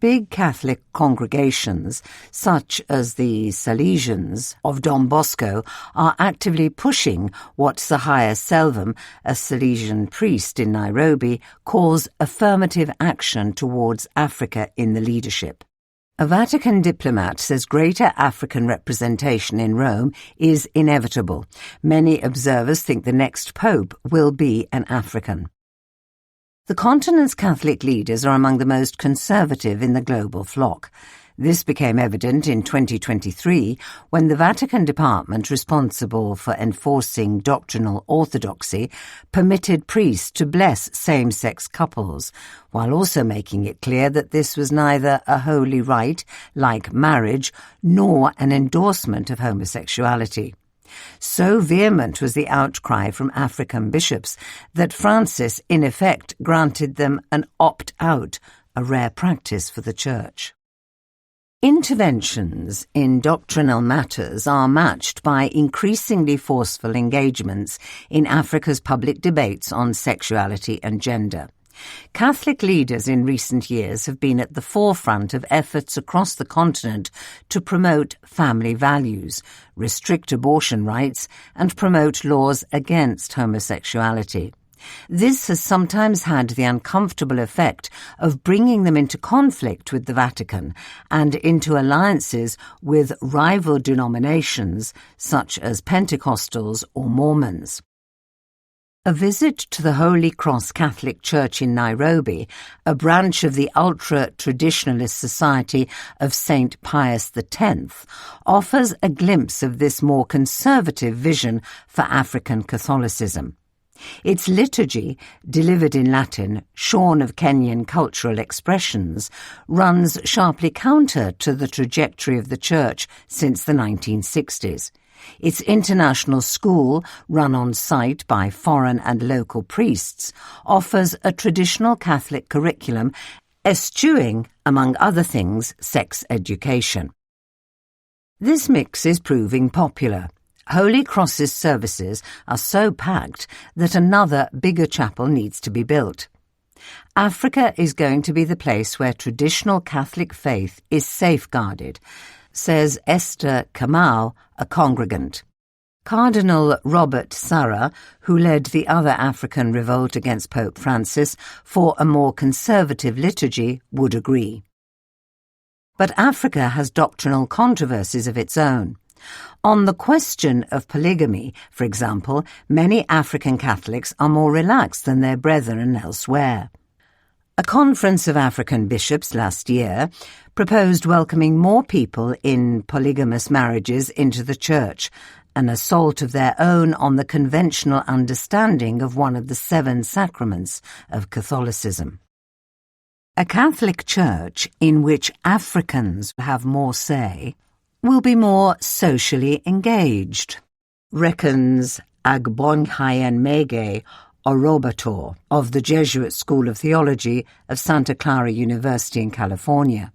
Big Catholic congregations, such as the Salesians of Don Bosco, are actively pushing what Sahaya Selvam, a Salesian priest in Nairobi, calls affirmative action towards Africa in the leadership. A Vatican diplomat says greater African representation in Rome is inevitable. Many observers think the next pope will be an African. The continent's Catholic leaders are among the most conservative in the global flock. This became evident in 2023 when the Vatican department responsible for enforcing doctrinal orthodoxy permitted priests to bless same-sex couples, while also making it clear that this was neither a holy rite, like marriage, nor an endorsement of homosexuality. So vehement was the outcry from African bishops that Francis, in effect, granted them an opt-out, a rare practice for the Church. Interventions in doctrinal matters are matched by increasingly forceful engagements in Africa's public debates on sexuality and gender. Catholic leaders in recent years have been at the forefront of efforts across the continent to promote family values, restrict abortion rights, and promote laws against homosexuality. This has sometimes had the uncomfortable effect of bringing them into conflict with the Vatican and into alliances with rival denominations such as Pentecostals or Mormons. A visit to the Holy Cross Catholic Church in Nairobi, a branch of the ultra-traditionalist Society of St. Pius X, offers a glimpse of this more conservative vision for African Catholicism. Its liturgy, delivered in Latin, shorn of Kenyan cultural expressions, runs sharply counter to the trajectory of the Church since the 1960s. Its international school, run on site by foreign and local priests, offers a traditional Catholic curriculum, eschewing, among other things, sex education. This mix is proving popular. Holy Cross's services are so packed that another, bigger chapel needs to be built. Africa is going to be the place where traditional Catholic faith is safeguarded, says Esther Kamau, a congregant. Cardinal Robert Sarah, who led the other African revolt against Pope Francis for a more conservative liturgy, would agree. But Africa has doctrinal controversies of its own. On the question of polygamy, for example, many African Catholics are more relaxed than their brethren elsewhere. A conference of African bishops last year proposed welcoming more people in polygamous marriages into the Church, an assault of their own on the conventional understanding of one of the 7 sacraments of Catholicism. A Catholic Church in which Africans have more say will be more socially engaged, reckons Agbonhayenmege Orobator of the Jesuit School of Theology of Santa Clara University in California.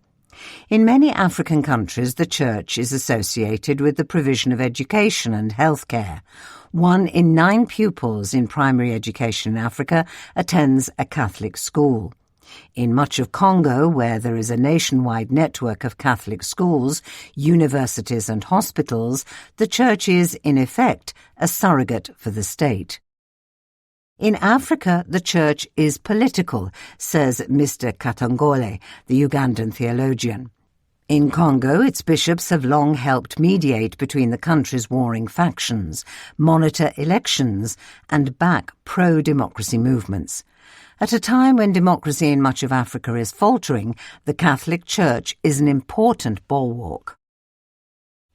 In many African countries, the Church is associated with the provision of education and health care. 1 in 9 pupils in primary education in Africa attends a Catholic school. In much of Congo, where there is a nationwide network of Catholic schools, universities and hospitals, the Church is, in effect, a surrogate for the state. In Africa, the Church is political, says Mr. Katongole, the Ugandan theologian. In Congo, its bishops have long helped mediate between the country's warring factions, monitor elections, and back pro-democracy movements. At a time when democracy in much of Africa is faltering, the Catholic Church is an important bulwark.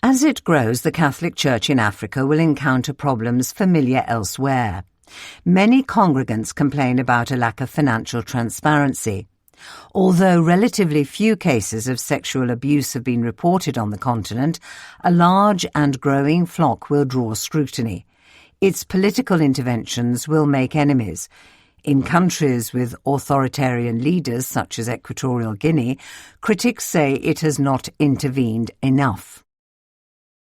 As it grows, the Catholic Church in Africa will encounter problems familiar elsewhere. Many congregants complain about a lack of financial transparency. Although relatively few cases of sexual abuse have been reported on the continent, a large and growing flock will draw scrutiny. Its political interventions will make enemies. In countries with authoritarian leaders such as Equatorial Guinea, critics say it has not intervened enough.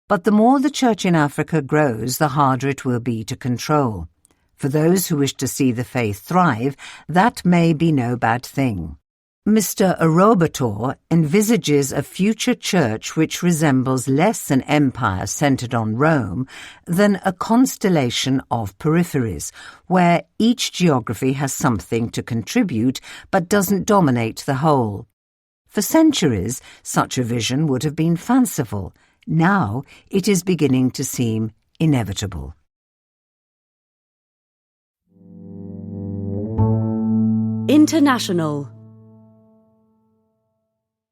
But the more the Church in Africa grows, the harder it will be to control. For those who wish to see the faith thrive, that may be no bad thing. Mr. Arobator envisages a future church which resembles less an empire centred on Rome than a constellation of peripheries, where each geography has something to contribute but doesn't dominate the whole. For centuries, such a vision would have been fanciful. Now it is beginning to seem inevitable. International.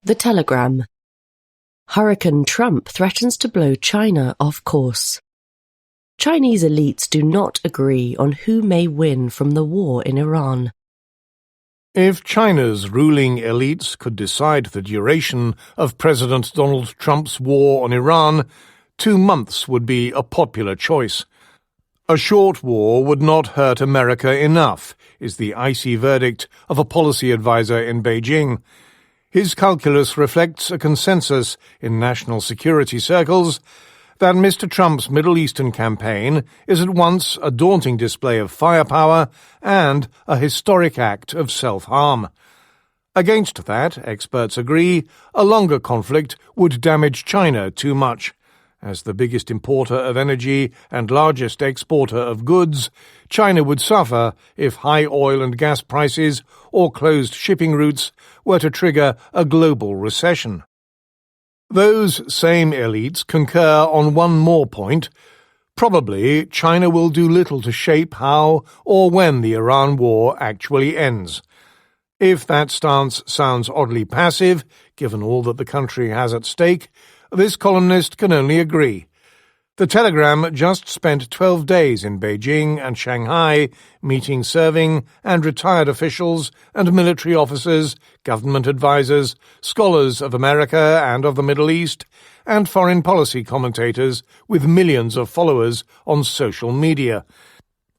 The Telegram. Hurricane Trump threatens to blow China off course. Chinese elites do not agree on who may win from the war in Iran. If China's ruling elites could decide the duration of President Donald Trump's war on Iran, 2 months would be a popular choice. A short war would not hurt America enough, is the icy verdict of a policy advisor in Beijing. His calculus reflects a consensus in national security circles that Mr. Trump's Middle Eastern campaign is at once a daunting display of firepower and a historic act of self-harm. Against that, experts agree, a longer conflict would damage China too much. As the biggest importer of energy and largest exporter of goods, China would suffer if high oil and gas prices or closed shipping routes were to trigger a global recession. Those same elites concur on one more point. Probably China will do little to shape how or when the Iran war actually ends. If that stance sounds oddly passive, given all that the country has at stake, this columnist can only agree. The Telegram just spent 12 days in Beijing and Shanghai meeting serving and retired officials and military officers, government advisers, scholars of America and of the Middle East, and foreign policy commentators with millions of followers on social media.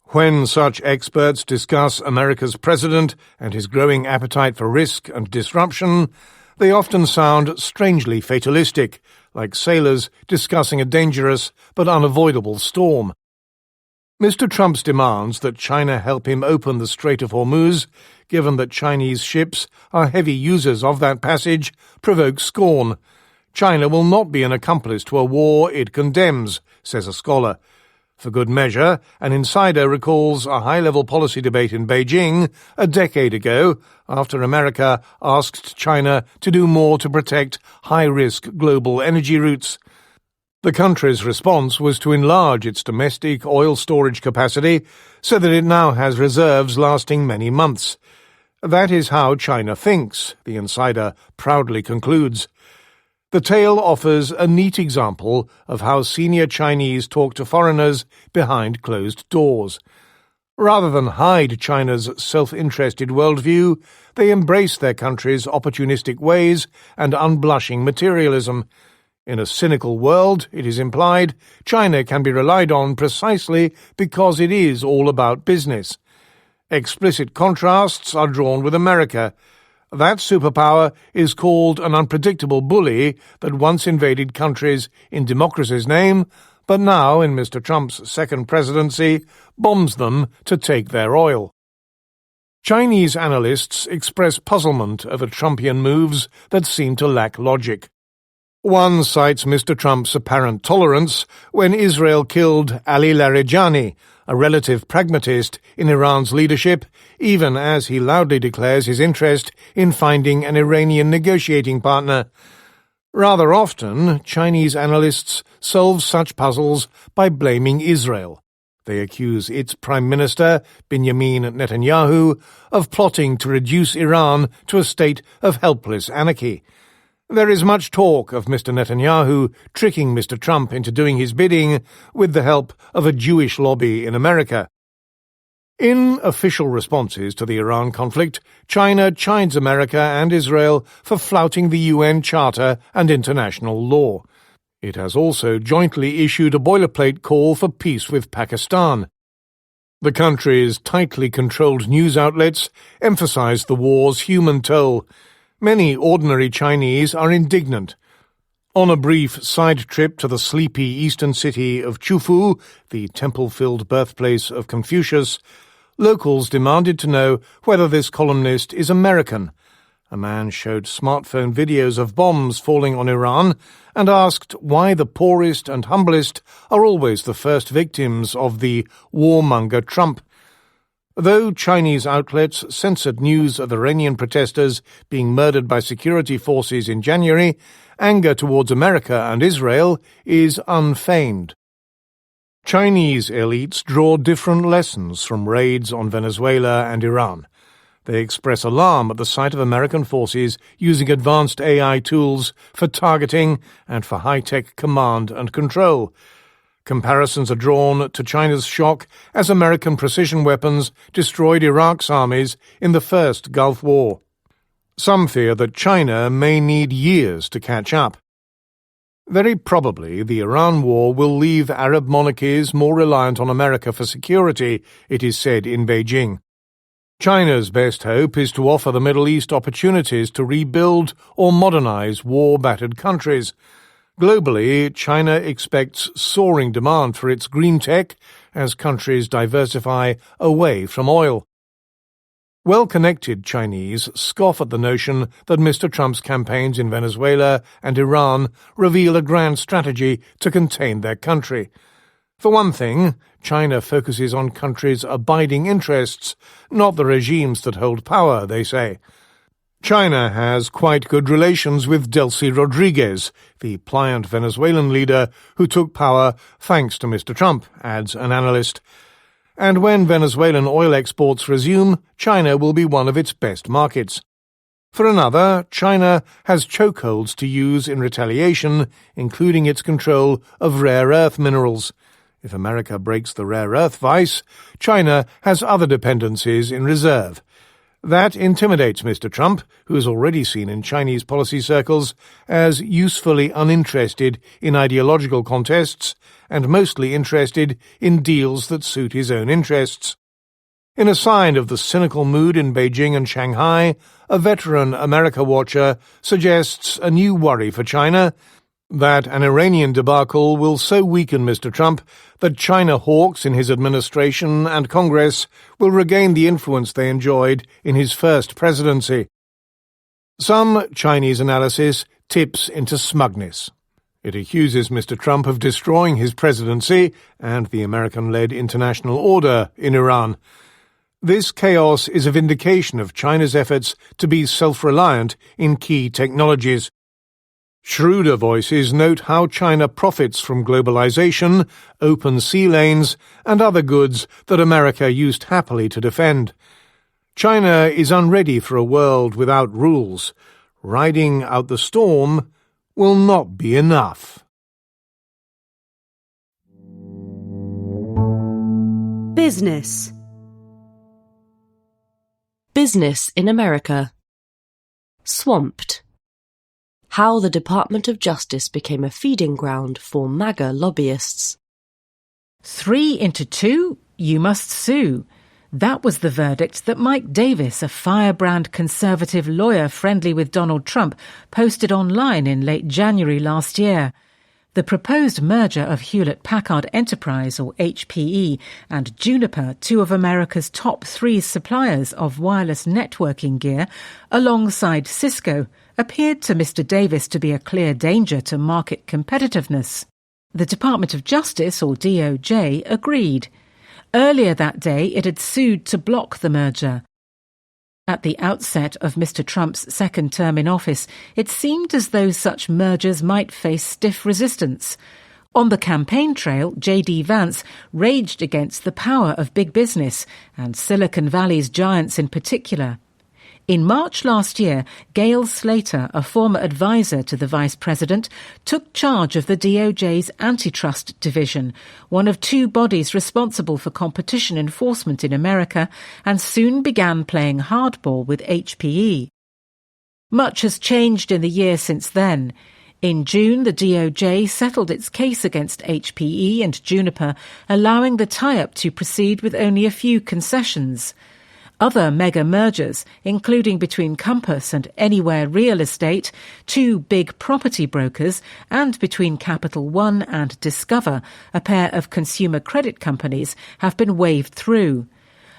When such experts discuss America's president and his growing appetite for risk and disruption, they often sound strangely fatalistic, like sailors discussing a dangerous but unavoidable storm. Mr. Trump's demands that China help him open the Strait of Hormuz, given that Chinese ships are heavy users of that passage, provoke scorn. China will not be an accomplice to a war it condemns, says a scholar. For good measure, an insider recalls a high-level policy debate in Beijing a decade ago after America asked China to do more to protect high-risk global energy routes. The country's response was to enlarge its domestic oil storage capacity so that it now has reserves lasting many months. That is how China thinks, the insider proudly concludes. The tale offers a neat example of how senior Chinese talk to foreigners behind closed doors. Rather than hide China's self-interested worldview, they embrace their country's opportunistic ways and unblushing materialism. In a cynical world, it is implied, China can be relied on precisely because it is all about business. Explicit contrasts are drawn with America. That superpower is called an unpredictable bully that once invaded countries in democracy's name, but now, in Mr. Trump's second presidency, bombs them to take their oil. Chinese analysts express puzzlement over Trumpian moves that seem to lack logic. One cites Mr. Trump's apparent tolerance when Israel killed Ali Larijani, a relative pragmatist in Iran's leadership, even as he loudly declares his interest in finding an Iranian negotiating partner. Rather often, Chinese analysts solve such puzzles by blaming Israel. They accuse its Prime Minister, Benjamin Netanyahu, of plotting to reduce Iran to a state of helpless anarchy. There is much talk of Mr. Netanyahu tricking Mr. Trump into doing his bidding with the help of a Jewish lobby in America. In official responses to the Iran conflict, China chides America and Israel for flouting the UN Charter and international law. It has also jointly issued a boilerplate call for peace with Pakistan. The country's tightly controlled news outlets emphasize the war's human toll. Many ordinary Chinese are indignant. On a brief side trip to the sleepy eastern city of Chufu, the temple-filled birthplace of Confucius, locals demanded to know whether this columnist is American. A man showed smartphone videos of bombs falling on Iran and asked why the poorest and humblest are always the first victims of the warmonger Trump. Though Chinese outlets censored news of Iranian protesters being murdered by security forces in January, anger towards America and Israel is unfeigned. Chinese elites draw different lessons from raids on Venezuela and Iran. They express alarm at the sight of American forces using advanced AI tools for targeting and for high-tech command and control. Comparisons are drawn to China's shock as American precision weapons destroyed Iraq's armies in the first Gulf War. Some fear that China may need years to catch up. Very probably the Iran war will leave Arab monarchies more reliant on America for security, it is said in Beijing. China's best hope is to offer the Middle East opportunities to rebuild or modernize war-battered countries. Globally, China expects soaring demand for its green tech as countries diversify away from oil. Well-connected Chinese scoff at the notion that Mr. Trump's campaigns in Venezuela and Iran reveal a grand strategy to contain their country. For one thing, China focuses on countries' abiding interests, not the regimes that hold power, they say. China has quite good relations with Delcy Rodriguez, the pliant Venezuelan leader who took power thanks to Mr. Trump, adds an analyst. And when Venezuelan oil exports resume, China will be one of its best markets. For another, China has chokeholds to use in retaliation, including its control of rare earth minerals. If America breaks the rare earth vice, China has other dependencies in reserve. That intimidates Mr. Trump, who is already seen in Chinese policy circles as usefully uninterested in ideological contests and mostly interested in deals that suit his own interests. In a sign of the cynical mood in Beijing and Shanghai, a veteran America watcher suggests a new worry for China, that an Iranian debacle will so weaken Mr. Trump that China hawks in his administration and Congress will regain the influence they enjoyed in his first presidency. Some Chinese analysis tips into smugness. It accuses Mr. Trump of destroying his presidency and the American-led international order in Iran. This chaos is a vindication of China's efforts to be self-reliant in key technologies. Shrewder voices note how China profits from globalization, open sea lanes, and other goods that America used happily to defend. China is unready for a world without rules. Riding out the storm will not be enough. Business. Business in America. Swamped. How the Department of Justice became a feeding ground for MAGA lobbyists. 3 into 2, you must sue. That was the verdict that Mike Davis, a firebrand conservative lawyer friendly with Donald Trump, posted online in late January last year. The proposed merger of Hewlett-Packard Enterprise, or HPE, and Juniper, 2 of America's top 3 suppliers of wireless networking gear, alongside Cisco, appeared to Mr. Davis to be a clear danger to market competitiveness. The Department of Justice, or DOJ, agreed. Earlier that day, it had sued to block the merger. At the outset of Mr. Trump's second term in office, it seemed as though such mergers might face stiff resistance. On the campaign trail, J.D. Vance raged against the power of big business, and Silicon Valley's giants in particular. In March last year, Gail Slater, a former advisor to the Vice President, took charge of the DOJ's Antitrust Division, one of two bodies responsible for competition enforcement in America, and soon began playing hardball with HPE. Much has changed in the year since then. In June, the DOJ settled its case against HPE and Juniper, allowing the tie-up to proceed with only a few concessions. Other mega mergers, including between Compass and Anywhere Real Estate, two big property brokers, and between Capital One and Discover, a pair of consumer credit companies, have been waved through.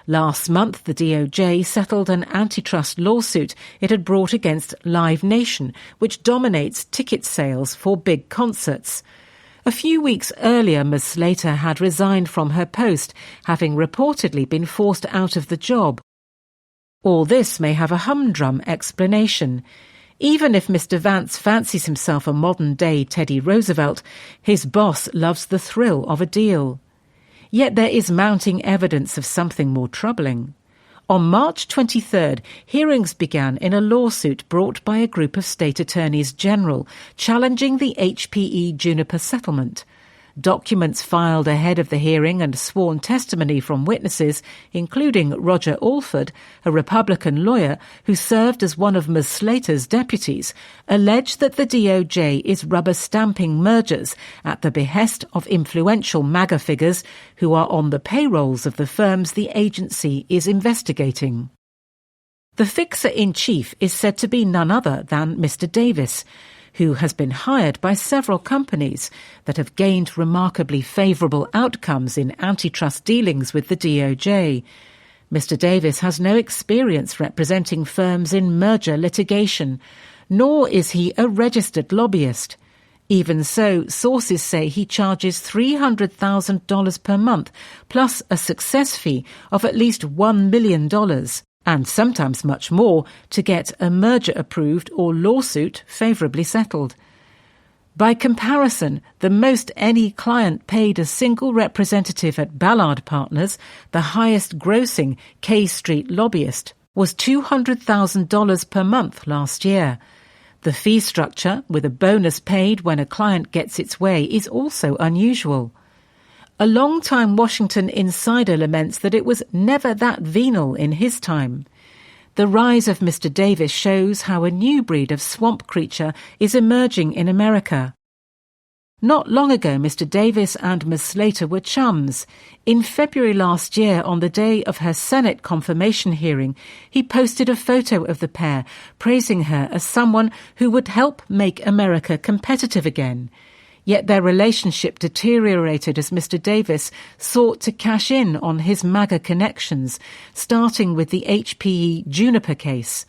Last month, the DOJ settled an antitrust lawsuit it had brought against Live Nation, which dominates ticket sales for big concerts. A few weeks earlier, Ms. Slater had resigned from her post, having reportedly been forced out of the job. All this may have a humdrum explanation. Even if Mr. Vance fancies himself a modern-day Teddy Roosevelt, his boss loves the thrill of a deal. Yet there is mounting evidence of something more troubling. On March 23rd, hearings began in a lawsuit brought by a group of state attorneys general challenging the HPE Juniper settlement. Documents filed ahead of the hearing and sworn testimony from witnesses, including Roger Alford, a Republican lawyer who served as one of Ms. Slater's deputies, allege that the DOJ is rubber-stamping mergers at the behest of influential MAGA figures who are on the payrolls of the firms the agency is investigating. The fixer-in-chief is said to be none other than Mr. Davis, who has been hired by several companies that have gained remarkably favourable outcomes in antitrust dealings with the DOJ. Mr. Davis has no experience representing firms in merger litigation, nor is he a registered lobbyist. Even so, sources say he charges $300,000 per month, plus a success fee of at least $1 million. And sometimes much more, to get a merger approved or lawsuit favourably settled. By comparison, the most any client paid a single representative at Ballard Partners, the highest grossing K Street lobbyist, was $200,000 per month last year. The fee structure, with a bonus paid when a client gets its way, is also unusual. A long-time Washington insider laments that it was never that venal in his time. The rise of Mr. Davis shows how a new breed of swamp creature is emerging in America. Not long ago, Mr. Davis and Ms. Slater were chums. In February last year, on the day of her Senate confirmation hearing, he posted a photo of the pair, praising her as someone who would help make America competitive again. Yet their relationship deteriorated as Mr. Davis sought to cash in on his MAGA connections, starting with the HPE Juniper case.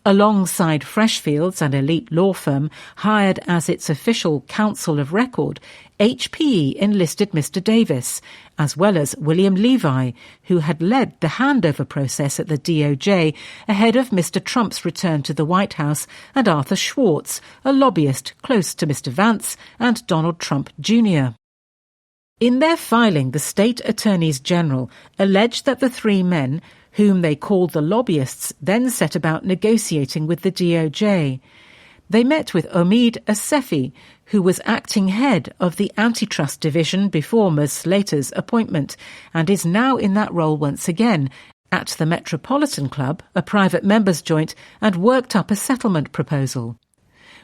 Alongside Freshfields, an elite law firm hired as its official counsel of record, HPE enlisted Mr. Davis, as well as William Levi, who had led the handover process at the DOJ ahead of Mr. Trump's return to the White House, and Arthur Schwartz, a lobbyist close to Mr. Vance and Donald Trump Jr. In their filing, the state attorneys general alleged that the three men, whom they called the lobbyists, then set about negotiating with the DOJ. They met with Omid Assefi, who was acting head of the Antitrust Division before Ms. Slater's appointment, and is now in that role once again, at the Metropolitan Club, a private members' joint, and worked up a settlement proposal.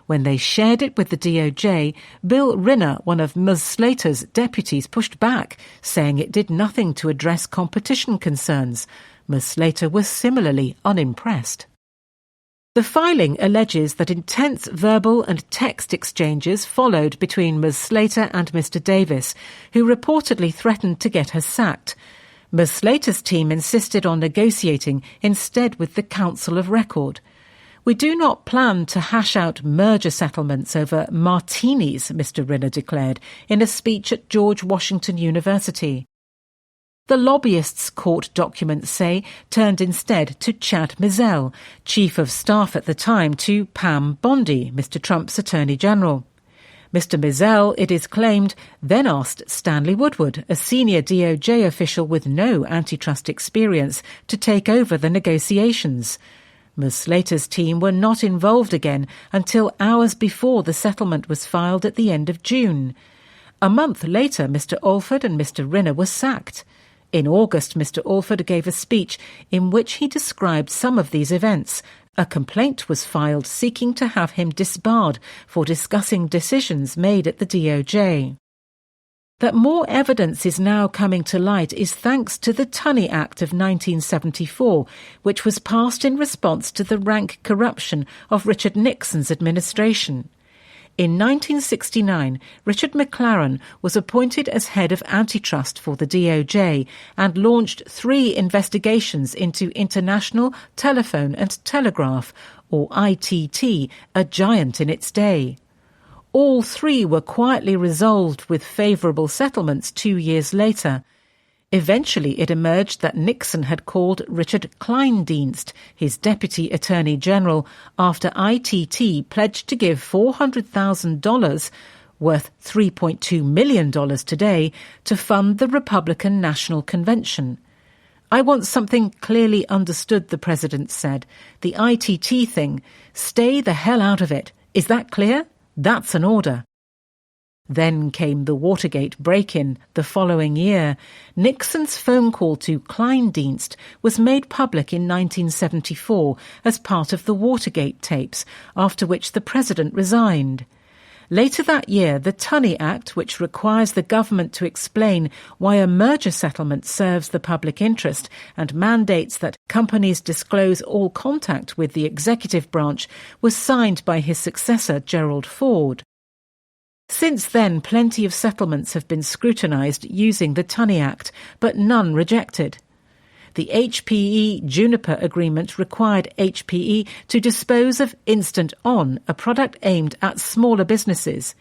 When they shared it with the DOJ, Bill Rinner, one of Ms. Slater's deputies, pushed back, saying it did nothing to address competition concerns. Ms. Slater was similarly unimpressed. The filing alleges that intense verbal and text exchanges followed between Ms. Slater and Mr. Davis, who reportedly threatened to get her sacked. Ms. Slater's team insisted on negotiating instead with the Counsel of Record. "We do not plan to hash out merger settlements over martinis," Mr. Rinner declared in a speech at George Washington University. The lobbyists' court documents say turned instead to Chad Mizell, chief of staff at the time to Pam Bondi, Mr. Trump's Attorney General. Mr. Mizell, it is claimed, then asked Stanley Woodward, a senior DOJ official with no antitrust experience, to take over the negotiations. Ms. Slater's team were not involved again until hours before the settlement was filed at the end of June. A month later, Mr. Alford and Mr. Rinner were sacked. In August, Mr. Alford gave a speech in which he described some of these events. A complaint was filed seeking to have him disbarred for discussing decisions made at the DOJ. That more evidence is now coming to light is thanks to the Tunney Act of 1974, which was passed in response to the rank corruption of Richard Nixon's administration. In 1969, Richard McLaren was appointed as head of antitrust for the DOJ and launched 3 investigations into International Telephone and Telegraph, or ITT, a giant in its day. All 3 were quietly resolved with favourable settlements 2 years later. Eventually it emerged that Nixon had called Richard Kleindienst, his Deputy Attorney General, after ITT pledged to give $400,000, worth $3.2 million today, to fund the Republican National Convention. "I want something clearly understood," the president said. "The ITT thing, stay the hell out of it. Is that clear? That's an order." Then came the Watergate break-in the following year. Nixon's phone call to Kleindienst was made public in 1974 as part of the Watergate tapes, after which the president resigned. Later that year, the Tunney Act, which requires the government to explain why a merger settlement serves the public interest and mandates that companies disclose all contact with the executive branch, was signed by his successor, Gerald Ford. Since then, plenty of settlements have been scrutinised using the Tunney Act, but none rejected. The HPE-Juniper agreement required HPE to dispose of Instant On, a product aimed at smaller businesses.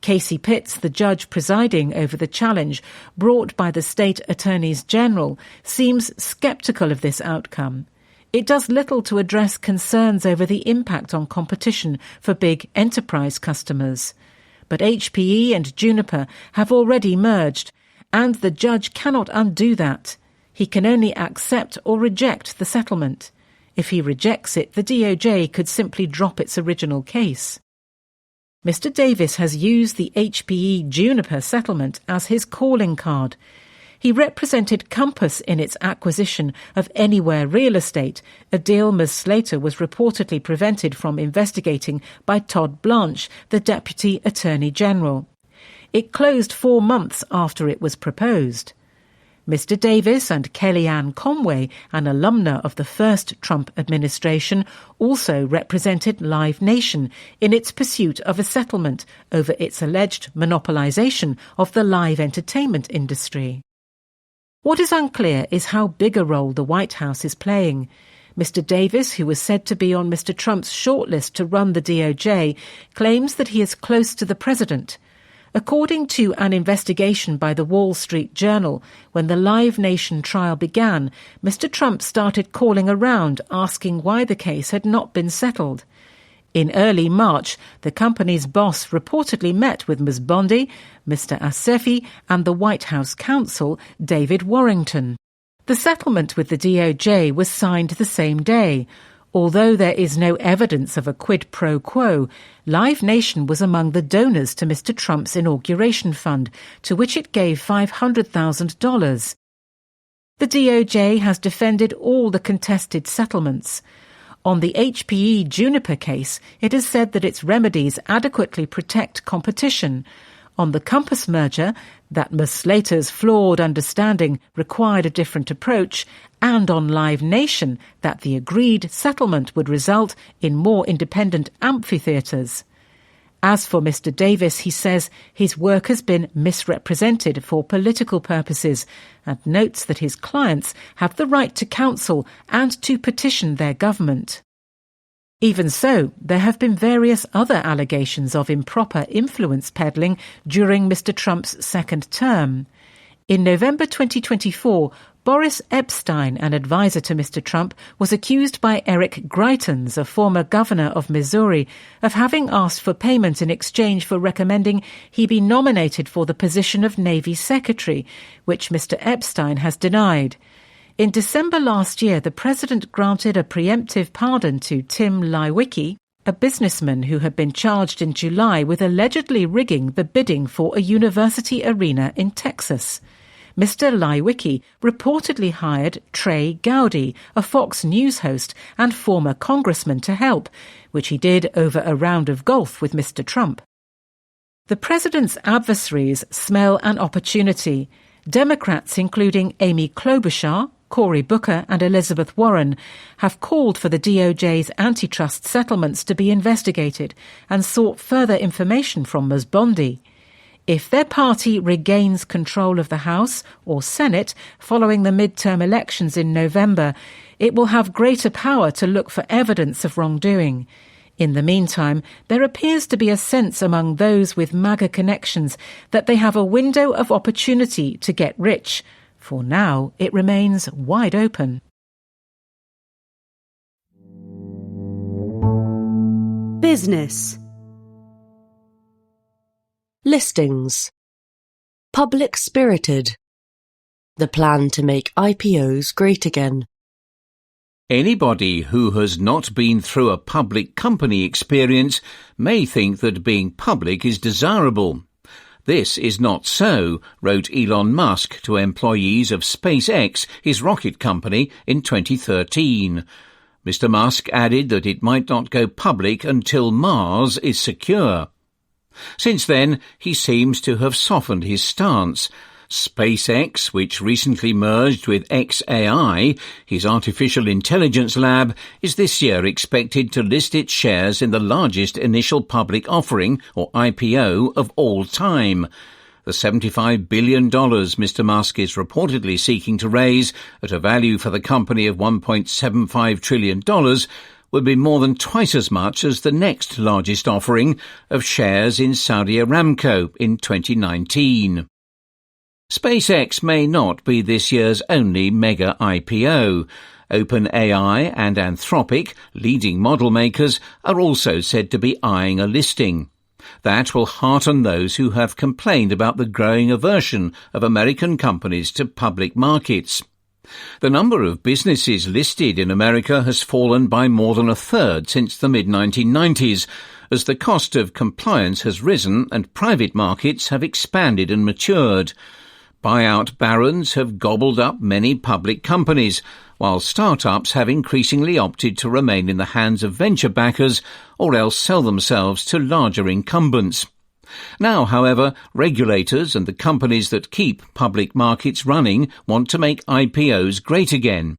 Casey Pitts, the judge presiding over the challenge brought by the state attorneys general, seems sceptical of this outcome. It does little to address concerns over the impact on competition for big enterprise customers. But HPE and Juniper have already merged, and the judge cannot undo that. He can only accept or reject the settlement. If he rejects it, the DOJ could simply drop its original case. Mr. Davis has used the HPE-Juniper settlement as his calling card. He represented Compass in its acquisition of Anywhere Real Estate, a deal Ms. Slater was reportedly prevented from investigating by Todd Blanche, the Deputy Attorney General. It closed 4 months after it was proposed. Mr. Davis and Kellyanne Conway, an alumna of the first Trump administration, also represented Live Nation in its pursuit of a settlement over its alleged monopolization of the live entertainment industry. What is unclear is how big a role the White House is playing. Mr. Davis, who was said to be on Mr. Trump's shortlist to run the DOJ, claims that he is close to the president. According to an investigation by the Wall Street Journal, when the Live Nation trial began, Mr. Trump started calling around asking why the case had not been settled. In early March, the company's boss reportedly met with Ms. Bondi, Mr. Asefi, and the White House counsel, David Warrington. The settlement with the DOJ was signed the same day. Although there is no evidence of a quid pro quo, Live Nation was among the donors to Mr. Trump's inauguration fund, to which it gave $500,000. The DOJ has defended all the contested settlements. On the HPE-Juniper case, it has said that its remedies adequately protect competition. On the Compass merger, that Ms. Slater's flawed understanding required a different approach, and on Live Nation, that the agreed settlement would result in more independent amphitheatres. As for Mr. Davis, he says his work has been misrepresented for political purposes and notes that his clients have the right to counsel and to petition their government. Even so, there have been various other allegations of improper influence peddling during Mr. Trump's second term. In November 2024, Boris Epstein, an advisor to Mr. Trump, was accused by Eric Greitens, a former governor of Missouri, of having asked for payment in exchange for recommending he be nominated for the position of Navy Secretary, which Mr. Epstein has denied. In December last year, the president granted a preemptive pardon to Tim Leiweke, a businessman who had been charged in July with allegedly rigging the bidding for a university arena in Texas. Mr. Leiweke reportedly hired Trey Gowdy, a Fox News host and former congressman, to help, which he did over a round of golf with Mr. Trump. The president's adversaries smell an opportunity. Democrats, including Amy Klobuchar, Cory Booker and Elizabeth Warren, have called for the DOJ's antitrust settlements to be investigated and sought further information from Ms. Bondi. If their party regains control of the House or Senate following the midterm elections in November, it will have greater power to look for evidence of wrongdoing. In the meantime, there appears to be a sense among those with MAGA connections that they have a window of opportunity to get rich. For now, it remains wide open. Business. Listings. Public-spirited. The plan to make IPOs great again. Anybody who has not been through a public company experience may think that being public is desirable. This is not so, wrote Elon Musk to employees of SpaceX, his rocket company, in 2013. Mr. Musk added that it might not go public until Mars is secure. Since then, he seems to have softened his stance. SpaceX, which recently merged with xAI, his artificial intelligence lab, is this year expected to list its shares in the largest initial public offering, or IPO, of all time. The $75 billion Mr. Musk is reportedly seeking to raise, at a value for the company of $1.75 trillion, would be more than twice as much as the next largest offering of shares in Saudi Aramco in 2019. SpaceX may not be this year's only mega IPO. OpenAI and Anthropic, leading model makers, are also said to be eyeing a listing. That will hearten those who have complained about the growing aversion of American companies to public markets. The number of businesses listed in America has fallen by more than a third since the mid-1990s, as the cost of compliance has risen and private markets have expanded and matured. Buyout barons have gobbled up many public companies, while startups have increasingly opted to remain in the hands of venture backers or else sell themselves to larger incumbents. Now, however, regulators and the companies that keep public markets running want to make IPOs great again.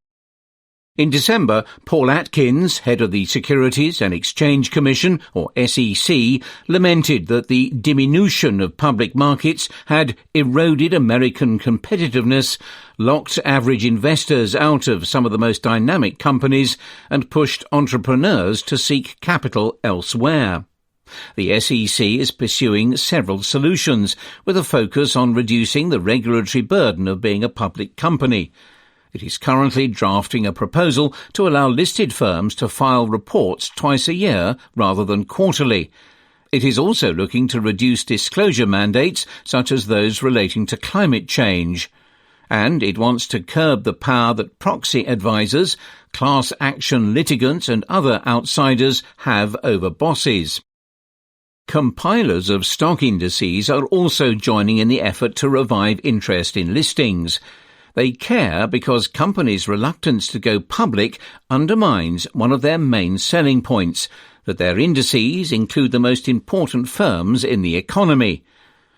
In December, Paul Atkins, head of the Securities and Exchange Commission, or SEC, lamented that the diminution of public markets had eroded American competitiveness, locked average investors out of some of the most dynamic companies, and pushed entrepreneurs to seek capital elsewhere. The SEC is pursuing several solutions, with a focus on reducing the regulatory burden of being a public company. It is currently drafting a proposal to allow listed firms to file reports twice a year rather than quarterly. It is also looking to reduce disclosure mandates such as those relating to climate change. And it wants to curb the power that proxy advisors, class action litigants and other outsiders have over bosses. Compilers of stock indices are also joining in the effort to revive interest in listings. They care because companies' reluctance to go public undermines one of their main selling points, that their indices include the most important firms in the economy.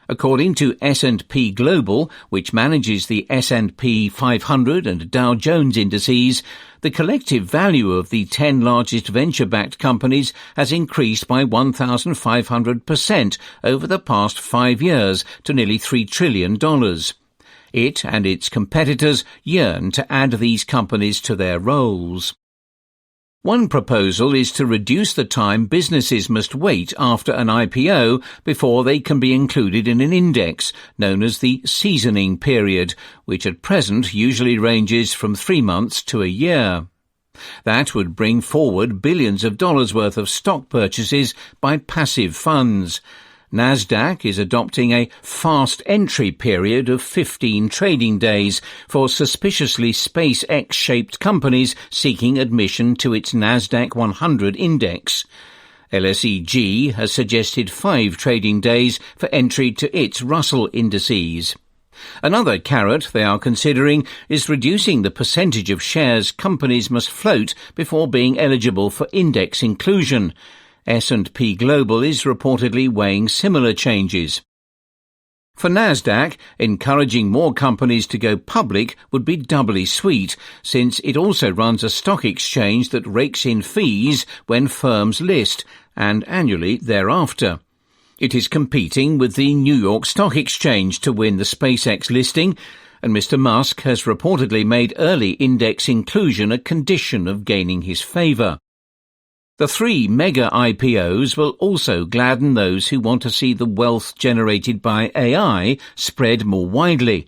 According to S&P Global, which manages the S&P 500 and Dow Jones indices, the collective value of the 10 largest venture-backed companies has increased by 1,500% over the past 5 years to nearly $3 trillion. It and its competitors yearn to add these companies to their rolls. One proposal is to reduce the time businesses must wait after an IPO before they can be included in an index, known as the seasoning period, which at present usually ranges from 3 months to a year. That would bring forward billions of dollars worth of stock purchases by passive funds. Nasdaq is adopting a fast entry period of 15 trading days for suspiciously SpaceX-shaped companies seeking admission to its Nasdaq 100 index. LSEG has suggested 5 trading days for entry to its Russell indices. Another carrot they are considering is reducing the percentage of shares companies must float before being eligible for index inclusion. S&P Global is reportedly weighing similar changes. For Nasdaq, encouraging more companies to go public would be doubly sweet, since it also runs a stock exchange that rakes in fees when firms list, and annually thereafter. It is competing with the New York Stock Exchange to win the SpaceX listing, and Mr. Musk has reportedly made early index inclusion a condition of gaining his favour. The 3 mega IPOs will also gladden those who want to see the wealth generated by AI spread more widely.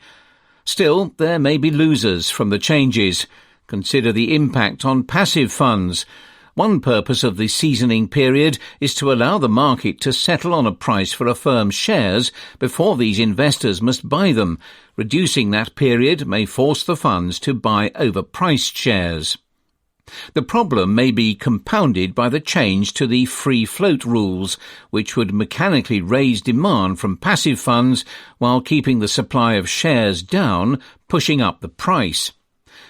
Still, there may be losers from the changes. Consider the impact on passive funds. One purpose of the seasoning period is to allow the market to settle on a price for a firm's shares before these investors must buy them. Reducing that period may force the funds to buy overpriced shares. The problem may be compounded by the change to the free float rules, which would mechanically raise demand from passive funds while keeping the supply of shares down, pushing up the price.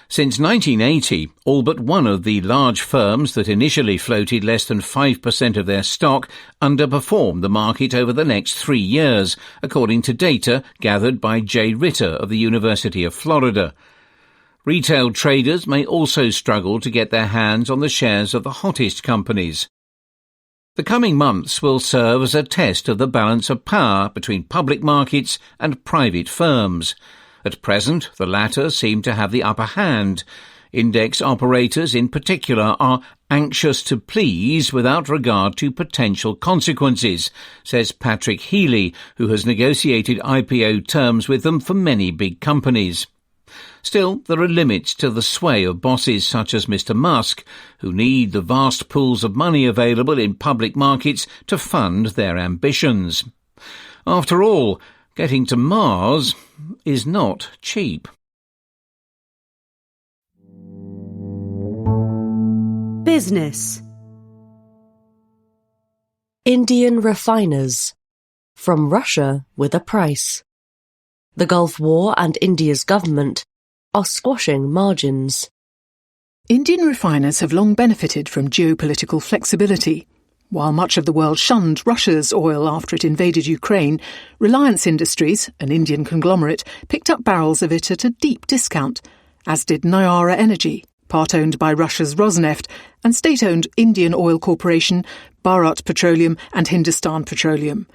Since 1980, all but one of the large firms that initially floated less than 5% of their stock underperformed the market over the next 3 years, according to data gathered by Jay Ritter of the University of Florida. Retail traders may also struggle to get their hands on the shares of the hottest companies. The coming months will serve as a test of the balance of power between public markets and private firms. At present, the latter seem to have the upper hand. Index operators in particular are anxious to please without regard to potential consequences, says Patrick Healy, who has negotiated IPO terms with them for many big companies. Still, there are limits to the sway of bosses such as Mr. Musk, who need the vast pools of money available in public markets to fund their ambitions. After all, getting to Mars is not cheap. Business. Indian refiners. From Russia with a price. The Gulf War and India's government are squashing margins. Indian refiners have long benefited from geopolitical flexibility. While much of the world shunned Russia's oil after it invaded Ukraine, Reliance Industries, an Indian conglomerate, picked up barrels of it at a deep discount, as did Nayara Energy, part-owned by Russia's Rosneft, and state-owned Indian oil corporation Bharat Petroleum and Hindustan Petroleum.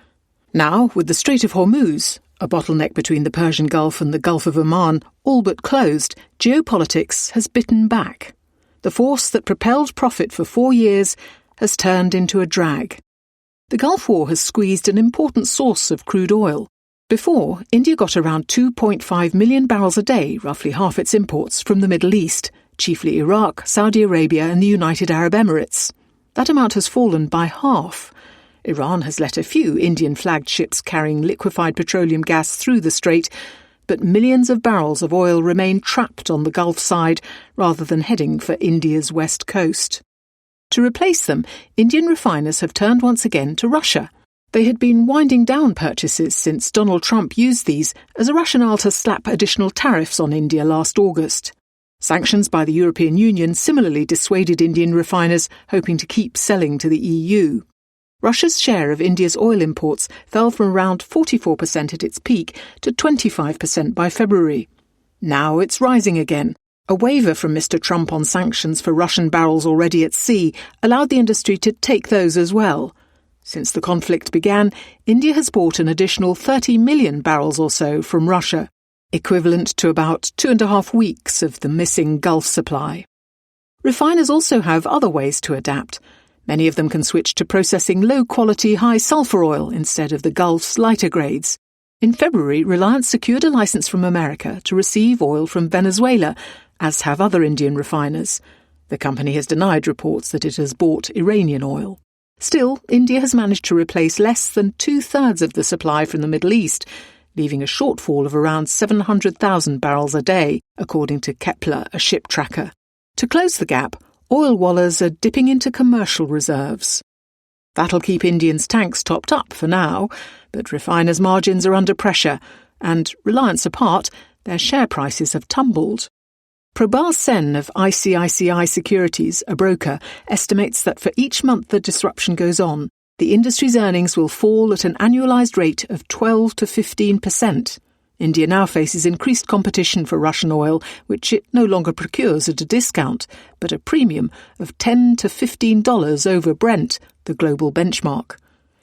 Now, with the Strait of Hormuz, a bottleneck between the Persian Gulf and the Gulf of Oman, all but closed, geopolitics has bitten back. The force that propelled profit for 4 years has turned into a drag. The Gulf War has squeezed an important source of crude oil. Before, India got around 2.5 million barrels a day, roughly half its imports, from the Middle East, chiefly Iraq, Saudi Arabia and the United Arab Emirates. That amount has fallen by half. Iran has let a few Indian-flagged ships carrying liquefied petroleum gas through the strait, but millions of barrels of oil remain trapped on the Gulf side rather than heading for India's west coast. To replace them, Indian refiners have turned once again to Russia. They had been winding down purchases since Donald Trump used these as a rationale to slap additional tariffs on India last August. Sanctions by the European Union similarly dissuaded Indian refiners hoping to keep selling to the EU. Russia's share of India's oil imports fell from around 44% at its peak to 25% by February. Now it's rising again. A waiver from Mr. Trump on sanctions for Russian barrels already at sea allowed the industry to take those as well. Since the conflict began, India has bought an additional 30 million barrels or so from Russia, equivalent to about 2.5 weeks of the missing Gulf supply. Refiners also have other ways to adapt. Many of them can switch to processing low-quality, high-sulfur oil instead of the Gulf's lighter grades. In February, Reliance secured a license from America to receive oil from Venezuela, as have other Indian refiners. The company has denied reports that it has bought Iranian oil. Still, India has managed to replace less than 2/3 of the supply from the Middle East, leaving a shortfall of around 700,000 barrels a day, according to Kepler, a ship tracker. To close the gap, oil wallers are dipping into commercial reserves. That'll keep Indians' tanks topped up for now, but refiners' margins are under pressure, and, reliance apart, their share prices have tumbled. Probal Sen of ICICI Securities, a broker, estimates that for each month the disruption goes on, the industry's earnings will fall at an annualised rate of 12 to 15%. India now faces increased competition for Russian oil, which it no longer procures at a discount, but a premium of $10 to $15 over Brent, the global benchmark.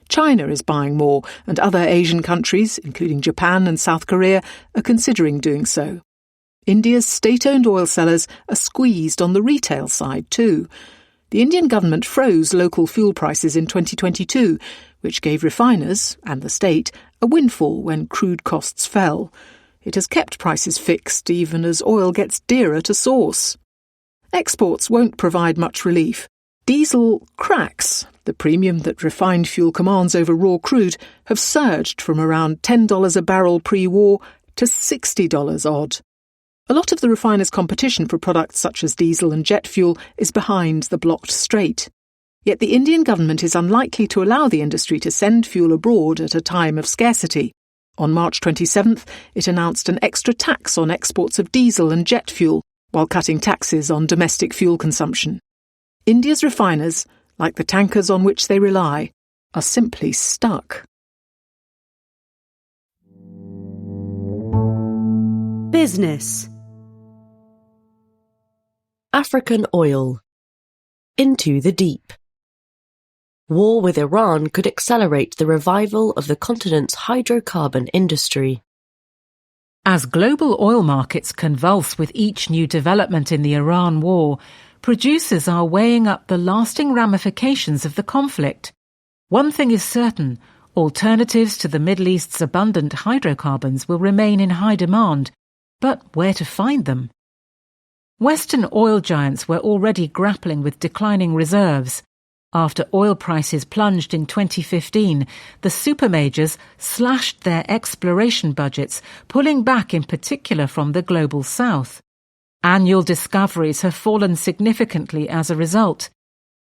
China is buying more, and other Asian countries, including Japan and South Korea, are considering doing so. India's state-owned oil sellers are squeezed on the retail side too. The Indian government froze local fuel prices in 2022, which gave refiners, and the state, a windfall when crude costs fell. It has kept prices fixed even as oil gets dearer to source. Exports won't provide much relief. Diesel cracks, the premium that refined fuel commands over raw crude, have surged from around $10 a barrel pre-war to $60 odd. A lot of the refiners' competition for products such as diesel and jet fuel is behind the blocked strait. Yet the Indian government is unlikely to allow the industry to send fuel abroad at a time of scarcity. On March 27th, it announced an extra tax on exports of diesel and jet fuel, while cutting taxes on domestic fuel consumption. India's refiners, like the tankers on which they rely, are simply stuck. Business. African oil. Into the deep. War with Iran could accelerate the revival of the continent's hydrocarbon industry. As global oil markets convulse with each new development in the Iran war, producers are weighing up the lasting ramifications of the conflict. One thing is certain, alternatives to the Middle East's abundant hydrocarbons will remain in high demand, but where to find them? Western oil giants were already grappling with declining reserves. After oil prices plunged in 2015, the supermajors slashed their exploration budgets, pulling back in particular from the global south. Annual discoveries have fallen significantly as a result.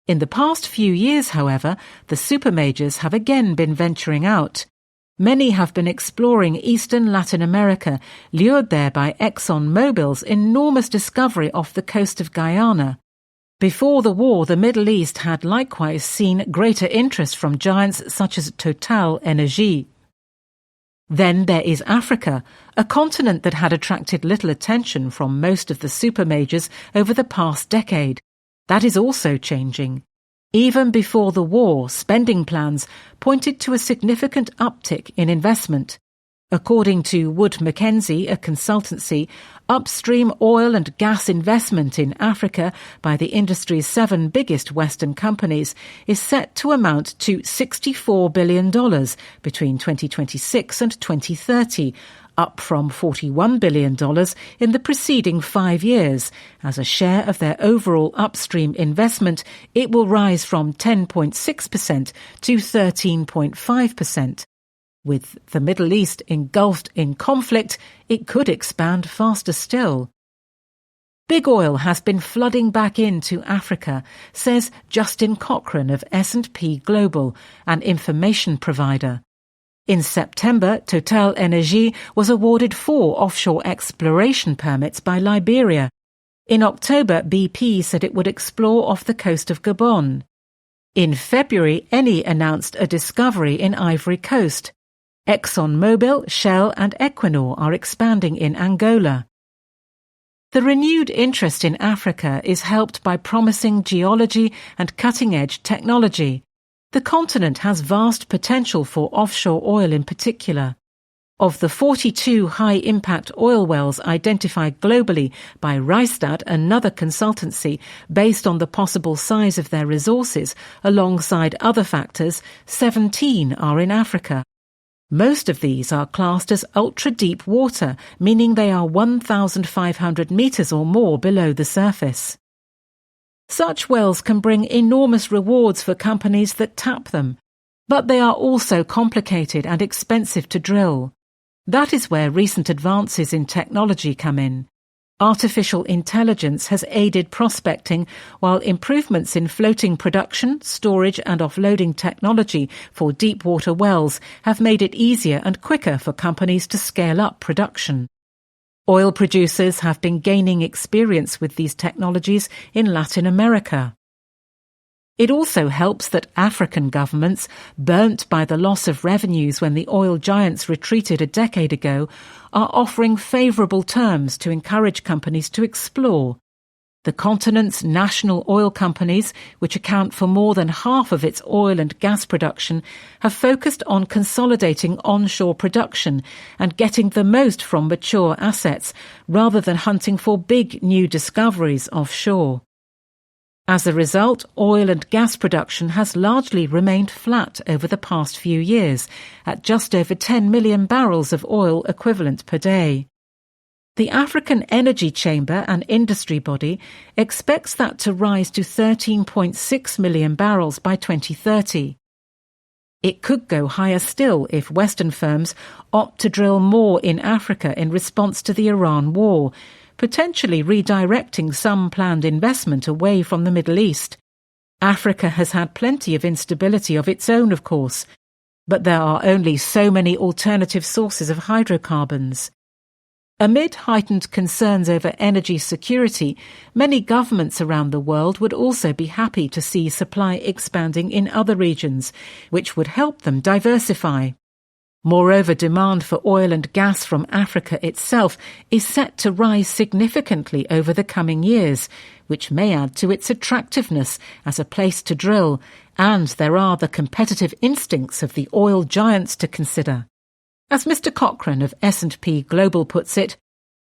In the past few years, however, the supermajors have again been venturing out. Many have been exploring eastern Latin America, lured there by ExxonMobil's enormous discovery off the coast of Guyana. Before the war, the Middle East had likewise seen greater interest from giants such as Total Energy. Then there is Africa, a continent that had attracted little attention from most of the supermajors over the past decade. That is also changing. Even before the war, spending plans pointed to a significant uptick in investment. According to Wood Mackenzie, a consultancy, upstream oil and gas investment in Africa by the industry's 7 biggest Western companies is set to amount to $64 billion between 2026 and 2030, up from $41 billion in the preceding 5 years. As a share of their overall upstream investment, it will rise from 10.6% to 13.5%. With the Middle East engulfed in conflict, it could expand faster still. Big oil has been flooding back into Africa, says Justin Cochran of S&P Global, an information provider. In September, Total Energy was awarded 4 offshore exploration permits by Liberia. In October, BP said it would explore off the coast of Gabon. In February, Eni announced a discovery in Ivory Coast. ExxonMobil, Shell and Equinor are expanding in Angola. The renewed interest in Africa is helped by promising geology and cutting-edge technology. The continent has vast potential for offshore oil in particular. Of the 42 high-impact oil wells identified globally by Rystad, another consultancy, based on the possible size of their resources, alongside other factors, 17 are in Africa. Most of these are classed as ultra-deep water, meaning they are 1,500 metres or more below the surface. Such wells can bring enormous rewards for companies that tap them, but they are also complicated and expensive to drill. That is where recent advances in technology come in. Artificial intelligence has aided prospecting, while improvements in floating production, storage and offloading technology for deep-water wells have made it easier and quicker for companies to scale up production. Oil producers have been gaining experience with these technologies in Latin America. It also helps that African governments, burnt by the loss of revenues when the oil giants retreated a decade ago, are offering favourable terms to encourage companies to explore. The continent's national oil companies, which account for more than half of its oil and gas production, have focused on consolidating onshore production and getting the most from mature assets, rather than hunting for big new discoveries offshore. As a result, oil and gas production has largely remained flat over the past few years, at just over 10 million barrels of oil equivalent per day. The African Energy Chamber, an industry body, expects that to rise to 13.6 million barrels by 2030. It could go higher still if Western firms opt to drill more in Africa in response to the Iran war, potentially redirecting some planned investment away from the Middle East. Africa has had plenty of instability of its own, of course, but there are only so many alternative sources of hydrocarbons. Amid heightened concerns over energy security, many governments around the world would also be happy to see supply expanding in other regions, which would help them diversify. Moreover, demand for oil and gas from Africa itself is set to rise significantly over the coming years, which may add to its attractiveness as a place to drill, and there are the competitive instincts of the oil giants to consider. As Mr. Cochrane of S&P Global puts it,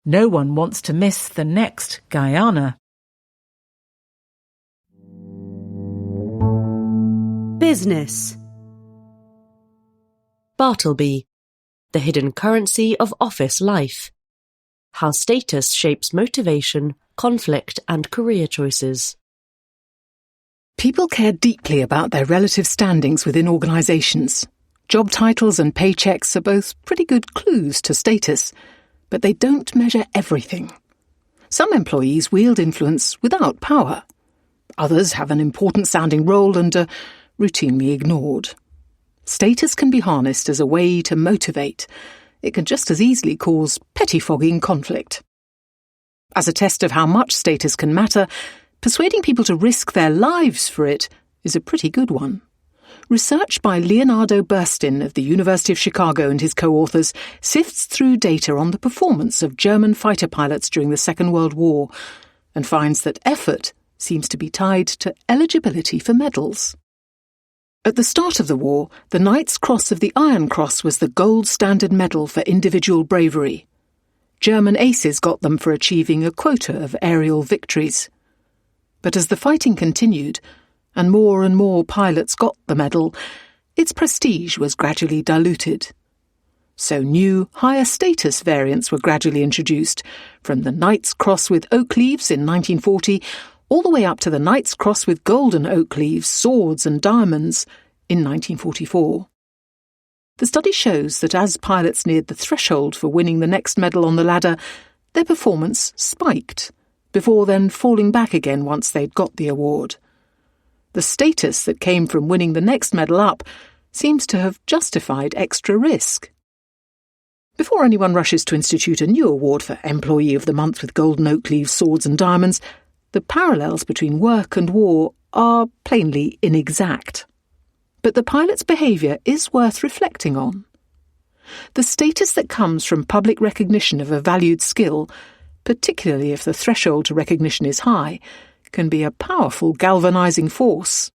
no one wants to miss the next Guyana. Business. Bartleby, the hidden currency of office life. How status shapes motivation, conflict, and career choices. People care deeply about their relative standings within organisations. Job titles and paychecks are both pretty good clues to status, but they don't measure everything. Some employees wield influence without power. Others have an important-sounding role and are routinely ignored. Status can be harnessed as a way to motivate. It can just as easily cause pettifogging conflict. As a test of how much status can matter, persuading people to risk their lives for it is a pretty good one. Research by Leonardo Burstin of the University of Chicago and his co-authors sifts through data on the performance of German fighter pilots during the Second World War and finds that effort seems to be tied to eligibility for medals. At the start of the war, the Knight's Cross of the Iron Cross was the gold standard medal for individual bravery. German aces got them for achieving a quota of aerial victories. But as the fighting continued, and more pilots got the medal, its prestige was gradually diluted. So new, higher status variants were gradually introduced, from the Knight's Cross with oak leaves in 1940 all the way up to the Knight's Cross with golden oak leaves, swords and diamonds in 1944. The study shows that as pilots neared the threshold for winning the next medal on the ladder, their performance spiked, before then falling back again once they'd got the award. The status that came from winning the next medal up seems to have justified extra risk. Before anyone rushes to institute a new award for Employee of the Month with golden oak leaves, swords and diamonds, the parallels between work and war are plainly inexact. But the pilot's behaviour is worth reflecting on. The status that comes from public recognition of a valued skill, particularly if the threshold to recognition is high, can be a powerful galvanising force.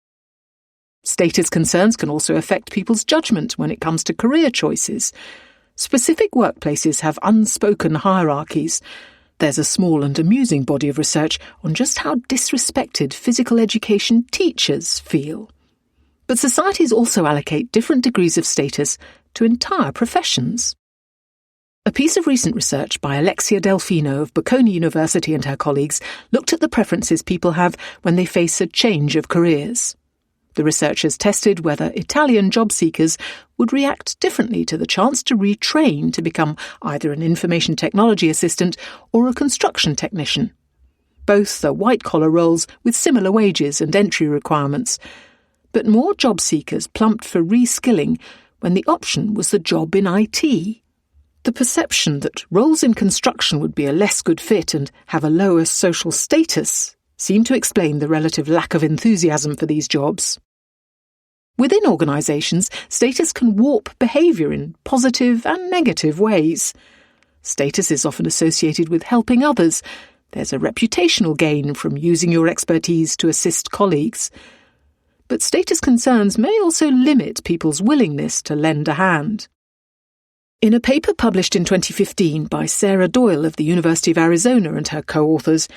Status concerns can also affect people's judgment when it comes to career choices. Specific workplaces have unspoken hierarchies. There's a small and amusing body of research on just how disrespected physical education teachers feel. But societies also allocate different degrees of status to entire professions. A piece of recent research by Alexia Delfino of Bocconi University and her colleagues looked at the preferences people have when they face a change of careers. The researchers tested whether Italian job seekers would react differently to the chance to retrain to become either an information technology assistant or a construction technician. Both are white-collar roles with similar wages and entry requirements. But more job seekers plumped for reskilling when the option was the job in IT. The perception that roles in construction would be a less good fit and have a lower social status seemed to explain the relative lack of enthusiasm for these jobs. Within organisations, status can warp behaviour in positive and negative ways. Status is often associated with helping others. There's a reputational gain from using your expertise to assist colleagues. But status concerns may also limit people's willingness to lend a hand. In a paper published in 2015 by Sarah Doyle of the University of Arizona and her co-authors,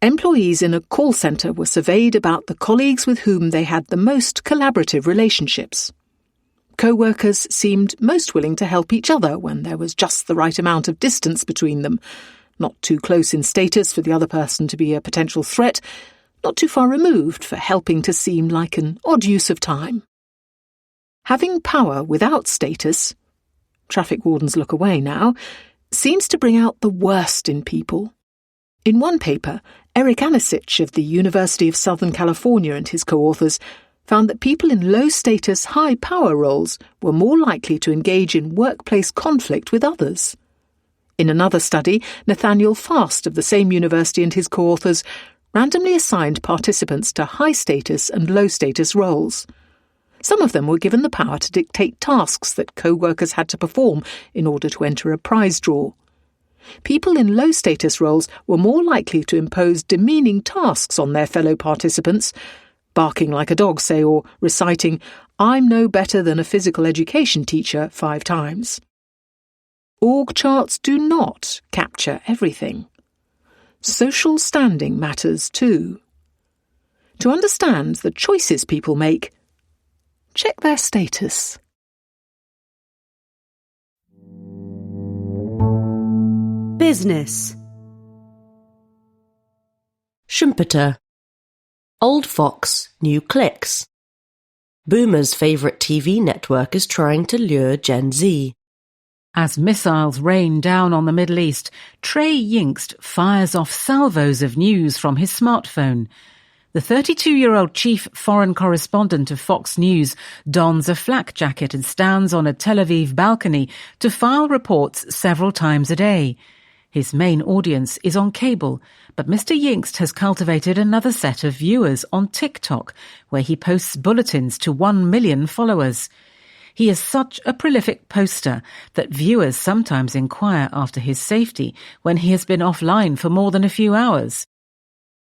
employees in a call centre were surveyed about the colleagues with whom they had the most collaborative relationships. Co-workers seemed most willing to help each other when there was just the right amount of distance between them, not too close in status for the other person to be a potential threat, not too far removed for helping to seem like an odd use of time. Having power without status, traffic wardens look away now, seems to bring out the worst in people. In one paper, Eric Anisic of the University of Southern California and his co-authors found that people in low-status, high-power roles were more likely to engage in workplace conflict with others. In another study, Nathaniel Fast of the same university and his co-authors randomly assigned participants to high-status and low-status roles. Some of them were given the power to dictate tasks that co-workers had to perform in order to enter a prize draw. People in low-status roles were more likely to impose demeaning tasks on their fellow participants, barking like a dog, say, or reciting, "I'm no better than a physical education teacher" 5 times. Org charts do not capture everything. Social standing matters too. To understand the choices people make, check their status. Business. Schumpeter. Old fox, new clicks. Boomers' favourite TV network is trying to lure Gen Z. As missiles rain down on the Middle East, Trey Yingst fires off salvos of news from his smartphone. The 32-year-old chief foreign correspondent of Fox News dons a flak jacket and stands on a Tel Aviv balcony to file reports several times a day. His main audience is on cable, but Mr. Yingst has cultivated another set of viewers on TikTok, where he posts bulletins to 1 million followers. He is such a prolific poster that viewers sometimes inquire after his safety when he has been offline for more than a few hours.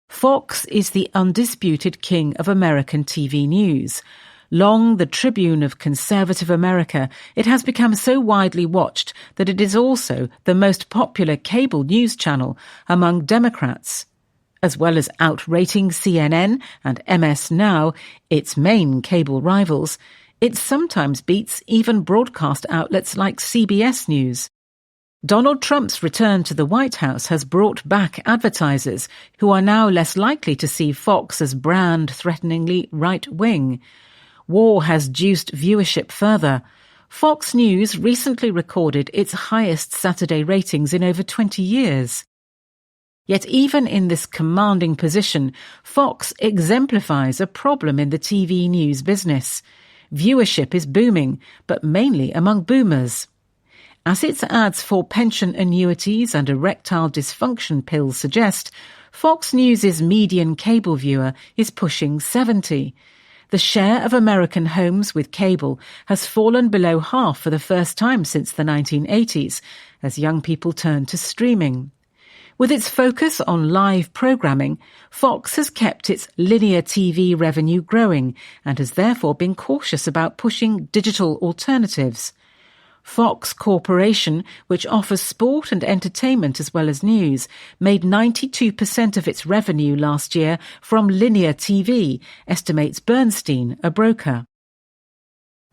Fox is the undisputed king of American TV news. Long the tribune of conservative America, it has become so widely watched that it is also the most popular cable news channel among Democrats. As well as outrating CNN and MS Now, its main cable rivals, it sometimes beats even broadcast outlets like CBS News. Donald Trump's return to the White House has brought back advertisers who are now less likely to see Fox as brand-threateningly right-wing. War has juiced viewership further. Fox News recently recorded its highest Saturday ratings in over 20 years. Yet even in this commanding position, Fox exemplifies a problem in the TV news business. Viewership is booming, but mainly among boomers. As its ads for pension annuities and erectile dysfunction pills suggest, Fox News' median cable viewer is pushing 70. The share of American homes with cable has fallen below half for the first time since the 1980s, as young people turn to streaming. With its focus on live programming, Fox has kept its linear TV revenue growing and has therefore been cautious about pushing digital alternatives. Fox Corporation, which offers sport and entertainment as well as news, made 92% of its revenue last year from linear TV, estimates Bernstein, a broker.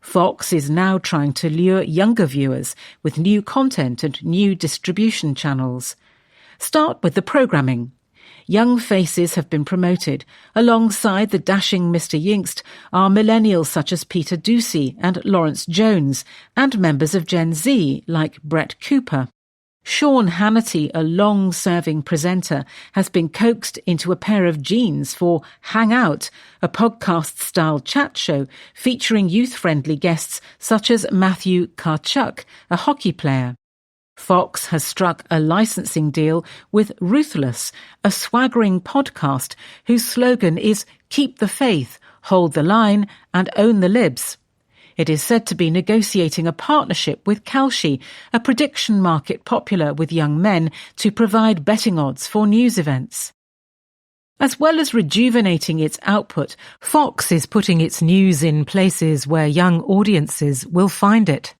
Fox is now trying to lure younger viewers with new content and new distribution channels. Start with the programming. Young faces have been promoted. Alongside the dashing Mr. Yingst are millennials such as Peter Ducey and Lawrence Jones, and members of Gen Z like Brett Cooper. Sean Hannity, a long-serving presenter, has been coaxed into a pair of jeans for Hang Out, a podcast-style chat show featuring youth-friendly guests such as Matthew Tkachuk, a hockey player. Fox has struck a licensing deal with Ruthless, a swaggering podcast whose slogan is "Keep the Faith, Hold the Line and Own the Libs." It is said to be negotiating a partnership with Kalshi, a prediction market popular with young men, to provide betting odds for news events. As well as rejuvenating its output, Fox is putting its news in places where young audiences will find it.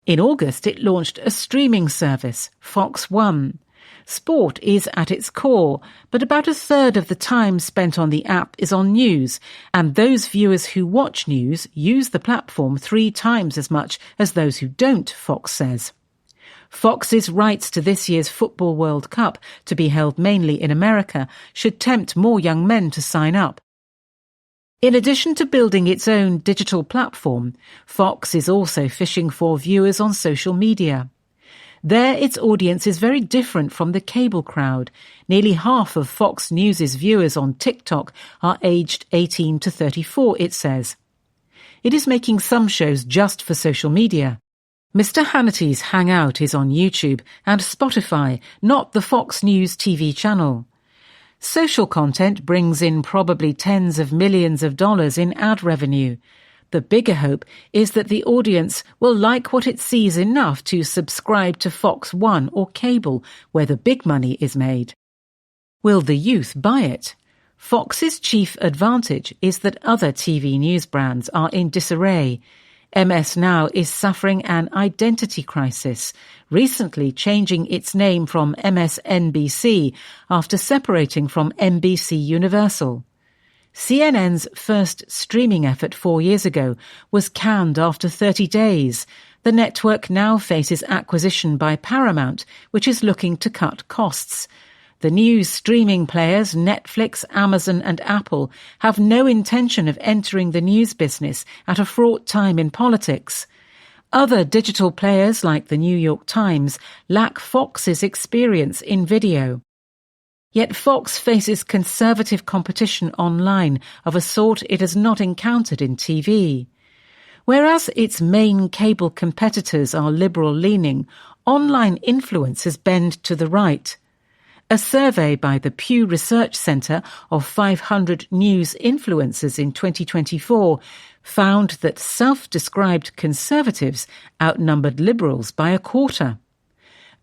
In August, it launched a streaming service, Fox One. Sport is at its core, but about a third of the time spent on the app is on news, and those viewers who watch news use the platform 3 times as much as those who don't, Fox says. Fox's rights to this year's Football World Cup, to be held mainly in America, should tempt more young men to sign up. In addition to building its own digital platform, Fox is also fishing for viewers on social media. There, its audience is very different from the cable crowd. Nearly half of Fox News' viewers on TikTok are aged 18 to 34, it says. It is making some shows just for social media. Mr. Hannity's Hangout is on YouTube and Spotify, not the Fox News TV channel. Social content brings in probably tens of millions of dollars in ad revenue. The bigger hope is that the audience will like what it sees enough to subscribe to Fox One or cable, where the big money is made. Will the youth buy it? Fox's chief advantage is that other TV news brands are in disarray. MS Now is suffering an identity crisis, recently changing its name from MSNBC after separating from NBC Universal. CNN's first streaming effort 4 years ago was canned after 30 days. The network now faces acquisition by Paramount, which is looking to cut costs. The news streaming players Netflix, Amazon and Apple have no intention of entering the news business at a fraught time in politics. Other digital players like the New York Times lack Fox's experience in video. Yet Fox faces conservative competition online of a sort it has not encountered in TV. Whereas its main cable competitors are liberal-leaning, online influencers bend to the right. A survey by the Pew Research Center of 500 news influencers in 2024 found that self-described conservatives outnumbered liberals by a quarter.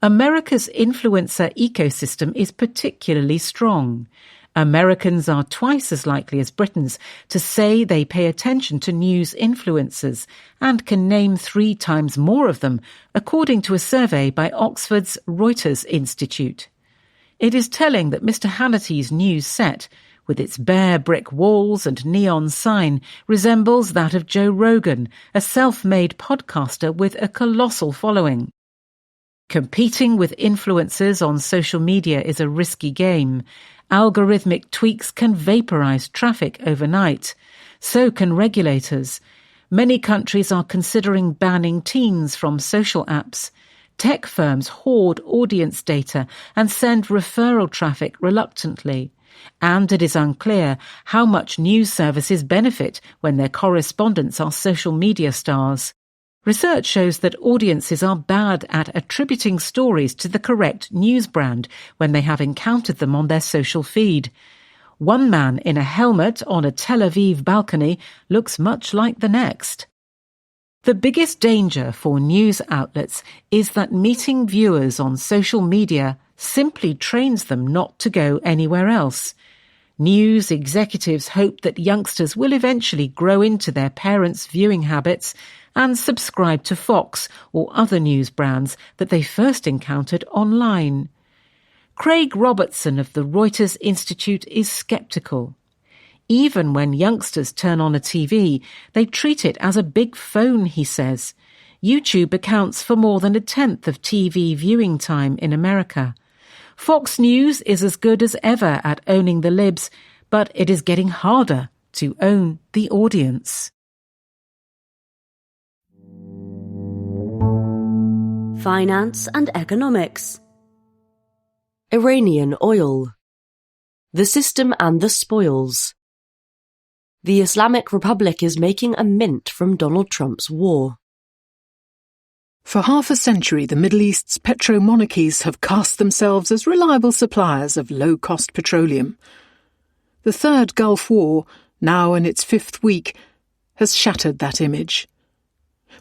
America's influencer ecosystem is particularly strong. Americans are twice as likely as Britons to say they pay attention to news influencers and can name 3 times more of them, according to a survey by Oxford's Reuters Institute. It is telling that Mr. Hannity's news set, with its bare brick walls and neon sign, resembles that of Joe Rogan, a self-made podcaster with a colossal following. Competing with influencers on social media is a risky game. Algorithmic tweaks can vaporize traffic overnight. So can regulators. Many countries are considering banning teens from social apps. Tech firms hoard audience data and send referral traffic reluctantly. And it is unclear how much news services benefit when their correspondents are social media stars. Research shows that audiences are bad at attributing stories to the correct news brand when they have encountered them on their social feed. One man in a helmet on a Tel Aviv balcony looks much like the next. The biggest danger for news outlets is that meeting viewers on social media simply trains them not to go anywhere else. News executives hope that youngsters will eventually grow into their parents' viewing habits and subscribe to Fox or other news brands that they first encountered online. Craig Robertson of the Reuters Institute is sceptical. Even when youngsters turn on a TV, they treat it as a big phone, he says. YouTube accounts for more than a tenth of TV viewing time in America. Fox News is as good as ever at owning the libs, but it is getting harder to own the audience. Finance and economics. Iranian oil. The system and the spoils. The Islamic Republic is making a mint from Donald Trump's war. For half a century, the Middle East's petro-monarchies have cast themselves as reliable suppliers of low-cost petroleum. The Third Gulf War, now in its fifth week, has shattered that image.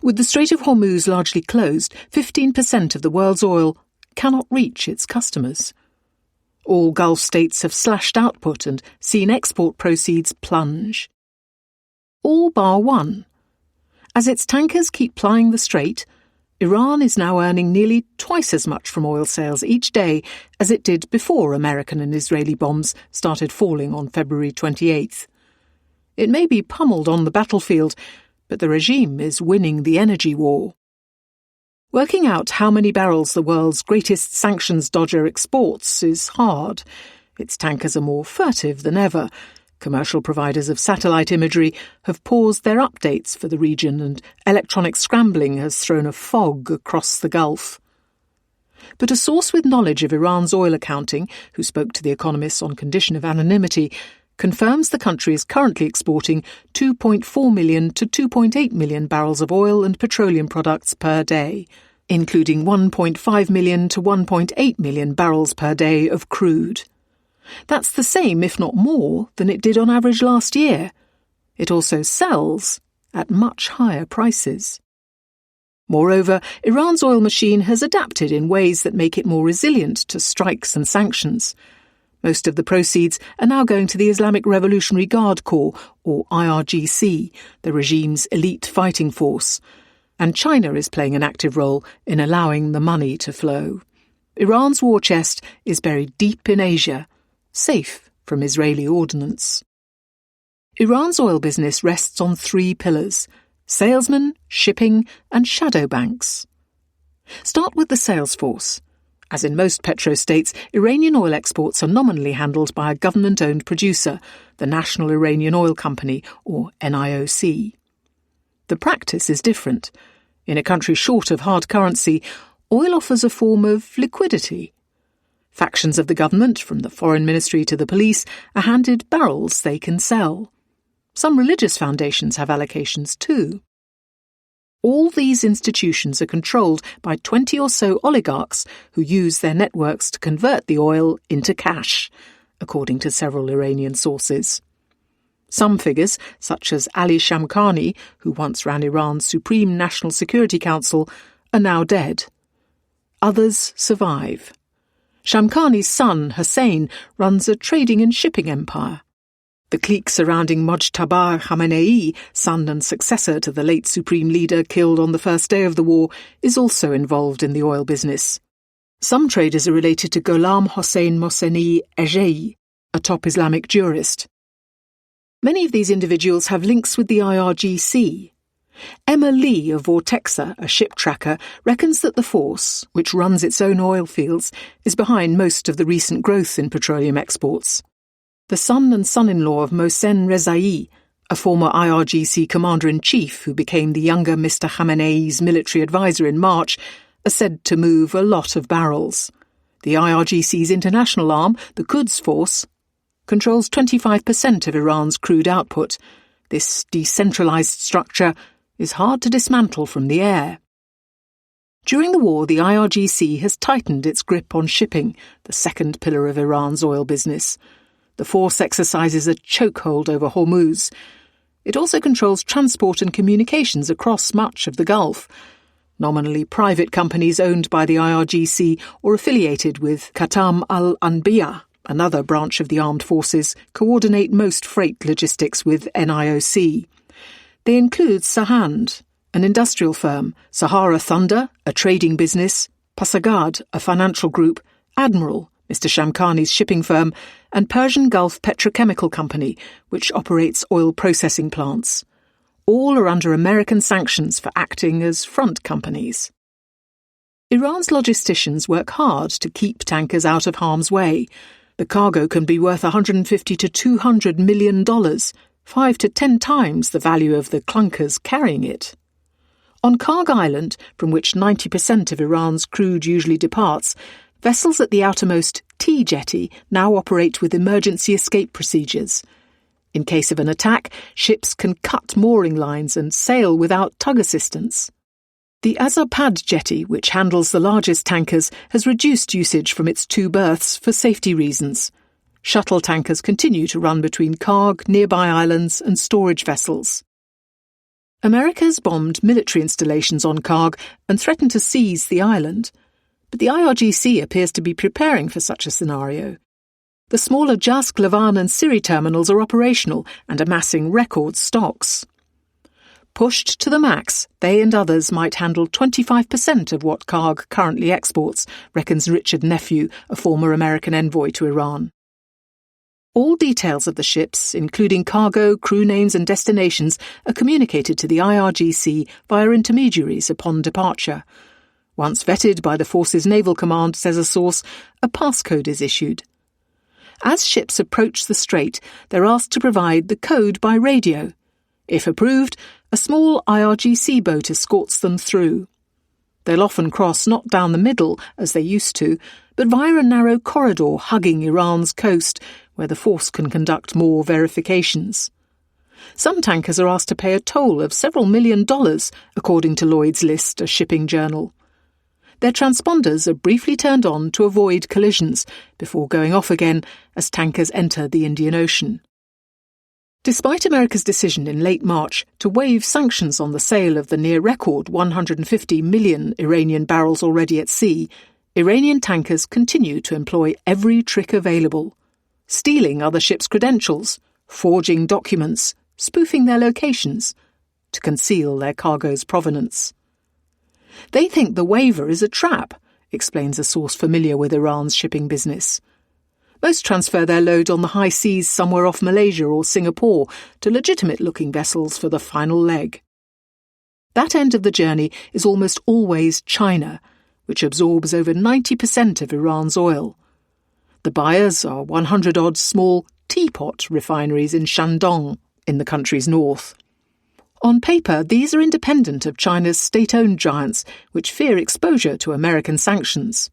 With the Strait of Hormuz largely closed, 15% of the world's oil cannot reach its customers. All Gulf states have slashed output and seen export proceeds plunge. All bar one. As its tankers keep plying the strait, Iran is now earning nearly twice as much from oil sales each day as it did before American and Israeli bombs started falling on February 28th. It may be pummeled on the battlefield, but the regime is winning the energy war. Working out how many barrels the world's greatest sanctions dodger exports is hard. Its tankers are more furtive than ever. Commercial providers of satellite imagery have paused their updates for the region, and electronic scrambling has thrown a fog across the Gulf. But a source with knowledge of Iran's oil accounting, who spoke to The Economist on condition of anonymity, confirms the country is currently exporting 2.4 million to 2.8 million barrels of oil and petroleum products per day, including 1.5 million to 1.8 million barrels per day of crude. That's the same, if not more, than it did on average last year. It also sells at much higher prices. Moreover, Iran's oil machine has adapted in ways that make it more resilient to strikes and sanctions. Most of the proceeds are now going to the Islamic Revolutionary Guard Corps, or IRGC, the regime's elite fighting force, and China is playing an active role in allowing the money to flow. Iran's war chest is buried deep in Asia, safe from Israeli ordnance. Iran's oil business rests on three pillars: salesmen, shipping, and shadow banks. Start with the sales force. As in most petro-states, Iranian oil exports are nominally handled by a government-owned producer, the National Iranian Oil Company, or NIOC. The practice is different. In a country short of hard currency, oil offers a form of liquidity. Factions of the government, from the foreign ministry to the police, are handed barrels they can sell. Some religious foundations have allocations too. All these institutions are controlled by 20 or so oligarchs who use their networks to convert the oil into cash, according to several Iranian sources. Some figures, such as Ali Shamkhani, who once ran Iran's Supreme National Security Council, are now dead. Others survive. Shamkhani's son, Hussein, runs a trading and shipping empire. The clique surrounding Mojtaba Khamenei, son and successor to the late supreme leader killed on the first day of the war, is also involved in the oil business. Some traders are related to Gholam Hossein Mohseni Ejei, a top Islamic jurist. Many of these individuals have links with the IRGC. Emma Lee of Vortexa, a ship tracker, reckons that the force, which runs its own oil fields, is behind most of the recent growth in petroleum exports. The son and son-in-law of Mohsen Rezai, a former IRGC commander-in-chief who became the younger Mr. Khamenei's military advisor in March, are said to move a lot of barrels. The IRGC's international arm, the Quds Force, controls 25% of Iran's crude output. This decentralized structure is hard to dismantle from the air. During the war, the IRGC has tightened its grip on shipping, the second pillar of Iran's oil business. The force exercises a chokehold over Hormuz. It also controls transport and communications across much of the Gulf. Nominally private companies owned by the IRGC or affiliated with Khatam al-Anbiya, another branch of the armed forces, coordinate most freight logistics with NIOC. They include Sahand, an industrial firm, Sahara Thunder, a trading business, Pasagad, a financial group, Admiral, Mr. Shamkhani's shipping firm, and Persian Gulf Petrochemical Company, which operates oil processing plants. All are under American sanctions for acting as front companies. Iran's logisticians work hard to keep tankers out of harm's way. The cargo can be worth $150 to $200 million, 5 to 10 times the value of the clunkers carrying it. On Karg Island, from which 90% of Iran's crude usually departs, vessels at the outermost T jetty now operate with emergency escape procedures. In case of an attack, ships can cut mooring lines and sail without tug assistance. The Azapad jetty, which handles the largest tankers, has reduced usage from its 2 berths for safety reasons. Shuttle tankers continue to run between Karg, nearby islands and storage vessels. America's bombed military installations on Karg and threatened to seize the island. But the IRGC appears to be preparing for such a scenario. The smaller Jask, Lavan and Siri terminals are operational and amassing record stocks. Pushed to the max, they and others might handle 25% of what Karg currently exports, reckons Richard Nephew, a former American envoy to Iran. All details of the ships, including cargo, crew names and destinations, are communicated to the IRGC via intermediaries upon departure. Once vetted by the Force's Naval Command, says a source, a passcode is issued. As ships approach the strait, they're asked to provide the code by radio. If approved, a small IRGC boat escorts them through. They'll often cross not down the middle, as they used to, but via a narrow corridor hugging Iran's coast, where the Force can conduct more verifications. Some tankers are asked to pay a toll of several $1 million, according to Lloyd's List, a shipping journal. Their transponders are briefly turned on to avoid collisions, before going off again as tankers enter the Indian Ocean. Despite America's decision in late March to waive sanctions on the sale of the near-record 150 million Iranian barrels already at sea, Iranian tankers continue to employ every trick available. Stealing other ships' credentials, forging documents, spoofing their locations, to conceal their cargo's provenance. They think the waiver is a trap, explains a source familiar with Iran's shipping business. Most transfer their load on the high seas somewhere off Malaysia or Singapore to legitimate-looking vessels for the final leg. That end of the journey is almost always China, which absorbs over 90% of Iran's oil. The buyers are 100-odd small teapot refineries in Shandong, in the country's north. On paper, these are independent of China's state-owned giants, which fear exposure to American sanctions.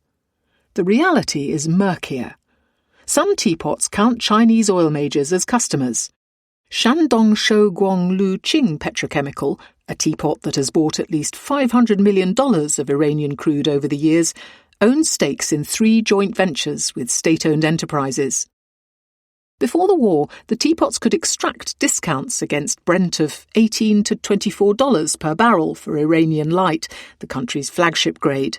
The reality is murkier. Some teapots count Chinese oil majors as customers. Shandong Shouguang Luqing Petrochemical, a teapot that has bought at least $500 million of Iranian crude over the years, owns stakes in 3 joint ventures with state-owned enterprises. Before the war, the teapots could extract discounts against Brent of $18 to $24 per barrel for Iranian Light, the country's flagship grade.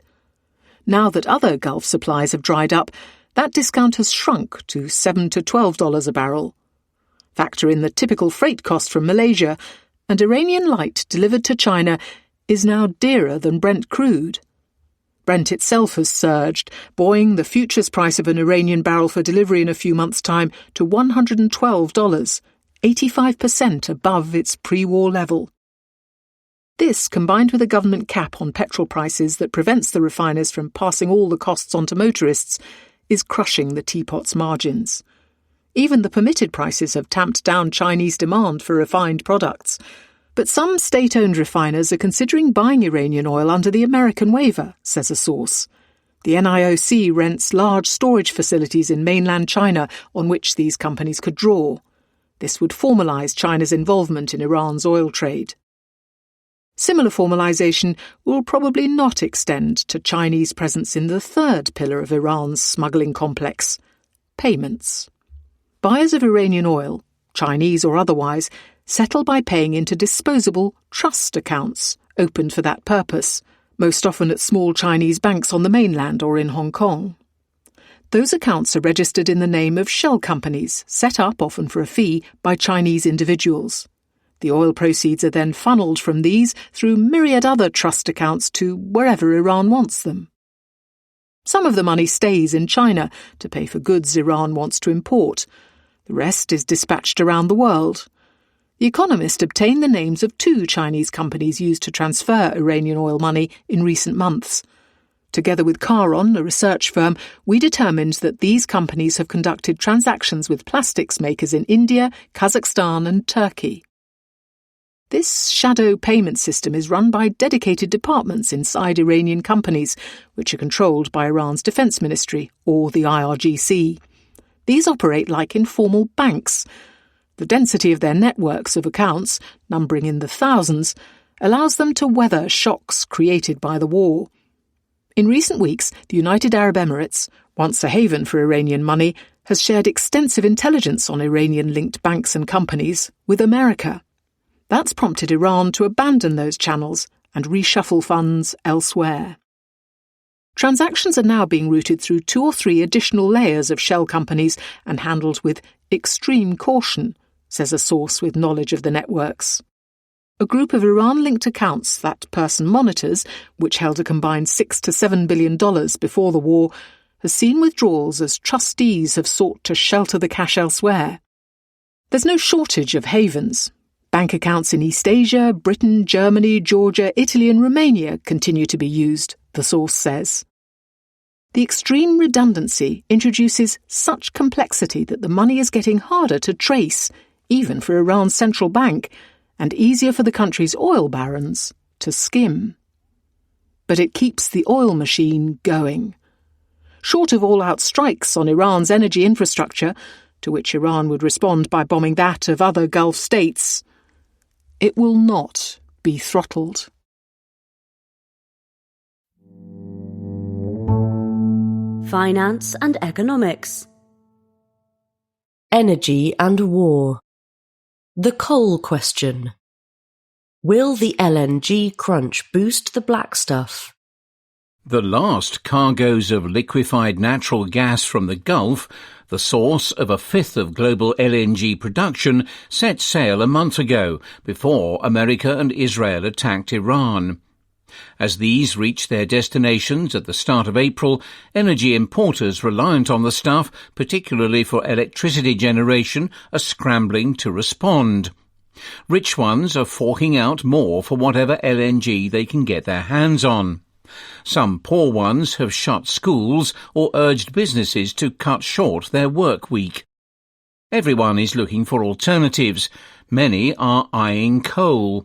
Now that other Gulf supplies have dried up, that discount has shrunk to $7 to $12 a barrel. Factor in the typical freight cost from Malaysia, and Iranian Light delivered to China is now dearer than Brent crude. Brent itself has surged, buoying the futures price of an Iranian barrel for delivery in a few months' time to $112, 85% above its pre-war level. This, combined with a government cap on petrol prices that prevents the refiners from passing all the costs on to motorists, is crushing the teapot's margins. Even the permitted prices have tamped down Chinese demand for refined products. But some state-owned refiners are considering buying Iranian oil under the American waiver, says a source. The NIOC rents large storage facilities in mainland China on which these companies could draw. This would formalise China's involvement in Iran's oil trade. Similar formalisation will probably not extend to Chinese presence in the third pillar of Iran's smuggling complex: payments. Buyers of Iranian oil, Chinese or otherwise, settle by paying into disposable trust accounts opened for that purpose, most often at small Chinese banks on the mainland or in Hong Kong. Those accounts are registered in the name of shell companies, set up, often for a fee, by Chinese individuals. The oil proceeds are then funneled from these through myriad other trust accounts to wherever Iran wants them. Some of the money stays in China to pay for goods Iran wants to import. The rest is dispatched around the world. The Economist obtained the names of 2 Chinese companies used to transfer Iranian oil money in recent months. Together with Caron, a research firm, we determined that these companies have conducted transactions with plastics makers in India, Kazakhstan and Turkey. This shadow payment system is run by dedicated departments inside Iranian companies, which are controlled by Iran's Defense Ministry, or the IRGC. These operate like informal banks. The density of their networks of accounts, numbering in the thousands, allows them to weather shocks created by the war. In recent weeks, the United Arab Emirates, once a haven for Iranian money, has shared extensive intelligence on Iranian-linked banks and companies with America. That's prompted Iran to abandon those channels and reshuffle funds elsewhere. Transactions are now being routed through 2 or 3 additional layers of shell companies and handled with extreme caution, says a source with knowledge of the networks. A group of Iran-linked accounts that person monitors, which held a combined $6 to $7 billion before the war, has seen withdrawals as trustees have sought to shelter the cash elsewhere. There's no shortage of havens. Bank accounts in East Asia, Britain, Germany, Georgia, Italy and Romania continue to be used, the source says. The extreme redundancy introduces such complexity that the money is getting harder to trace, even for Iran's central bank, and easier for the country's oil barons to skim. But it keeps the oil machine going. Short of all-out strikes on Iran's energy infrastructure, to which Iran would respond by bombing that of other Gulf states, it will not be throttled. Finance and economics. Energy and war. The coal question. Will the LNG crunch boost the black stuff? The last cargoes of liquefied natural gas from the Gulf, the source of 1/5 of global LNG production, set sail a month ago before America and Israel attacked Iran. As these reach their destinations at the start of April, energy importers reliant on the stuff, particularly for electricity generation, are scrambling to respond. Rich ones are forking out more for whatever LNG they can get their hands on. Some poor ones have shut schools or urged businesses to cut short their work week. Everyone is looking for alternatives. Many are eyeing coal.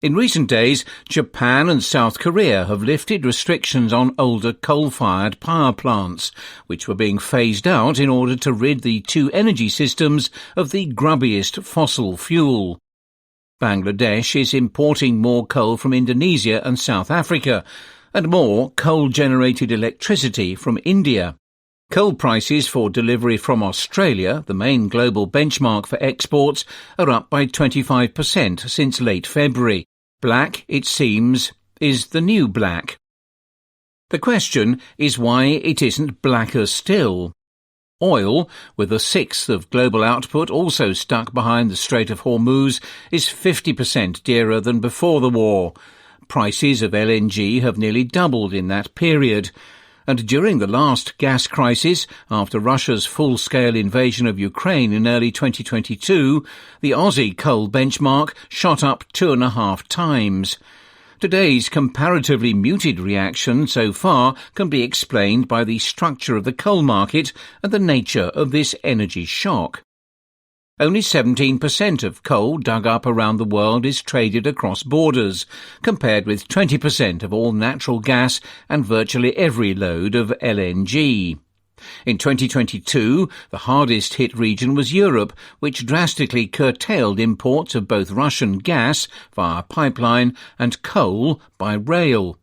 In recent days, Japan and South Korea have lifted restrictions on older coal-fired power plants, which were being phased out in order to rid the 2 energy systems of the grubbiest fossil fuel. Bangladesh is importing more coal from Indonesia and South Africa, and more coal-generated electricity from India. Coal prices for delivery from Australia, the main global benchmark for exports, are up by 25% since late February. Black, it seems, is the new black. The question is why it isn't blacker still. Oil, with 1/6 of global output also stuck behind the Strait of Hormuz, is 50% dearer than before the war. Prices of LNG have nearly doubled in that period. And during the last gas crisis, after Russia's full-scale invasion of Ukraine in early 2022, the Aussie coal benchmark shot up 2.5 times. Today's comparatively muted reaction so far can be explained by the structure of the coal market and the nature of this energy shock. Only 17% of coal dug up around the world is traded across borders, compared with 20% of all natural gas and virtually every load of LNG. In 2022, the hardest hit region was Europe, which drastically curtailed imports of both Russian gas via pipeline and coal by rail.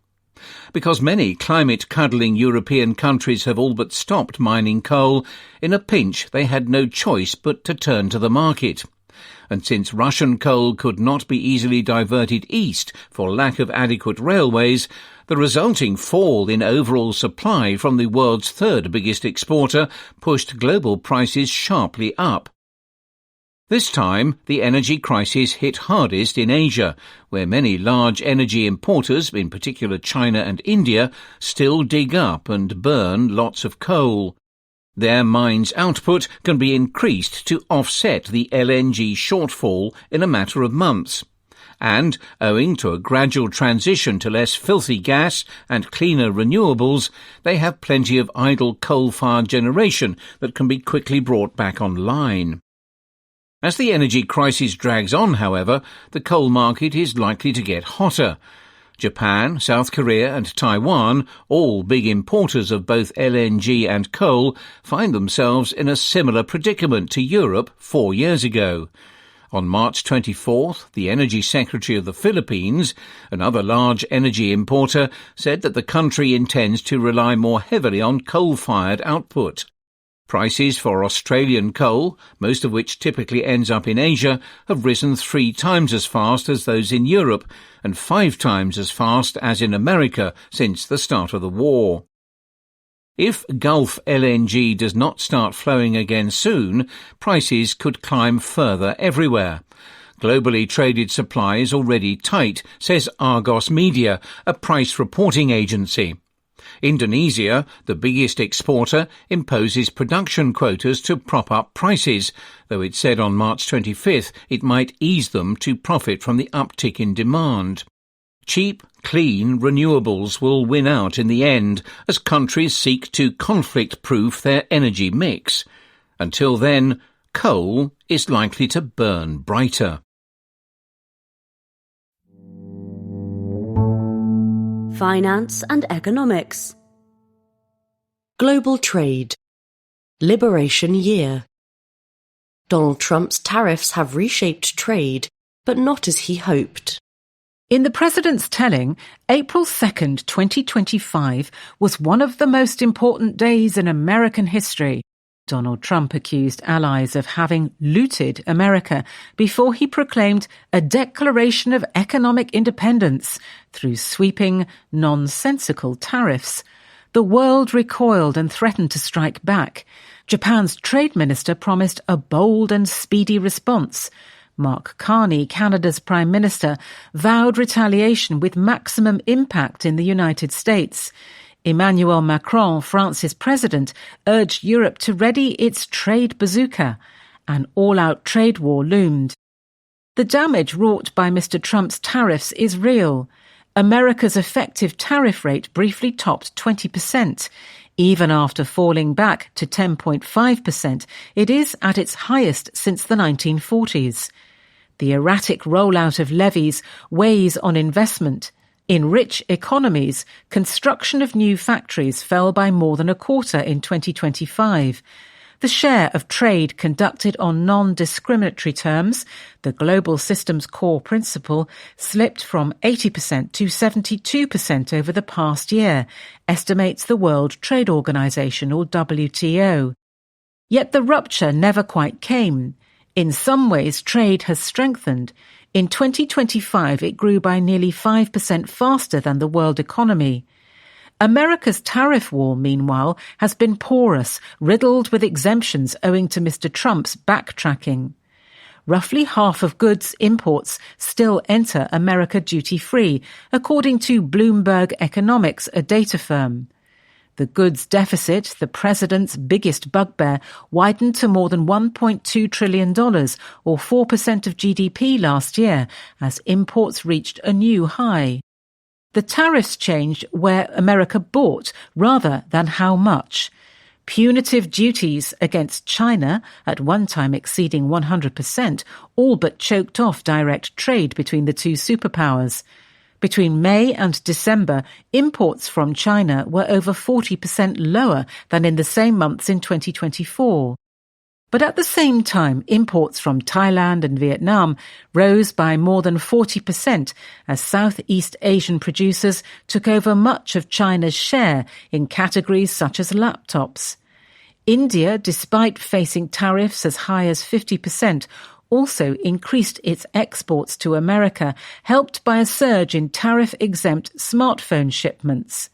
Because many climate-cuddling European countries have all but stopped mining coal, in a pinch they had no choice but to turn to the market. And since Russian coal could not be easily diverted east for lack of adequate railways, the resulting fall in overall supply from the world's 3rd biggest exporter pushed global prices sharply up. This time, the energy crisis hit hardest in Asia, where many large energy importers, in particular China and India, still dig up and burn lots of coal. Their mines' output can be increased to offset the LNG shortfall in a matter of months. And, owing to a gradual transition to less filthy gas and cleaner renewables, they have plenty of idle coal-fired generation that can be quickly brought back online. As the energy crisis drags on, however, the coal market is likely to get hotter. Japan, South Korea and Taiwan, all big importers of both LNG and coal, find themselves in a similar predicament to Europe 4 years ago. On March 24th, the Energy Secretary of the Philippines, another large energy importer, said that the country intends to rely more heavily on coal-fired output. Prices for Australian coal, most of which typically ends up in Asia, have risen 3 times as fast as those in Europe and 5 times as fast as in America since the start of the war. If Gulf LNG does not start flowing again soon, prices could climb further everywhere. Globally traded supply is already tight, says Argos Media, a price reporting agency. Indonesia, the biggest exporter, imposes production quotas to prop up prices, though it said on March 25th it might ease them to profit from the uptick in demand. Cheap, clean renewables will win out in the end as countries seek to conflict-proof their energy mix. Until then, coal is likely to burn brighter. Finance and economics. Global trade. Liberation year. Donald Trump's tariffs have reshaped trade, but not as he hoped. In the president's telling, April 2nd, 2025 was one of the most important days in American history. Donald Trump accused allies of having looted America before he proclaimed a declaration of economic independence through sweeping, nonsensical tariffs. The world recoiled and threatened to strike back. Japan's trade minister promised a bold and speedy response. Mark Carney, Canada's Prime Minister, vowed retaliation with maximum impact in the United States. Emmanuel Macron, France's president, urged Europe to ready its trade bazooka. An all-out trade war loomed. The damage wrought by Mr. Trump's tariffs is real. America's effective tariff rate briefly topped 20%. Even after falling back to 10.5%, it is at its highest since the 1940s. The erratic rollout of levies weighs on investment. In rich economies, construction of new factories fell by more than a quarter in 2025. The share of trade conducted on non-discriminatory terms, the global system's core principle, slipped from 80% to 72% over the past year, estimates the World Trade Organization, or WTO. Yet the rupture never quite came. In some ways, trade has strengthened. In 2025, it grew by nearly 5% faster than the world economy. America's tariff war, meanwhile, has been porous, riddled with exemptions owing to Mr. Trump's backtracking. Roughly half of goods imports still enter America duty-free, according to Bloomberg Economics, a data firm. The goods deficit, the president's biggest bugbear, widened to more than $1.2 trillion, or 4% of GDP last year, as imports reached a new high. The tariffs changed where America bought rather than how much. Punitive duties against China, at one time exceeding 100%, all but choked off direct trade between the two superpowers. Between May and December, imports from China were over 40% lower than in the same months in 2024. But at the same time, imports from Thailand and Vietnam rose by more than 40% as Southeast Asian producers took over much of China's share in categories such as laptops. India, despite facing tariffs as high as 50%, also increased its exports to America, helped by a surge in tariff-exempt smartphone shipments.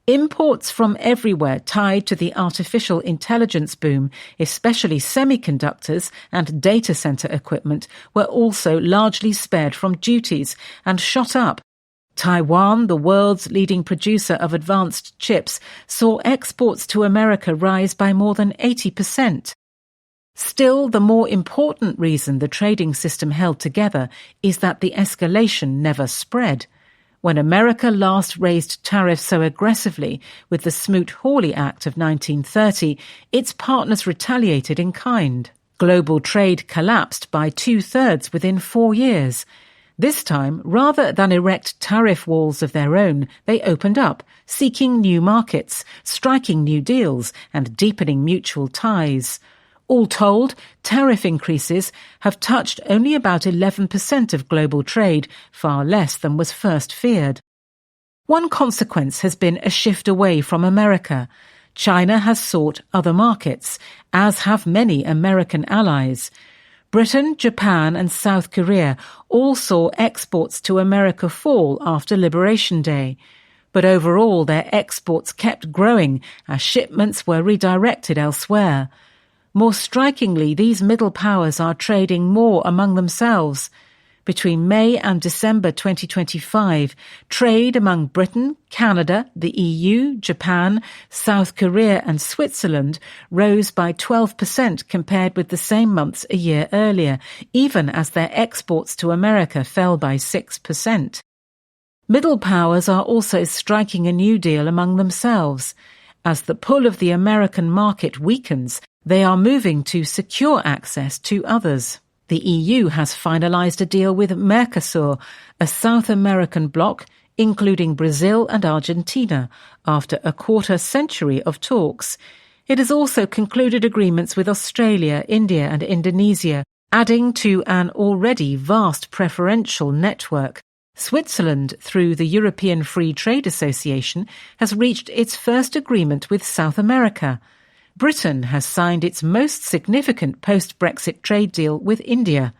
Imports from everywhere tied to the artificial intelligence boom, especially semiconductors and data center equipment, were also largely spared from duties and shot up. Taiwan, the world's leading producer of advanced chips, saw exports to America rise by more than 80%. Still, the more important reason the trading system held together is that the escalation never spread. When America last raised tariffs so aggressively with the Smoot-Hawley Act of 1930, its partners retaliated in kind. Global trade collapsed by 2/3 within 4 years. This time, rather than erect tariff walls of their own, they opened up, seeking new markets, striking new deals, and deepening mutual ties. All told, tariff increases have touched only about 11% of global trade, far less than was first feared. One consequence has been a shift away from America. China has sought other markets, as have many American allies. Britain, Japan and South Korea all saw exports to America fall after Liberation Day. But overall, their exports kept growing as shipments were redirected elsewhere. More strikingly, these middle powers are trading more among themselves. Between May and December 2025, trade among Britain, Canada, the EU, Japan, South Korea and Switzerland rose by 12% compared with the same months a year earlier, even as their exports to America fell by 6%. Middle powers are also striking a new deal among themselves. As the pull of the American market weakens, they are moving to secure access to others. The EU has finalised a deal with Mercosur, a South American bloc, including Brazil and Argentina, after a quarter-century of talks. It has also concluded agreements with Australia, India and Indonesia, adding to an already vast preferential network. Switzerland, through the European Free Trade Association, has reached its first agreement with South America. Britain has signed its most significant post-Brexit trade deal with India.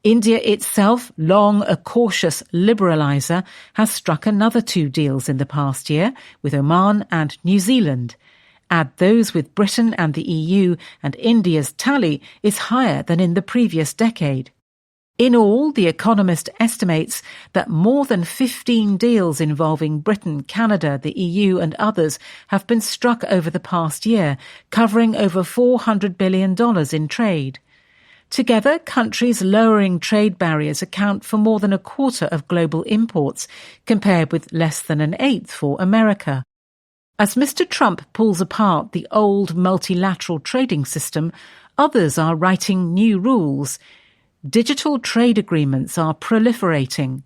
India itself, long a cautious liberaliser, has struck another 2 deals in the past year with Oman and New Zealand. Add those with Britain and the EU, and India's tally is higher than in the previous decade. In all, The Economist estimates that more than 15 deals involving Britain, Canada, the EU and others have been struck over the past year, covering over $400 billion in trade. Together, countries lowering trade barriers account for more than a quarter of global imports, compared with less than an eighth for America. As Mr. Trump pulls apart the old multilateral trading system, others are writing new rules. Digital trade agreements are proliferating.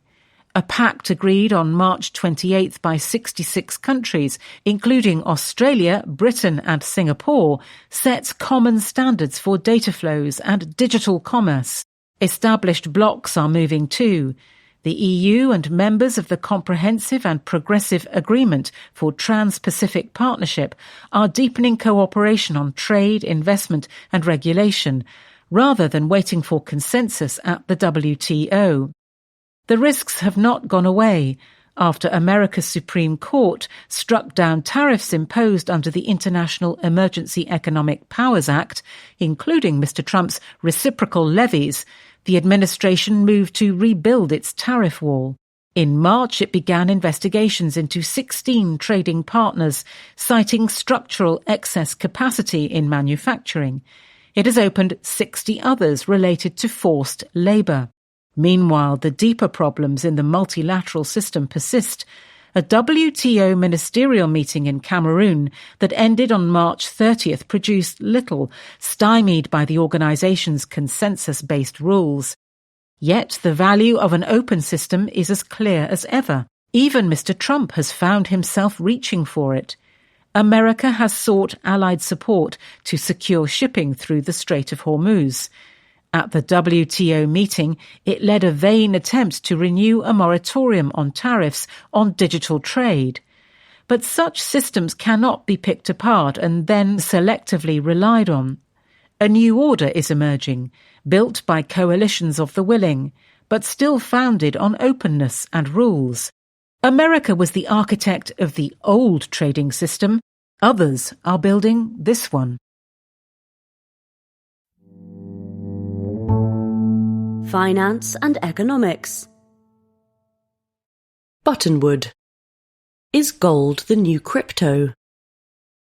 A pact agreed on March 28th by 66 countries, including Australia, Britain and Singapore, sets common standards for data flows and digital commerce. Established blocs are moving too. The EU and members of the Comprehensive and Progressive Agreement for Trans-Pacific Partnership are deepening cooperation on trade, investment and regulation, rather than waiting for consensus at the WTO. The risks have not gone away after America's Supreme Court struck down tariffs imposed under the International Emergency Economic Powers Act, including Mr. Trump's reciprocal levies. The administration moved to rebuild its tariff wall. In March, it began investigations into 16 trading partners, citing structural excess capacity in manufacturing. It has opened 60 others related to forced labour. Meanwhile, the deeper problems in the multilateral system persist. A WTO ministerial meeting in Cameroon that ended on March 30th produced little, stymied by the organisation's consensus-based rules. Yet the value of an open system is as clear as ever. Even Mr. Trump has found himself reaching for it. America has sought Allied support to secure shipping through the Strait of Hormuz. At the WTO meeting, it led a vain attempt to renew a moratorium on tariffs on digital trade. But such systems cannot be picked apart and then selectively relied on. A new order is emerging, built by coalitions of the willing, but still founded on openness and rules. America was the architect of the old trading system. Others are building this one. Finance and economics. Buttonwood. Is gold the new crypto?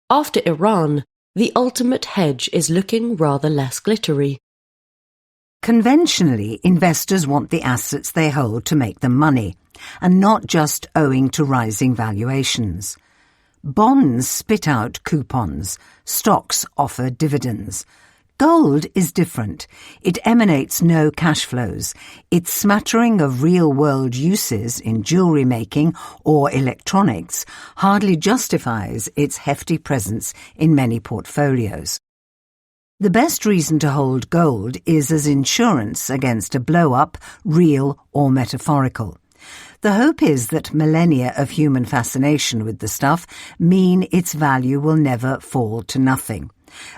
After Iran, the ultimate hedge is looking rather less glittery. Conventionally, investors want the assets they hold to make them money, and not just owing to rising valuations. Bonds spit out coupons, stocks offer dividends. Gold is different. It emanates no cash flows. Its smattering of real-world uses in jewellery making or electronics hardly justifies its hefty presence in many portfolios. The best reason to hold gold is as insurance against a blow-up, real or metaphorical. The hope is that millennia of human fascination with the stuff mean its value will never fall to nothing.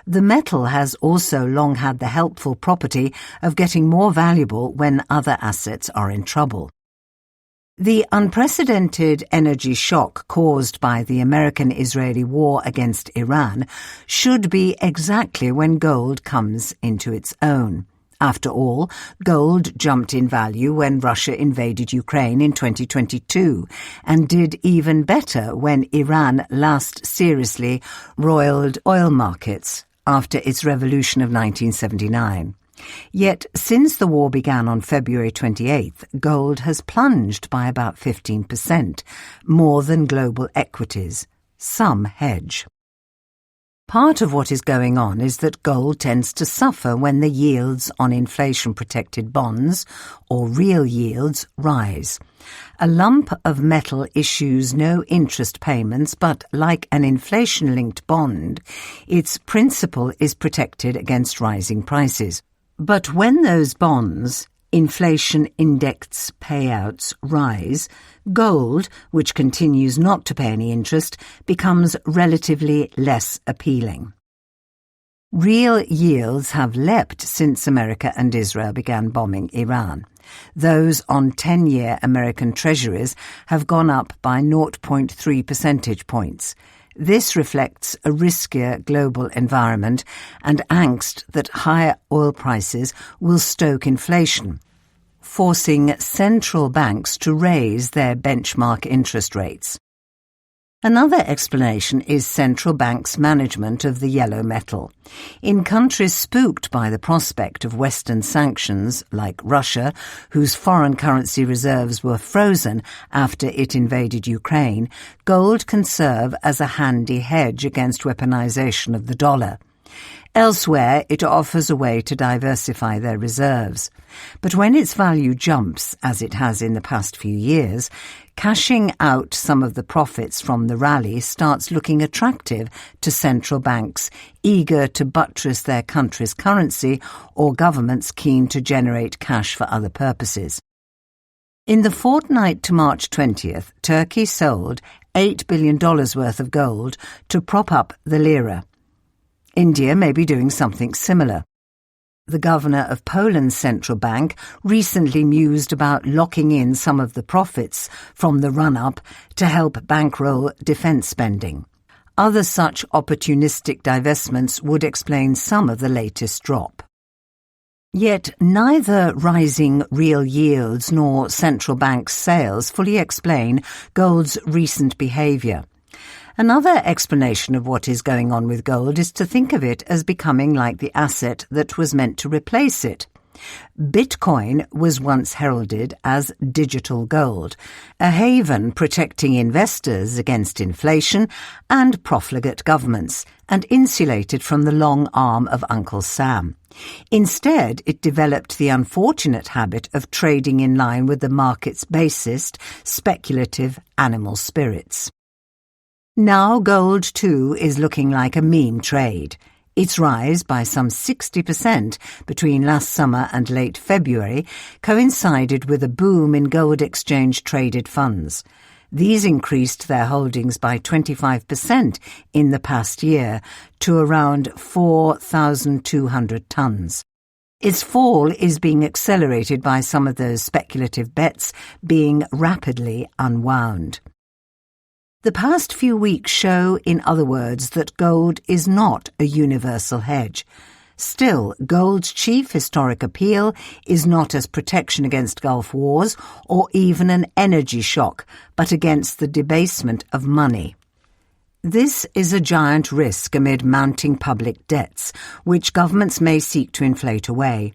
The metal has also long had the helpful property of getting more valuable when other assets are in trouble. The unprecedented energy shock caused by the American-Israeli war against Iran should be exactly when gold comes into its own. After all, gold jumped in value when Russia invaded Ukraine in 2022 and did even better when Iran last seriously roiled oil markets after its revolution of 1979. Yet, since the war began on February 28th, gold has plunged by about 15%, more than global equities. Some hedge. Part of what is going on is that gold tends to suffer when the yields on inflation-protected bonds, or real yields, rise. A lump of metal issues no interest payments, but like an inflation-linked bond, its principal is protected against rising prices. But when those bonds, inflation-indexed payouts, rise, gold, which continues not to pay any interest, becomes relatively less appealing. Real yields have leapt since America and Israel began bombing Iran. Those on 10-year American treasuries have gone up by 0.3 percentage points. This reflects a riskier global environment and angst that higher oil prices will stoke inflation, forcing central banks to raise their benchmark interest rates. Another explanation is central banks' management of the yellow metal. In countries spooked by the prospect of Western sanctions, like Russia, whose foreign currency reserves were frozen after it invaded Ukraine, gold can serve as a handy hedge against weaponization of the dollar. Elsewhere, it offers a way to diversify their reserves. But when its value jumps, as it has in the past few years, cashing out some of the profits from the rally starts looking attractive to central banks eager to buttress their country's currency or governments keen to generate cash for other purposes. In the fortnight to March 20th, Turkey sold $8 billion worth of gold to prop up the lira. India may be doing something similar. The governor of Poland's central bank recently mused about locking in some of the profits from the run-up to help bankroll defence spending. Other such opportunistic divestments would explain some of the latest drop. Yet neither rising real yields nor central bank sales fully explain gold's recent behaviour. Another explanation of what is going on with gold is to think of it as becoming like the asset that was meant to replace it. Bitcoin was once heralded as digital gold, a haven protecting investors against inflation and profligate governments, and insulated from the long arm of Uncle Sam. Instead, it developed the unfortunate habit of trading in line with the market's basest, speculative animal spirits. Now gold, too, is looking like a meme trade. Its rise by some 60% between last summer and late February coincided with a boom in gold exchange-traded funds. These increased their holdings by 25% in the past year to around 4,200 tonnes. Its fall is being accelerated by some of those speculative bets being rapidly unwound. The past few weeks show, in other words, that gold is not a universal hedge. Still, gold's chief historic appeal is not as protection against Gulf wars or even an energy shock, but against the debasement of money. This is a giant risk amid mounting public debts, which governments may seek to inflate away.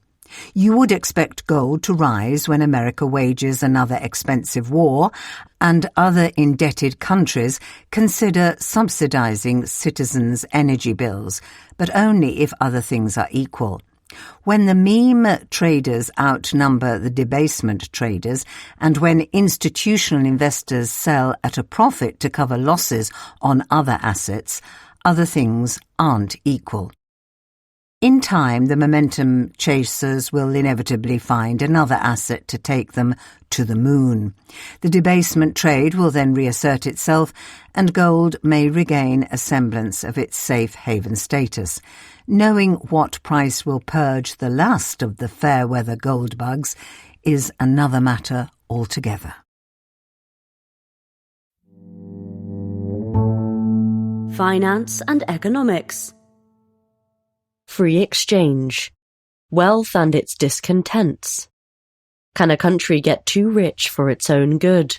You would expect gold to rise when America wages another expensive war and other indebted countries consider subsidizing citizens' energy bills, but only if other things are equal. When the meme traders outnumber the debasement traders, and when institutional investors sell at a profit to cover losses on other assets, other things aren't equal. In time, the momentum chasers will inevitably find another asset to take them to the moon. The debasement trade will then reassert itself, and gold may regain a semblance of its safe haven status. Knowing what price will purge the last of the fair-weather gold bugs is another matter altogether. Finance and economics. Free exchange. Wealth and its discontents. Can a country get too rich for its own good?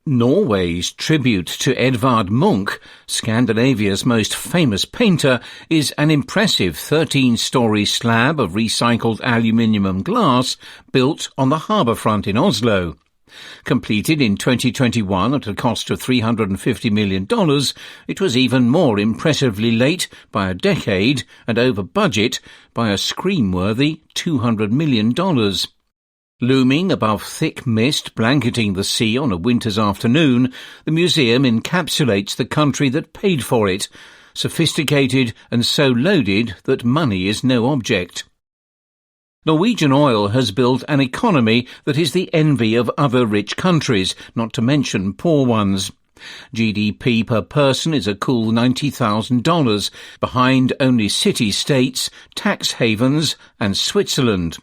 Norway's tribute to Edvard Munch, Scandinavia's most famous painter, is an impressive 13-storey slab of recycled aluminium and glass built on the harbour front in Oslo. Completed in 2021 at a cost of $350 million, it was even more impressively late by a decade and over budget by a scream-worthy $200 million. Looming above thick mist blanketing the sea on a winter's afternoon, the museum encapsulates the country that paid for it, sophisticated and so loaded that money is no object. Norwegian oil has built an economy that is the envy of other rich countries, not to mention poor ones. GDP per person is a cool $90,000, behind only city-states, tax havens and Switzerland.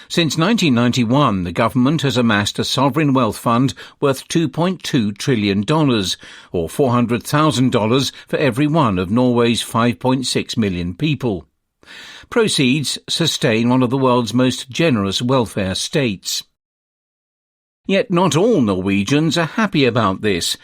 Since 1991, the government has amassed a sovereign wealth fund worth $2.2 trillion, or $400,000 for every one of Norway's 5.6 million people. Proceeds sustain one of the world's most generous welfare states. Yet not all Norwegians are happy about this.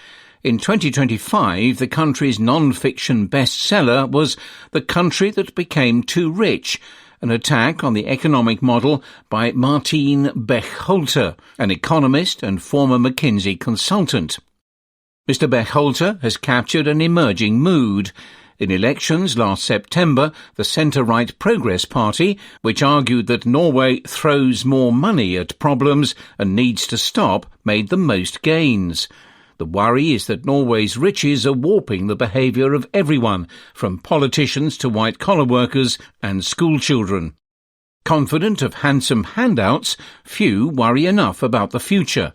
In 2025, the country's non-fiction bestseller was The Country That Became Too Rich, an attack on the economic model by Martine Bechholter, an economist and former McKinsey consultant. Mr. Bechholter has captured an emerging mood. In elections last September, the centre-right Progress Party, which argued that Norway throws more money at problems and needs to stop, made the most gains. The worry is that Norway's riches are warping the behaviour of everyone, from politicians to white-collar workers and schoolchildren. Confident of handsome handouts, few worry enough about the future.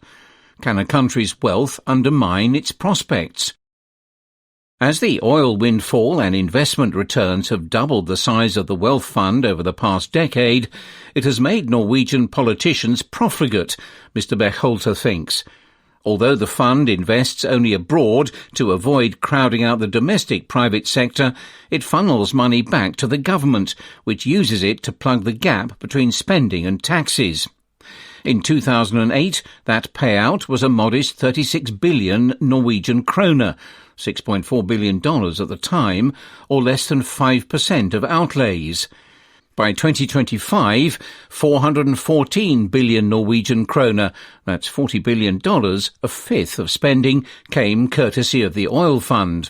Can a country's wealth undermine its prospects? As the oil windfall and investment returns have doubled the size of the wealth fund over the past decade, it has made Norwegian politicians profligate, Mr. Bechholter thinks. Although the fund invests only abroad to avoid crowding out the domestic private sector, it funnels money back to the government, which uses it to plug the gap between spending and taxes. In 2008, that payout was a modest 36 billion Norwegian kroner, $6.4 billion at the time, or less than 5% of outlays. By 2025, 414 billion Norwegian kroner, that's $40 billion, a fifth of spending, came courtesy of the oil fund.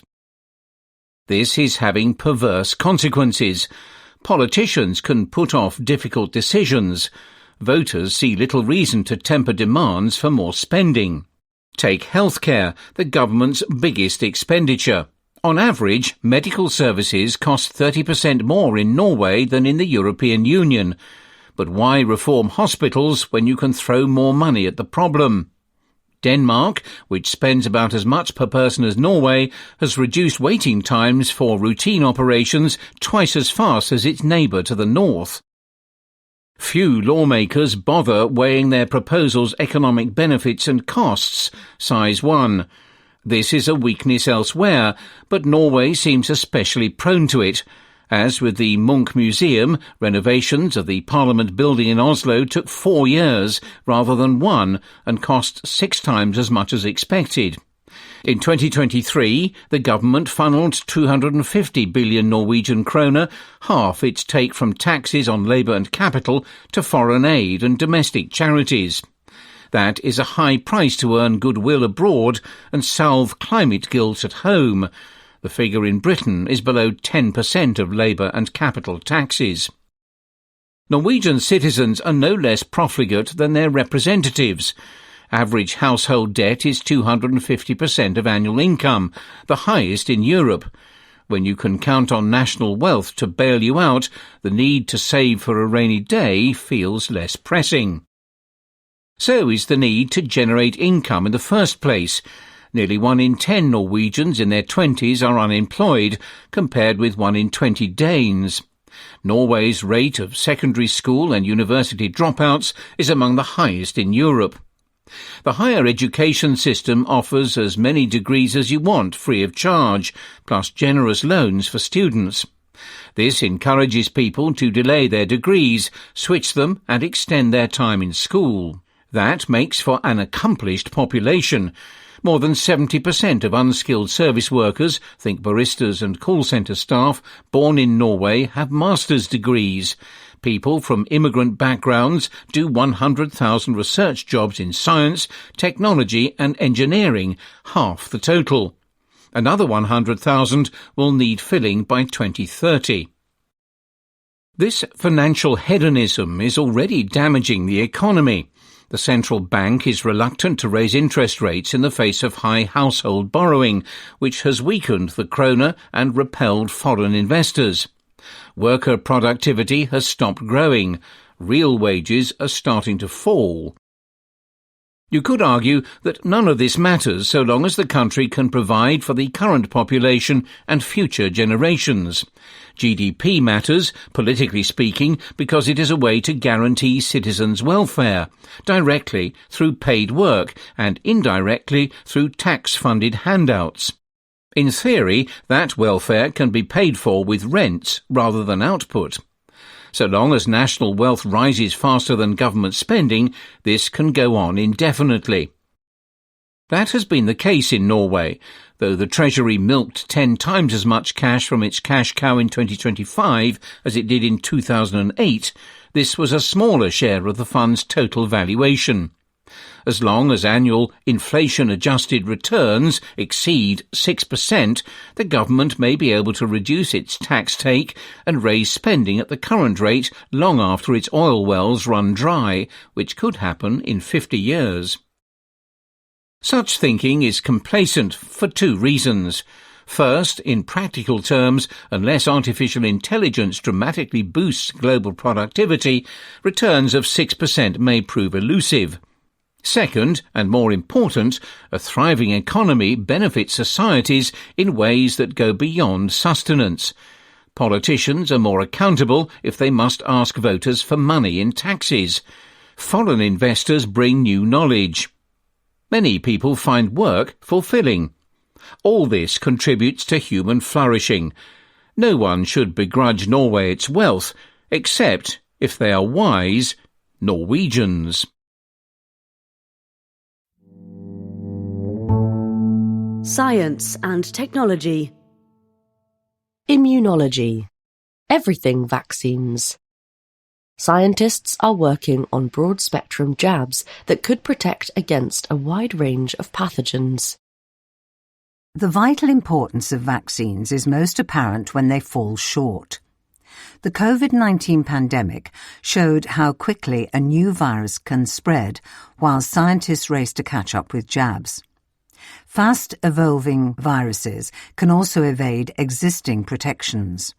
This is having perverse consequences. Politicians can put off difficult decisions. Voters see little reason to temper demands for more spending. Take healthcare, the government's biggest expenditure. On average, medical services cost 30% more in Norway than in the European Union. But why reform hospitals when you can throw more money at the problem? Denmark, which spends about as much per person as Norway, has reduced waiting times for routine operations twice as fast as its neighbour to the north. Few lawmakers bother weighing their proposals' economic benefits and costs, size 1. This is a weakness elsewhere, but Norway seems especially prone to it. As with the Munch Museum, renovations of the Parliament building in Oslo took 4 years rather than 1 and cost 6 times as much as expected. In 2023, the government funneled 250 billion Norwegian kroner, half its take from taxes on labour and capital, to foreign aid and domestic charities. That is a high price to earn goodwill abroad and salve climate guilt at home. The figure in Britain is below 10% of labour and capital taxes. Norwegian citizens are no less profligate than their representatives. Average household debt is 250% of annual income, the highest in Europe. When you can count on national wealth to bail you out, the need to save for a rainy day feels less pressing. So is the need to generate income in the first place. Nearly 1 in 10 Norwegians in their 20s are unemployed, compared with 1 in 20 Danes. Norway's rate of secondary school and university dropouts is among the highest in Europe. The higher education system offers as many degrees as you want free of charge, plus generous loans for students. This encourages people to delay their degrees, switch them and extend their time in school. That makes for an accomplished population. More than 70% of unskilled service workers, think baristas and call centre staff, born in Norway have master's degrees. People from immigrant backgrounds do 100,000 research jobs in science, technology and engineering, half the total. Another 100,000 will need filling by 2030. This financial hedonism is already damaging the economy. The central bank is reluctant to raise interest rates in the face of high household borrowing, which has weakened the krona and repelled foreign investors. Worker productivity has stopped growing. Real wages are starting to fall. You could argue that none of this matters so long as the country can provide for the current population and future generations. GDP matters, politically speaking, because it is a way to guarantee citizens' welfare, directly through paid work and indirectly through tax-funded handouts. In theory, that welfare can be paid for with rents rather than output. So long as national wealth rises faster than government spending, this can go on indefinitely. That has been the case in Norway. Though the Treasury milked 10 times as much cash from its cash cow in 2025 as it did in 2008, this was a smaller share of the fund's total valuation. As long as annual inflation-adjusted returns exceed 6%, the government may be able to reduce its tax take and raise spending at the current rate long after its oil wells run dry, which could happen in 50 years. Such thinking is complacent for 2 reasons. First, in practical terms, unless artificial intelligence dramatically boosts global productivity, returns of 6% may prove elusive. Second, and more important, a thriving economy benefits societies in ways that go beyond sustenance. Politicians are more accountable if they must ask voters for money in taxes. Foreign investors bring new knowledge. Many people find work fulfilling. All this contributes to human flourishing. No one should begrudge Norway its wealth, except, if they are wise, Norwegians. Science and technology. Immunology. Everything vaccines. Scientists are working on broad-spectrum jabs that could protect against a wide range of pathogens. The vital importance of vaccines is most apparent when they fall short. The COVID-19 pandemic showed how quickly a new virus can spread while scientists race to catch up with jabs. Fast-evolving viruses can also evade existing protections.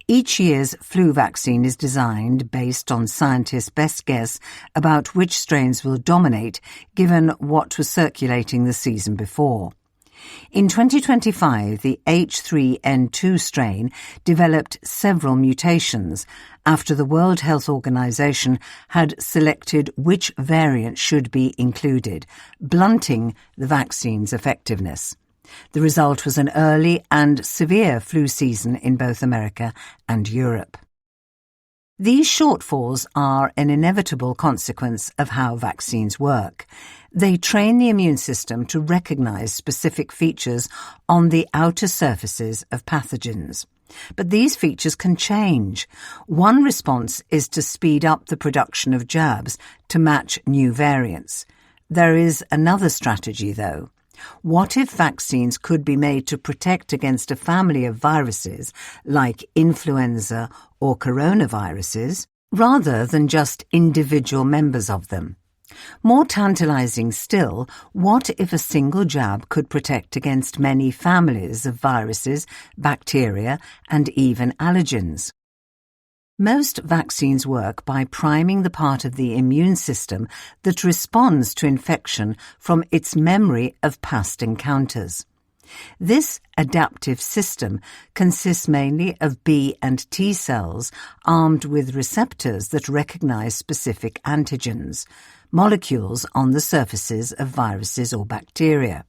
Each year's flu vaccine is designed based on scientists' best guess about which strains will dominate given what was circulating the season before. In 2025, the H3N2 strain developed several mutations after the World Health Organization had selected which variant should be included, blunting the vaccine's effectiveness. The result was an early and severe flu season in both America and Europe. These shortfalls are an inevitable consequence of how vaccines work. They train the immune system to recognize specific features on the outer surfaces of pathogens. But these features can change. One response is to speed up the production of jabs to match new variants. There is another strategy, though. What if vaccines could be made to protect against a family of viruses like influenza or coronaviruses, rather than just individual members of them? More tantalizing still, what if a single jab could protect against many families of viruses, bacteria, and even allergens? Most vaccines work by priming the part of the immune system that responds to infection from its memory of past encounters. This adaptive system consists mainly of B and T cells armed with receptors that recognize specific antigens, molecules on the surfaces of viruses or bacteria.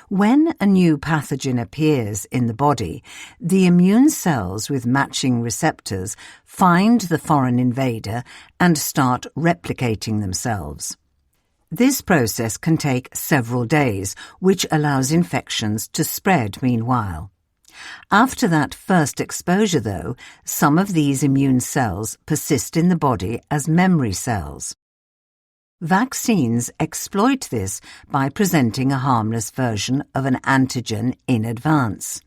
When a new pathogen appears in the body, the immune cells with matching receptors find the foreign invader and start replicating themselves. This process can take several days, which allows infections to spread meanwhile. After that first exposure, though, some of these immune cells persist in the body as memory cells. Vaccines exploit this by presenting a harmless version of an antigen in advance.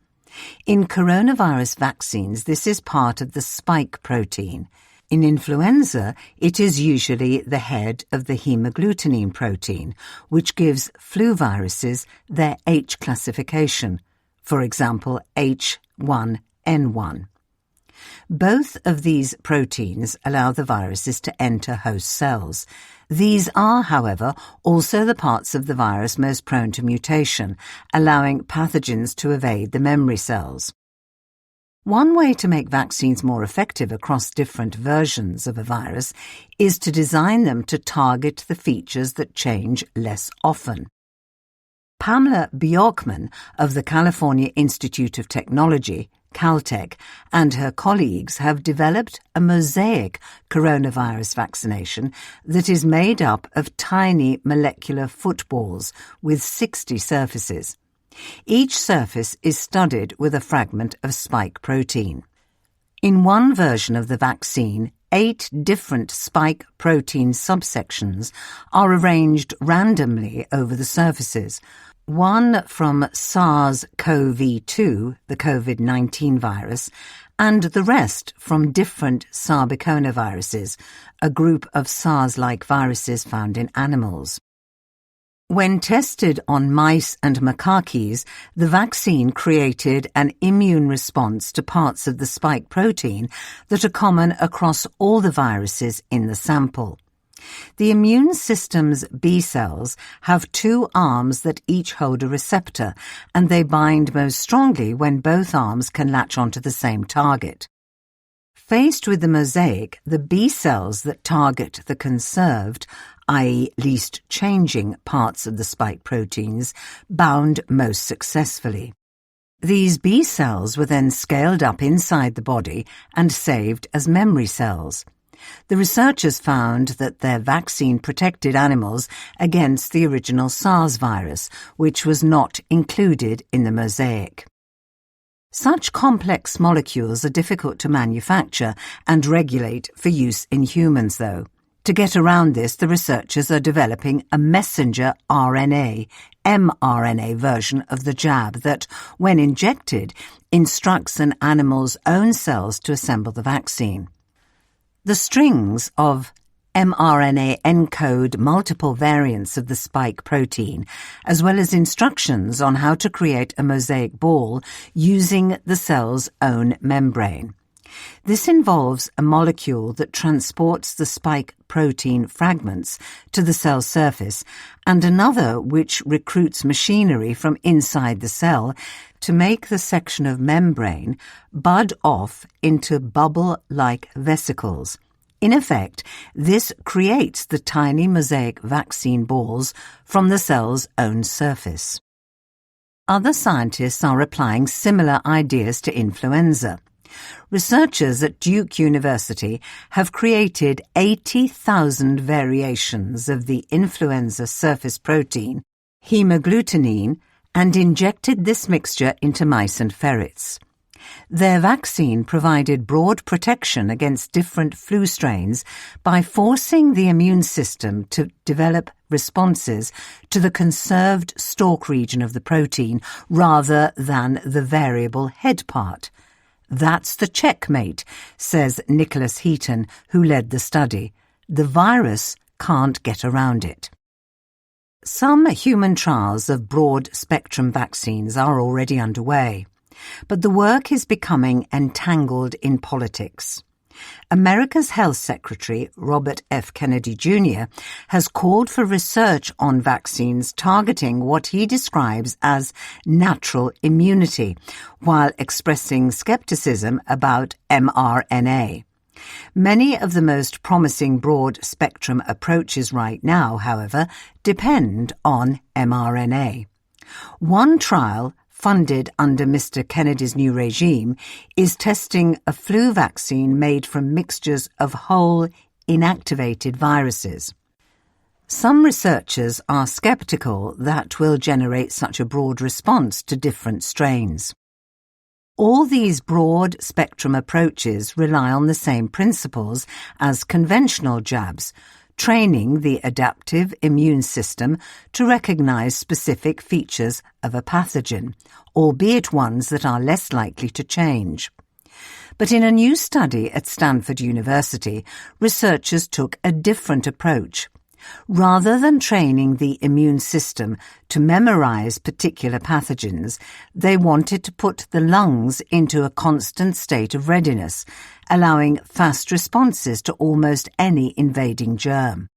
In coronavirus vaccines, this is part of the spike protein. In influenza, it is usually the head of the hemagglutinin protein, which gives flu viruses their H classification, for example H1N1. Both of these proteins allow the viruses to enter host cells. These are, however, also the parts of the virus most prone to mutation, allowing pathogens to evade the memory cells. One way to make vaccines more effective across different versions of a virus is to design them to target the features that change less often. Pamela Bjorkman of the California Institute of Technology, Caltech, and her colleagues have developed a mosaic coronavirus vaccination that is made up of tiny molecular footballs with 60 surfaces. Each surface is studded with a fragment of spike protein. In one version of the vaccine, 8 different spike protein subsections are arranged randomly over the surfaces, one from SARS-CoV-2, the COVID-19 virus, and the rest from different sarbeconoviruses, a group of SARS-like viruses found in animals. When tested on mice and macaques, the vaccine created an immune response to parts of the spike protein that are common across all the viruses in the sample. The immune system's B cells have 2 arms that each hold a receptor, and they bind most strongly when both arms can latch onto the same target. Faced with the mosaic, the B cells that target the conserved, i.e. least changing parts of the spike proteins, bound most successfully. These B cells were then scaled up inside the body and saved as memory cells. The researchers found that their vaccine protected animals against the original SARS virus, which was not included in the mosaic. Such complex molecules are difficult to manufacture and regulate for use in humans, though. To get around this, the researchers are developing a messenger RNA, mRNA version of the jab that, when injected, instructs an animal's own cells to assemble the vaccine. The strings of mRNA encode multiple variants of the spike protein, as well as instructions on how to create a mosaic ball using the cell's own membrane. This involves a molecule that transports the spike protein fragments to the cell surface and another which recruits machinery from inside the cell to make the section of membrane bud off into bubble-like vesicles. In effect, this creates the tiny mosaic vaccine balls from the cell's own surface. Other scientists are applying similar ideas to influenza. Researchers at Duke University have created 80,000 variations of the influenza surface protein, hemagglutinin, and injected this mixture into mice and ferrets. Their vaccine provided broad protection against different flu strains by forcing the immune system to develop responses to the conserved stalk region of the protein rather than the variable head part. That's the checkmate, says Nicholas Heaton, who led the study. The virus can't get around it. Some human trials of broad-spectrum vaccines are already underway, but the work is becoming entangled in politics. America's Health Secretary, Robert F. Kennedy Jr., has called for research on vaccines targeting what he describes as natural immunity, while expressing skepticism about mRNA. Many of the most promising broad-spectrum approaches right now, however, depend on mRNA. One trial, funded under Mr. Kennedy's new regime, is testing a flu vaccine made from mixtures of whole, inactivated viruses. Some researchers are skeptical that will generate such a broad response to different strains. All these broad-spectrum approaches rely on the same principles as conventional jabs, training the adaptive immune system to recognize specific features of a pathogen, albeit ones that are less likely to change. But in a new study at Stanford University, researchers took a different approach. Rather than training the immune system to memorize particular pathogens, they wanted to put the lungs into a constant state of readiness, allowing fast responses to almost any invading germ.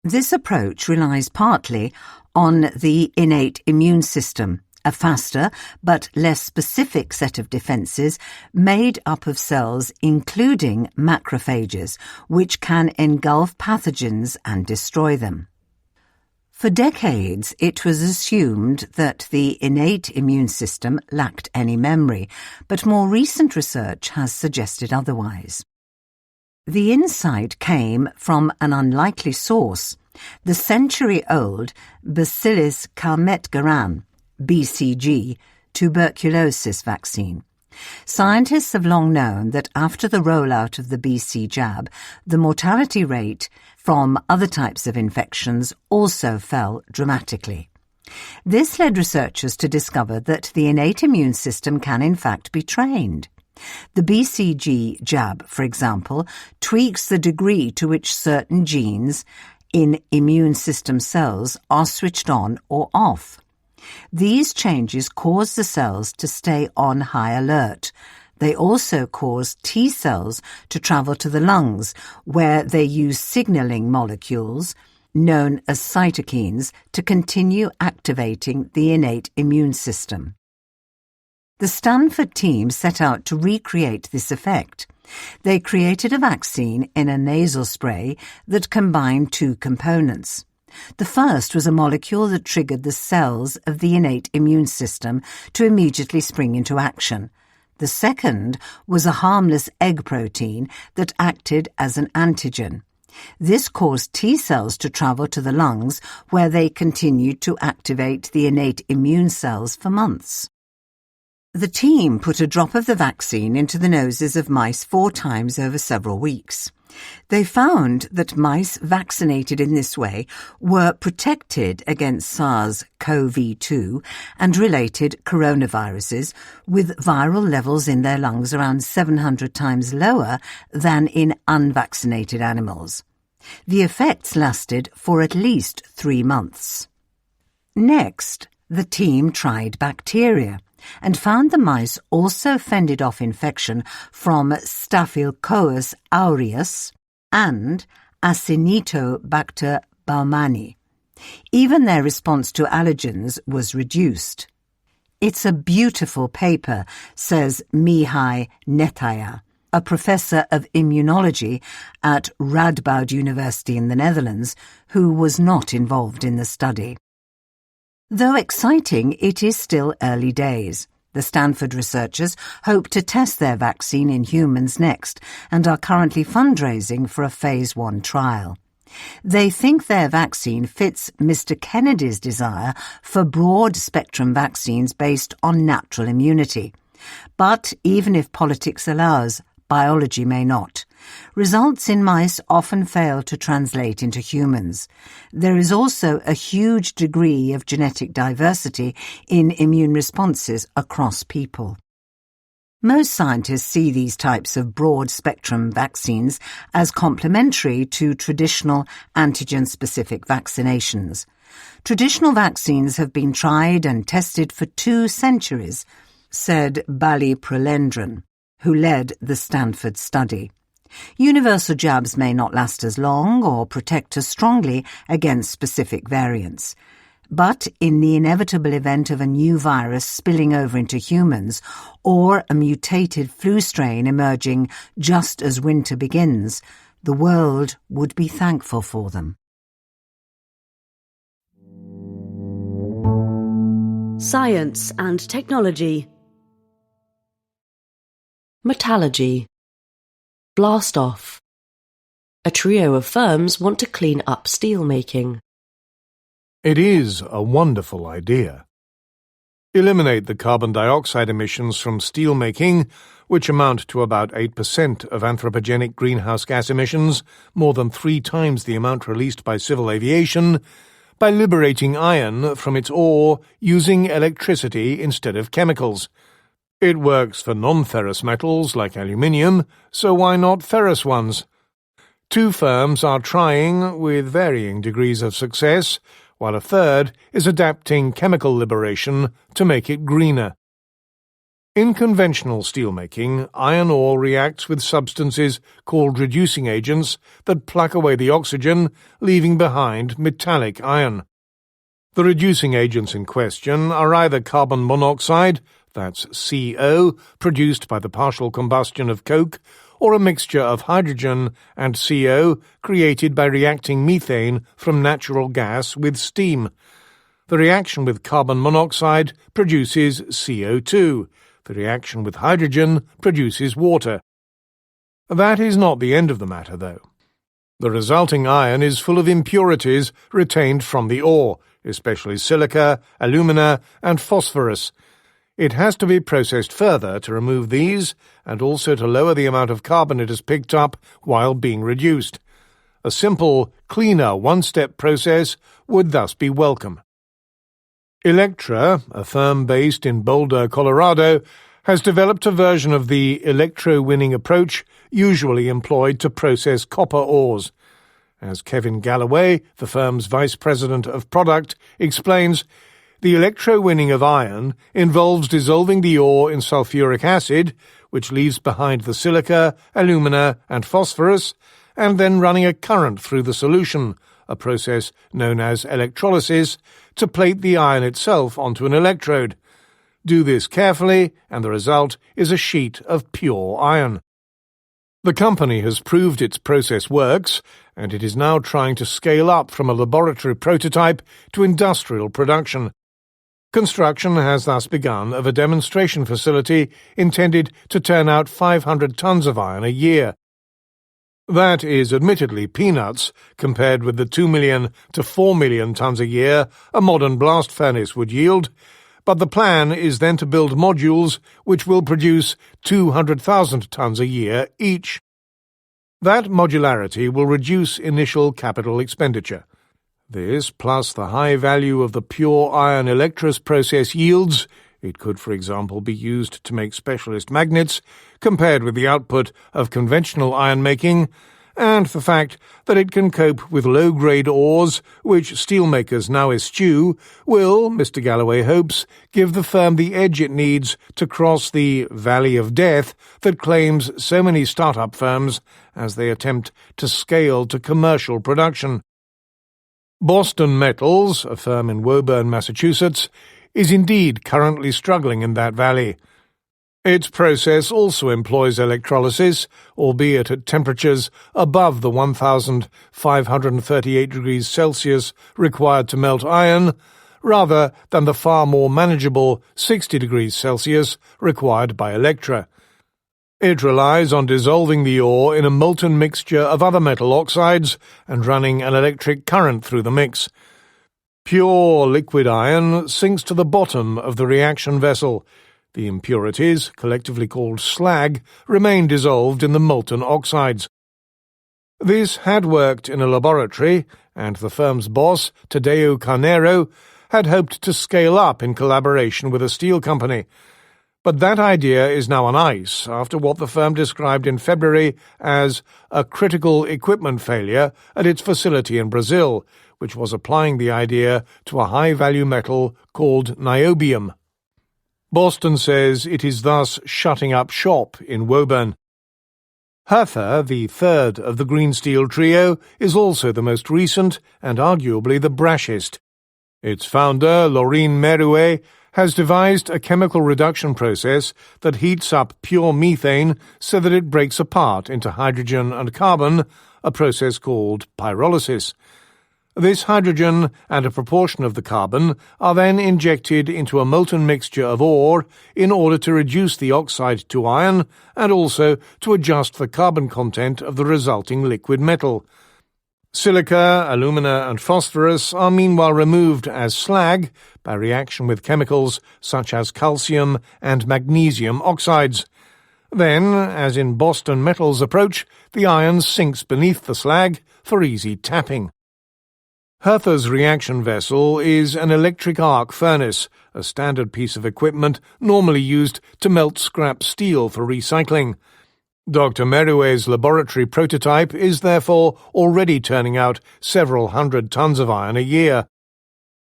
This approach relies partly on the innate immune system, a faster but less specific set of defenses made up of cells including macrophages, which can engulf pathogens and destroy them. For decades, it was assumed that the innate immune system lacked any memory, but more recent research has suggested otherwise. The insight came from an unlikely source, the century-old Bacillus calmette-guerin, BCG, tuberculosis vaccine. Scientists have long known that after the rollout of the BC jab, the mortality rate from other types of infections also fell dramatically. This led researchers to discover that the innate immune system can in fact be trained. The BCG jab, for example, tweaks the degree to which certain genes in immune system cells are switched on or off. These changes cause the cells to stay on high alert. They also cause T cells to travel to the lungs, where they use signaling molecules, known as cytokines, to continue activating the innate immune system. The Stanford team set out to recreate this effect. They created a vaccine in a nasal spray that combined two components. The first was a molecule that triggered the cells of the innate immune system to immediately spring into action. The second was a harmless egg protein that acted as an antigen. This caused T cells to travel to the lungs, where they continued to activate the innate immune cells for months. The team put a drop of the vaccine into the noses of mice 4 times over several weeks. They found that mice vaccinated in this way were protected against SARS-CoV-2 and related coronaviruses, with viral levels in their lungs around 700 times lower than in unvaccinated animals. The effects lasted for at least 3 months. Next, the team tried bacteria. and found the mice also fended off infection from Staphylococcus aureus and Acinetobacter baumannii. Even their response to allergens was reduced. It's a beautiful paper, says Mihai Netaya, a professor of immunology at Radboud University in the Netherlands, who was not involved in the study. Though exciting, it is still early days. The Stanford researchers hope to test their vaccine in humans next and are currently fundraising for a Phase 1 trial. They think their vaccine fits Mr. Kennedy's desire for broad-spectrum vaccines based on natural immunity. But even if politics allows, biology may not. Results in mice often fail to translate into humans. There is also a huge degree of genetic diversity in immune responses across people. Most scientists see these types of broad-spectrum vaccines as complementary to traditional antigen-specific vaccinations. Traditional vaccines have been tried and tested for 2 centuries, said Bali Pralendran, who led the Stanford study. Universal jabs may not last as long or protect as strongly against specific variants. But in the inevitable event of a new virus spilling over into humans or a mutated flu strain emerging just as winter begins, the world would be thankful for them. Science and technology. Metallurgy. Blast off. A trio of firms want to clean up steelmaking. It is a wonderful idea. Eliminate the carbon dioxide emissions from steelmaking, which amount to about 8% of anthropogenic greenhouse gas emissions, more than 3 times the amount released by civil aviation, by liberating iron from its ore using electricity instead of chemicals. It works for non-ferrous metals like aluminium, so why not ferrous ones? 2 firms are trying, with varying degrees of success, while a third is adapting chemical liberation to make it greener. In conventional steelmaking, iron ore reacts with substances called reducing agents that pluck away the oxygen, leaving behind metallic iron. The reducing agents in question are either carbon monoxide, that's CO, produced by the partial combustion of coke, or a mixture of hydrogen and CO created by reacting methane from natural gas with steam. The reaction with carbon monoxide produces CO2. The reaction with hydrogen produces water. That is not the end of the matter, though. The resulting iron is full of impurities retained from the ore, especially silica, alumina, and phosphorus. It has to be processed further to remove these and also to lower the amount of carbon it has picked up while being reduced. A simple, cleaner one-step process would thus be welcome. Electra, a firm based in Boulder, Colorado, has developed a version of the electrowinning approach usually employed to process copper ores. As Kevin Galloway, the firm's vice president of product, explains, the electrowinning of iron involves dissolving the ore in sulfuric acid, which leaves behind the silica, alumina, and phosphorus, and then running a current through the solution, a process known as electrolysis, to plate the iron itself onto an electrode. Do this carefully, and the result is a sheet of pure iron. The company has proved its process works, and it is now trying to scale up from a laboratory prototype to industrial production. Construction has thus begun of a demonstration facility intended to turn out 500 tons of iron a year. That is admittedly peanuts compared with the 2 million to 4 million tons a year a modern blast furnace would yield, but the plan is then to build modules which will produce 200,000 tons a year each. That modularity will reduce initial capital expenditure. This, plus the high value of the pure iron Electra's process yields, it could, for example, be used to make specialist magnets, compared with the output of conventional iron making, and the fact that it can cope with low-grade ores, which steelmakers now eschew, will, Mr. Galloway hopes, give the firm the edge it needs to cross the valley of death that claims so many start-up firms as they attempt to scale to commercial production. Boston Metals, a firm in Woburn, Massachusetts, is indeed currently struggling in that valley. Its process also employs electrolysis, albeit at temperatures above the 1,538 degrees Celsius required to melt iron, rather than the far more manageable 60 degrees Celsius required by Electra. It relies on dissolving the ore in a molten mixture of other metal oxides and running an electric current through the mix. Pure liquid iron sinks to the bottom of the reaction vessel. The impurities, collectively called slag, remain dissolved in the molten oxides. This had worked in a laboratory, and the firm's boss, Tadeo Carnero, had hoped to scale up in collaboration with a steel company. But that idea is now on ice after what the firm described in February as a critical equipment failure at its facility in Brazil, which was applying the idea to a high-value metal called niobium. Boston says it is thus shutting up shop in Woburn. Hertha, the third of the green steel trio, is also the most recent and arguably the brashest. Its founder, Laureen Merouet, has devised a chemical reduction process that heats up pure methane so that it breaks apart into hydrogen and carbon, a process called pyrolysis. This hydrogen and a proportion of the carbon are then injected into a molten mixture of ore in order to reduce the oxide to iron and also to adjust the carbon content of the resulting liquid metal. Silica, alumina and phosphorus are meanwhile removed as slag by reaction with chemicals such as calcium and magnesium oxides. Then, as in Boston Metal's approach, the iron sinks beneath the slag for easy tapping. Hertha's reaction vessel is an electric arc furnace, a standard piece of equipment normally used to melt scrap steel for recycling. Dr. Merouet's laboratory prototype is therefore already turning out several hundred tons of iron a year.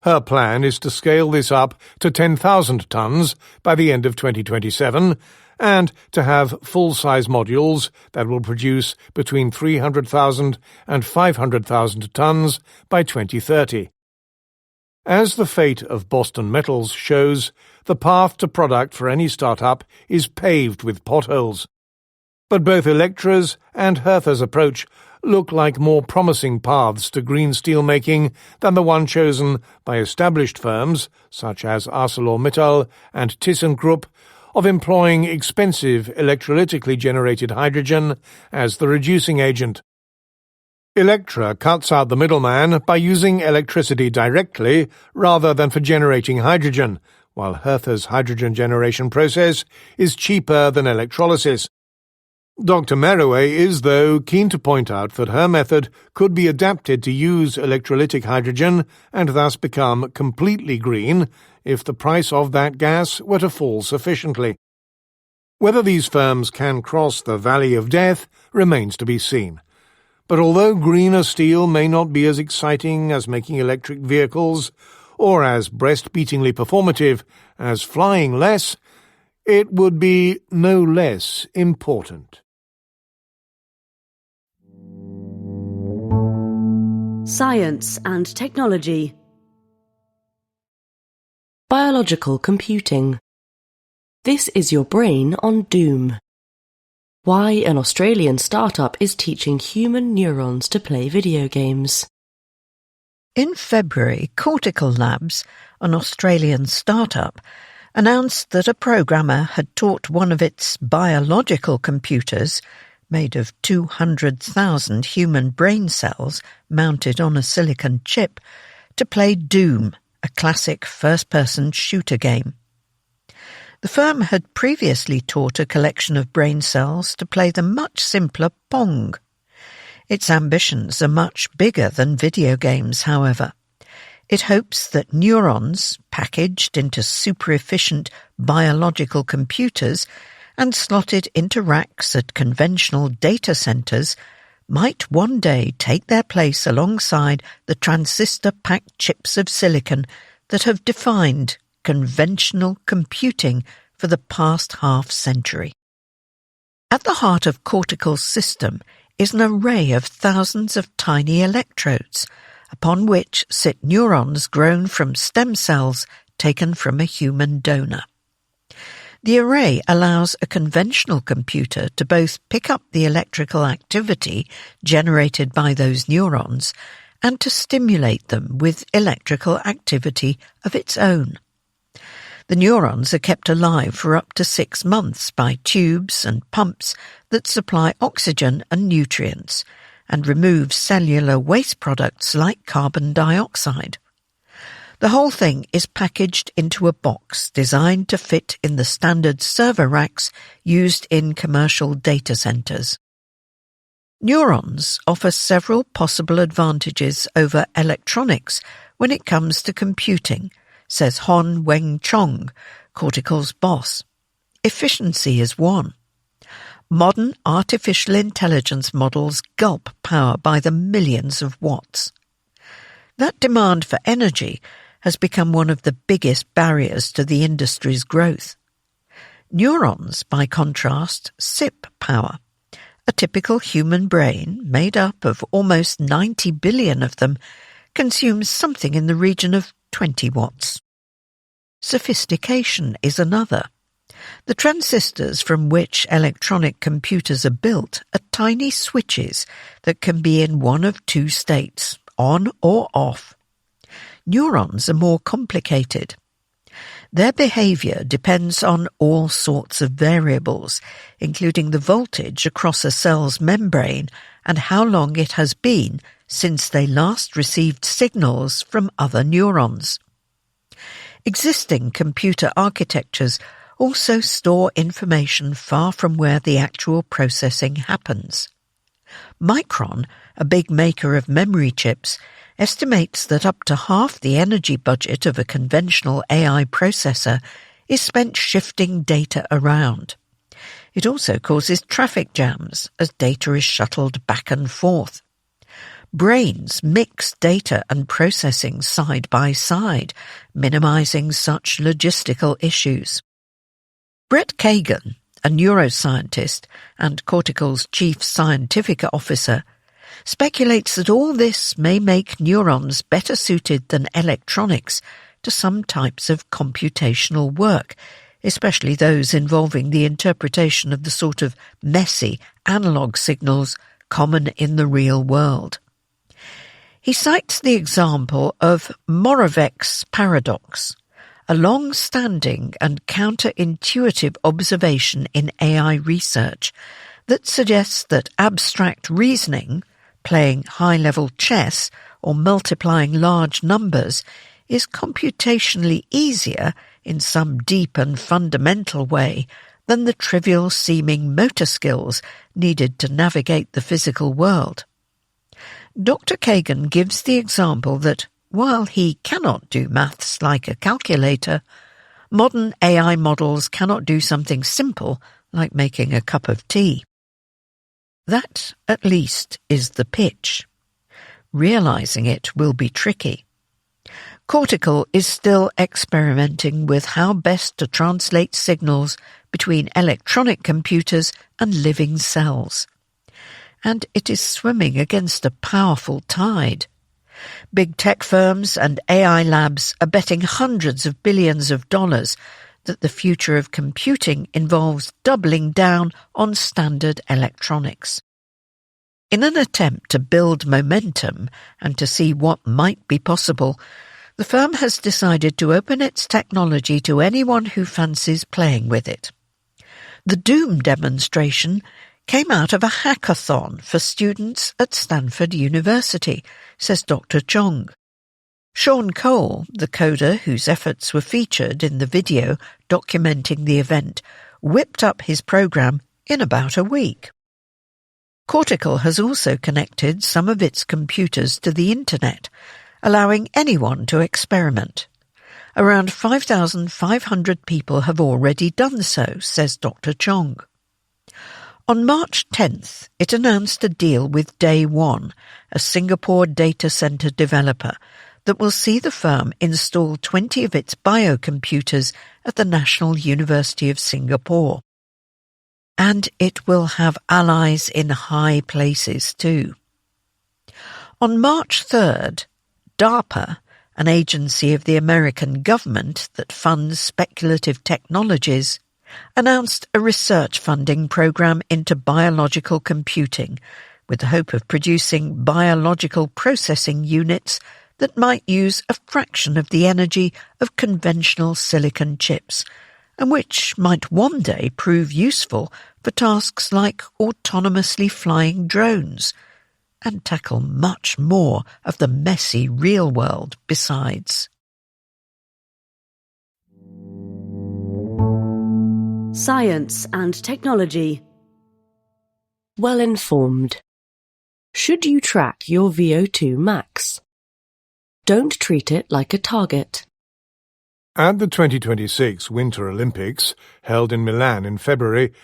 Her plan is to scale this up to 10,000 tons by the end of 2027, and to have full-size modules that will produce between 300,000 and 500,000 tons by 2030. As the fate of Boston Metals shows, the path to product for any startup is paved with potholes. But both Electra's and Hertha's approach look like more promising paths to green steel making than the one chosen by established firms, such as ArcelorMittal and ThyssenKrupp, of employing expensive electrolytically generated hydrogen as the reducing agent. Electra cuts out the middleman by using electricity directly rather than for generating hydrogen, while Hertha's hydrogen generation process is cheaper than electrolysis. Dr. Merouet is, though, keen to point out that her method could be adapted to use electrolytic hydrogen and thus become completely green if the price of that gas were to fall sufficiently. Whether these firms can cross the valley of death remains to be seen. But although greener steel may not be as exciting as making electric vehicles, or as breast-beatingly performative as flying less, it would be no less important. Science and technology. Biological computing. This is your brain on Doom. Why an Australian startup is teaching human neurons to play video games. In February, Cortical Labs, an Australian startup, announced that a programmer had taught one of its biological computers, made of 200,000 human brain cells mounted on a silicon chip, to play Doom, a classic first-person shooter game. The firm had previously taught a collection of brain cells to play the much simpler Pong. Its ambitions are much bigger than video games, however. It hopes that neurons, packaged into super-efficient biological computers and slotted into racks at conventional data centers, might one day take their place alongside the transistor-packed chips of silicon that have defined conventional computing for the past half-century. At the heart of Cortical's system is an array of thousands of tiny electrodes, upon which sit neurons grown from stem cells taken from a human donor. The array allows a conventional computer to both pick up the electrical activity generated by those neurons and to stimulate them with electrical activity of its own. The neurons are kept alive for up to 6 months by tubes and pumps that supply oxygen and nutrients and remove cellular waste products like carbon dioxide. The whole thing is packaged into a box designed to fit in the standard server racks used in commercial data centers. Neurons offer several possible advantages over electronics when it comes to computing, says Hon Weng Chong, Cortical's boss. Efficiency is one. Modern artificial intelligence models gulp power by the millions of watts. That demand for energy has become one of the biggest barriers to the industry's growth. Neurons, by contrast, sip power. A typical human brain, made up of almost 90 billion of them, consumes something in the region of 20 watts. Sophistication is another. The transistors from which electronic computers are built are tiny switches that can be in one of two states, on or off. Neurons are more complicated. Their behavior depends on all sorts of variables, including the voltage across a cell's membrane and how long it has been since they last received signals from other neurons. Existing computer architectures also store information far from where the actual processing happens. Micron, a big maker of memory chips, estimates that up to half the energy budget of a conventional AI processor is spent shifting data around. It also causes traffic jams as data is shuttled back and forth. Brains mix data and processing side by side, minimizing such logistical issues. Brett Kagan, a neuroscientist and Cortical's chief scientific officer, speculates that all this may make neurons better suited than electronics to some types of computational work, especially those involving the interpretation of the sort of messy analog signals common in the real world. He cites the example of Moravec's paradox, a long-standing and counterintuitive observation in AI research that suggests that abstract reasoning, playing high-level chess or multiplying large numbers, is computationally easier in some deep and fundamental way than the trivial-seeming motor skills needed to navigate the physical world. Dr. Kagan gives the example that, while he cannot do maths like a calculator, modern AI models cannot do something simple like making a cup of tea. That, at least, is the pitch. Realizing it will be tricky. Cortical is still experimenting with how best to translate signals between electronic computers and living cells. And it is swimming against a powerful tide. Big tech firms and AI labs are betting hundreds of billions of dollars that the future of computing involves doubling down on standard electronics. In an attempt to build momentum and to see what might be possible, the firm has decided to open its technology to anyone who fancies playing with it. The Doom demonstration came out of a hackathon for students at Stanford University, says Dr. Chong. Sean Cole, the coder whose efforts were featured in the video documenting the event, whipped up his program in about a week. Cortical has also connected some of its computers to the Internet, allowing anyone to experiment. Around 5,500 people have already done so, says Dr. Chong. On March 10th, it announced a deal with Day One, a Singapore data center developer, that will see the firm install 20 of its biocomputers at the National University of Singapore. And it will have allies in high places too. On March 3rd, DARPA, an agency of the American government that funds speculative technologies, announced a research funding program into biological computing with the hope of producing biological processing units that might use a fraction of the energy of conventional silicon chips, and which might one day prove useful for tasks like autonomously flying drones, and tackle much more of the messy real world besides. Science and technology. Well informed. Should you track your VO2 max? Don't treat it like a target. At the 2026 Winter Olympics, held in Milan in February,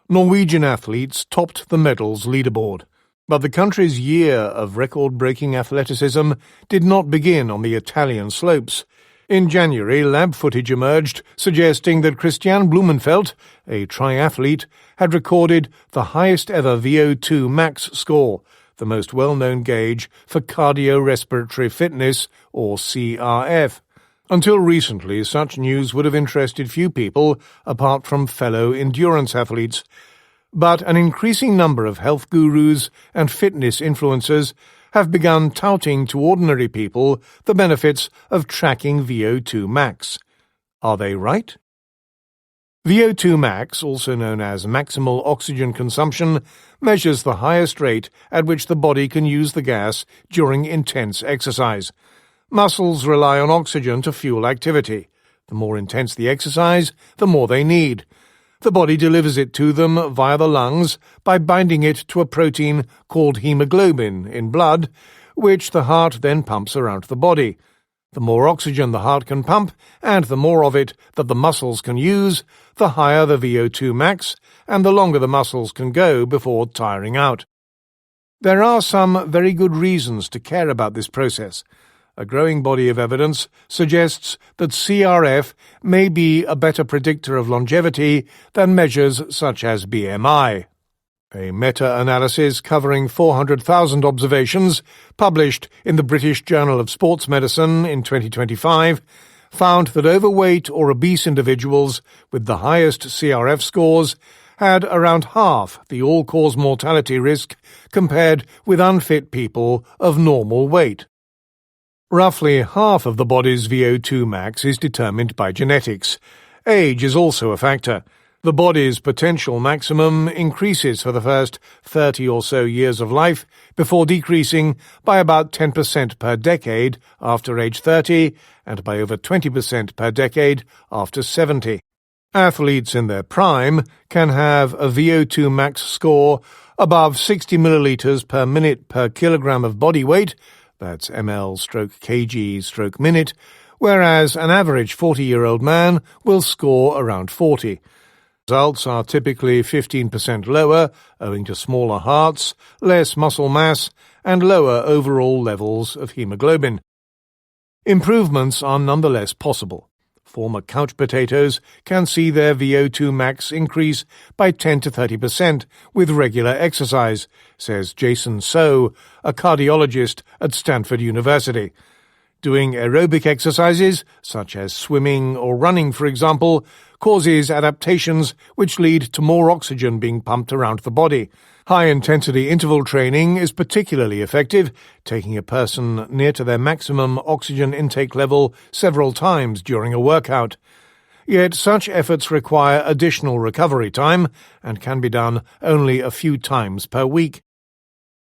Norwegian athletes topped the medals leaderboard. But the country's year of record-breaking athleticism did not begin on the Italian slopes. In January, lab footage emerged suggesting that Christian Blumenfeld, a triathlete, had recorded the highest-ever VO2 max score, the most well-known gauge for cardiorespiratory fitness, or CRF. Until recently, such news would have interested few people apart from fellow endurance athletes. But an increasing number of health gurus and fitness influencers have begun touting to ordinary people the benefits of tracking VO2 max. Are they right? VO2 max, also known as maximal oxygen consumption, measures the highest rate at which the body can use the gas during intense exercise. Muscles rely on oxygen to fuel activity. The more intense the exercise, the more they need. The body delivers it to them via the lungs by binding it to a protein called hemoglobin in blood, which the heart then pumps around the body. The more oxygen the heart can pump, and the more of it that the muscles can use, the higher the VO2 max, and the longer the muscles can go before tiring out. There are some very good reasons to care about this process. A growing body of evidence suggests that CRF may be a better predictor of longevity than measures such as BMI. A meta-analysis covering 400,000 observations, published in the British Journal of Sports Medicine in 2025, found that overweight or obese individuals with the highest CRF scores had around half the all-cause mortality risk compared with unfit people of normal weight. Roughly half of the body's VO2 max is determined by genetics. Age is also a factor. The body's potential maximum increases for the first 30 or so years of life, before decreasing by about 10% per decade after age 30 and by over 20% per decade after 70. Athletes in their prime can have a VO2 max score above 60 millilitres per minute per kilogram of body weight, that's ml/kg/minute, whereas an average 40-year-old man will score around 40. Results are typically 15% lower, owing to smaller hearts, less muscle mass, and lower overall levels of hemoglobin. Improvements are nonetheless possible. Former couch potatoes can see their VO2 max increase by 10 to 30% with regular exercise, says Jason So, a cardiologist at Stanford University. Doing aerobic exercises, such as swimming or running, for example, causes adaptations which lead to more oxygen being pumped around the body. High-intensity interval training is particularly effective, taking a person near to their maximum oxygen intake level several times during a workout. Yet such efforts require additional recovery time and can be done only a few times per week.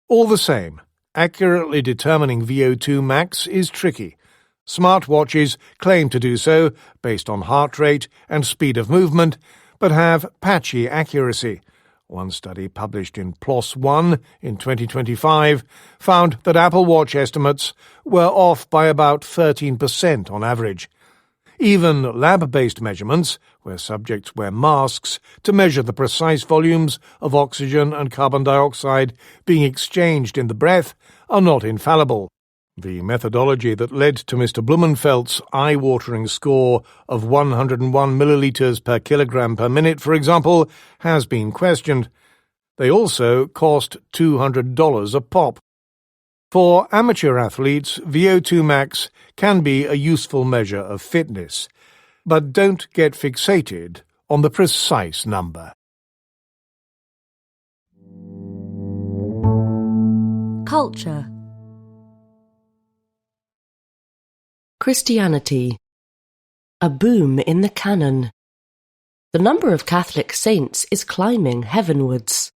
All the same, accurately determining VO2 max is tricky. Smartwatches claim to do so based on heart rate and speed of movement, but have patchy accuracy. One study published in PLOS ONE in 2025 found that Apple Watch estimates were off by about 13% on average. Even lab-based measurements, where subjects wear masks to measure the precise volumes of oxygen and carbon dioxide being exchanged in the breath, are not infallible. The methodology that led to Mr. Blumenfeld's eye-watering score of 101 millilitres per kilogram per minute, for example, has been questioned. They also cost $200 a pop. For amateur athletes, VO2 max can be a useful measure of fitness, but don't get fixated on the precise number. Culture. Christianity. A boom in the canon. The number of Catholic saints is climbing heavenwards.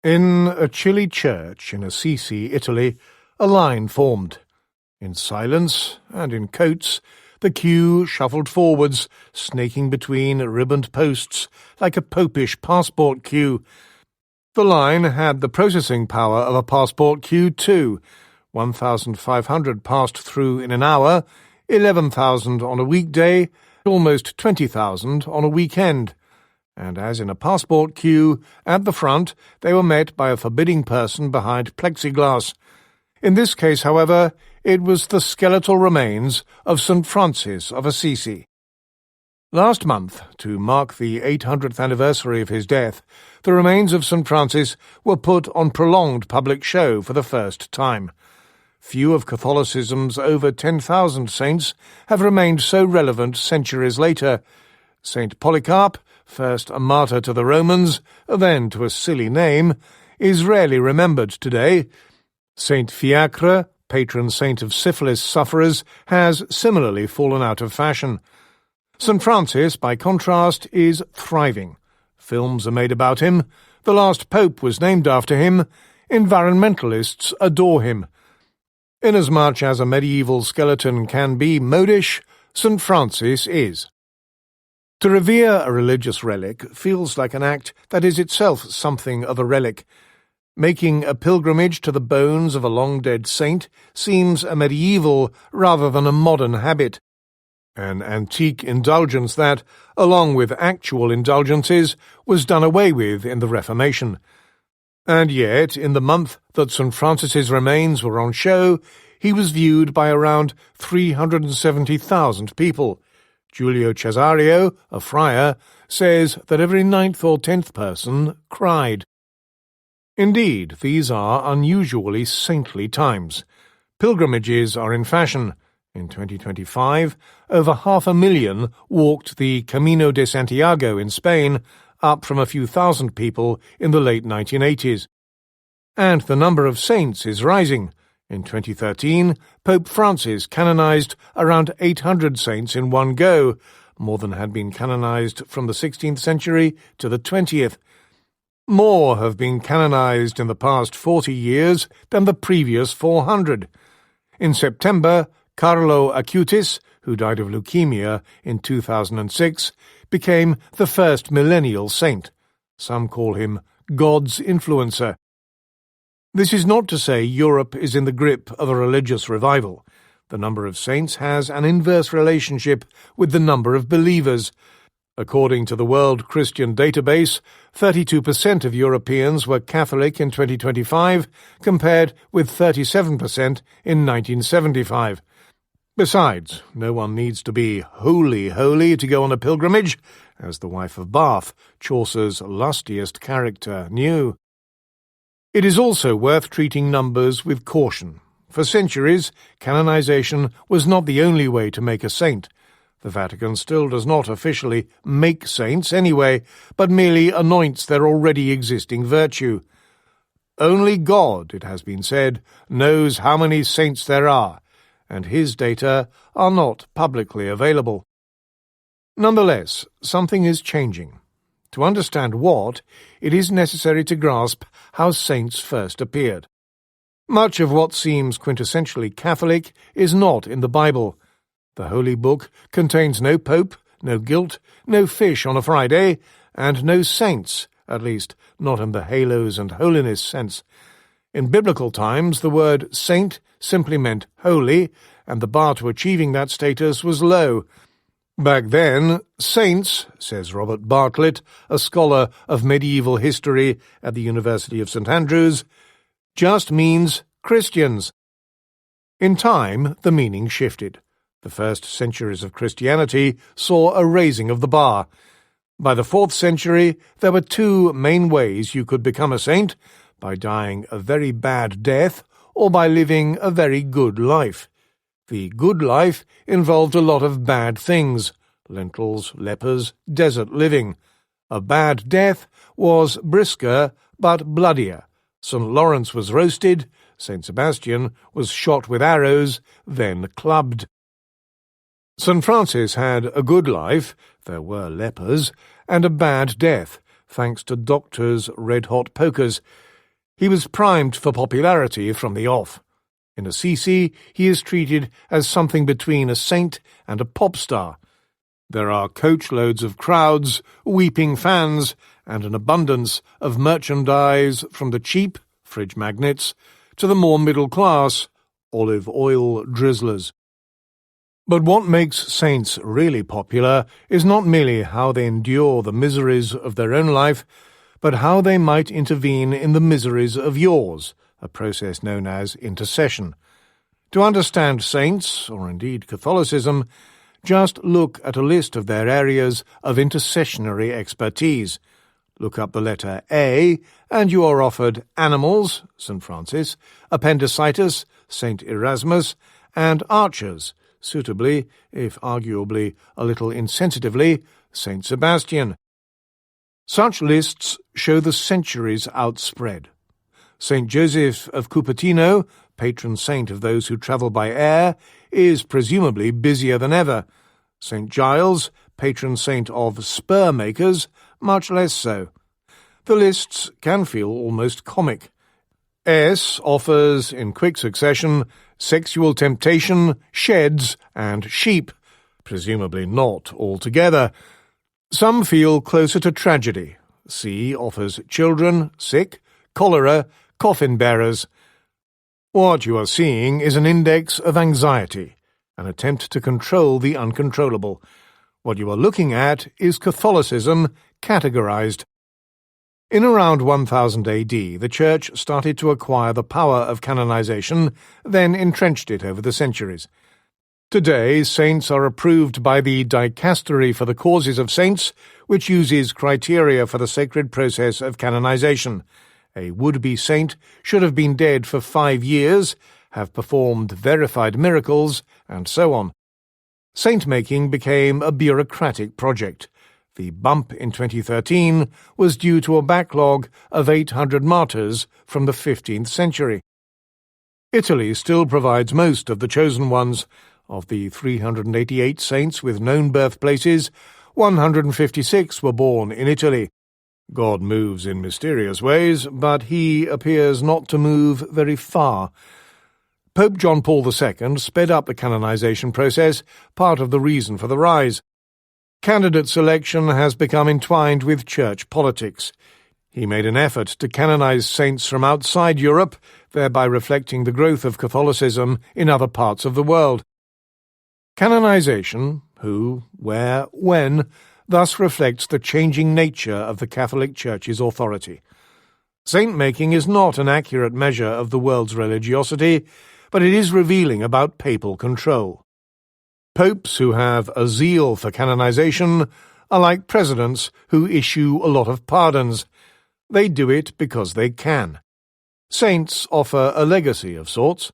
In a chilly church in Assisi, Italy, a line formed. In silence and in coats, the queue shuffled forwards, snaking between ribboned posts like a popish passport queue. The line had the processing power of a passport queue too. 1,500 passed through in an hour, 11,000 on a weekday, almost 20,000 on a weekend. And as in a passport queue, at the front they were met by a forbidding person behind plexiglass. In this case, however, it was the skeletal remains of St. Francis of Assisi. Last month, to mark the 800th anniversary of his death, the remains of St. Francis were put on prolonged public show for the first time. Few of Catholicism's over 10,000 saints have remained so relevant centuries later. Saint Polycarp, first a martyr to the Romans, then to a silly name, is rarely remembered today. Saint Fiacre, patron saint of syphilis sufferers, has similarly fallen out of fashion. St. Francis, by contrast, is thriving. Films are made about him. The last pope was named after him. Environmentalists adore him. Inasmuch as a medieval skeleton can be modish, St. Francis is. To revere a religious relic feels like an act that is itself something of a relic. Making a pilgrimage to the bones of a long-dead saint seems a medieval rather than a modern habit. An antique indulgence that, along with actual indulgences, was done away with in the Reformation. And yet, in the month that St. Francis's remains were on show, he was viewed by around 370,000 people. Giulio Cesario, a friar, says that every 9th or 10th person cried. Indeed, these are unusually saintly times. Pilgrimages are in fashion. In 2025, over 500,000 walked the Camino de Santiago in Spain, up from a few thousand people in the late 1980s. And the number of saints is rising. In 2013, Pope Francis canonized around 800 saints in one go, more than had been canonized from the 16th century to the 20th. More have been canonized in the past 40 years than the previous 400. In September, Carlo Acutis, who died of leukemia in 2006, became the first millennial saint. Some call him God's influencer. This is not to say Europe is in the grip of a religious revival. The number of saints has an inverse relationship with the number of believers. According to the World Christian Database, 32% of Europeans were Catholic in 2025, compared with 37% in 1975. Besides, no one needs to be holy to go on a pilgrimage, as the wife of Bath, Chaucer's lustiest character, knew. It is also worth treating numbers with caution. For centuries, canonization was not the only way to make a saint. The Vatican still does not officially make saints anyway, but merely anoints their already existing virtue. Only God, it has been said, knows how many saints there are, and his data are not publicly available. Nonetheless, something is changing. To understand what, it is necessary to grasp how saints first appeared. Much of what seems quintessentially Catholic is not in the Bible. The Holy Book contains no pope, no guilt, no fish on a Friday, and no saints, at least not in the halos and holiness sense. In biblical times, the word saint simply meant holy, and the bar to achieving that status was low. Back then, saints, says Robert Bartlett, a scholar of medieval history at the University of St Andrews, just means Christians. In time, the meaning shifted. The first centuries of Christianity saw a raising of the bar. By the 4th century, there were two main ways you could become a saint: by dying a very bad death or by living a very good life. The good life involved a lot of bad things: lentils, lepers, desert living. A bad death was brisker but bloodier. St. Lawrence was roasted, St. Sebastian was shot with arrows, then clubbed. St. Francis had a good life, there were lepers, and a bad death, thanks to doctors' red-hot pokers. He was primed for popularity from the off. In Assisi, he is treated as something between a saint and a pop star. There are coachloads of crowds, weeping fans, and an abundance of merchandise from the cheap, fridge magnets, to the more middle-class, olive oil drizzlers. But what makes saints really popular is not merely how they endure the miseries of their own life, but how they might intervene in the miseries of yours, a process known as intercession. To understand saints, or indeed Catholicism, just look at a list of their areas of intercessionary expertise. Look up the letter A, and you are offered animals, St. Francis, appendicitis, St. Erasmus, and archers, suitably, if arguably a little insensitively, St. Sebastian. Such lists show the centuries outspread. St. Joseph of Cupertino, patron saint of those who travel by air, is presumably busier than ever. St. Giles, patron saint of spur makers, much less so. The lists can feel almost comic. S offers, in quick succession, sexual temptation, sheds, and sheep, presumably not altogether. Some feel closer to tragedy. C offers children, sick, cholera, coffin-bearers. What you are seeing is an index of anxiety, an attempt to control the uncontrollable. What you are looking at is Catholicism categorized. In around 1000 AD, the Church started to acquire the power of canonization, then entrenched it over the centuries. Today, saints are approved by the Dicastery for the Causes of Saints, which uses criteria for the sacred process of canonization. A would-be saint should have been dead for 5 years, have performed verified miracles, and so on. Saint-making became a bureaucratic project. The bump in 2013 was due to a backlog of 800 martyrs from the 15th century. Italy still provides most of the chosen ones. Of the 388 saints with known birthplaces, 156 were born in Italy. God moves in mysterious ways, but he appears not to move very far. Pope John Paul II sped up the canonization process, part of the reason for the rise. Candidate selection has become entwined with church politics. He made an effort to canonize saints from outside Europe, thereby reflecting the growth of Catholicism in other parts of the world. Canonization, who, where, when, thus reflects the changing nature of the Catholic Church's authority. Saint-making is not an accurate measure of the world's religiosity, but it is revealing about papal control. Popes who have a zeal for canonization are like presidents who issue a lot of pardons. They do it because they can. Saints offer a legacy of sorts.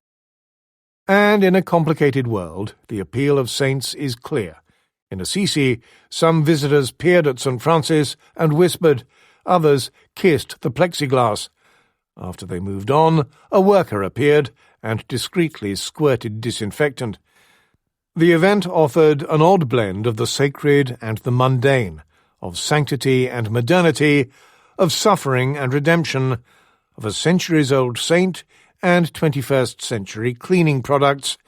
And in a complicated world, the appeal of saints is clear. In Assisi, some visitors peered at St. Francis and whispered. Others kissed the plexiglass. After they moved on, a worker appeared and discreetly squirted disinfectant. The event offered an odd blend of the sacred and the mundane, of sanctity and modernity, of suffering and redemption, of a centuries-old saint and 21st century cleaning products.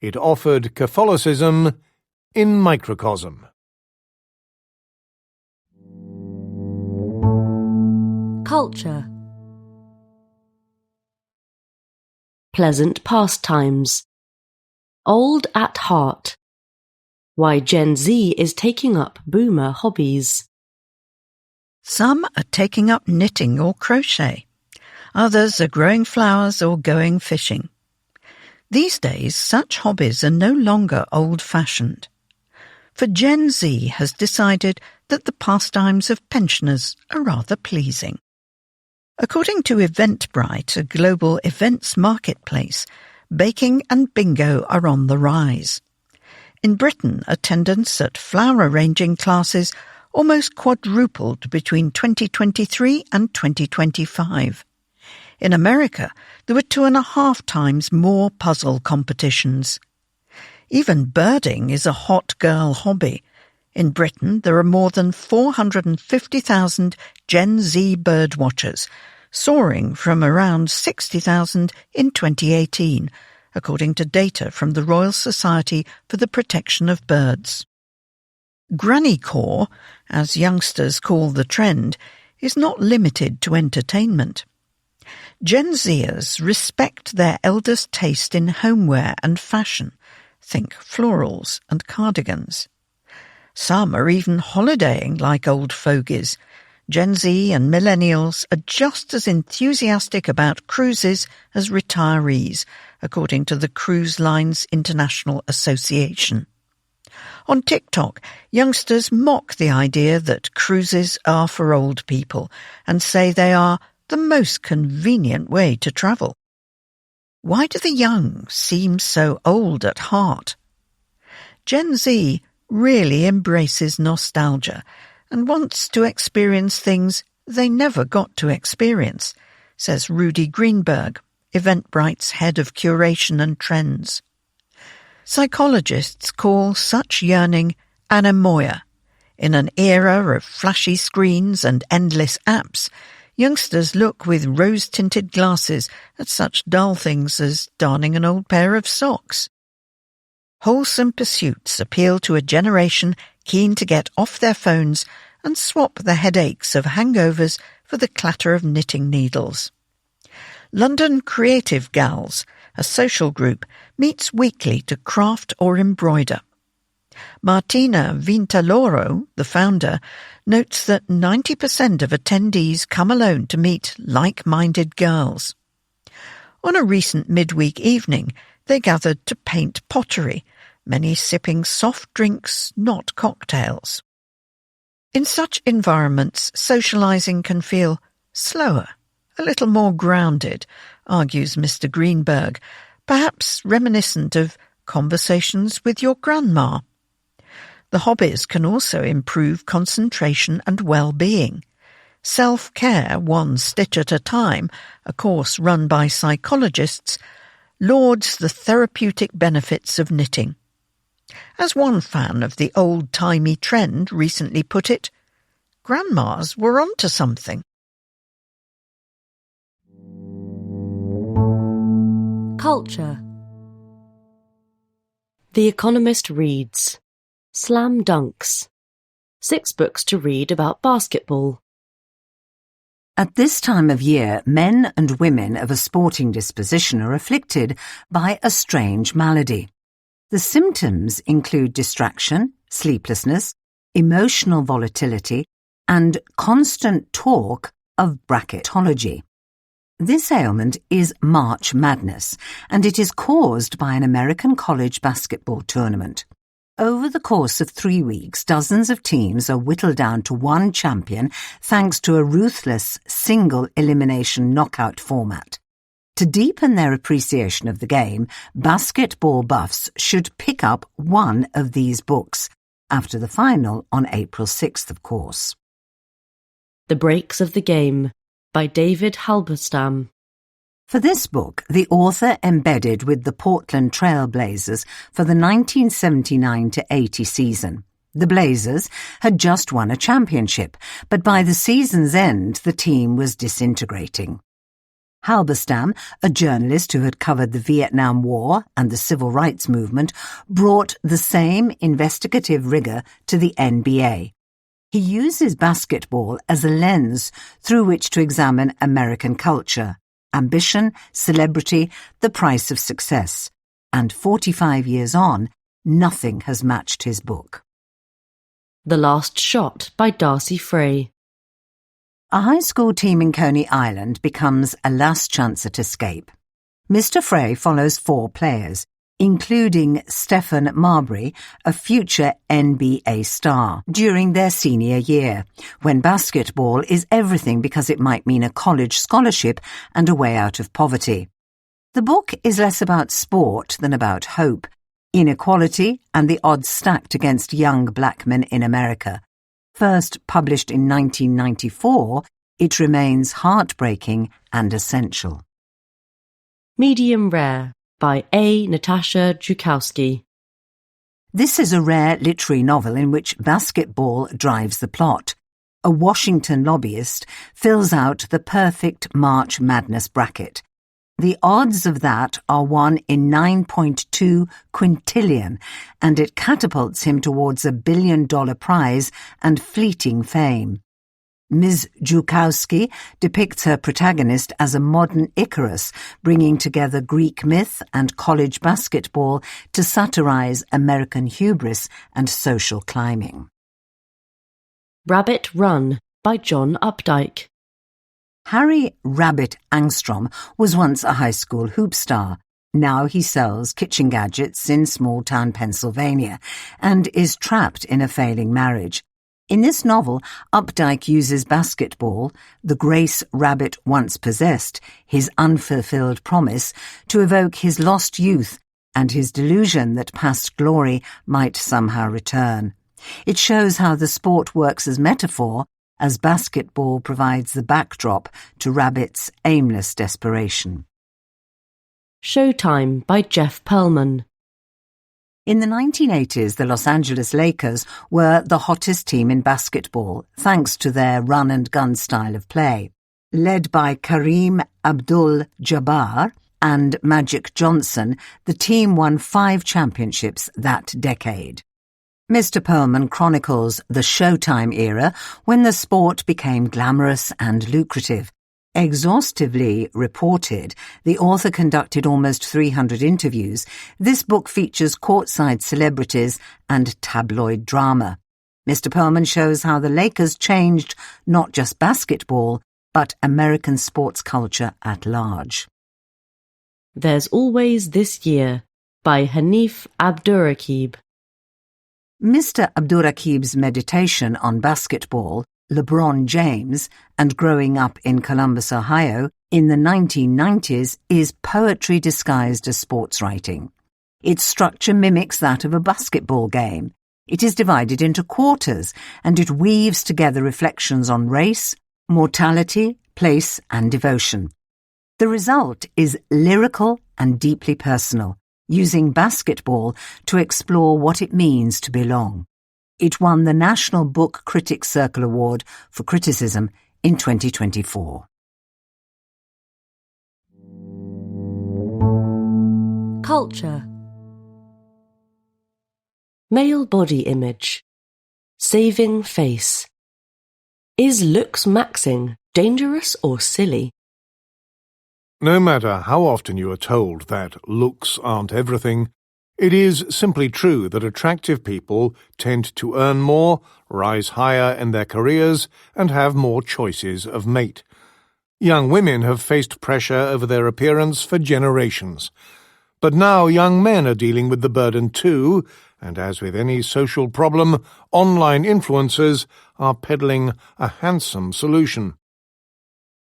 It offered Catholicism in microcosm. Culture. pleasant pastimes. Old at heart. Why Gen Z is taking up boomer hobbies. Some are taking up knitting or crochet. Others are growing flowers or going fishing. These days, such hobbies are no longer old-fashioned. For Gen Z has decided that the pastimes of pensioners are rather pleasing. According to Eventbrite, a global events marketplace, baking and bingo are on the rise. In Britain, attendance at flower arranging classes almost quadrupled between 2023 and 2025. In America, there were 2.5 times more puzzle competitions. Even birding is a hot girl hobby. In Britain, there are more than 450,000 Gen Z bird watchers, soaring from around 60,000 in 2018, according to data from the Royal Society for the Protection of Birds. Grannycore, as youngsters call the trend, is not limited to entertainment. Gen Zers respect their elders' taste in homeware and fashion. Think florals and cardigans. Some are even holidaying like old fogies. Gen Z and millennials are just as enthusiastic about cruises as retirees, according to the Cruise Lines International Association. On TikTok, youngsters mock the idea that cruises are for old people and say they are the most convenient way to travel. Why do the young seem so old at heart? Gen Z really embraces nostalgia and wants to experience things they never got to experience, says Rudy Greenberg, Eventbrite's head of curation and trends. Psychologists call such yearning anemoia. In an era of flashy screens and endless apps, youngsters look with rose-tinted glasses at such dull things as darning an old pair of socks. Wholesome pursuits appeal to a generation keen to get off their phones and swap the headaches of hangovers for the clatter of knitting needles. London Creative Gals, a social group, meets weekly to craft or embroider. Martina Vintaloro, the founder, notes that 90% of attendees come alone to meet like-minded girls. On a recent midweek evening, they gathered to paint pottery, many sipping soft drinks, not cocktails. In such environments, socializing can feel slower, a little more grounded, argues Mr. Greenberg, perhaps reminiscent of conversations with your grandma. The hobbies can also improve concentration and well-being. Self-care, one stitch at a time, a course run by psychologists, lauds the therapeutic benefits of knitting. As one fan of the old-timey trend recently put it, grandmas were onto something. Culture. The Economist reads Slam Dunks. 6 books to read about basketball. At this time of year, men and women of a sporting disposition are afflicted by a strange malady. The symptoms include distraction, sleeplessness, emotional volatility, and constant talk of bracketology. This ailment is March Madness, and it is caused by an American college basketball tournament. Over the course of 3 weeks, dozens of teams are whittled down to one champion thanks to a ruthless single-elimination knockout format. To deepen their appreciation of the game, basketball buffs should pick up one of these books, after the final on April 6th, of course. The Breaks of the Game by David Halberstam. For this book, the author embedded with the Portland Trail Blazers for the 1979-80 season. The Blazers had just won a championship, but by the season's end, the team was disintegrating. Halberstam, a journalist who had covered the Vietnam War and the Civil Rights Movement, brought the same investigative rigor to the NBA. He uses basketball as a lens through which to examine American culture, ambition, celebrity, the price of success. And 45 years on, nothing has matched his book. The Last Shot by Darcy Frey. A high school team in Coney Island becomes a last chance at escape. Mr. Frey follows 4 players, including Stephen Marbury, a future NBA star, during their senior year, when basketball is everything because it might mean a college scholarship and a way out of poverty. The book is less about sport than about hope, inequality, and the odds stacked against young black men in America. First published in 1994, it remains heartbreaking and essential. Medium Rare by A. Natasha Jukowski. This is a rare literary novel in which basketball drives the plot. A Washington lobbyist fills out the perfect March Madness bracket. The odds of that are 1 in 9.2 quintillion, and it catapults him towards $1 billion prize and fleeting fame. Ms. Jukowski depicts her protagonist as a modern Icarus, bringing together Greek myth and college basketball to satirize American hubris and social climbing. Rabbit Run by John Updike. Harry Rabbit Angstrom was once a high school hoop star. Now he sells kitchen gadgets in small-town Pennsylvania and is trapped in a failing marriage. In this novel, Updike uses basketball, the grace Rabbit once possessed, his unfulfilled promise, to evoke his lost youth and his delusion that past glory might somehow return. It shows how the sport works as metaphor, as basketball provides the backdrop to Rabbit's aimless desperation. Showtime by Jeff Pearlman. In the 1980s, the Los Angeles Lakers were the hottest team in basketball, thanks to their run-and-gun style of play. Led by Kareem Abdul-Jabbar and Magic Johnson, the team won 5 championships that decade. Mr. Pearlman chronicles the Showtime era when the sport became glamorous and lucrative. Exhaustively reported, the author conducted almost 300 interviews. This book features courtside celebrities and tabloid drama. Mr. Pearlman shows how the Lakers changed not just basketball, but American sports culture at large. There's Always This Year by Hanif Abdurraqib. Mr. Abdurraqib's meditation on basketball, LeBron James, and growing up in Columbus, Ohio, in the 1990s is poetry disguised as sports writing. Its structure mimics that of a basketball game. It is divided into quarters, and it weaves together reflections on race, mortality, place, and devotion. The result is lyrical and deeply personal, using basketball to explore what it means to belong. It won the National Book Critics Circle Award for Criticism in 2024. Culture. Male body image. Saving face. Is looks maxing dangerous or silly? No matter how often you are told that looks aren't everything, it is simply true that attractive people tend to earn more, rise higher in their careers, and have more choices of mate. Young women have faced pressure over their appearance for generations. But now young men are dealing with the burden too, and as with any social problem, online influencers are peddling a handsome solution.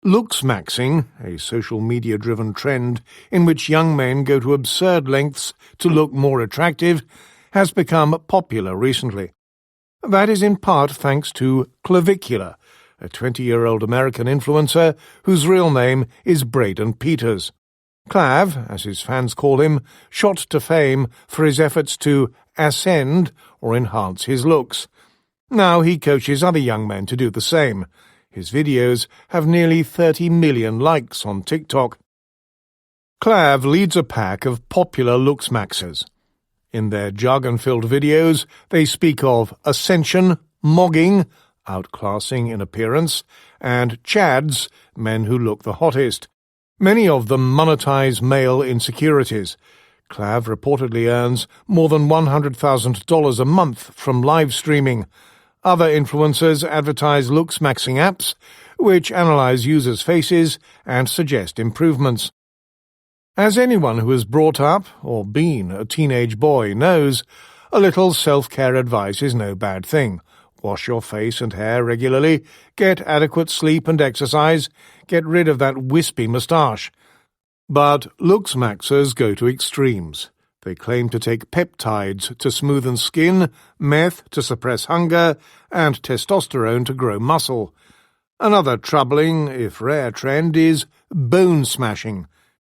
Looks maxing, a social media-driven trend in which young men go to absurd lengths to look more attractive, has become popular recently. That is in part thanks to Clavicular, a 20-year-old American influencer whose real name is Braden Peters. Clav, as his fans call him, shot to fame for his efforts to ascend or enhance his looks. Now he coaches other young men to do the same. His videos have nearly 30 million likes on TikTok. Clav leads a pack of popular looks maxers. In their jargon-filled videos, they speak of ascension, mogging, outclassing in appearance, and chads, men who look the hottest. Many of them monetize male insecurities. Clav reportedly earns more than $100,000 a month from live streaming. Other influencers advertise looks-maxing apps, which analyze users' faces and suggest improvements. As anyone who has brought up or been a teenage boy knows, a little self-care advice is no bad thing. Wash your face and hair regularly, get adequate sleep and exercise, get rid of that wispy moustache. But looks-maxers go to extremes. They claim to take peptides to smoothen skin, meth to suppress hunger, and testosterone to grow muscle. Another troubling, if rare, trend is bone smashing.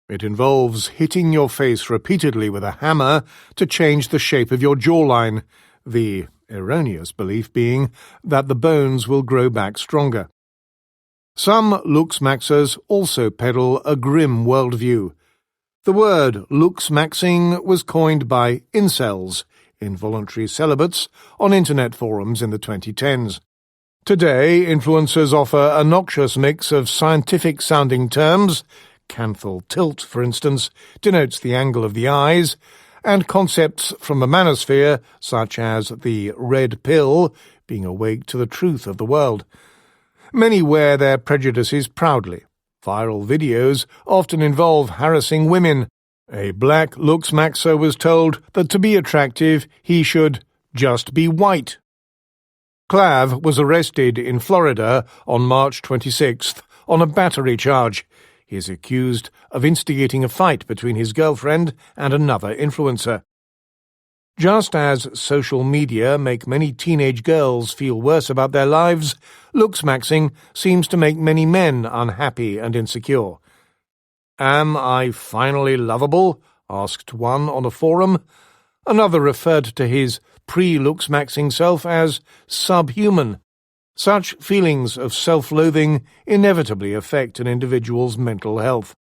It involves hitting your face repeatedly with a hammer to change the shape of your jawline, the erroneous belief being that the bones will grow back stronger. Some looks-maxers also peddle a grim worldview. The word looks-maxing was coined by incels, involuntary celibates, on internet forums in the 2010s. Today, influencers offer a noxious mix of scientific-sounding terms. Canthal tilt, for instance, denotes the angle of the eyes, and concepts from the manosphere, such as the red pill, being awake to the truth of the world. Many wear their prejudices proudly. Viral videos often involve harassing women. A black looks-maxer was told that to be attractive, he should just be white. Clav was arrested in Florida on March 26th on a battery charge. He is accused of instigating a fight between his girlfriend and another influencer. Just as social media make many teenage girls feel worse about their lives, looks-maxing seems to make many men unhappy and insecure. "Am I finally lovable?" asked one on a forum. Another referred to his pre-looks-maxing self as subhuman. Such feelings of self-loathing inevitably affect an individual's mental health.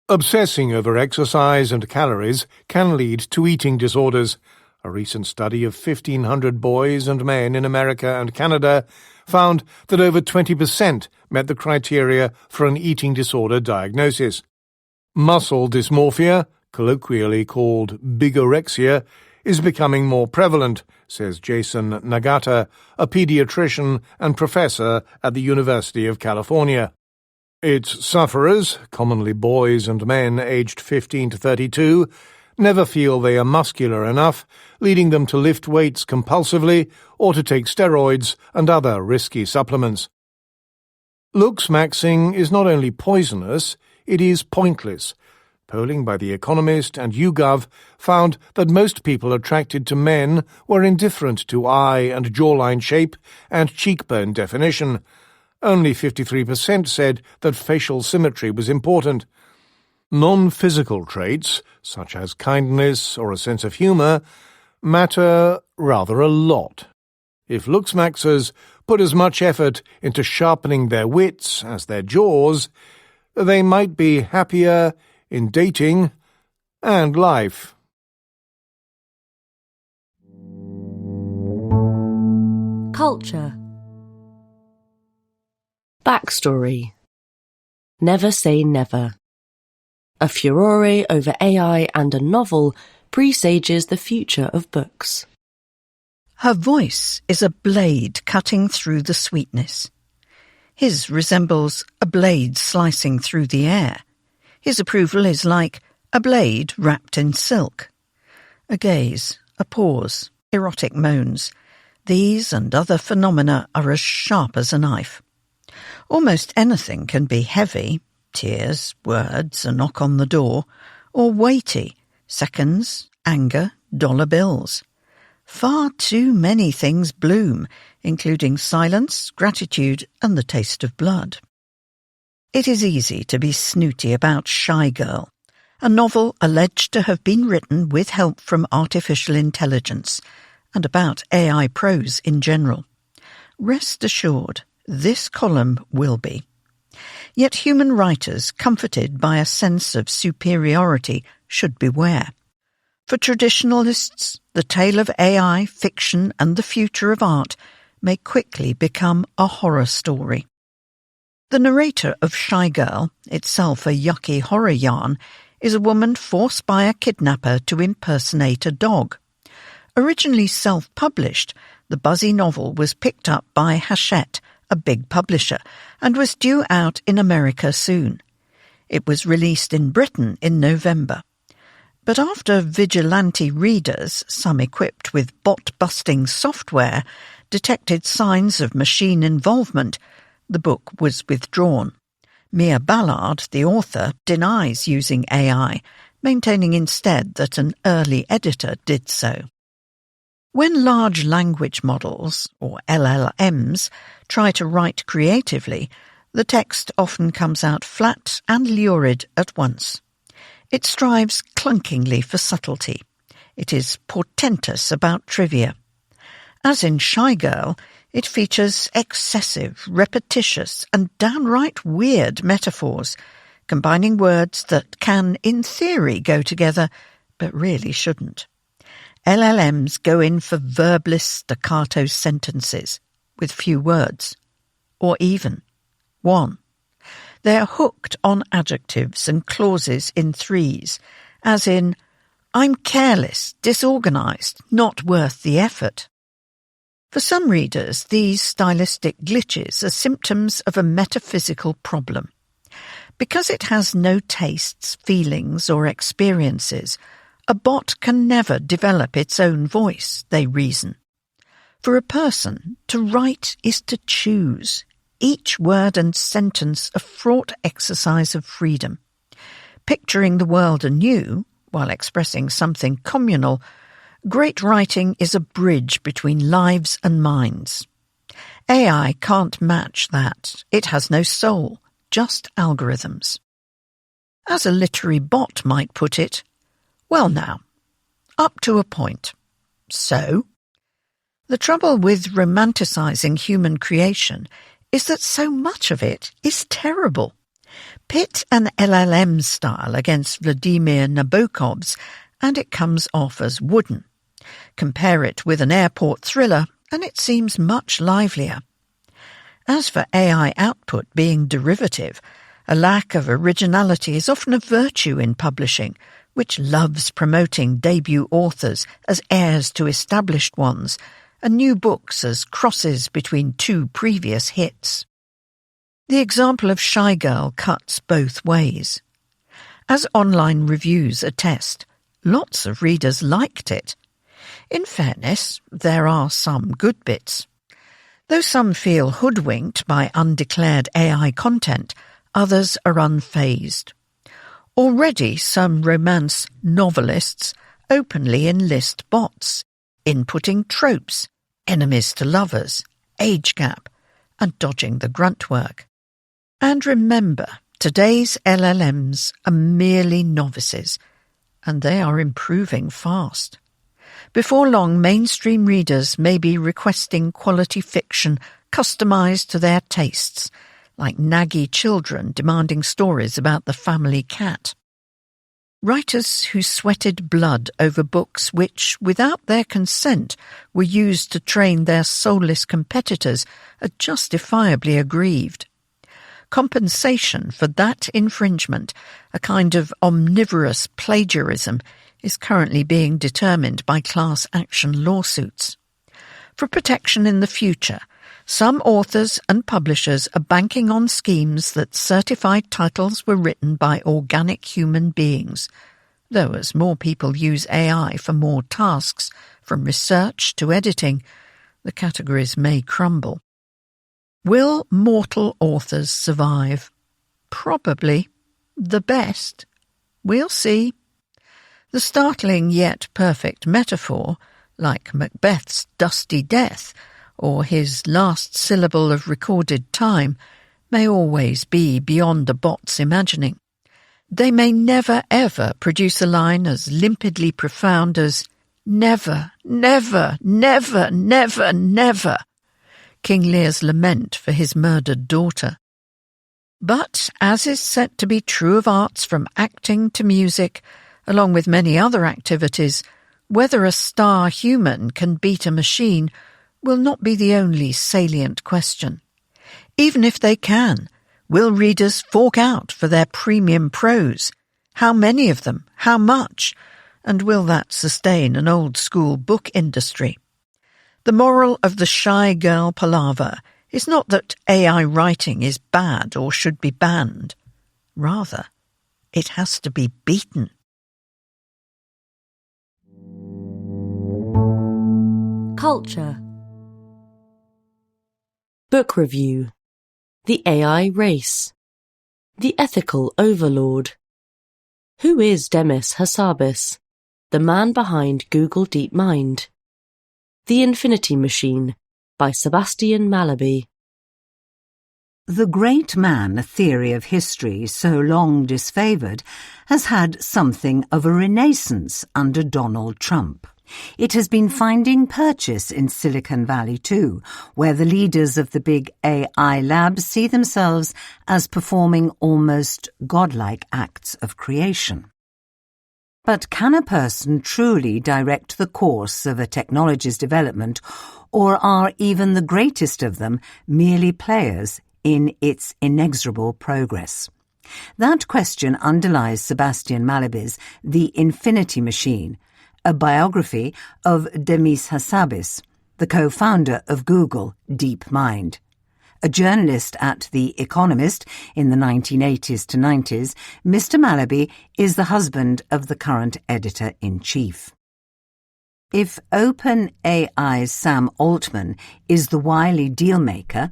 Obsessing over exercise and calories can lead to eating disorders. A recent study of 1,500 boys and men in America and Canada found that over 20% met the criteria for an eating disorder diagnosis. Muscle dysmorphia, colloquially called bigorexia, is becoming more prevalent, says Jason Nagata, a pediatrician and professor at the University of California. Its sufferers, commonly boys and men aged 15 to 32, never feel they are muscular enough, leading them to lift weights compulsively or to take steroids and other risky supplements. Looks-maxing is not only poisonous, it is pointless. Polling by The Economist and YouGov found that most people attracted to men were indifferent to eye and jawline shape and cheekbone definition. Only 53% said that facial symmetry was important. Non-physical traits, such as kindness or a sense of humour, matter rather a lot. If looks-maxers put as much effort into sharpening their wits as their jaws, they might be happier in dating and life. Culture. Backstory. Never say never. A furore over AI and a novel presages the future of books. Her voice is a blade cutting through the sweetness. His resembles a blade slicing through the air. His approval is like a blade wrapped in silk. A gaze, a pause, erotic moans. These and other phenomena are as sharp as a knife. Almost anything can be heavy, tears, words, a knock on the door, or weighty, seconds, anger, dollar bills. Far too many things bloom, including silence, gratitude, and the taste of blood. It is easy to be snooty about Shy Girl, a novel alleged to have been written with help from artificial intelligence, and about AI prose in general. Rest assured, this column will be. Yet human writers, comforted by a sense of superiority, should beware. For traditionalists, the tale of AI, fiction, and the future of art may quickly become a horror story. The narrator of Shy Girl, itself a yucky horror yarn, is a woman forced by a kidnapper to impersonate a dog. Originally self-published, the buzzy novel was picked up by Hachette, a big publisher, and was due out in America soon. It was released in Britain in November. But after vigilante readers, some equipped with bot-busting software, detected signs of machine involvement, the book was withdrawn. Mia Ballard, the author, denies using AI, maintaining instead that an early editor did so. When large language models, or LLMs, try to write creatively, the text often comes out flat and lurid at once. It strives clunkingly for subtlety. It is portentous about trivia. As in Shy Girl, it features excessive, repetitious, and downright weird metaphors, combining words that can, in theory, go together, but really shouldn't. LLMs go in for verbless staccato sentences, with few words, or even one. They're hooked on adjectives and clauses in threes, as in, I'm careless, disorganised, not worth the effort. For some readers, these stylistic glitches are symptoms of a metaphysical problem. Because it has no tastes, feelings, or experiences, a bot can never develop its own voice, they reason. For a person, to write is to choose, each word and sentence a fraught exercise of freedom. Picturing the world anew, while expressing something communal, great writing is a bridge between lives and minds. AI can't match that. It has no soul, just algorithms. As a literary bot might put it, well now, up to a point. So? The trouble with romanticising human creation is that so much of it is terrible. Pit an LLM style against Vladimir Nabokov's, and it comes off as wooden. Compare it with an airport thriller, and it seems much livelier. As for AI output being derivative, a lack of originality is often a virtue in publishing, which loves promoting debut authors as heirs to established ones, and new books as crosses between two previous hits. The example of Shy Girl cuts both ways. As online reviews attest, lots of readers liked it. In fairness, there are some good bits. Though some feel hoodwinked by undeclared AI content, others are unfazed. Already some romance novelists openly enlist bots, inputting tropes, enemies to lovers, age gap, and dodging the grunt work. And remember, today's LLMs are merely novices, and they are improving fast. Before long, mainstream readers may be requesting quality fiction customised to their tastes, like naggy children demanding stories about the family cat. Writers who sweated blood over books which, without their consent, were used to train their soulless competitors are justifiably aggrieved. Compensation for that infringement, a kind of omnivorous plagiarism, is currently being determined by class action lawsuits. For protection in the future, some authors and publishers are banking on schemes that certified titles were written by organic human beings, though as more people use AI for more tasks, from research to editing, the categories may crumble. Will mortal authors survive? Probably. The best? We'll see. The startling yet perfect metaphor, like Macbeth's dusty death, or his last syllable of recorded time, may always be beyond a bot's imagining. They may never ever produce a line as limpidly profound as never, never, never, never, never, King Lear's lament for his murdered daughter. But, as is said to be true of arts from acting to music, along with many other activities, whether a star human can beat a machine will not be the only salient question. Even if they can, Will readers fork out for their premium prose? How many of them? How much? And will that sustain an old-school book industry? The moral of the shy girl palaver is not that AI writing is bad or should be banned. Rather, it has to be beaten. Culture. Book review. The AI race. The ethical overlord. Who is Demis Hassabis, the man behind Google DeepMind? The Infinity Machine by Sebastian Mallaby. The great man theory of history, so long disfavoured, has had something of a renaissance under Donald Trump. It has been finding purchase in Silicon Valley too, where the leaders of the big AI labs see themselves as performing almost godlike acts of creation. But can a person truly direct the course of a technology's development, or are even the greatest of them merely players in its inexorable progress? That question underlies Sebastian Mallaby's The Infinity Machine, a biography of Demis Hassabis, the co-founder of Google DeepMind. A journalist at The Economist in the 1980s to 90s, Mr. Mallaby is the husband of the current editor-in-chief. If OpenAI's Sam Altman is the wily dealmaker,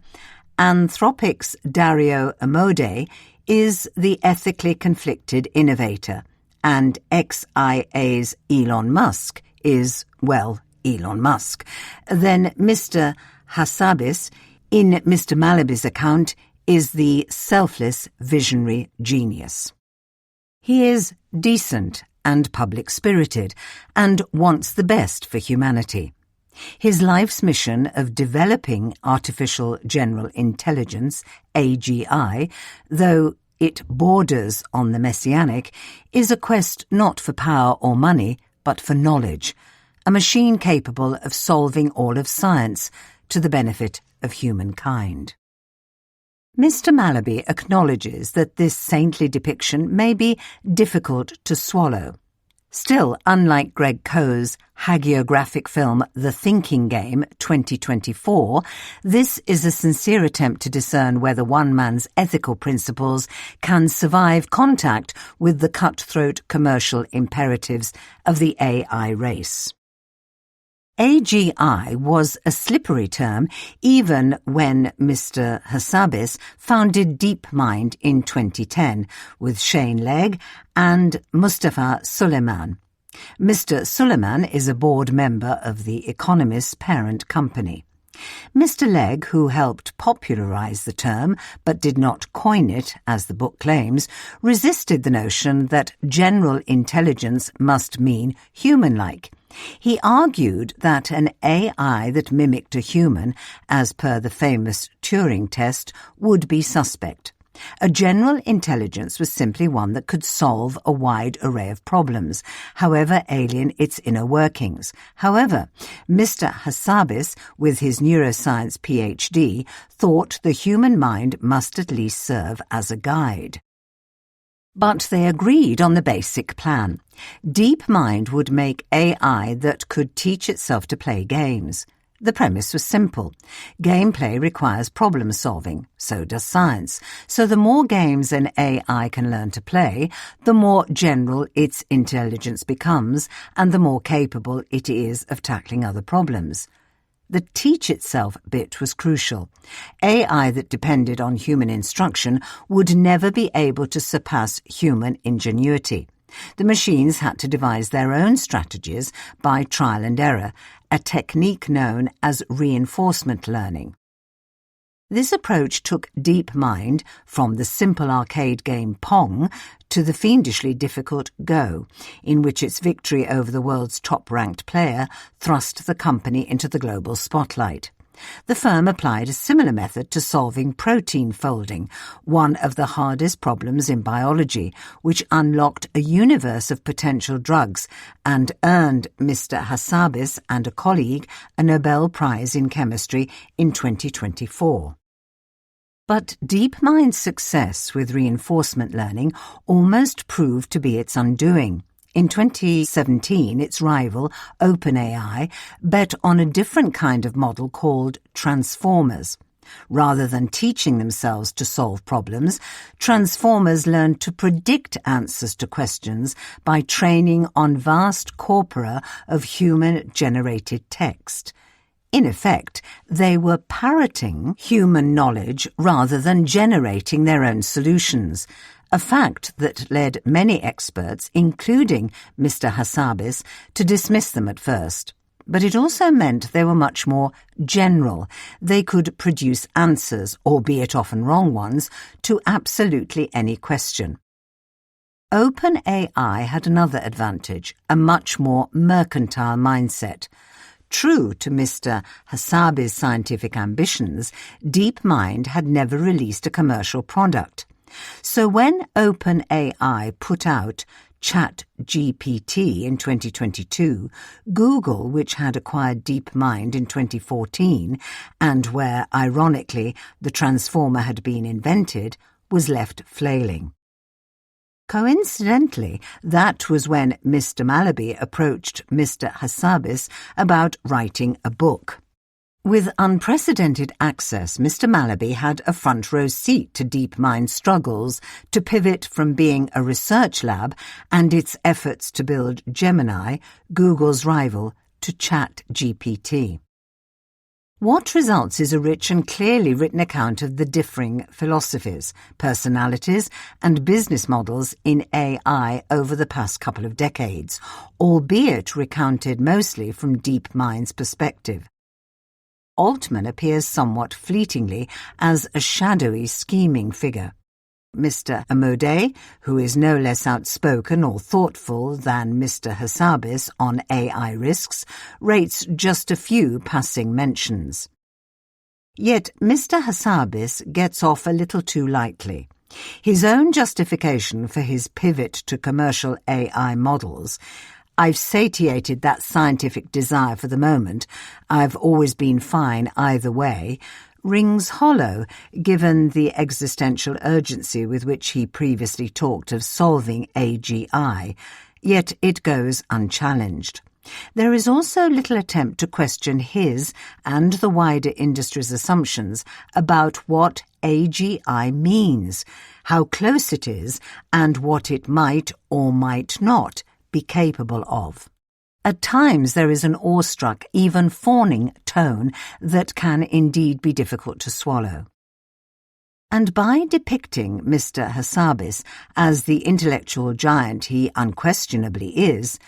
Anthropic's Dario Amodei is the ethically conflicted innovator, and XIA's Elon Musk is, well, Elon Musk, then Mr. Hassabis, in Mr. Mallaby's account, is the selfless visionary genius. He is decent and public-spirited and wants the best for humanity. His life's mission of developing artificial general intelligence, AGI, though it borders on the messianic, is a quest not for power or money, but for knowledge, a machine capable of solving all of science to the benefit of humankind. Mr. Mallaby acknowledges that this saintly depiction may be difficult to swallow. Still, unlike Greg Coe's hagiographic film The Thinking Game 2024, this is a sincere attempt to discern whether one man's ethical principles can survive contact with the cutthroat commercial imperatives of the AI race. AGI was a slippery term even when Mr. Hassabis founded DeepMind in 2010 with Shane Legg and Mustafa Suleyman. Mr. Suleyman is a board member of the Economist's parent company. Mr. Legg, who helped popularize the term but did not coin it, as the book claims, resisted the notion that general intelligence must mean human-like. He argued that an AI that mimicked a human, as per the famous Turing test, would be suspect. A general intelligence was simply one that could solve a wide array of problems, however alien its inner workings. However, Mr. Hassabis, with his neuroscience PhD, thought the human mind must at least serve as a guide. But they agreed on the basic plan. DeepMind would make AI that could teach itself to play games. The premise was simple. Gameplay requires problem-solving, so does science. So the more games an AI can learn to play, the more general its intelligence becomes and the more capable it is of tackling other problems. The teach itself bit was crucial. AI that depended on human instruction would never be able to surpass human ingenuity. The machines had to devise their own strategies by trial and error, a technique known as reinforcement learning. This approach took DeepMind from the simple arcade game Pong to the fiendishly difficult Go, in which its victory over the world's top-ranked player thrust the company into the global spotlight. The firm applied a similar method to solving protein folding, one of the hardest problems in biology, which unlocked a universe of potential drugs and earned Mr. Hassabis and a colleague a Nobel Prize in Chemistry in 2024. But DeepMind's success with reinforcement learning almost proved to be its undoing. In 2017, its rival, OpenAI, bet on a different kind of model called transformers. Rather than teaching themselves to solve problems, transformers learned to predict answers to questions by training on vast corpora of human-generated text. In effect, they were parroting human knowledge rather than generating their own solutions, a fact that led many experts, including Mr. Hassabis, to dismiss them at first. But it also meant they were much more general. They could produce answers, albeit often wrong ones, to absolutely any question. OpenAI had another advantage, a much more mercantile mindset. True to Mr. Hassabis' scientific ambitions, DeepMind had never released a commercial product. So when OpenAI put out ChatGPT in 2022, Google, which had acquired DeepMind in 2014, and where, ironically, the transformer had been invented, was left flailing. Coincidentally, that was when Mr. Malaby approached Mr. Hassabis about writing a book. With unprecedented access, Mr. Malaby had a front-row seat to DeepMind's struggles to pivot from being a research lab and its efforts to build Gemini, Google's rival, to ChatGPT. What results is a rich and clearly written account of the differing philosophies, personalities, and business models in AI over the past couple of decades, albeit recounted mostly from DeepMind's perspective. Altman appears somewhat fleetingly as a shadowy, scheming figure. Mr. Amodei, who is no less outspoken or thoughtful than Mr. Hassabis on AI risks, rates just a few passing mentions. Yet Mr. Hassabis gets off a little too lightly. His own justification for his pivot to commercial AI models, "I've satiated that scientific desire for the moment. I've always been fine either way," rings hollow given the existential urgency with which he previously talked of solving AGI, yet it goes unchallenged. There is also little attempt to question his and the wider industry's assumptions about what AGI means, how close it is, and what it might or might not be capable of. At times there is an awestruck, even fawning tone that can indeed be difficult to swallow. And by depicting Mr. Hassabis as the intellectual giant he unquestionably is,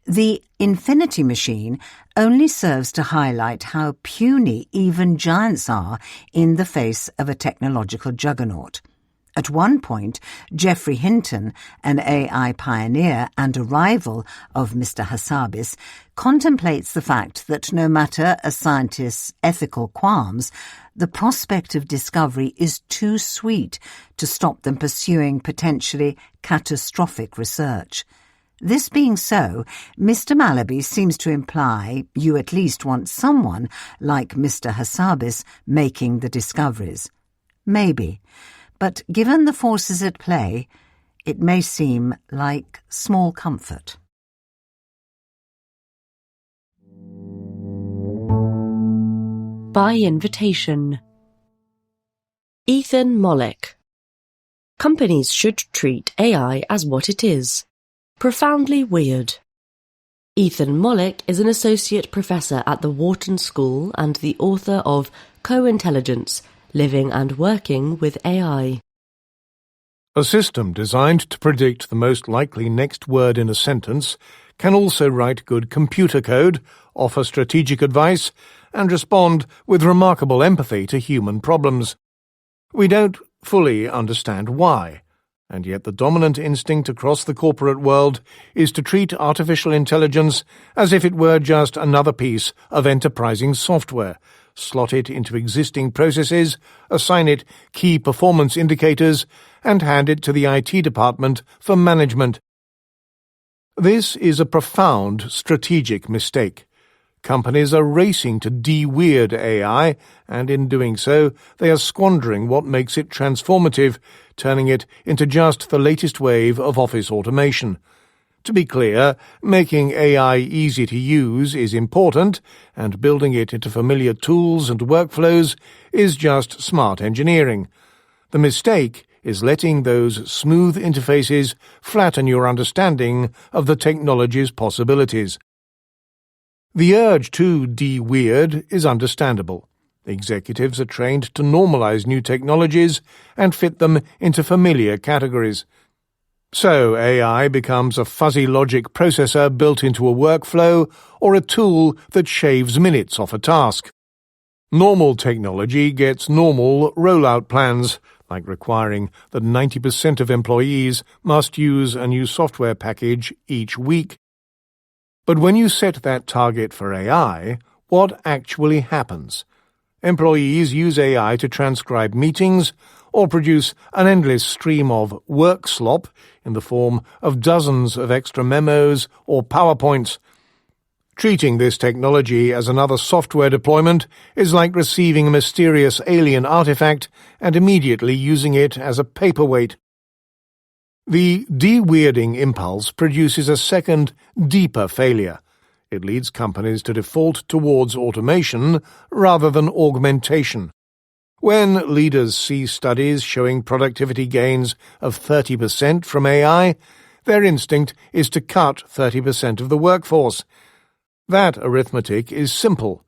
the infinity machine only serves to highlight how puny even giants are in the face of a technological juggernaut. At one point, Geoffrey Hinton, an AI pioneer and a rival of Mr. Hassabis, contemplates the fact that no matter a scientist's ethical qualms, the prospect of discovery is too sweet to stop them pursuing potentially catastrophic research. This being so, Mr. Malaby seems to imply you at least want someone like Mr. Hassabis making the discoveries. Maybe. But given the forces at play, it may seem like small comfort. By invitation. Ethan Mollick. Companies should treat AI as what it is. Profoundly weird. Ethan Mollick is an associate professor at the Wharton School and the author of Co-Intelligence, Living and Working with AI. A system designed to predict the most likely next word in a sentence can also write good computer code, offer strategic advice, and respond with remarkable empathy to human problems. We don't fully understand why, and yet the dominant instinct across the corporate world is to treat artificial intelligence as if it were just another piece of enterprising software, slot it into existing processes, assign it key performance indicators, and hand it to the IT department for management. This is a profound strategic mistake. Companies are racing to de-weird AI, and in doing so, they are squandering what makes it transformative, turning it into just the latest wave of office automation. To be clear, making AI easy to use is important, and building it into familiar tools and workflows is just smart engineering. The mistake is letting those smooth interfaces flatten your understanding of the technology's possibilities. The urge to de-weird is understandable. Executives are trained to normalize new technologies and fit them into familiar categories. So AI becomes a fuzzy logic processor built into a workflow or a tool that shaves minutes off a task. Normal technology gets normal rollout plans, like requiring that 90% of employees must use a new software package each week. But when you set that target for AI, what actually happens? Employees use AI to transcribe meetings or produce an endless stream of work slop in the form of dozens of extra memos or PowerPoints. Treating this technology as another software deployment is like receiving a mysterious alien artifact and immediately using it as a paperweight. The de-weirding impulse produces a second, deeper failure. It leads companies to default towards automation rather than augmentation. When leaders see studies showing productivity gains of 30% from AI, their instinct is to cut 30% of the workforce. That arithmetic is simple.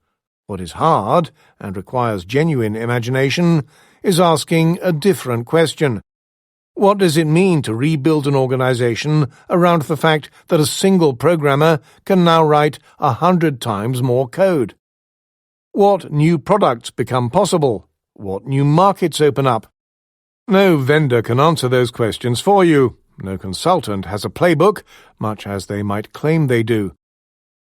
What is hard, and requires genuine imagination, is asking a different question. What does it mean to rebuild an organization around the fact that a single programmer can now write 100 times more code? What new products become possible? What new markets open up? No vendor can answer those questions for you. No consultant has a playbook, much as they might claim they do.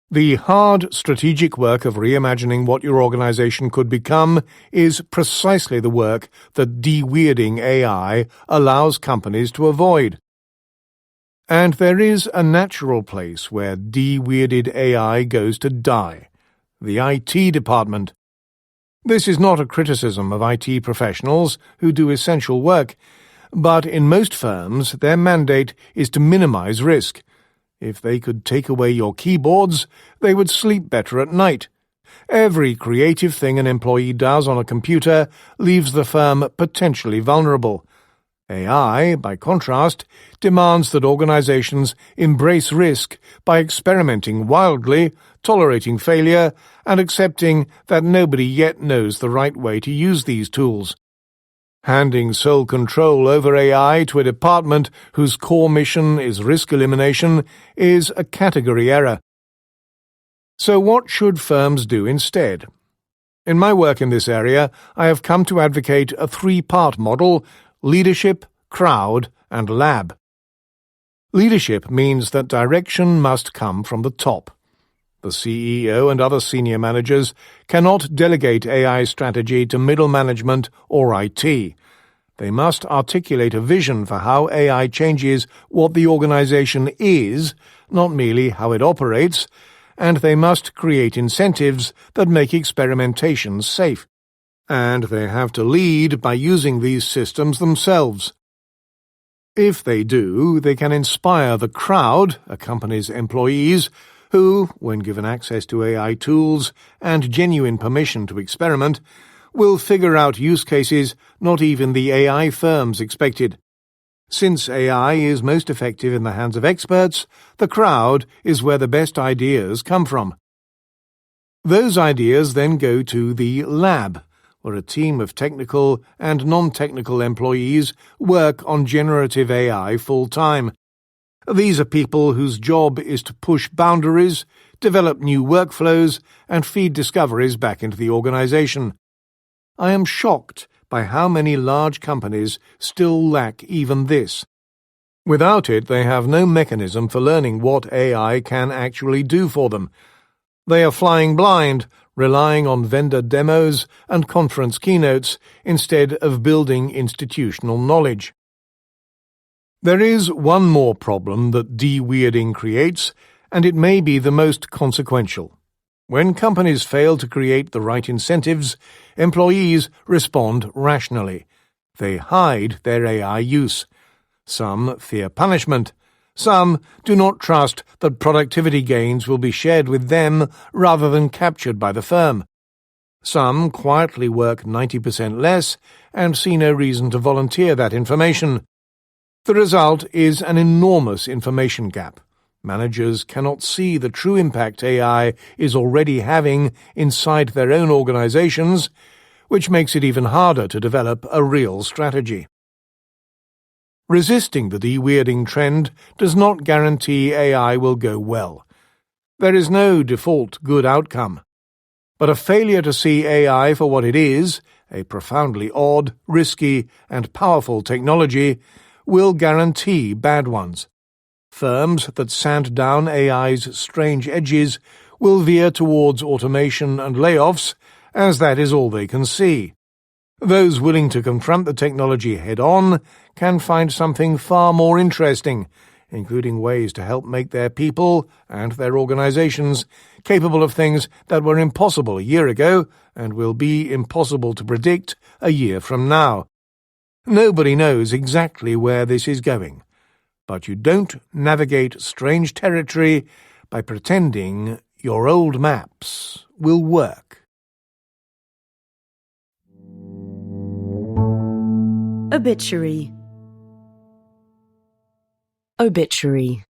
The hard strategic work of reimagining what your organization could become is precisely the work that de-weirding AI allows companies to avoid. And there is a natural place where de-weirded AI goes to die: the IT department. This is not a criticism of IT professionals who do essential work, but in most firms their mandate is to minimize risk. If they could take away your keyboards, they would sleep better at night. Every creative thing an employee does on a computer leaves the firm potentially vulnerable. AI, by contrast, demands that organizations embrace risk by experimenting wildly, tolerating failure, and accepting that nobody yet knows the right way to use these tools. Handing sole control over AI to a department whose core mission is risk elimination is a category error. So what should firms do instead? In my work in this area, I have come to advocate a three-part model: leadership, crowd, and lab. Leadership means that direction must come from the top. The CEO and other senior managers cannot delegate AI strategy to middle management or IT. They must articulate a vision for how AI changes what the organization is, not merely how it operates, and they must create incentives that make experimentation safe. And they have to lead by using these systems themselves. If they do, they can inspire the crowd, a company's employees, who, when given access to AI tools and genuine permission to experiment, will figure out use cases not even the AI firms expected. Since AI is most effective in the hands of experts, the crowd is where the best ideas come from. Those ideas then go to the lab, where a team of technical and non-technical employees work on generative AI full-time. These are people whose job is to push boundaries, develop new workflows, and feed discoveries back into the organization. I am shocked by how many large companies still lack even this. Without it, they have no mechanism for learning what AI can actually do for them. They are flying blind, relying on vendor demos and conference keynotes instead of building institutional knowledge. There is one more problem that de-weirding creates, and it may be the most consequential: When companies fail to create the right incentives, employees respond rationally. They hide their AI use. Some fear punishment. Some do not trust that productivity gains will be shared with them rather than captured by the firm. Some quietly work 90% less and see no reason to volunteer that information. The result is an enormous information gap. Managers cannot see the true impact AI is already having inside their own organizations, which makes it even harder to develop a real strategy. Resisting the de-weirding trend does not guarantee AI will go well. There is no default good outcome. But a failure to see AI for what it is, a profoundly odd, risky, and powerful technology, will guarantee bad ones. Firms that sand down AI's strange edges will veer towards automation and layoffs, as that is all they can see. Those willing to confront the technology head-on can find something far more interesting, including ways to help make their people and their organizations capable of things that were impossible a year ago and will be impossible to predict a year from now. Nobody knows exactly where this is going. But you don't navigate strange territory by pretending your old maps will work. Obituary. Obituary.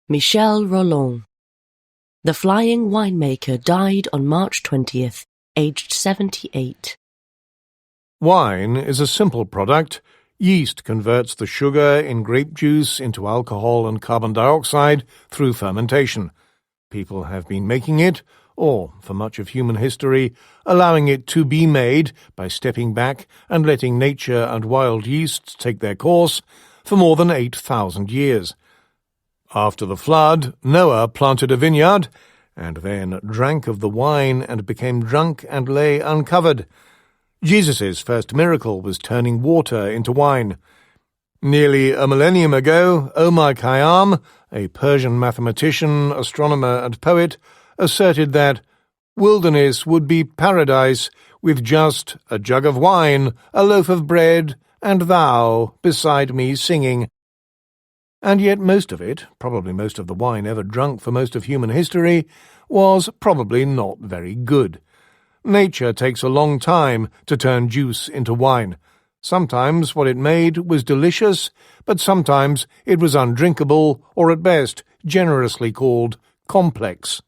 Michel Rolland. The flying winemaker died on March 20th, aged 78. Wine is a simple product. Yeast converts the sugar in grape juice into alcohol and carbon dioxide through fermentation. People have been making it, or, for much of human history, allowing it to be made by stepping back and letting nature and wild yeasts take their course for more than 8,000 years. After the flood, Noah planted a vineyard, and then drank of the wine and became drunk and lay uncovered. Jesus' first miracle was turning water into wine. Nearly a millennium ago, Omar Khayyam, a Persian mathematician, astronomer, and poet, asserted that wilderness would be paradise with just a jug of wine, a loaf of bread, and thou beside me singing. And yet most of it, probably most of the wine ever drunk for most of human history, was probably not very good. Nature takes a long time to turn juice into wine. Sometimes what it made was delicious, but sometimes it was undrinkable, or at best generously called complex.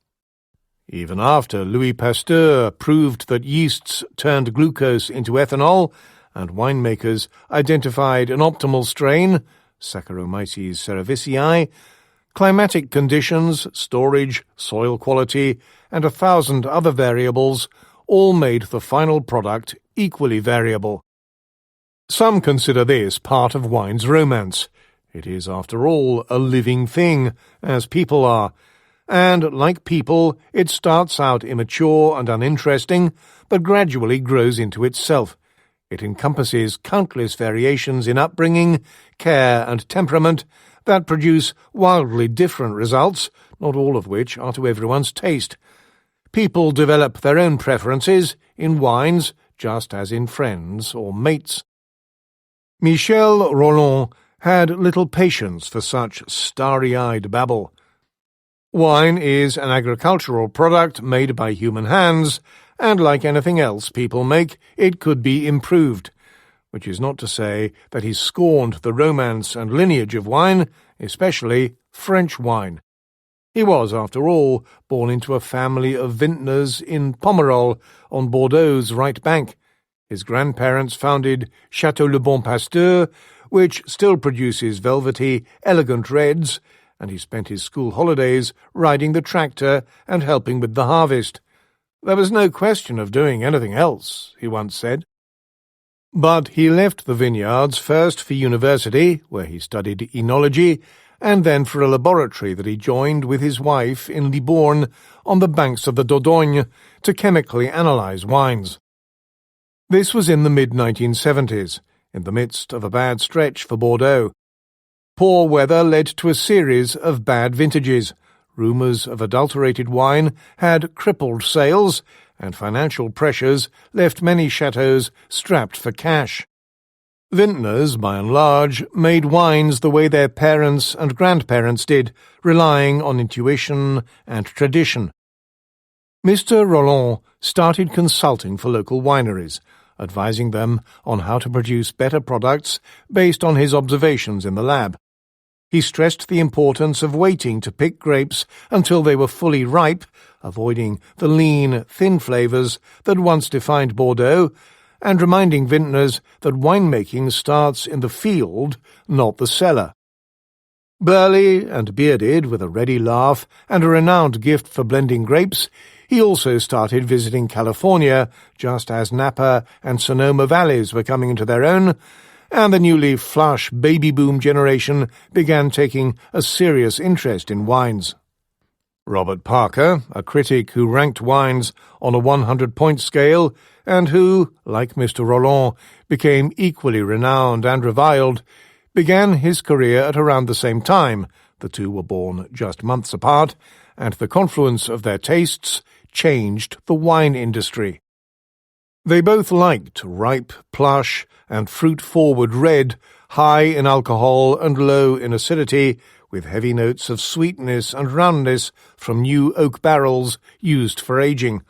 Even after Louis Pasteur proved that yeasts turned glucose into ethanol, and winemakers identified an optimal strain, Saccharomyces cerevisiae, climatic conditions, storage, soil quality, and 1,000 other variables all made the final product equally variable. Some consider this part of wine's romance. It is, after all, a living thing, as people are, and, like people, it starts out immature and uninteresting, but gradually grows into itself. It encompasses countless variations in upbringing, care, and temperament that produce wildly different results, not all of which are to everyone's taste. People develop their own preferences in wines, just as in friends or mates. Michel Rolland had little patience for such starry-eyed babble. Wine is an agricultural product made by human hands, and like anything else people make, it could be improved, which is not to say that he scorned the romance and lineage of wine, especially French wine. He was, after all, born into a family of vintners in Pomerol, on Bordeaux's right bank. His grandparents founded Château Le Bon Pasteur, which still produces velvety, elegant reds, and he spent his school holidays riding the tractor and helping with the harvest. There was no question of doing anything else, he once said. But he left the vineyards first for university, where he studied enology, and then for a laboratory that he joined with his wife in Libourne on the banks of the Dordogne to chemically analyze wines. This was in the mid-1970s, in the midst of a bad stretch for Bordeaux. Poor weather led to a series of bad vintages. Rumours of adulterated wine had crippled sales, and financial pressures left many chateaux strapped for cash. Vintners, by and large, made wines the way their parents and grandparents did, relying on intuition and tradition. Mr. Roland started consulting for local wineries, advising them on how to produce better products based on his observations in the lab. He stressed the importance of waiting to pick grapes until they were fully ripe, avoiding the lean, thin flavours that once defined Bordeaux, and reminding vintners that winemaking starts in the field, not the cellar. Burly and bearded, with a ready laugh and a renowned gift for blending grapes, he also started visiting California just as Napa and Sonoma valleys were coming into their own, and the newly flush baby boom generation began taking a serious interest in wines. Robert Parker, a critic who ranked wines on a 100-point scale, and who, like Mr. Roland, became equally renowned and reviled, began his career at around the same time. The two were born just months apart, and the confluence of their tastes changed the wine industry. They both liked ripe, plush, and fruit-forward red, high in alcohol and low in acidity, with heavy notes of sweetness and roundness from new oak barrels used for aging.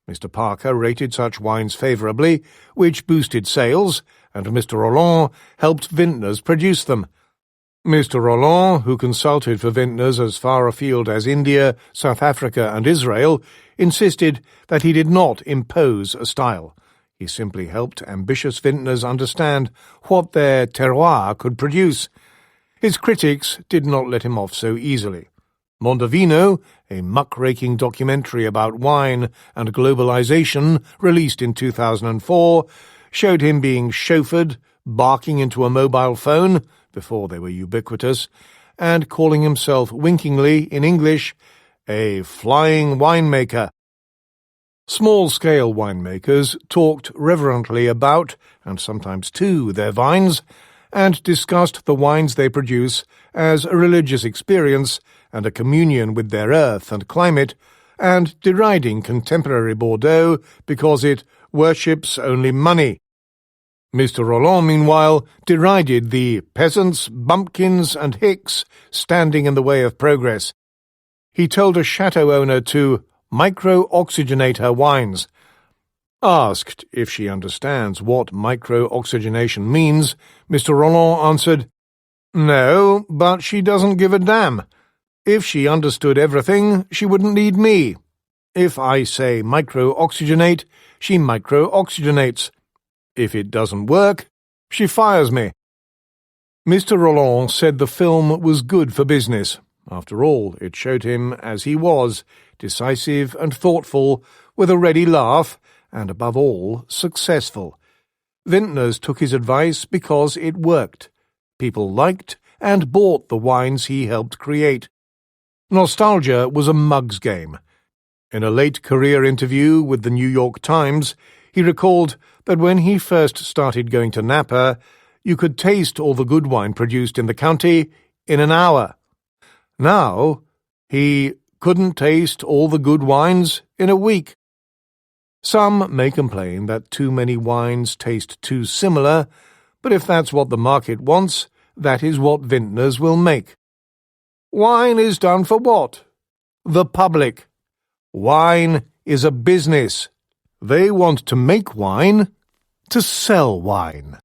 Mr. Parker rated such wines favourably, which boosted sales, and Mr. Roland helped vintners produce them. Mr. Roland, who consulted for vintners as far afield as India, South Africa, and Israel, insisted that he did not impose a style. He simply helped ambitious vintners understand what their terroir could produce. His critics did not let him off so easily. Mondovino, a muckraking documentary about wine and globalization released in 2004, showed him being chauffeured, barking into a mobile phone, before they were ubiquitous, and calling himself winkingly, in English, a flying winemaker. Small-scale winemakers talked reverently about, and sometimes to, their vines, and discussed the wines they produce as a religious experience and a communion with their earth and climate, and deriding contemporary Bordeaux because it worships only money. Mr. Roland, meanwhile, derided the peasants, bumpkins, and hicks standing in the way of progress. He told a chateau owner to micro-oxygenate her wines. Asked if she understands what micro-oxygenation means, Mr. Roland answered, "No, but she doesn't give a damn. If she understood everything, she wouldn't need me. If I say micro-oxygenate, she micro-oxygenates. If it doesn't work, she fires me." Mr. Roland said the film was good for business. After all, it showed him as he was, decisive and thoughtful, with a ready laugh, and above all, successful. Vintners took his advice because it worked. People liked and bought the wines he helped create. Nostalgia was a mug's game. In a late career interview with the New York Times, he recalled that when he first started going to Napa, you could taste all the good wine produced in the county in an hour. Now, he couldn't taste all the good wines in a week. Some may complain that too many wines taste too similar, but if that's what the market wants, that is what vintners will make. Wine is done for what? The public. Wine is a business. They want to make wine to sell wine.